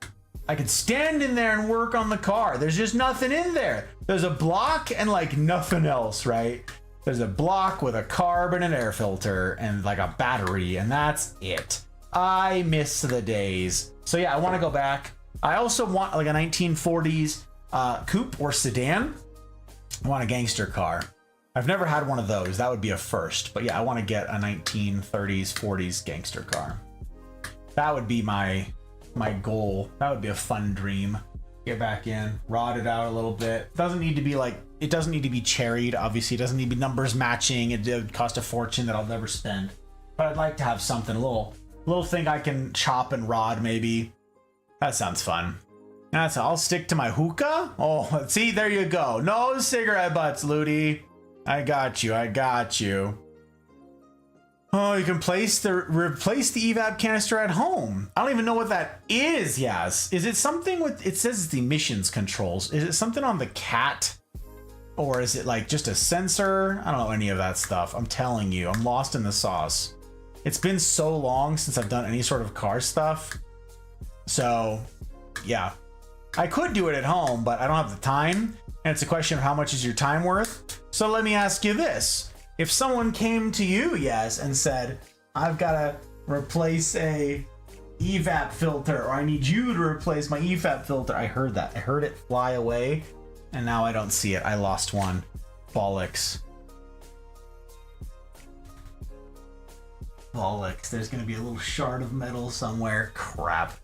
I could stand in there and work on the car. There's just nothing in there. There's a block and like nothing else, right? There's a block with a carb and an air filter and like a battery, and that's it. I miss the days. So yeah, I want to go back. I also want like a 1940s coupe or sedan. I want a gangster car. I've never had one of those. That would be a first. But yeah, I want to get a 1930s, 40s gangster car. That would be my goal. That would be a fun dream. Get back in, rot it out a little bit. Doesn't need to be like, it doesn't need to be cherried. Obviously, it doesn't need to be numbers matching. It would cost a fortune that I'll never spend. But I'd like to have something, a little thing I can chop and rod maybe. That sounds fun. I'll stick to my hookah. Oh, see, there you go. No cigarette butts, Ludi. I got you. Oh, you can replace the evap canister at home. I don't even know what that is, Yas. Is it something with, it says it's the emissions controls. Is it something on the cat? Or is it like just a sensor? I don't know any of that stuff. I'm telling you, I'm lost in the sauce. It's been so long since I've done any sort of car stuff. So, yeah. I could do it at home, but I don't have the time. And it's a question of how much is your time worth? So let me ask you this. If someone came to you, yes, and said, I've got to replace a evap filter, or I need you to replace my evap filter. I heard that. I heard it fly away, and now I don't see it. I lost one. Bollocks. Bollocks. There's going to be a little shard of metal somewhere. Crap.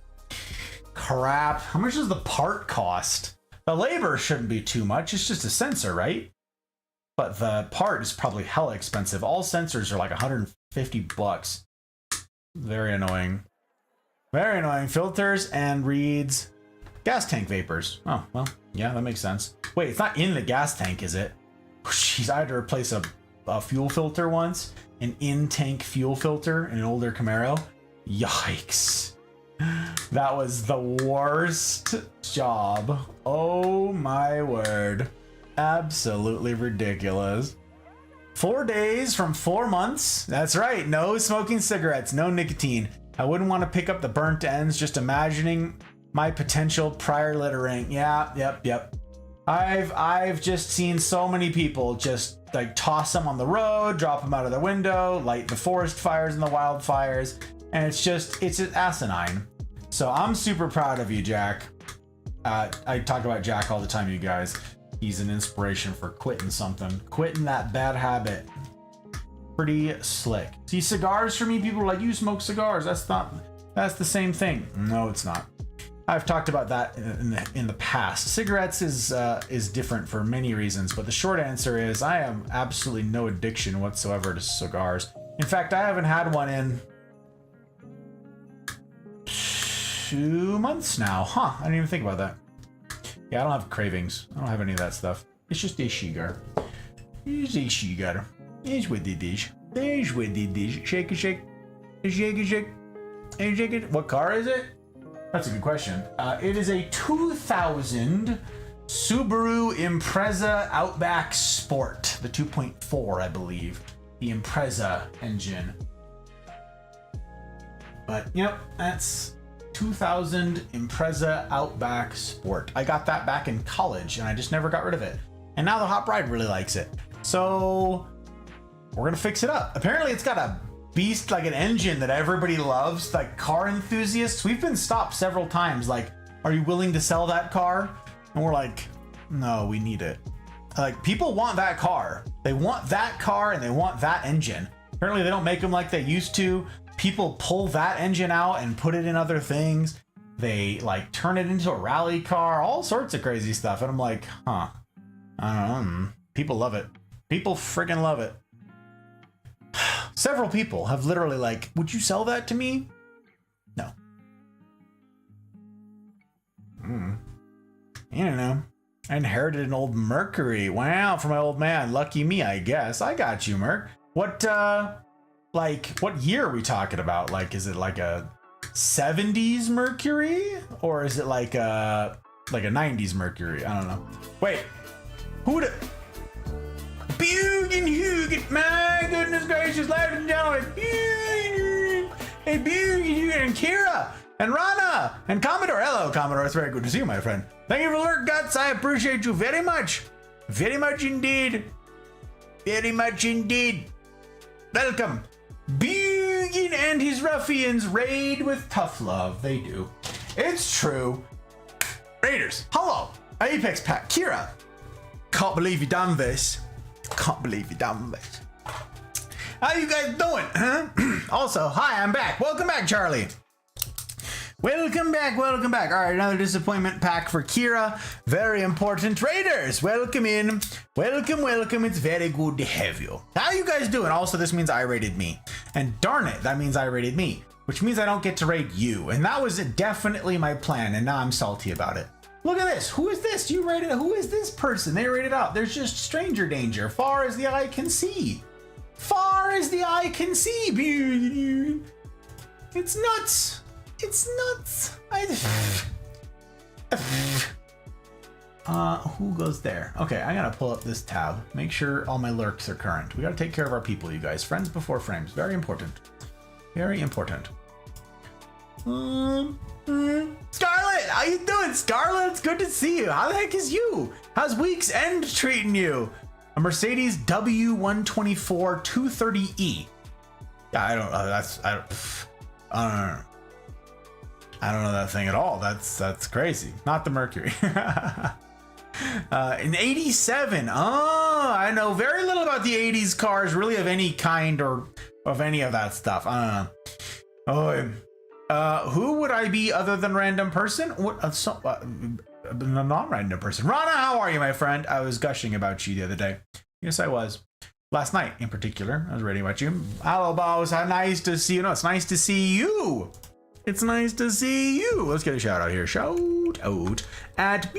How much does the part cost? The labor shouldn't be too much. It's just a sensor, right? but the part is probably hella expensive. All sensors are like 150 bucks. Very annoying. Very annoying. Filters and reads gas tank vapors. Oh, well, yeah, that makes sense. Wait, it's not in the gas tank, is it? Jeez, I had to replace a fuel filter once, an in-tank fuel filter in an older Camaro. Yikes. That was the worst job. Oh my word. Absolutely ridiculous. 4 days from 4 months. That's right. No smoking cigarettes, no nicotine. I wouldn't want to pick up the burnt ends just imagining my potential prior littering. Yeah, yep. I've just seen so many people just like toss them on the road, drop them out of the window, light the forest fires and the wildfires, and it's just asinine. So I'm super proud of you, Jack. I talk about Jack all the time, you guys. He's an inspiration for quitting something, quitting that bad habit. Pretty slick. See, cigars for me, people are like, you smoke cigars. That's the same thing. No, it's not. I've talked about that in the past. Cigarettes is different for many reasons, but the short answer is I have absolutely no addiction whatsoever to cigars. In fact, I haven't had one in 2 months now. Huh, I didn't even think about that. Yeah, I don't have cravings. I don't have any of that stuff. It's just a cigar. It's a cigar. It's what it is. It's what it is. Shake it, shake. Shake it, shake. And shake it. What car is it? That's a good question. It is a 2000 Subaru Impreza Outback Sport. The 2.4, I believe. The Impreza engine. But, yep, that's 2000 Impreza Outback Sport. I got that back in college, and I just never got rid of it. And now the Hot Bride really likes it. So, we're gonna fix it up. Apparently, it's got a beast, like an engine that everybody loves, like car enthusiasts. We've been stopped several times, like, are you willing to sell that car? And we're like, no, we need it. Like, people want that car. They want that car and they want that engine. Apparently they don't make them like they used to. People pull that engine out and put it in other things. They like turn it into a rally car, all sorts of crazy stuff. And I'm like, huh, I don't know. People love it. People friggin' love it. Several people have literally like, would you sell that to me? No. I don't know. I inherited an old Mercury. Wow, from my old man. Lucky me, I guess. I got you, Merc. What, what year are we talking about? Like, is it like a 70s Mercury? Or is it like a 90s Mercury? I don't know. Wait, who the... Bugen, my goodness gracious, ladies and gentlemen. Hey, Bugen and Kira and Rana and Commodore. Hello, Commodore. It's very good to see you, my friend. Thank you for Lurk Guts. I appreciate you very much. Very much indeed. Very much indeed. Welcome. Bugen and his ruffians raid with tough love. They do. It's true. Raiders, hello. Apex Pack, Kira. Can't believe you done this. Can't believe you done this. How you guys doing, huh? Also, hi, I'm back. Welcome back, Charlie. Welcome back, welcome back. All right, another disappointment pack for Kira. Very important. Raiders, welcome in. Welcome, welcome. It's very good to have you. How you guys doing? Also, this means I rated me. And darn it, that means I rated me. Which means I don't get to rate you. And that was definitely my plan, and now I'm salty about it. Look at this. Who is this? You rated. Who is this person? They rated out. There's just stranger danger. Far as the eye can see. Far as the eye can see. It's nuts. It's nuts. Who goes there? Okay, I gotta pull up this tab. Make sure all my lurks are current. We gotta take care of our people, you guys. Friends before frames. Very important. Very important. Scarlet, how you doing, Scarlet? It's good to see you. How the heck is you? How's Week's End treating you? A Mercedes W124 230E. Yeah, I don't know. I don't know that thing at all. That's crazy. Not the Mercury. In 87. Oh, I know very little about the 80s cars, really, of any kind or of any of that stuff. I don't know. Oh, who would I be other than random person? What? A non-random person. Rana, how are you, my friend? I was gushing about you the other day. Yes, I was. Last night, in particular, I was reading about you. Hello, boss. How nice to see you. No, it's nice to see you. It's nice to see you. Let's get a shout out here. Shout out at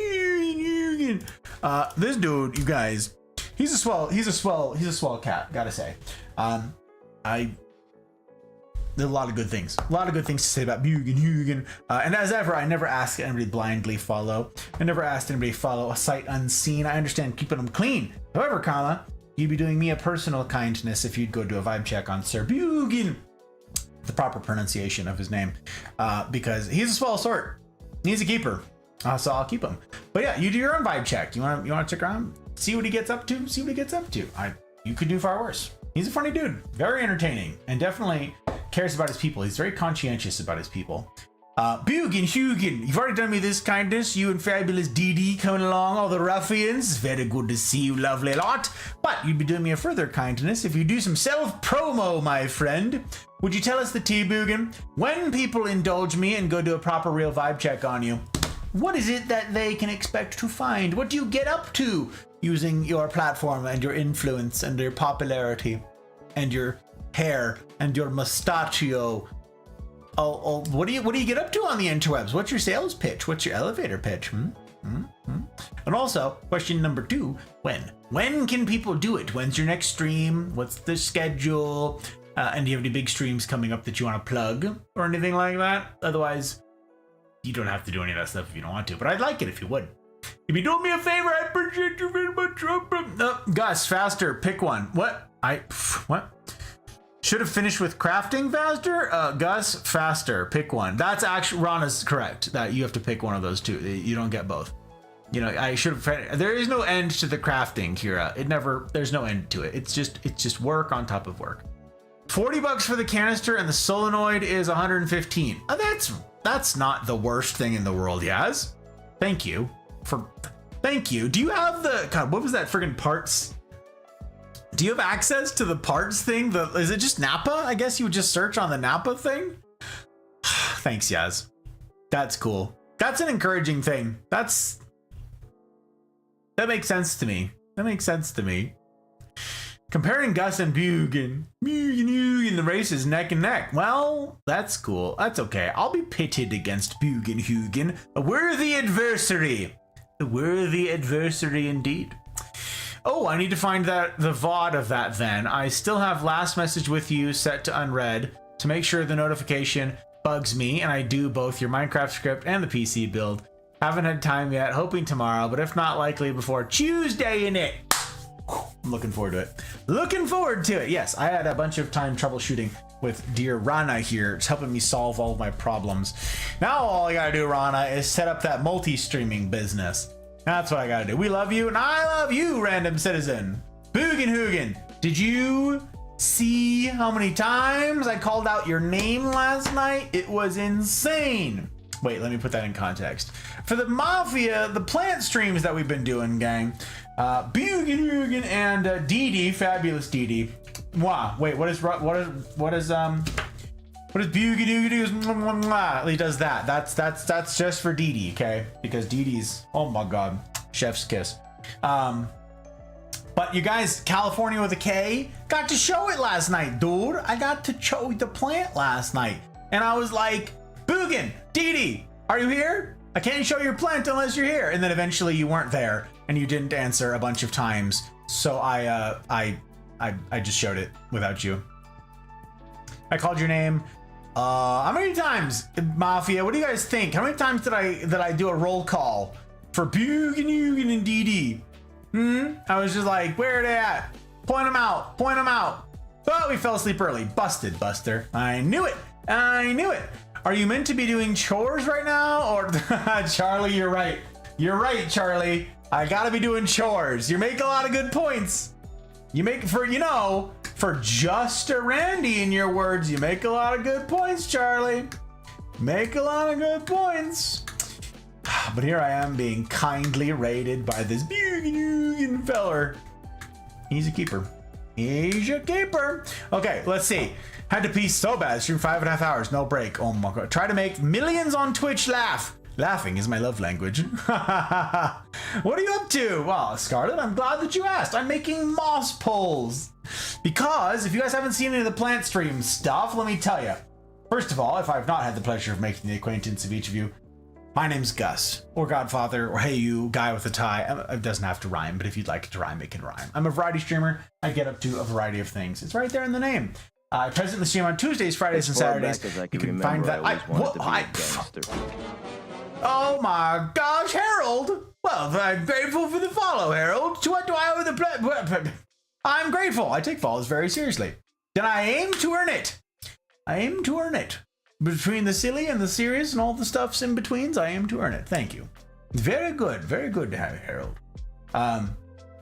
this dude, you guys. He's a swell cat. Gotta say. There's a lot of good things. A lot of good things to say about Hugen. And as ever, I never ask anybody blindly follow. I never asked anybody follow a sight unseen. I understand keeping them clean. However, comma, you'd be doing me a personal kindness if you'd go do a vibe check on Sir Bugen, the proper pronunciation of his name, because he's a swell sort. He's a keeper, so I'll keep him. But yeah, you do your own vibe check. You want to check around, see what he gets up to, see what he gets up to. You could do far worse. He's a funny dude, very entertaining, and definitely cares about his people. He's very conscientious about his people. Bugen, Hugen, you've already done me this kindness. You and fabulous DD coming along, all the ruffians. Very good to see you, lovely lot. But you'd be doing me a further kindness if you do some self-promo, my friend. Would you tell us the tea, Bugen? When people indulge me and go do a proper real vibe check on you, what is it that they can expect to find? What do you get up to using your platform and your influence and your popularity and your hair and your mustachio? Oh, what do you get up to on the interwebs? What's your sales pitch? What's your elevator pitch? And also, question number 2, when can people do it? When's your next stream? What's the schedule? And do you have any big streams coming up that you want to plug or anything like that? Otherwise, you don't have to do any of that stuff if you don't want to, but I'd like it if you would. If you do me a favor, I appreciate you very much. Gus, faster, pick one. What? Should have finished with crafting faster? Gus, faster, pick one. That's actually, Rana's correct, that you have to pick one of those two. You don't get both. You know, I should have, there is no end to the crafting, Kira. There's no end to it. It's just work on top of work. $40 for the canister and the solenoid is 115. That's not the worst thing in the world, Yaz. Thank you. Do you have the, God, what was that friggin' parts? Do you have access to the parts thing? Is it just Napa? I guess you would just search on the Napa thing. Thanks, Yaz. That's cool. That's an encouraging thing. That makes sense to me. Comparing Gus and Bugen, the race is neck and neck. Well, that's cool. That's okay. I'll be pitted against Bugen Hugen. A worthy adversary. A worthy adversary indeed. Oh, I need to find the VOD of that then. I still have last message with you set to unread to make sure the notification bugs me, and I do both your Minecraft script and the PC build. Haven't had time yet, hoping tomorrow, but if not, likely before Tuesday in it. I'm looking forward to it. Yes, I had a bunch of time troubleshooting with dear Rana here. It's helping me solve all of my problems. Now all I gotta do, Rana, is set up that multi-streaming business. That's what I gotta do. We love you, and I love you, random citizen. Bugen Hugen, did you see how many times I called out your name last night? It was insane. Wait, let me put that in context. For the Mafia, the plant streams that we've been doing, gang, Bugen Hugen and Dee, fabulous Dee. Wow, wait, what is Bugen Hugen? He does that. That's just for Dee, okay? Because Dee's, oh my god, chef's kiss. But you guys, California with a K, got to show it last night, dude. I got to show the plant last night, and I was like, Bugen, Dee, are you here? I can't show your plant unless you're here. And then eventually you weren't there, and you didn't answer a bunch of times. So I just showed it without you. I called your name. How many times, Mafia? What do you guys think? How many times did I do a roll call for Bugen Hugen and Dee? I was just like, where are they at? Point them out. But we fell asleep early. Busted, Buster. I knew it. Are you meant to be doing chores right now? Or Charlie, you're right. You're right, Charlie. I gotta be doing chores. You make a lot of good points. You make, for just a Randy, in your words, you make a lot of good points, Charlie. Make a lot of good points. But here I am being kindly rated by this Bugen feller. He's a keeper. Okay, let's see. Had to pee so bad. Stream 5.5 hours, no break. Oh my god. Try to make millions on Twitch laugh. Laughing is my love language. What are you up to? Well, Scarlet, I'm glad that you asked. I'm making moss poles. Because if you guys haven't seen any of the plant stream stuff, let me tell you. First of all, if I've not had the pleasure of making the acquaintance of each of you, my name's Gus, or Godfather, or Hey You, Guy with a Tie. It doesn't have to rhyme, but if you'd like it to rhyme, it can rhyme. I'm a variety streamer. I get up to a variety of things. It's right there in the name. I presently stream on Tuesdays, Fridays, and Saturdays.
You can find that.
Oh my gosh, Harold! Well, I'm grateful for the follow, Harold. To what do I owe the I'm grateful. I take follows very seriously. Then I aim to earn it. I aim to earn it. Between the silly and the serious and all the stuffs in betweens, I aim to earn it. Thank you. Very good. Very good to have you, Harold.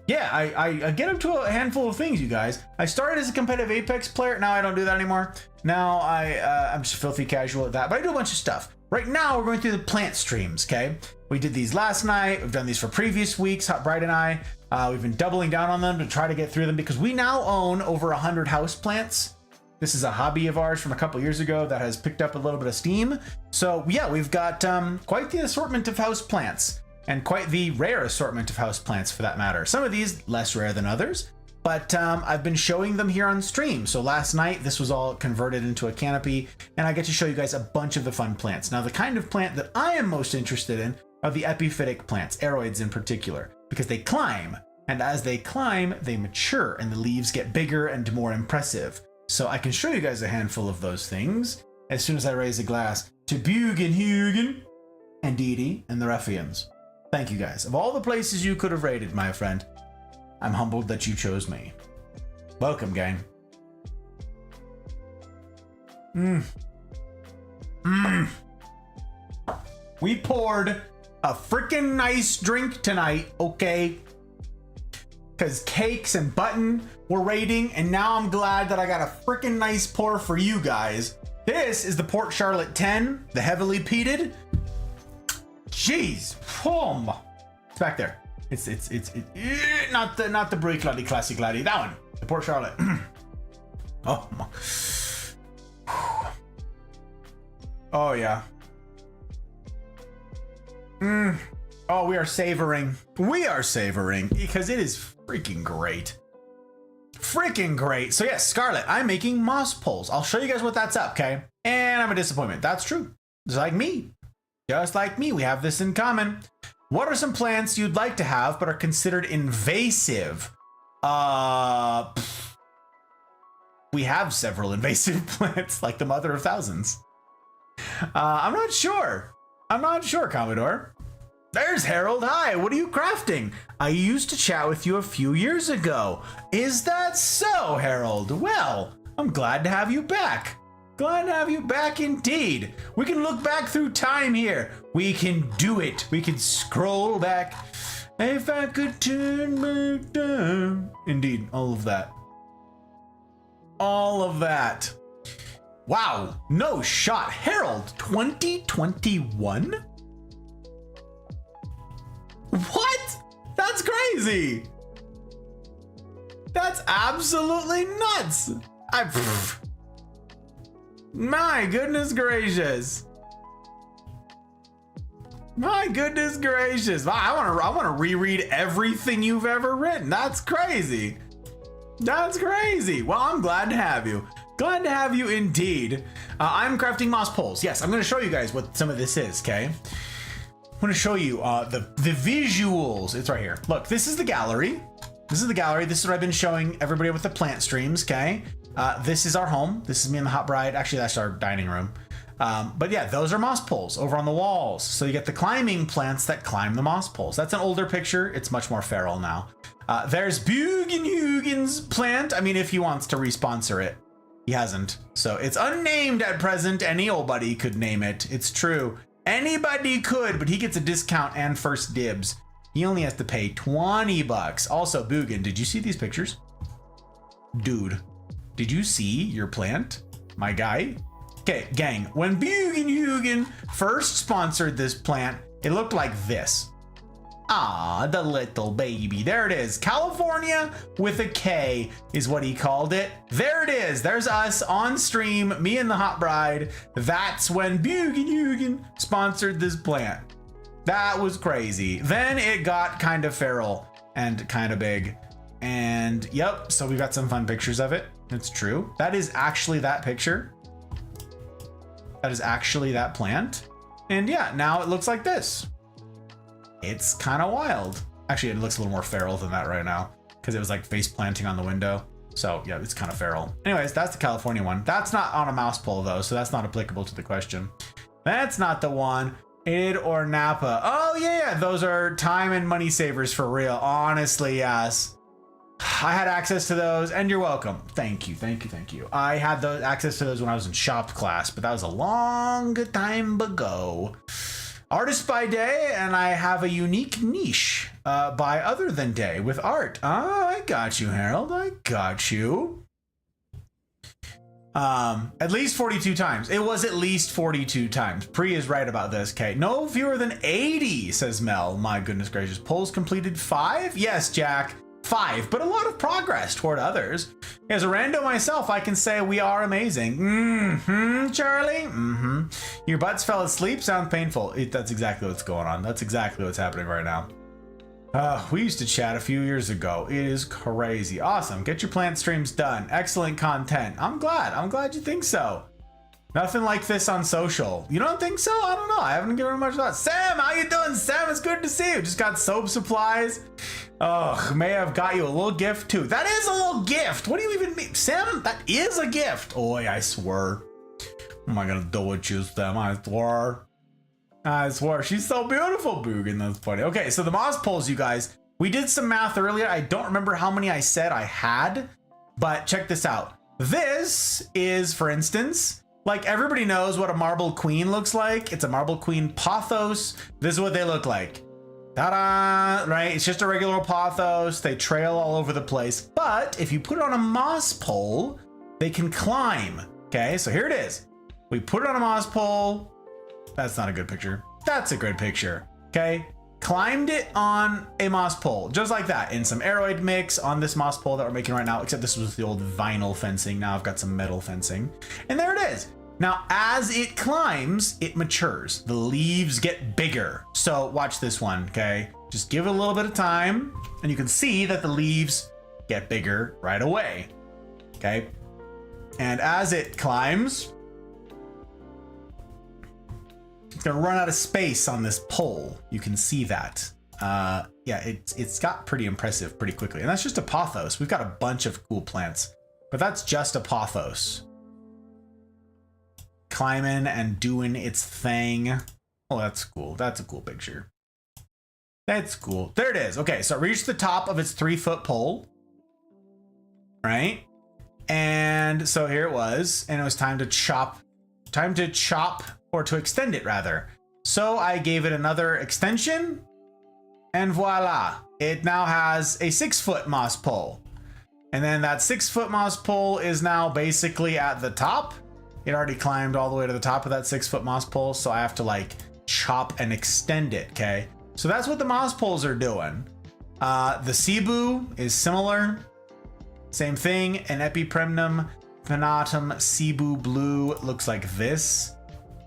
Yeah, I get up to a handful of things, you guys. I started as a competitive Apex player. Now I don't do that anymore. Now I'm just filthy casual at that, but I do a bunch of stuff. Right now we're going through the plant streams, okay? We did these last night. We've done these for previous weeks, Hot Bright and I. We've been doubling down on them to try to get through them because we now own over 100 houseplants. This is a hobby of ours from a couple years ago that has picked up a little bit of steam. So yeah, we've got quite the assortment of houseplants and quite the rare assortment of houseplants for that matter. Some of these less rare than others, but I've been showing them here on stream. So last night, this was all converted into a canopy and I get to show you guys a bunch of the fun plants. Now, the kind of plant that I am most interested in are the epiphytic plants, aroids in particular, because they climb. And as they climb, they mature and the leaves get bigger and more impressive. So I can show you guys a handful of those things as soon as I raise a glass to Bugan Hugan and Dee Dee and the Ruffians. Thank you guys. Of all the places you could have raided, my friend, I'm humbled that you chose me. Welcome, gang. We poured a freaking nice drink tonight, okay? Because Cakes and Button were raiding, and now I'm glad that I got a freaking nice pour for you guys. This is the Port Charlotte 10, the heavily peated. Jeez, it's back there. It's not the Brie Claudie Classic Laddie, that one, the Port Charlotte. Oh my. Oh yeah. Oh, we are savoring. We are savoring because it is freaking great. Freaking great. So yes, Scarlet, I'm making moss poles. I'll show you guys what that's up, okay? And I'm a disappointment. That's true. Just like me. Just like me, we have this in common. What are some plants you'd like to have but are considered invasive? We have several invasive plants, like the mother of thousands. I'm not sure. I'm not sure, Commodore. There's Harold. Hi, what are you crafting? I used to chat with you a few years ago. Is that so, Harold? Well, I'm glad to have you back. Glad to have you back indeed. We can look back through time here. We can do it. We can scroll back. If I could turn back time. Indeed, all of that. All of that. Wow, no shot. Harold, 2021? What? That's crazy. That's absolutely nuts. My goodness gracious. My goodness gracious. I want to reread everything you've ever written. That's crazy. That's crazy. Well, I'm glad to have you. Glad to have you indeed. I'm crafting moss poles. Yes, I'm going to show you guys what some of this is, okay? I'm going to show you the visuals. It's right here. Look, this is the gallery. This is the gallery. This is what I've been showing everybody with the plant streams, okay? This is our home. This is me and the Hot Bride. Actually, that's our dining room. But yeah, those are moss poles over on the walls. So you get the climbing plants that climb the moss poles. That's an older picture. It's much more feral now. There's Bugan Hugan's plant. I mean, if he wants to responsor it. He hasn't. So it's unnamed at present. Any old buddy could name it. It's true. Anybody could, but he gets a discount and first dibs. He only has to pay 20 bucks. Also, Bugan, did you see these pictures? Dude, did you see your plant? My guy? Okay, gang, when Bugan Hugan first sponsored this plant, it looked like this. Ah, the little baby. There it is. California with a K is what he called it. There it is. There's us on stream, me and the hot bride. That's when Bugan sponsored this plant. That was crazy. Then it got kind of feral and kind of big. And yep, so we got some fun pictures of it. It's true. That is actually that picture. That is actually that plant. And yeah, now it looks like this. It's kind of wild. Actually, it looks a little more feral than that right now because it was like face planting on the window. So yeah, it's kind of feral. Anyways, that's the California one. That's not on a mouse pole though, so that's not applicable to the question. That's not the one. Id or Napa. Oh yeah, those are time and money savers for real. Honestly, yes. I had access to those, and you're welcome. Thank you, thank you, thank you. I had access to those when I was in shop class, but that was a long time ago. Artist by day, and I have a unique niche by other than day with art. Ah, I got you, Harold. I got you. At least 42 times. It was at least 42 times. Pri is right about this, okay. No fewer than 80, says Mel. My goodness gracious. Polls completed 5? Yes, Jack. 5, but a lot of progress toward others. As a rando myself, I can say we are amazing. Charlie? Your butts fell asleep? Sounds painful. That's exactly what's going on. That's exactly what's happening right now. We used to chat a few years ago. It is crazy. Awesome. Get your plant streams done. Excellent content. I'm glad you think so. Nothing like this on social. You don't think so? I don't know. I haven't given it much thought. Sam, how you doing? Sam, it's good to see you. Just got soap supplies. Oh, may have got you a little gift too. That is a little gift. What do you even mean? Sam, that is a gift. Oh, I swear. What am I gonna do with you, Sam? I swear. I swear. She's so beautiful, Boogan. That's funny. Okay, so the moss poles, you guys. We did some math earlier. I don't remember how many I said I had, but check this out. This is, for instance, like everybody knows what a marble queen looks like. It's a marble queen pothos. This is what they look like. Ta-da, right? It's just a regular pothos. They trail all over the place. But if you put it on a moss pole, they can climb. Okay, so here it is. We put it on a moss pole. That's not a good picture. That's a good picture. Okay, climbed it on a moss pole, just like that, in some aeroid mix on this moss pole that we're making right now, except this was the old vinyl fencing. Now I've got some metal fencing. And there it is. Now, as it climbs, it matures. The leaves get bigger. So watch this one, okay? Just give it a little bit of time, and you can see that the leaves get bigger right away, okay? And as it climbs, it's gonna run out of space on this pole. You can see that. Yeah, it's got pretty impressive pretty quickly. And that's just a pothos. We've got a bunch of cool plants, but that's just a pothos. Climbing and doing its thing. Oh, that's cool. That's a cool picture. That's cool. There it is. Okay, so it reached the top of its 3-foot pole, right? And so here it was, and it was time to chop, or to extend it rather. So I gave it another extension, and voila. It now has a 6-foot moss pole. And then that 6-foot moss pole is now basically at the top. It already climbed all the way to the top of that 6-foot moss pole, so I have to like chop and extend it, okay? So that's what the moss poles are doing. The cebu is similar. Same thing, an Epipremnum venatum cebu blue looks like this.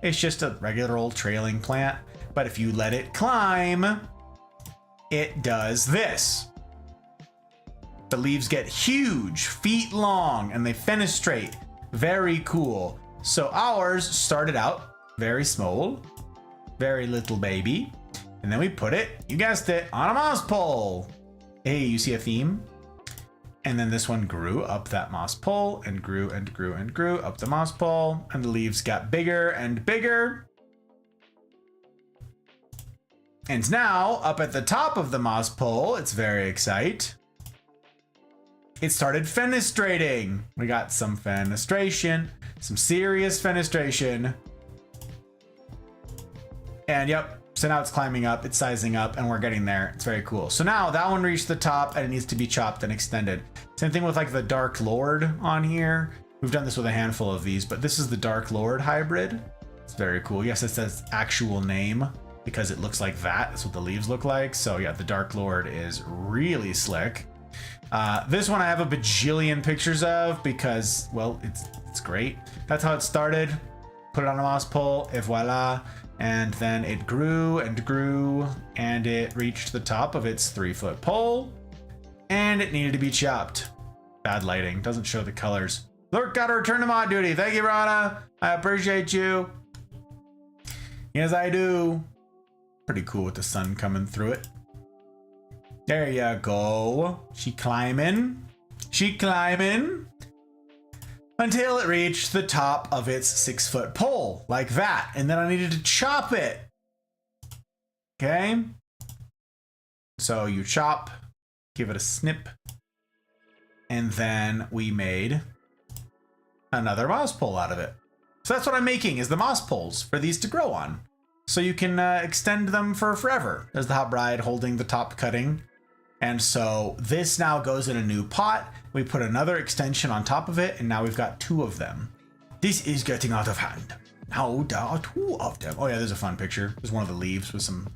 It's just a regular old trailing plant, but if you let it climb, it does this. The leaves get huge, feet long, and they fenestrate. Very cool. So ours started out very small, very little baby, and then we put it, you guessed it, on a moss pole. Hey, you see a theme? And then this one grew up that moss pole and grew and grew and grew up the moss pole, and the leaves got bigger and bigger. And now up at the top of the moss pole, it's very exciting. It started fenestrating. We got some fenestration, some serious fenestration. And yep, so now it's climbing up, it's sizing up, and we're getting there. It's very cool. So now that one reached the top and it needs to be chopped and extended. Same thing with like the Dark Lord on here. We've done this with a handful of these, but this is the Dark Lord hybrid. It's very cool. Yes, it says actual name. because it looks like that. That's what the leaves look like. So yeah, the Dark Lord is really slick. This one I have a bajillion pictures of because, well, it's great. That's how it started. Put it on a moss pole, et voila. And then it grew and grew, and it reached the top of its 3-foot pole, and it needed to be chopped. Bad lighting, doesn't show the colors. Lurk got to return to mod duty. Thank you, Rana. I appreciate you. Yes, I do. Pretty cool with the sun coming through it. There you go. She climbing. She climbing. Until it reached the top of its 6-foot pole, like that. And then I needed to chop it. Okay. So you chop, give it a snip. And then we made another moss pole out of it. So that's what I'm making, is the moss poles for these to grow on. So you can extend them for forever. There's the hot bride holding the top cutting. And so this now goes in a new pot. We put another extension on top of it, and now we've got 2 of them. This is getting out of hand. Now there are 2 of them. Oh yeah, there's a fun picture. There's one of the leaves with some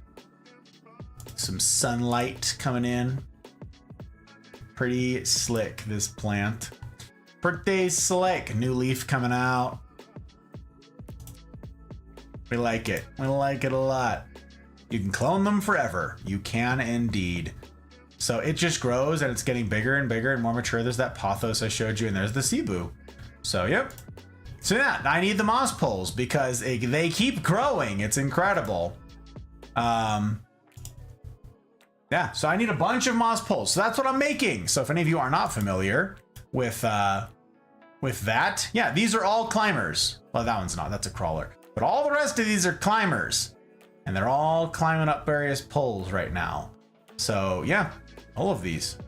sunlight coming in. Pretty slick, this plant. Pretty slick. New leaf coming out. We like it. We like it a lot. You can clone them forever. You can indeed. So it just grows and it's getting bigger and bigger and more mature. There's that pothos I showed you, and there's the cebu. So yep. So yeah, I need the moss poles because they keep growing. It's incredible. Yeah, so I need a bunch of moss poles. So that's what I'm making. So if any of you are not familiar with that, yeah, these are all climbers. Well, that one's not. That's a crawler. But all the rest of these are climbers, and they're all climbing up various poles right now. So yeah. All of these.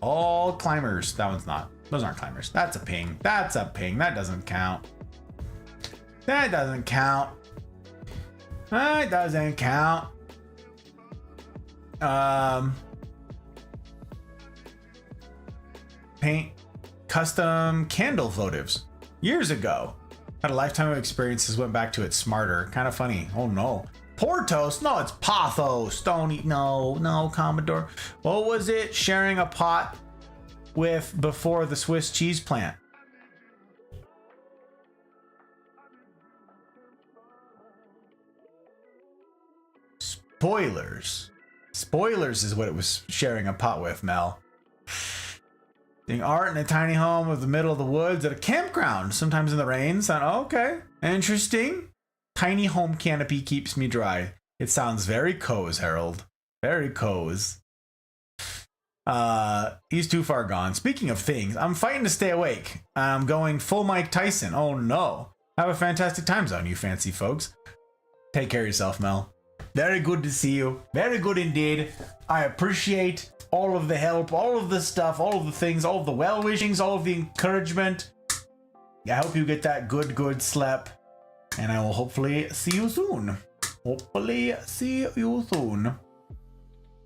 All climbers. That one's not. Those aren't climbers. That's a ping. That's a ping. That doesn't count. That doesn't count. That doesn't count. Paint custom candle votives. Years ago. Had a lifetime of experiences, went back to it smarter. Kind of funny. Oh no. Portos? No, it's Pothos. Don't eat. No, Commodore. What was it? Sharing a pot with before the Swiss cheese plant. Spoilers. Spoilers is what it was sharing a pot with, Mel. Doing art in a tiny home of the middle of the woods at a campground, sometimes in the rain. Okay, interesting. Tiny home canopy keeps me dry. It sounds very cozy, Harold. Very cozy. He's too far gone. Speaking of things, I'm fighting to stay awake. I'm going full Mike Tyson. Oh no. Have a fantastic time zone, you fancy folks. Take care of yourself, Mel. Very good to see you. Very good indeed. I appreciate all of the help, all of the stuff, all of the things, all of the well-wishings, all of the encouragement. I hope you get that good sleep. And I will hopefully see you soon. Hopefully see you soon.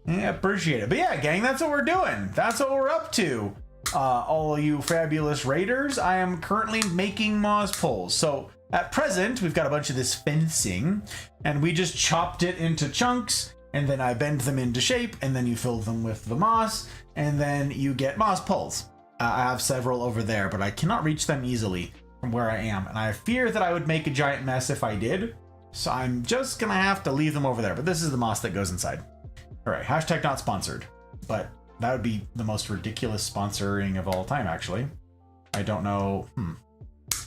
I appreciate it. But yeah, gang, that's what we're doing. That's what we're up to. All of you fabulous raiders, I am currently making moss poles. So at present, we've got a bunch of this fencing, and we just chopped it into chunks, and then I bend them into shape, and then you fill them with the moss, and then you get moss poles. I have several over there, but I cannot reach them easily from where I am, and I fear that I would make a giant mess if I did, so I'm just gonna have to leave them over there. But this is the moss that goes inside. All right, hashtag not sponsored, but that would be the most ridiculous sponsoring of all time, actually. I don't know.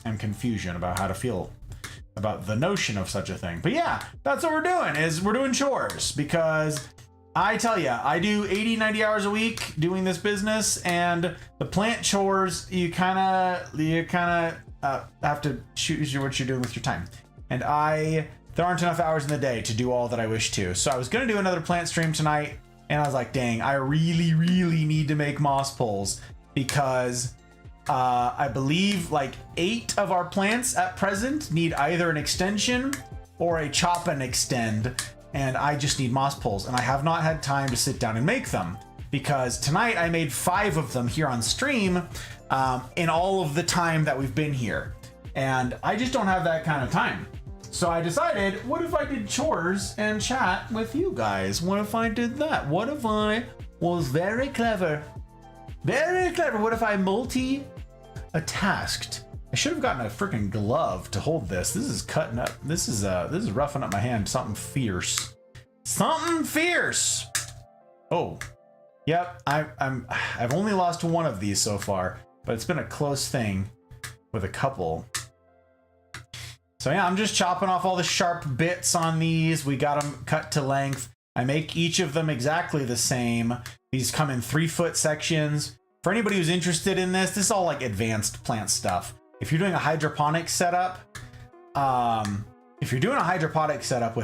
I'm confusion about how to feel about the notion of such a thing. But yeah, that's what we're doing, is we're doing chores, because I tell you, I do 80, 90 hours a week doing this business, and the plant chores, you kind of have to choose what you're doing with your time. And there aren't enough hours in the day to do all that I wish to. So I was going to do another plant stream tonight, and I was like, dang, I really need to make moss poles, because I believe like 8 of our plants at present need either an extension or a chop and extend, and I just need moss poles, and I have not had time to sit down and make them, because tonight I made 5 of them here on stream in all of the time that we've been here, and I just don't have that kind of time. So I decided, what if I did chores and chat with you guys? What if I did that? What if I was very clever? Very clever. What if I multi-tasked? I should have gotten a freaking glove to hold this. This is cutting up. This is roughing up my hand. Something fierce. Something fierce. Oh, yep. I've only lost one of these so far, but it's been a close thing with a couple. So yeah, I'm just chopping off all the sharp bits on these. We got them cut to length. I make each of them exactly the same. These come in 3-foot sections. For anybody who's interested in this is all like advanced plant stuff. If you're doing a hydroponic setup, with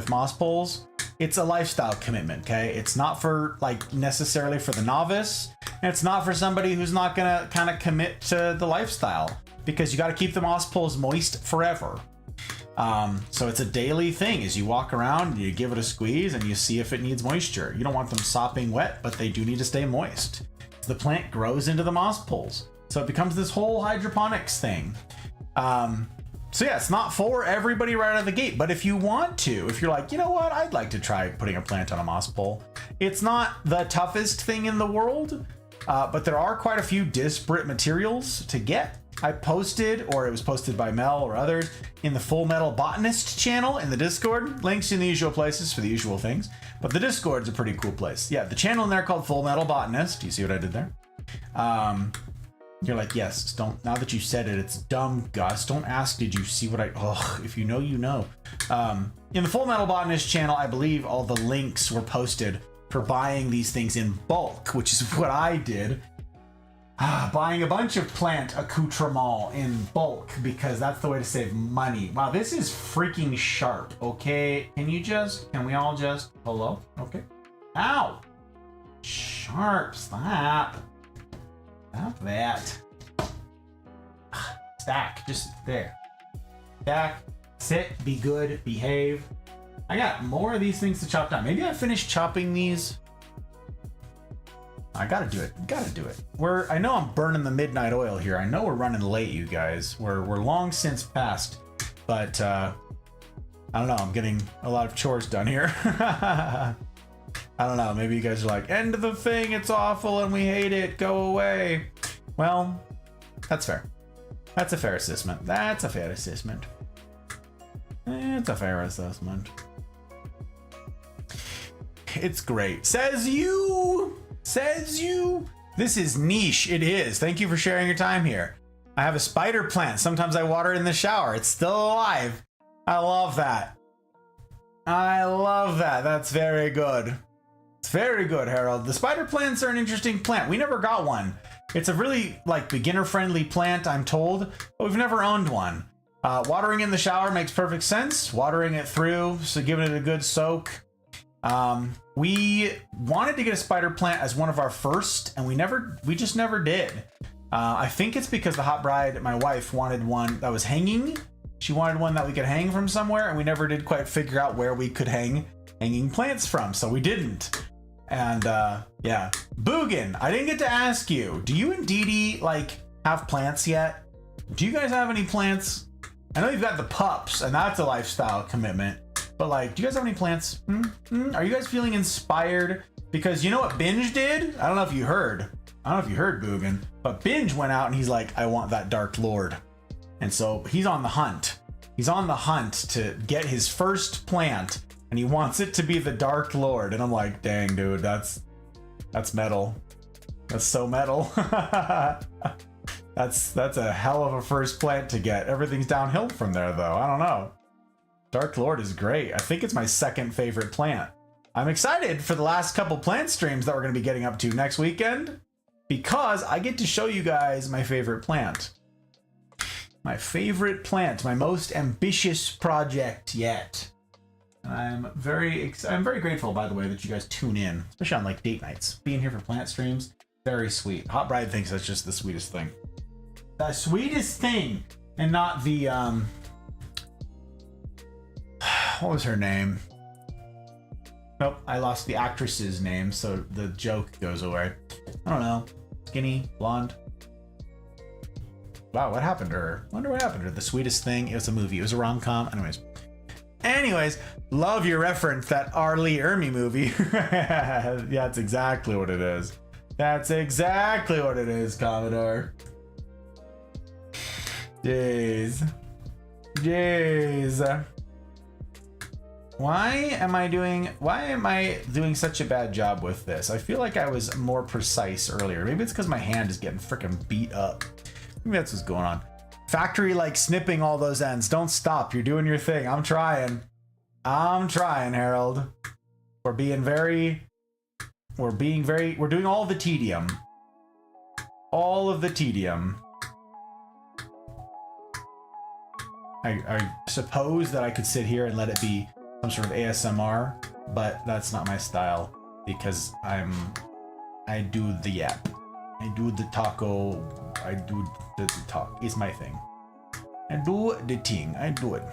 moss poles, it's a lifestyle commitment, okay? It's not for like necessarily for the novice, and it's not for somebody who's not gonna kind of commit to the lifestyle, because you got to keep the moss poles moist forever. So it's a daily thing. As you walk around, you give it a squeeze and you see if it needs moisture. You don't want them sopping wet, but they do need to stay moist. The plant grows into the moss poles, so it becomes this whole hydroponics thing. So yeah, it's not for everybody right out of the gate, but if you want to, if you're like, you know what, I'd like to try putting a plant on a moss pole. It's not the toughest thing in the world, but there are quite a few disparate materials to get. I posted, or it was posted by Mel or others, in the Full Metal Botanist channel in the Discord. Links in the usual places for the usual things, but the Discord's a pretty cool place. Yeah, the channel in there called Full Metal Botanist. Do you see what I did there? You're like, yes, don't, now that you said it, it's dumb, Gus. Don't ask, did you see what if you know, you know. In the Full Metal Botanist channel, I believe all the links were posted for buying these things in bulk, which is what I did. Buying a bunch of plant accoutrement in bulk, because that's the way to save money. Wow, this is freaking sharp. Okay, can we all just, hello? Okay. Ow! Sharp, stop. Stop that. Stack, just there. Stack, sit, be good, behave. I got more of these things to chop down. Maybe I finished chopping these. I gotta do it. I know I'm burning the midnight oil here. I know we're running late, you guys. We're long since past, but I don't know. I'm getting a lot of chores done here. I don't know. Maybe you guys are like, end of the thing. It's awful and we hate it. Go away. Well, that's fair. That's a fair assessment. It's a fair assessment. It's great. Says you. This is niche. It is. Thank you for sharing your time here. I have a spider plant. Sometimes I water it in the shower. It's still alive. I love that. That's very good. It's very good, Harold. The spider plants are an interesting plant. We never got one. It's a really like beginner friendly plant, I'm told, but we've never owned one. Watering in the shower makes perfect sense. Watering it through, so giving it a good soak. We wanted to get a spider plant as one of our first, and we just never did. I think it's because the hot bride, my wife, wanted one that was hanging. She wanted one that we could hang from somewhere, and we never did quite figure out where we could hang hanging plants from, so we didn't. And yeah, Boogan, I didn't get to ask you, do you and Dee Dee like have plants yet? Do you guys have any plants? I know you've got the pups, and that's a lifestyle commitment. But like, do you guys have any plants? Are you guys feeling inspired? Because you know what Binge did? I don't know if you heard. Boogan. But Binge went out and he's like, I want that Dark Lord. And so he's on the hunt. He's on the hunt to get his first plant, and he wants it to be the Dark Lord. And I'm like, dang, dude, that's metal. That's so metal. That's a hell of a first plant to get. Everything's downhill from there, though. I don't know. Dark Lord is great. I think it's my second favorite plant. I'm excited for the last couple plant streams that we're going to be getting up to next weekend, because I get to show you guys my favorite plant. My favorite plant, my most ambitious project yet. I'm very grateful, by the way, that you guys tune in, especially on like date nights. Being here for plant streams, very sweet. Hot Bride thinks that's just the sweetest thing. The sweetest thing, and not the what was her name? Nope, I lost the actress's name, so the joke goes away. I don't know. Skinny, blonde. Wow, what happened to her? Wonder what happened to her. The sweetest thing. It was a movie. It was a rom-com. Anyways, Anyways, love your reference, that R. Lee Ermey movie. Yeah, that's exactly what it is. That's exactly what it is, Commodore. Jeez. Jeez. Why am I doing such a bad job with this? I feel like I was more precise earlier. Maybe it's because my hand is getting freaking beat up. Maybe that's what's going on. Factory like snipping all those ends. Don't stop. You're doing your thing. I'm trying, Harold. We're doing all the tedium. All of the tedium. I suppose that I could sit here and let it be some sort of ASMR, but that's not my style because I do the yap. I do the taco. I do the talk. It's my thing. I do the thing. I do it.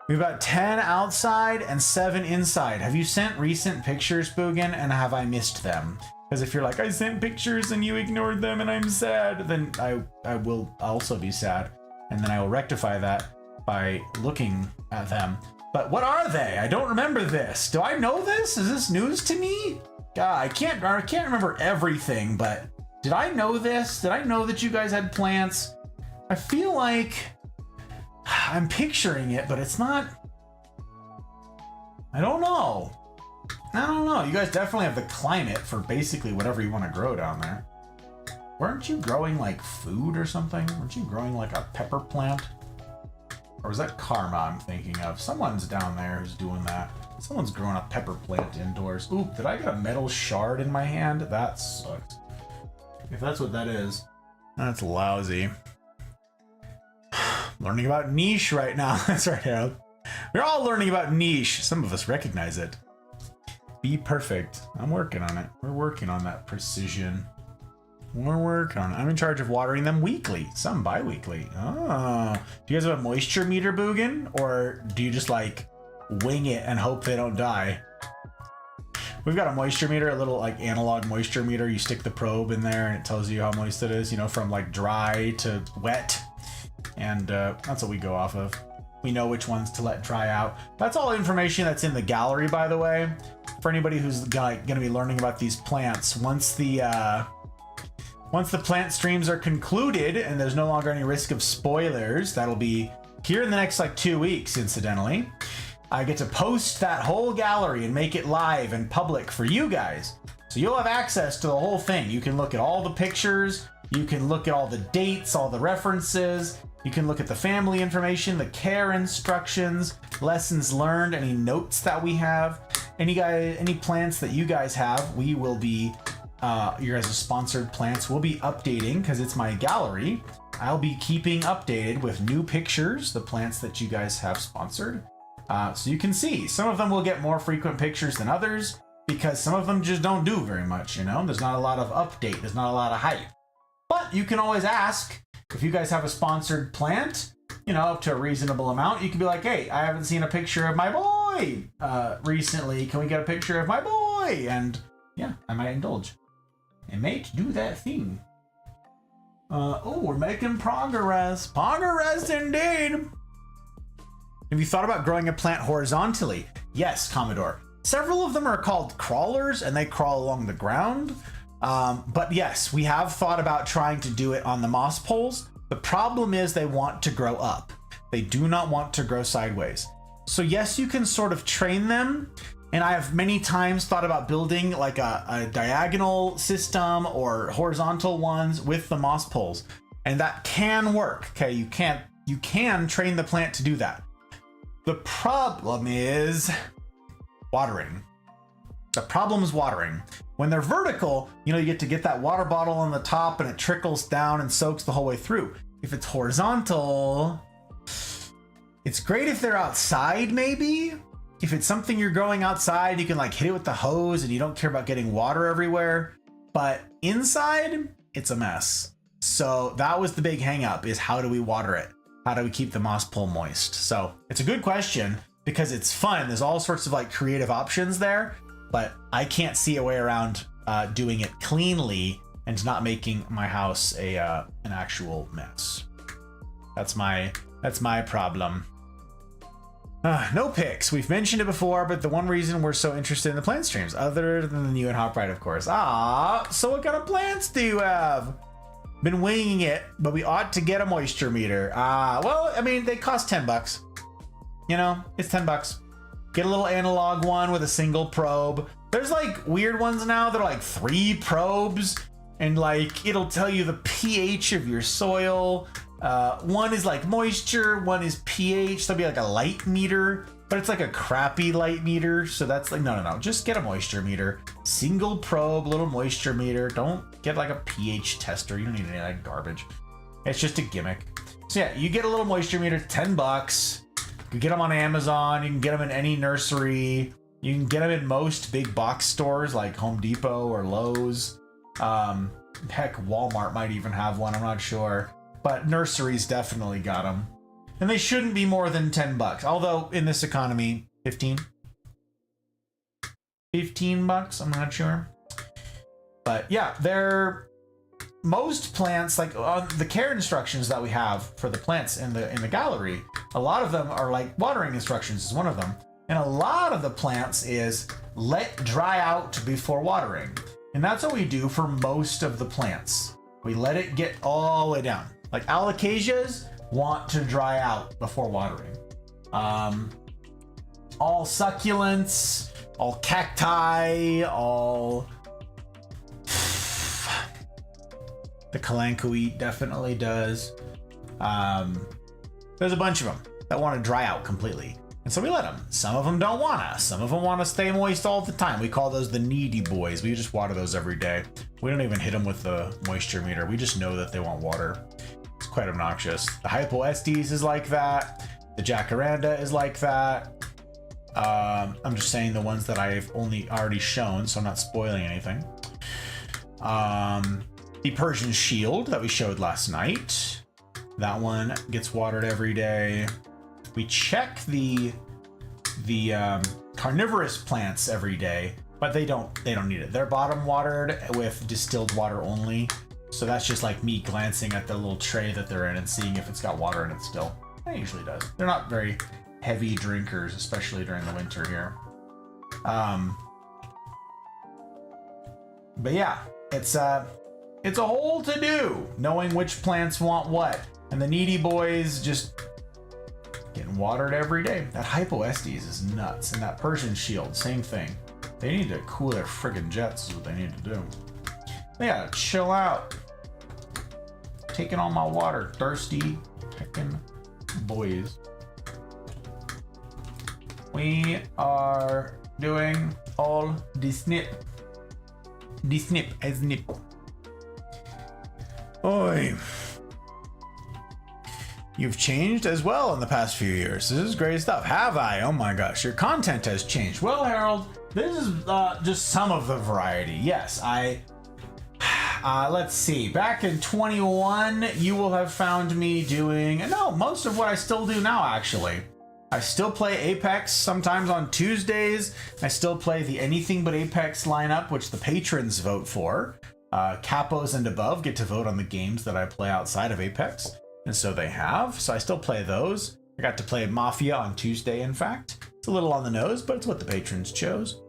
We've got 10 outside and 7 inside. Have you sent recent pictures, Boogan, and have I missed them? Because if you're like, I sent pictures and you ignored them and I'm sad, then I will also be sad. And then I will rectify that by looking at them. But what are they? I don't remember this. Do I know this? Is this news to me? God, I can't remember everything, but did I know this? Did I know that you guys had plants? I feel like I'm picturing it, but it's not. I don't know. I don't know. You guys definitely have the climate for basically whatever you want to grow down there. Weren't you growing like food or something? Weren't you growing like a pepper plant? Or was that Karma I'm thinking of? Someone's down there who's doing that. Someone's growing a pepper plant indoors. Oop, did I get a metal shard in my hand? That sucks. If that's what that is, that's lousy. Learning about niche right now. That's right, Harold. We're all learning about niche. Some of us recognize it. Be perfect. I'm working on it. We're working on that precision. We're working on it. I'm in charge of watering them weekly, some bi-weekly. Oh. Do you guys have a moisture meter, Boogan? Or do you just like wing it and hope they don't die? We've got a moisture meter, a little like analog moisture meter. You stick the probe in there and it tells you how moist it is, you know, from like dry to wet. And that's what we go off of. We know which ones to let dry out. That's all information that's in the gallery, by the way. For anybody who's gonna be learning about these plants, once the plant streams are concluded and there's no longer any risk of spoilers, that'll be here in the next like 2 weeks, incidentally. I get to post that whole gallery and make it live and public for you guys. So you'll have access to the whole thing. You can look at all the pictures, you can look at all the dates, all the references, you can look at the family information, the care instructions, lessons learned, any notes that we have, any plants that you guys have, we will be your guys' sponsored plants will be updating because it's my gallery. I'll be keeping updated with new pictures, the plants that you guys have sponsored. So you can see some of them will get more frequent pictures than others because some of them just don't do very much, you know? There's not a lot of update, there's not a lot of hype. But you can always ask if you guys have a sponsored plant, you know, up to a reasonable amount. You can be like, hey, I haven't seen a picture of my boy recently. Can we get a picture of my boy? And yeah, I might indulge. And mate, do that thing. Oh, we're making progress. Progress indeed. Have you thought about growing a plant horizontally? Yes, Commodore. Several of them are called crawlers and they crawl along the ground. But yes, we have thought about trying to do it on the moss poles. The problem is they want to grow up. They do not want to grow sideways. So yes, you can sort of train them. And I have many times thought about building like a diagonal system or horizontal ones with the moss poles. And that can work, okay? You can train the plant to do that. The problem is watering. The problem is watering. When they're vertical, you know, you get that water bottle on the top and it trickles down and soaks the whole way through. If it's horizontal, it's great if they're outside maybe. If it's something you're growing outside, you can like hit it with the hose and you don't care about getting water everywhere. But inside, it's a mess. So that was the big hang up, is how do we water it? How do we keep the moss pole moist? So it's a good question because it's fun. There's all sorts of like creative options there, but I can't see a way around doing it cleanly and not making my house an actual mess. That's my problem. No picks. We've mentioned it before, but the one reason we're so interested in the plant streams, other than you and Hoprite, of course. So what kind of plants do you have? Been winging it, but we ought to get a moisture meter. Well, I mean, they cost $10. You know, it's $10. Get a little analog one with a single probe. There's like weird ones now that are like 3 probes, and like it'll tell you the pH of your soil. One is like moisture, one is pH. That'll be like a light meter, but it's like a crappy light meter. So that's like, no. Just get a moisture meter. Single probe, little moisture meter. Don't get like a pH tester. You don't need any of that garbage. It's just a gimmick. So yeah, you get a little moisture meter, $10. You can get them on Amazon. You can get them in any nursery. You can get them in most big box stores like Home Depot or Lowe's. Heck, Walmart might even have one. I'm not sure. But nurseries definitely got them. And they shouldn't be more than $10. Although in this economy, 15? 15 bucks, I'm not sure. But yeah, they're most plants, like on the care instructions that we have for the plants in the gallery, a lot of them are like watering instructions is one of them. And a lot of the plants is let dry out before watering. And that's what we do for most of the plants. We let it get all the way down. Like alocasias want to dry out before watering. All succulents, all cacti, all... The kalanchoe definitely does. There's a bunch of them that want to dry out completely. And so we let them. Some of them don't want to. Some of them want to stay moist all the time. We call those the needy boys. We just water those every day. We don't even hit them with the moisture meter. We just know that they want water. It's quite obnoxious. The Hypoestes is like that. The Jacaranda is like that. I'm just saying the ones that I've only already shown, so I'm not spoiling anything. The Persian Shield that we showed last night. That one gets watered every day. We check the carnivorous plants every day, but they don't need it. They're bottom watered with distilled water only. So that's just like me glancing at the little tray that they're in and seeing if it's got water in it still. It usually does. They're not very heavy drinkers, especially during the winter here. But yeah, it's a whole to-do knowing which plants want what. And the needy boys just getting watered every day. That Hypoestes is nuts. And that Persian Shield, same thing. They need to cool their friggin' jets is what they need to do. They gotta chill out. Taking all my water. Thirsty heckin' boys. We are doing all the snip. The snip as nip. Oi. You've changed as well in the past few years. This is great stuff. Have I? Oh my gosh, your content has changed. Well, Harold, this is just some of the variety. Yes, let's see. Back in 21, you will have found me doing, no, most of what I still do now, actually. I still play Apex sometimes on Tuesdays. I still play the Anything But Apex lineup, which the patrons vote for. Capos and above get to vote on the games that I play outside of Apex. And so they have. So I still play those. I got to play Mafia on Tuesday, in fact. It's a little on the nose, but it's what the patrons chose.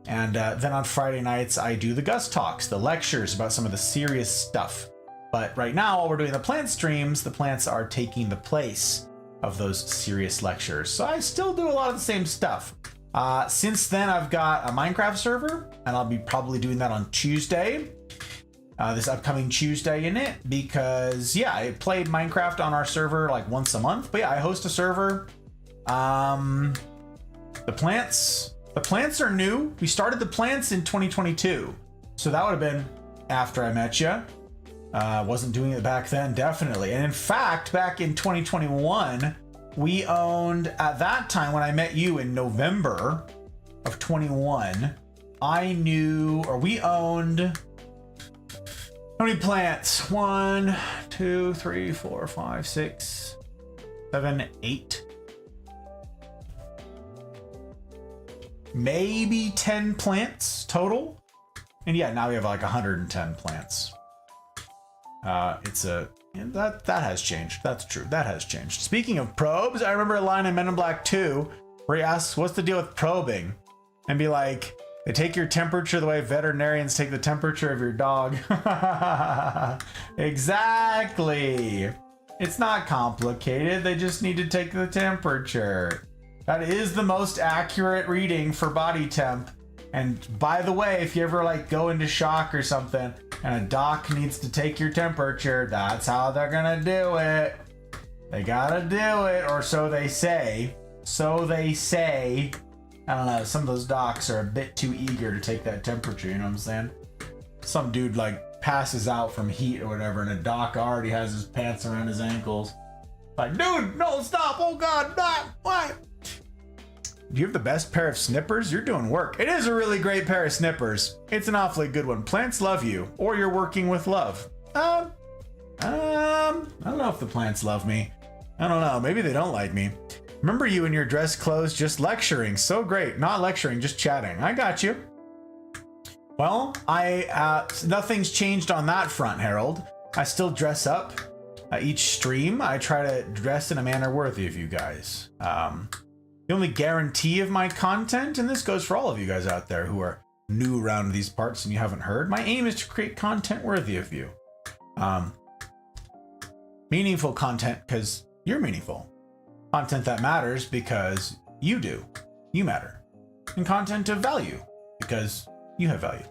And then on Friday nights, I do the Gus Talks, the lectures about some of the serious stuff. But right now, while we're doing the plant streams, the plants are taking the place of those serious lectures. So I still do a lot of the same stuff. Since then, I've got a Minecraft server, and I'll be probably doing that on Tuesday. This upcoming Tuesday in it, because yeah, I played Minecraft on our server like once a month. But yeah, I host a server. The plants are new. We started the plants in 2022, so that would have been after I met you. Wasn't doing it back then, definitely. And in fact, back in 2021, we owned, at that time when I met you in November of 21, we owned, how many plants? 1, 2, 3, 4, 5, 6, 7, 8. Maybe 10 plants total. And yeah, now we have like 110 plants. That has changed. That's true. That has changed. Speaking of probes, I remember a line in Men in Black 2 where he asks, what's the deal with probing? And be like, they take your temperature the way veterinarians take the temperature of your dog. Exactly. It's not complicated. They just need to take the temperature. That is the most accurate reading for body temp. And by the way, if you ever like go into shock or something and a doc needs to take your temperature, that's how they're gonna do it. They gotta do it, or so they say. So they say. I don't know, some of those docs are a bit too eager to take that temperature, you know what I'm saying? Some dude like passes out from heat or whatever, and a doc already has his pants around his ankles. Like, dude, no, stop, oh God, not, what? Do you have the best pair of snippers? You're doing work. It is a really great pair of snippers. It's an awfully good one. Plants love you, or you're working with love. I don't know if the plants love me. I don't know, maybe they don't like me. Remember you in your dress clothes just lecturing. So great. Not lecturing, just chatting. I got you. Well, nothing's changed on that front, Harold. I still dress up. Each stream, I try to dress in a manner worthy of you guys. The only guarantee of my content, and this goes for all of you guys out there who are new around these parts and you haven't heard, my aim is to create content worthy of you. Meaningful content because you're meaningful. Content that matters because you do. You matter. And content of value because you have value.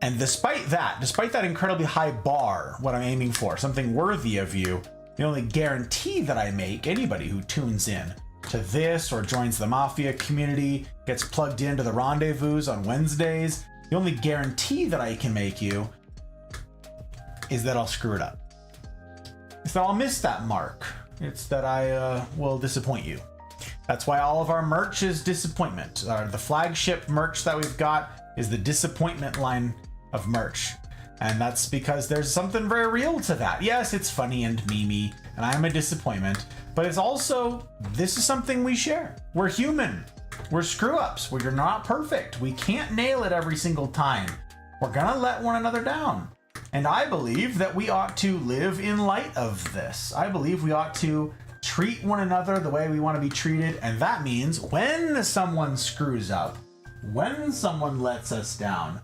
And despite that incredibly high bar, what I'm aiming for, something worthy of you, the only guarantee that I make anybody who tunes in to this or joins the Mafia community, gets plugged into the rendezvous on Wednesdays, the only guarantee that I can make you is that I'll screw it up. It's that I'll miss that mark. It's that I will disappoint you. That's why all of our merch is disappointment. The flagship merch that we've got is the disappointment line of merch. And that's because there's something very real to that. Yes, it's funny and memey, and I'm a disappointment, but it's also, this is something we share. We're human. We're screw-ups. We're not perfect. We can't nail it every single time. We're gonna let one another down. And I believe that we ought to live in light of this. I believe we ought to treat one another the way we want to be treated. And that means when someone screws up, when someone lets us down,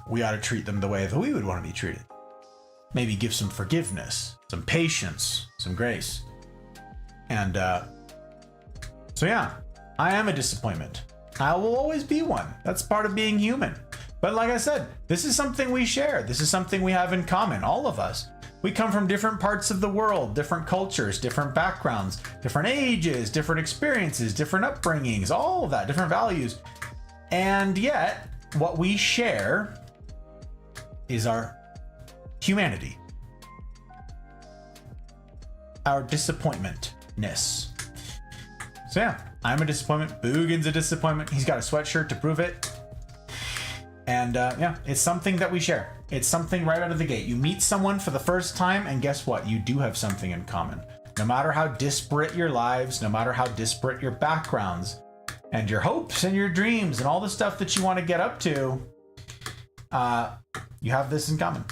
we ought to treat them the way that we would want to be treated. Maybe give some forgiveness, some patience, some grace. And so yeah, I am a disappointment. I will always be one. That's part of being human. But like I said, this is something we share. This is something we have in common, all of us. We come from different parts of the world, different cultures, different backgrounds, different ages, different experiences, different upbringings, all of that, different values. And yet, what we share is our humanity, our disappointmentness. So yeah, I'm a disappointment. Boogan's a disappointment. He's got a sweatshirt to prove it. And yeah, it's something that we share. It's something right out of the gate. You meet someone for the first time, and guess what? You do have something in common. No matter how disparate your lives, no matter how disparate your backgrounds, and your hopes and your dreams, and all the stuff that you want to get up to, you have this in common.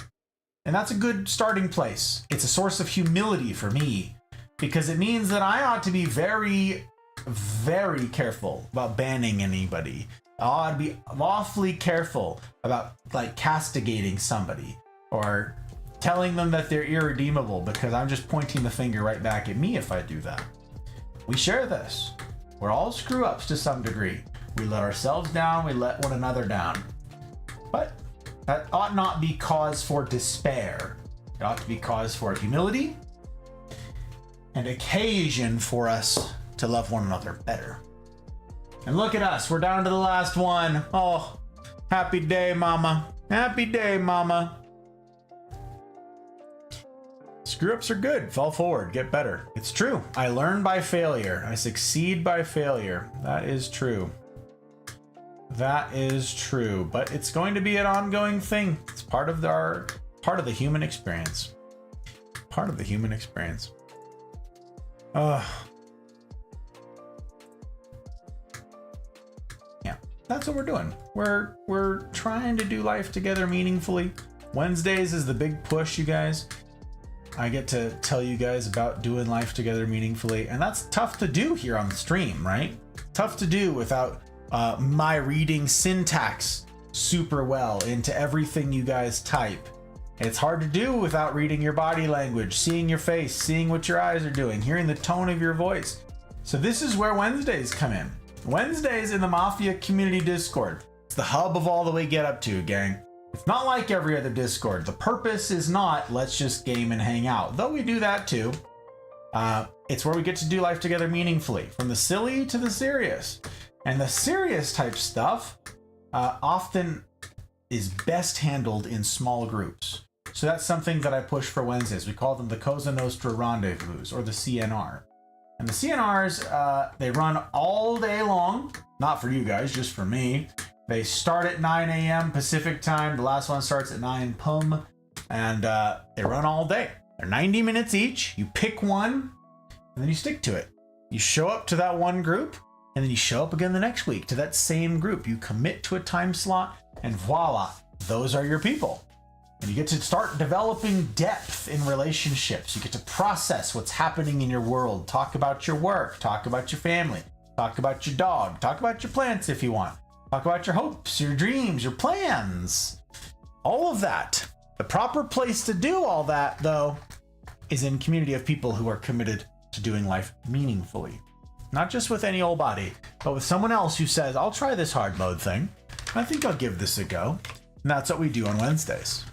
And that's a good starting place. It's a source of humility for me, because it means that I ought to be very, very careful about banning anybody. I'd be awfully careful about like castigating somebody or telling them that they're irredeemable, because I'm just pointing the finger right back at me if I do that. We share this. We're all screw ups to some degree. We let ourselves down, we let one another down. But that ought not be cause for despair. It ought to be cause for humility and occasion for us to love one another better. And look at us, we're down to the last one. Oh, happy day, mama. Happy day, mama. Screw-ups are good. Fall forward, get better. It's true. I learn by failure. I succeed by failure. That is true. That is true. But it's going to be an ongoing thing. It's part of the human experience. Part of the human experience. That's what we're doing. We're trying to do life together meaningfully. Wednesdays is the big push, you guys. I get to tell you guys about doing life together meaningfully, and that's tough to do here on the stream, right? Tough to do without my reading syntax super well into everything you guys type. It's hard to do without reading your body language, seeing your face, seeing what your eyes are doing, hearing the tone of your voice. So this is where Wednesdays come in. Wednesdays in the Mafia Community Discord. It's the hub of all that we get up to, gang. It's not like every other Discord. The purpose is not, let's just game and hang out. Though we do that too. It's where we get to do life together meaningfully. From the silly to the serious. And the serious type stuff often is best handled in small groups. So that's something that I push for Wednesdays. We call them the Cosa Nostra Rendezvous, or the CNR. And the CNRs, they run all day long. Not for you guys, just for me. They start at 9 a.m. Pacific time. The last one starts at 9 p.m. And they run all day. They're 90 minutes each. You pick one, and then you stick to it. You show up to that one group, and then you show up again the next week to that same group. You commit to a time slot, and voila, those are your people. And you get to start developing depth in relationships. You get to process what's happening in your world. Talk about your work. Talk about your family. Talk about your dog. Talk about your plants if you want. Talk about your hopes, your dreams, your plans. All of that. The proper place to do all that, though, is in community of people who are committed to doing life meaningfully. Not just with any old body, but with someone else who says, I'll try this hard mode thing. I think I'll give this a go. And that's what we do on Wednesdays.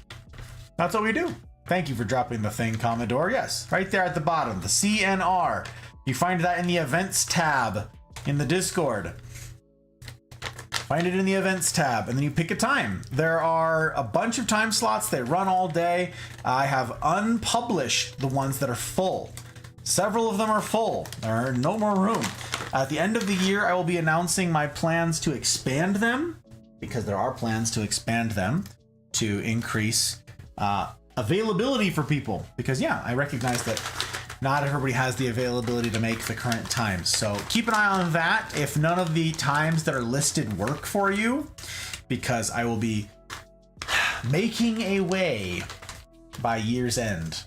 That's what we do. Thank you for dropping the thing, Commodore. Yes, right there at the bottom, the CNR. You find that in the events tab in the Discord. Find it in the events tab, and then you pick a time. There are a bunch of time slots. They run all day. I have unpublished the ones that are full. Several of them are full. There are no more room. At the end of the year, I will be announcing my plans to expand them, because there are plans to expand them to increase availability for people. Because yeah, I recognize that not everybody has the availability to make the current times. So keep an eye on that if none of the times that are listed work for you, because I will be making a way by year's end.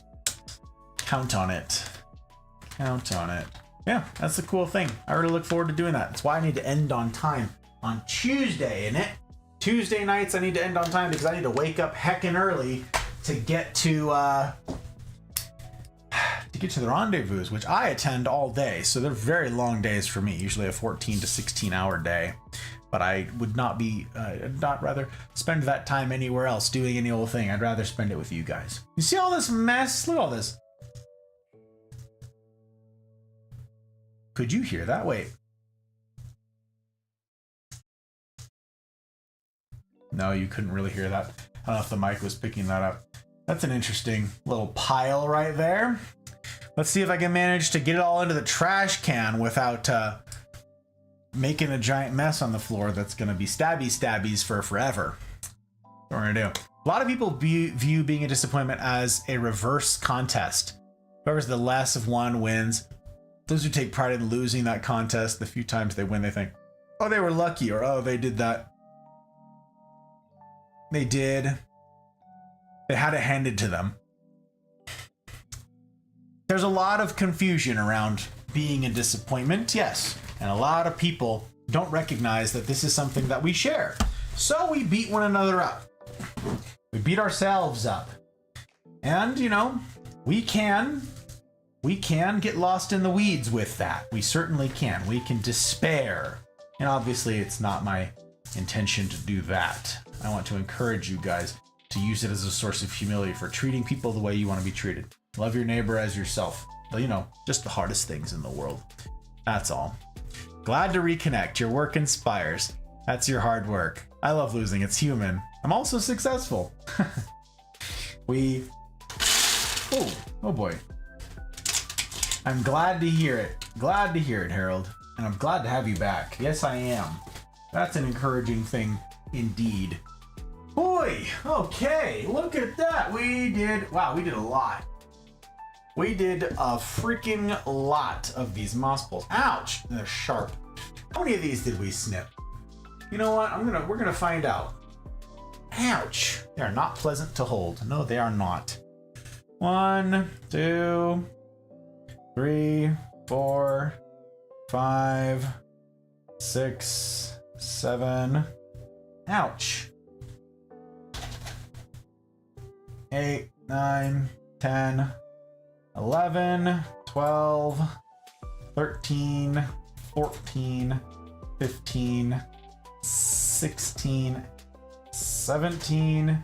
Count on it. Count on it. Yeah, that's the cool thing. I really look forward to doing that. That's why I need to end on time on Tuesday, innit? Tuesday nights I need to end on time because I need to wake up heckin' early to get to the rendezvous, which I attend all day. So they're very long days for me, usually a 14 to 16 hour day. But I would not be, not rather spend that time anywhere else doing any old thing. I'd rather spend it with you guys. You see all this mess? Look at all this. Could you hear that? Wait. No, you couldn't really hear that. I don't know if the mic was picking that up. That's an interesting little pile right there. Let's see if I can manage to get it all into the trash can without making a giant mess on the floor that's going to be stabbies for forever. What we're going to do. A lot of people view being a disappointment as a reverse contest. Whoever's the less of one wins. Those who take pride in losing that contest, the few times they win, they think, oh, they were lucky, or oh, they did that. They did. They had it handed to them. There's a lot of confusion around being a disappointment, yes. And a lot of people don't recognize that this is something that we share. So we beat one another up. We beat ourselves up. And, you know, we can get lost in the weeds with that. We certainly can. We can despair. And obviously it's not my intention to do that. I want to encourage you guys to use it as a source of humility for treating people the way you want to be treated. Love your neighbor as yourself. You know, just the hardest things in the world. That's all. Glad to reconnect. Your work inspires. That's your hard work. I love losing. It's human. I'm also successful. Oh boy. I'm glad to hear it. Glad to hear it, Harold. And I'm glad to have you back. Yes, I am. That's an encouraging thing indeed. Boy, okay, look at that. We did a lot. We did a freaking lot of these moss balls. Ouch, they're sharp. How many of these did we snip? You know what, we're gonna find out. Ouch, they are not pleasant to hold. No, they are not. 1, 2, 3, 4, 5, 6, 7. Ouch. 8, 9, 10, 11, 12, 13, 14, 15, 16, 17,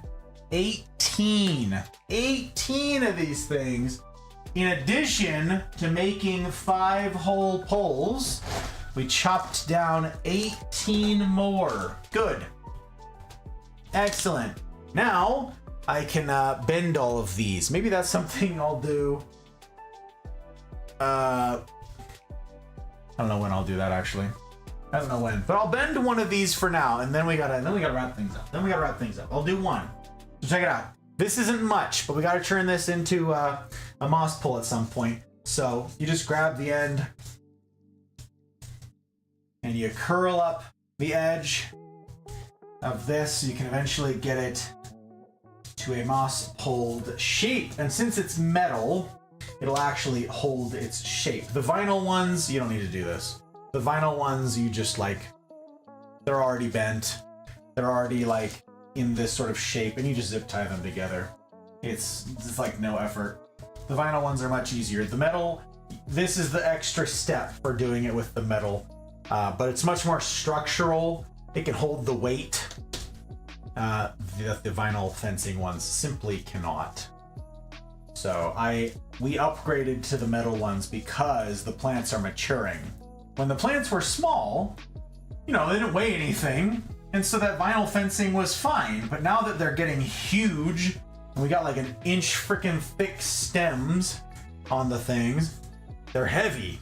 18. 18 of these things. In addition to making 5 whole poles, we chopped down 18 more. Good. Excellent. Now I can bend all of these. Maybe that's something I'll do. I don't know when I'll do that actually. I don't know when, but I'll bend one of these for now, and then we gotta wrap things up. I'll do one. So check it out. This isn't much, but we gotta turn this into a moss pole at some point. So you just grab the end and you curl up the edge of this so you can eventually get it to a moss poled shape. And since it's metal, it'll actually hold its shape. The vinyl ones, you don't need to do this. The vinyl ones, you just like, they're already bent. They're already like in this sort of shape, and you just zip tie them together. It's like no effort. The vinyl ones are much easier. The metal, this is the extra step for doing it with the metal, but it's much more structural. It can hold the weight. The vinyl fencing ones simply cannot. So we upgraded to the metal ones because the plants are maturing. When the plants were small, you know, they didn't weigh anything, and so that vinyl fencing was fine. But now that they're getting huge, and we got like an inch freaking thick stems on the things, they're heavy,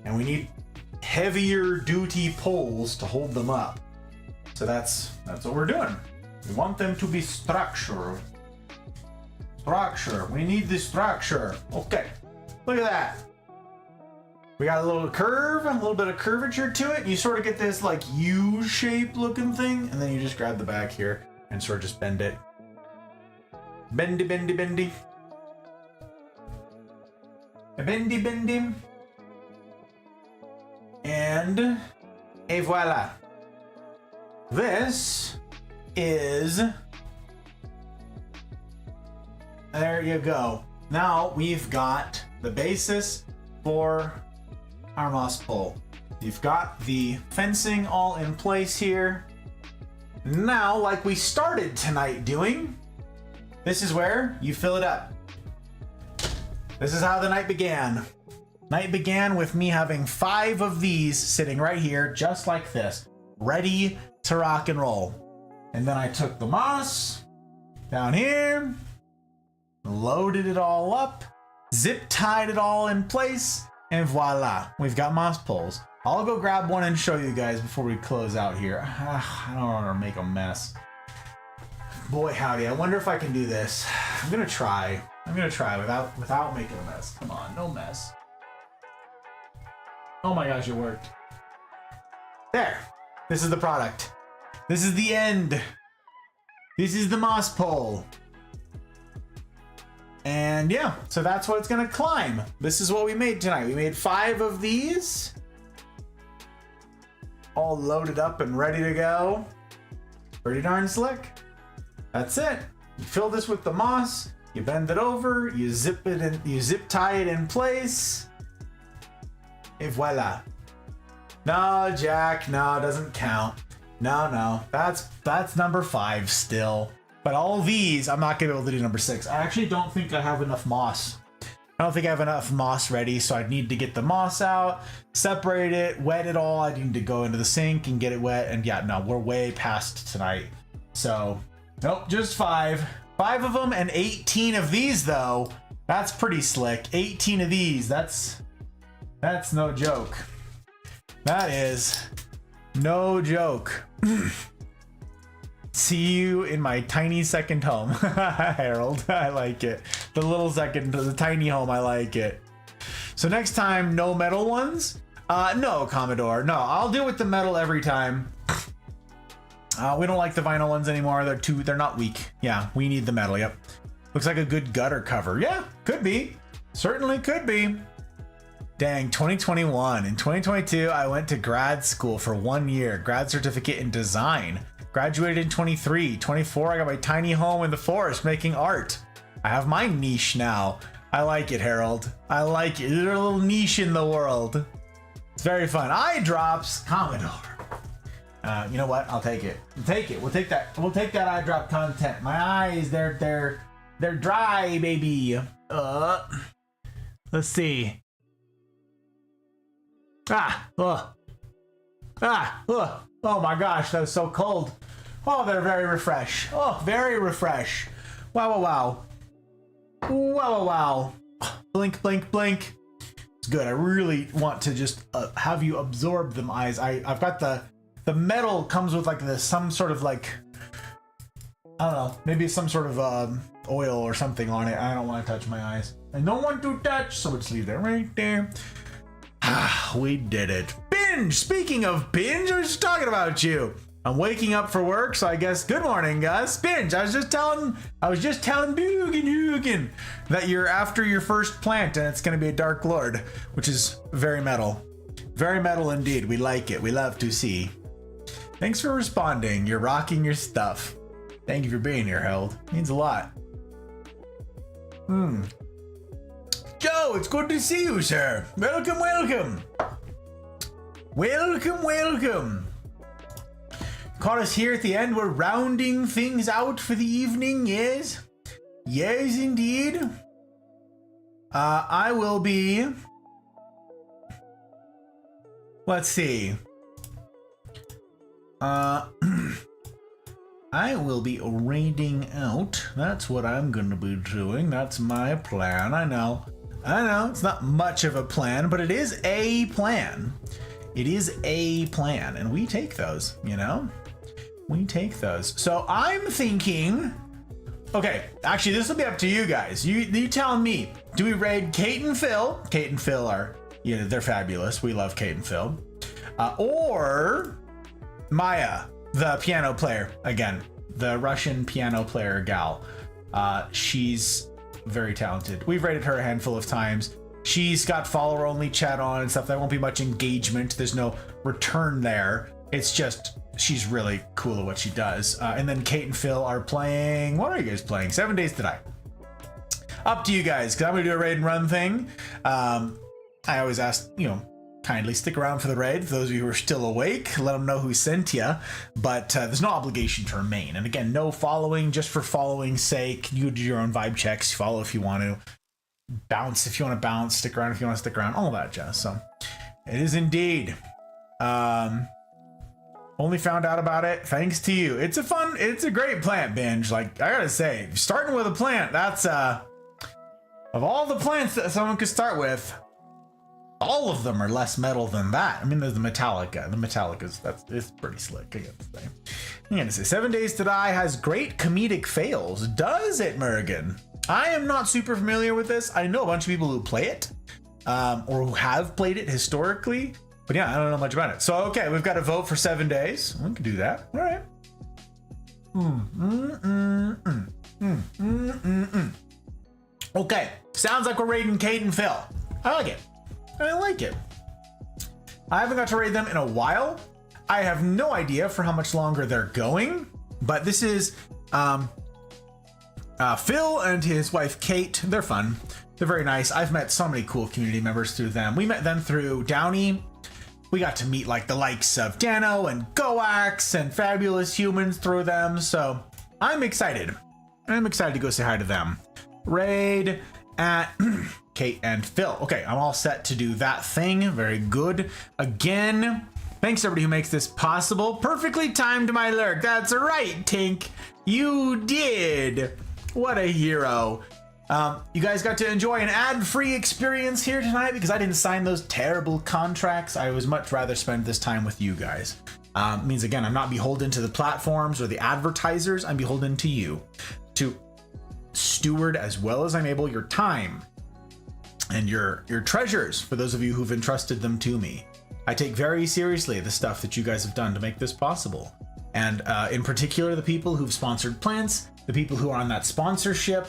and we need heavier duty poles to hold them up. So that's what we're doing. We want them to be structured. Structure. We need the structure. Okay. Look at that. We got a little curve, a little bit of curvature to it. You sort of get this like U-shaped looking thing, and then you just grab the back here and sort of just bend it. Bendy, bendy, bendy. Bendy, bendy. And et voila. This is... There you go. Now we've got the basis for our moss pole. You've got the fencing all in place here. Now, like we started tonight doing, this is where you fill it up. This is how the night began. Night began with me having 5 of these sitting right here, just like this, ready to rock and roll. And then I took the moss down here, loaded it all up, zip tied it all in place, and voila, we've got moss poles. I'll go grab one and show you guys before we close out here. I don't want to make a mess. Boy howdy, I wonder if I can do this. I'm gonna try without making a mess. Come on, no mess. Oh my gosh, it worked. There, this is the product. This is the end. This is the moss pole. And yeah, so that's what it's gonna climb. This is what we made tonight. We made 5 of these, all loaded up and ready to go. Pretty darn slick. That's it. You fill this with the moss, you bend it over, you zip it in, you zip tie it in place, et voila. No, Jack, no, it doesn't count. No, that's number 5 still. But all these, I'm not gonna be able to do number 6. I actually don't think I have enough moss. I don't think I have enough moss ready, so I'd need to get the moss out, separate it, wet it all. I need to go into the sink and get it wet. And yeah, no, we're way past tonight. So, nope, just 5. 5 of them and 18 of these though. That's pretty slick. 18 of these, that's no joke. That is no joke. See you in my tiny second home. Harold, I like it. The little second, the tiny home, I like it. So next time, no metal ones? No, Commodore, no, I'll deal with the metal every time. We don't like the vinyl ones anymore. They're not weak. Yeah, we need the metal, yep. Looks like a good gutter cover. Yeah, could be. Certainly could be. Dang, 2021. In 2022, I went to grad school for 1 year, grad certificate in design. Graduated in 23. 24, I got my tiny home in the forest making art. I have my niche now. I like it, Harold. I like it. There's a little niche in the world. It's very fun. Eye drops, Commodore. You know what? I'll take it. We'll take it. We'll take that. We'll take that eye drop content. My eyes, they're dry, baby. Let's see. Oh my gosh, that was so cold. Oh, they're very refresh. Oh, very refresh. Wow. Blink, blink, blink. It's good. I really want to just have you absorb them eyes. I've got the metal comes with like this, some sort of like, I don't know, maybe some sort of oil or something on it. I don't want to touch my eyes. I don't want to touch, so let's leave that right there. We did it. Binge! Speaking of binge, I was just talking about you. I'm waking up for work, so I guess good morning, guys. Binge, I was just telling Bugan that you're after your first plant and it's gonna be a Dark Lord, which is very metal. Very metal indeed. We like it. We love to see. Thanks for responding. You're rocking your stuff. Thank you for being here, Harold. Means a lot. Joe, it's good to see you, sir. Welcome. Caught us here at the end. We're rounding things out for the evening, yes? Yes, indeed. I will be... Let's see. I will be raiding out. That's what I'm gonna be doing. That's my plan. I know, it's not much of a plan, but it is a plan. It is a plan, and we take those, you know? We take those. So I'm thinking, okay, actually this will be up to you guys. You tell me, do we raid Kate and Phil? Kate and Phil are, you know, they're fabulous. We love Kate and Phil. Or Maya, the piano player, again, the Russian piano player gal. She's very talented. We've rated her a handful of times. She's got follower only chat on and stuff. There won't be much engagement. There's no return there. It's just, she's really cool at what she does. And then Kate and Phil are playing, what are you guys playing? 7 Days to Die. Up to you guys, because I'm gonna do a raid and run thing. I always ask, you know, kindly stick around for the raid. For those of you who are still awake, let them know who sent you. But there's no obligation to remain. And again, no following just for following's sake. You do your own vibe checks. Follow if you want to. Bounce if you want to bounce. Stick around if you want to stick around. All that jazz. So it is indeed. Only found out about it thanks to you. It's a great plant binge. Like, I gotta say, starting with a plant, that's of all the plants that someone could start with, all of them are less metal than that. I mean, there's the Metallica. The Metallica's, it's pretty slick, I gotta say. 7 Days to Die has great comedic fails. Does it, Mergen? I am not super familiar with this. I know a bunch of people who play it, or who have played it historically. But yeah, I don't know much about it. So, okay, we've got to vote for 7 days. We can do that. All right. Okay, sounds like we're raiding Kate and Phil. I like it. I haven't got to raid them in a while. I have no idea for how much longer they're going, but this is Phil and his wife Kate. They're fun. They're very nice. I've met so many cool community members through them. We met them through Downey. We got to meet like the likes of Dano and Goax and Fabulous Humans through them. So I'm excited. I'm excited to go say hi to them. Raid at Kate and Phil. Okay, I'm all set to do that thing. Very good. Again, thanks to everybody who makes this possible. Perfectly timed my lurk. That's right, Tink. You did. What a hero. You guys got to enjoy an ad-free experience here tonight because I didn't sign those terrible contracts. I would much rather spend this time with you guys. Means again, I'm not beholden to the platforms or the advertisers. I'm beholden to you to steward as well as I'm able your time and your treasures for those of you who've entrusted them to me. I take very seriously the stuff that you guys have done to make this possible. And in particular, the people who've sponsored plants the people who are on that sponsorship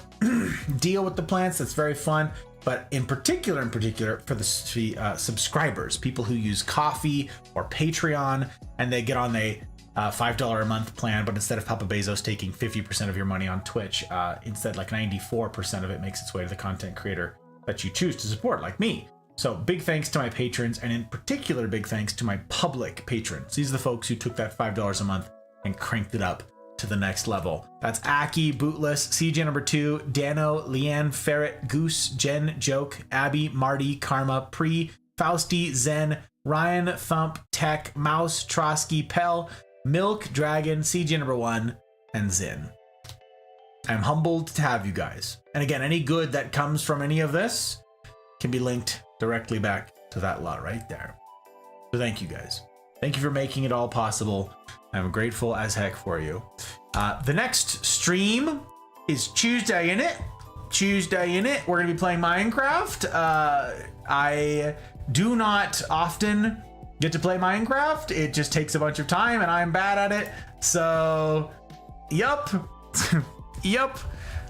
deal with the plants. That's very fun. But in particular, for the subscribers, people who use Coffee or Patreon, and they get on a $5 a month plan, but instead of Papa Bezos taking 50% of your money on Twitch, instead like 94% of it makes its way to the content creator that you choose to support, like me. So big thanks to my patrons, and in particular, big thanks to my public patrons. These are the folks who took that $5 a month and cranked it up to the next level. That's Aki, Bootless, CJ number 2, Dano, Leanne, Ferret, Goose, Jen, Joke, Abby, Marty, Karma, Pre, Fausty, Zen, Ryan, Thump, Tech, Mouse, Trotsky, Pell, Milk, Dragon, CJ number 1, and Zin. I'm humbled to have you guys. And again, any good that comes from any of this can be linked directly back to that lot right there. So thank you guys. Thank you for making it all possible. I'm grateful as heck for you. The next stream is Tuesday, in it. We're gonna be playing Minecraft. I do not often get to play Minecraft. It just takes a bunch of time and I'm bad at it. So, yup. Yup.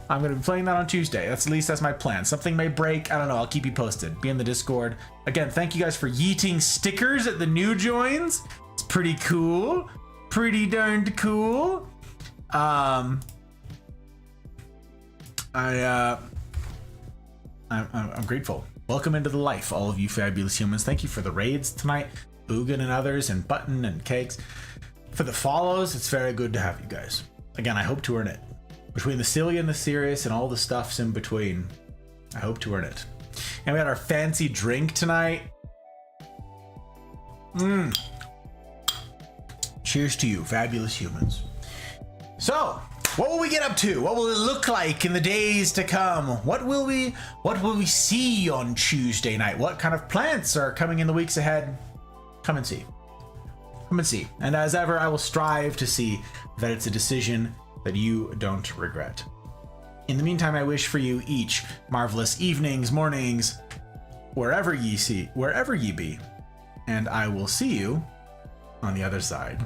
I'm gonna be playing that on Tuesday. At least that's my plan. Something may break. I don't know. I'll keep you posted. Be in the Discord. Again, thank you guys for yeeting stickers at the new joins. It's pretty cool. Pretty darned cool. I'm grateful. Welcome into the life, all of you fabulous humans. Thank you for the raids tonight, Boogan and others, and Button and Cakes. For the follows, it's very good to have you guys. Again, I hope to earn it. Between the silly and the serious and all the stuffs in between, I hope to earn it. And we had our fancy drink tonight. Cheers to you, fabulous humans. So, what will we get up to? What will it look like in the days to come? What will we see on Tuesday night? What kind of plants are coming in the weeks ahead? Come and see. Come and see. And as ever, I will strive to see that it's a decision that you don't regret. In the meantime, I wish for you each marvelous evenings, mornings, wherever ye be. And I will see you on the other side.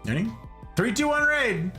Ready? 3, 2, 1, raid!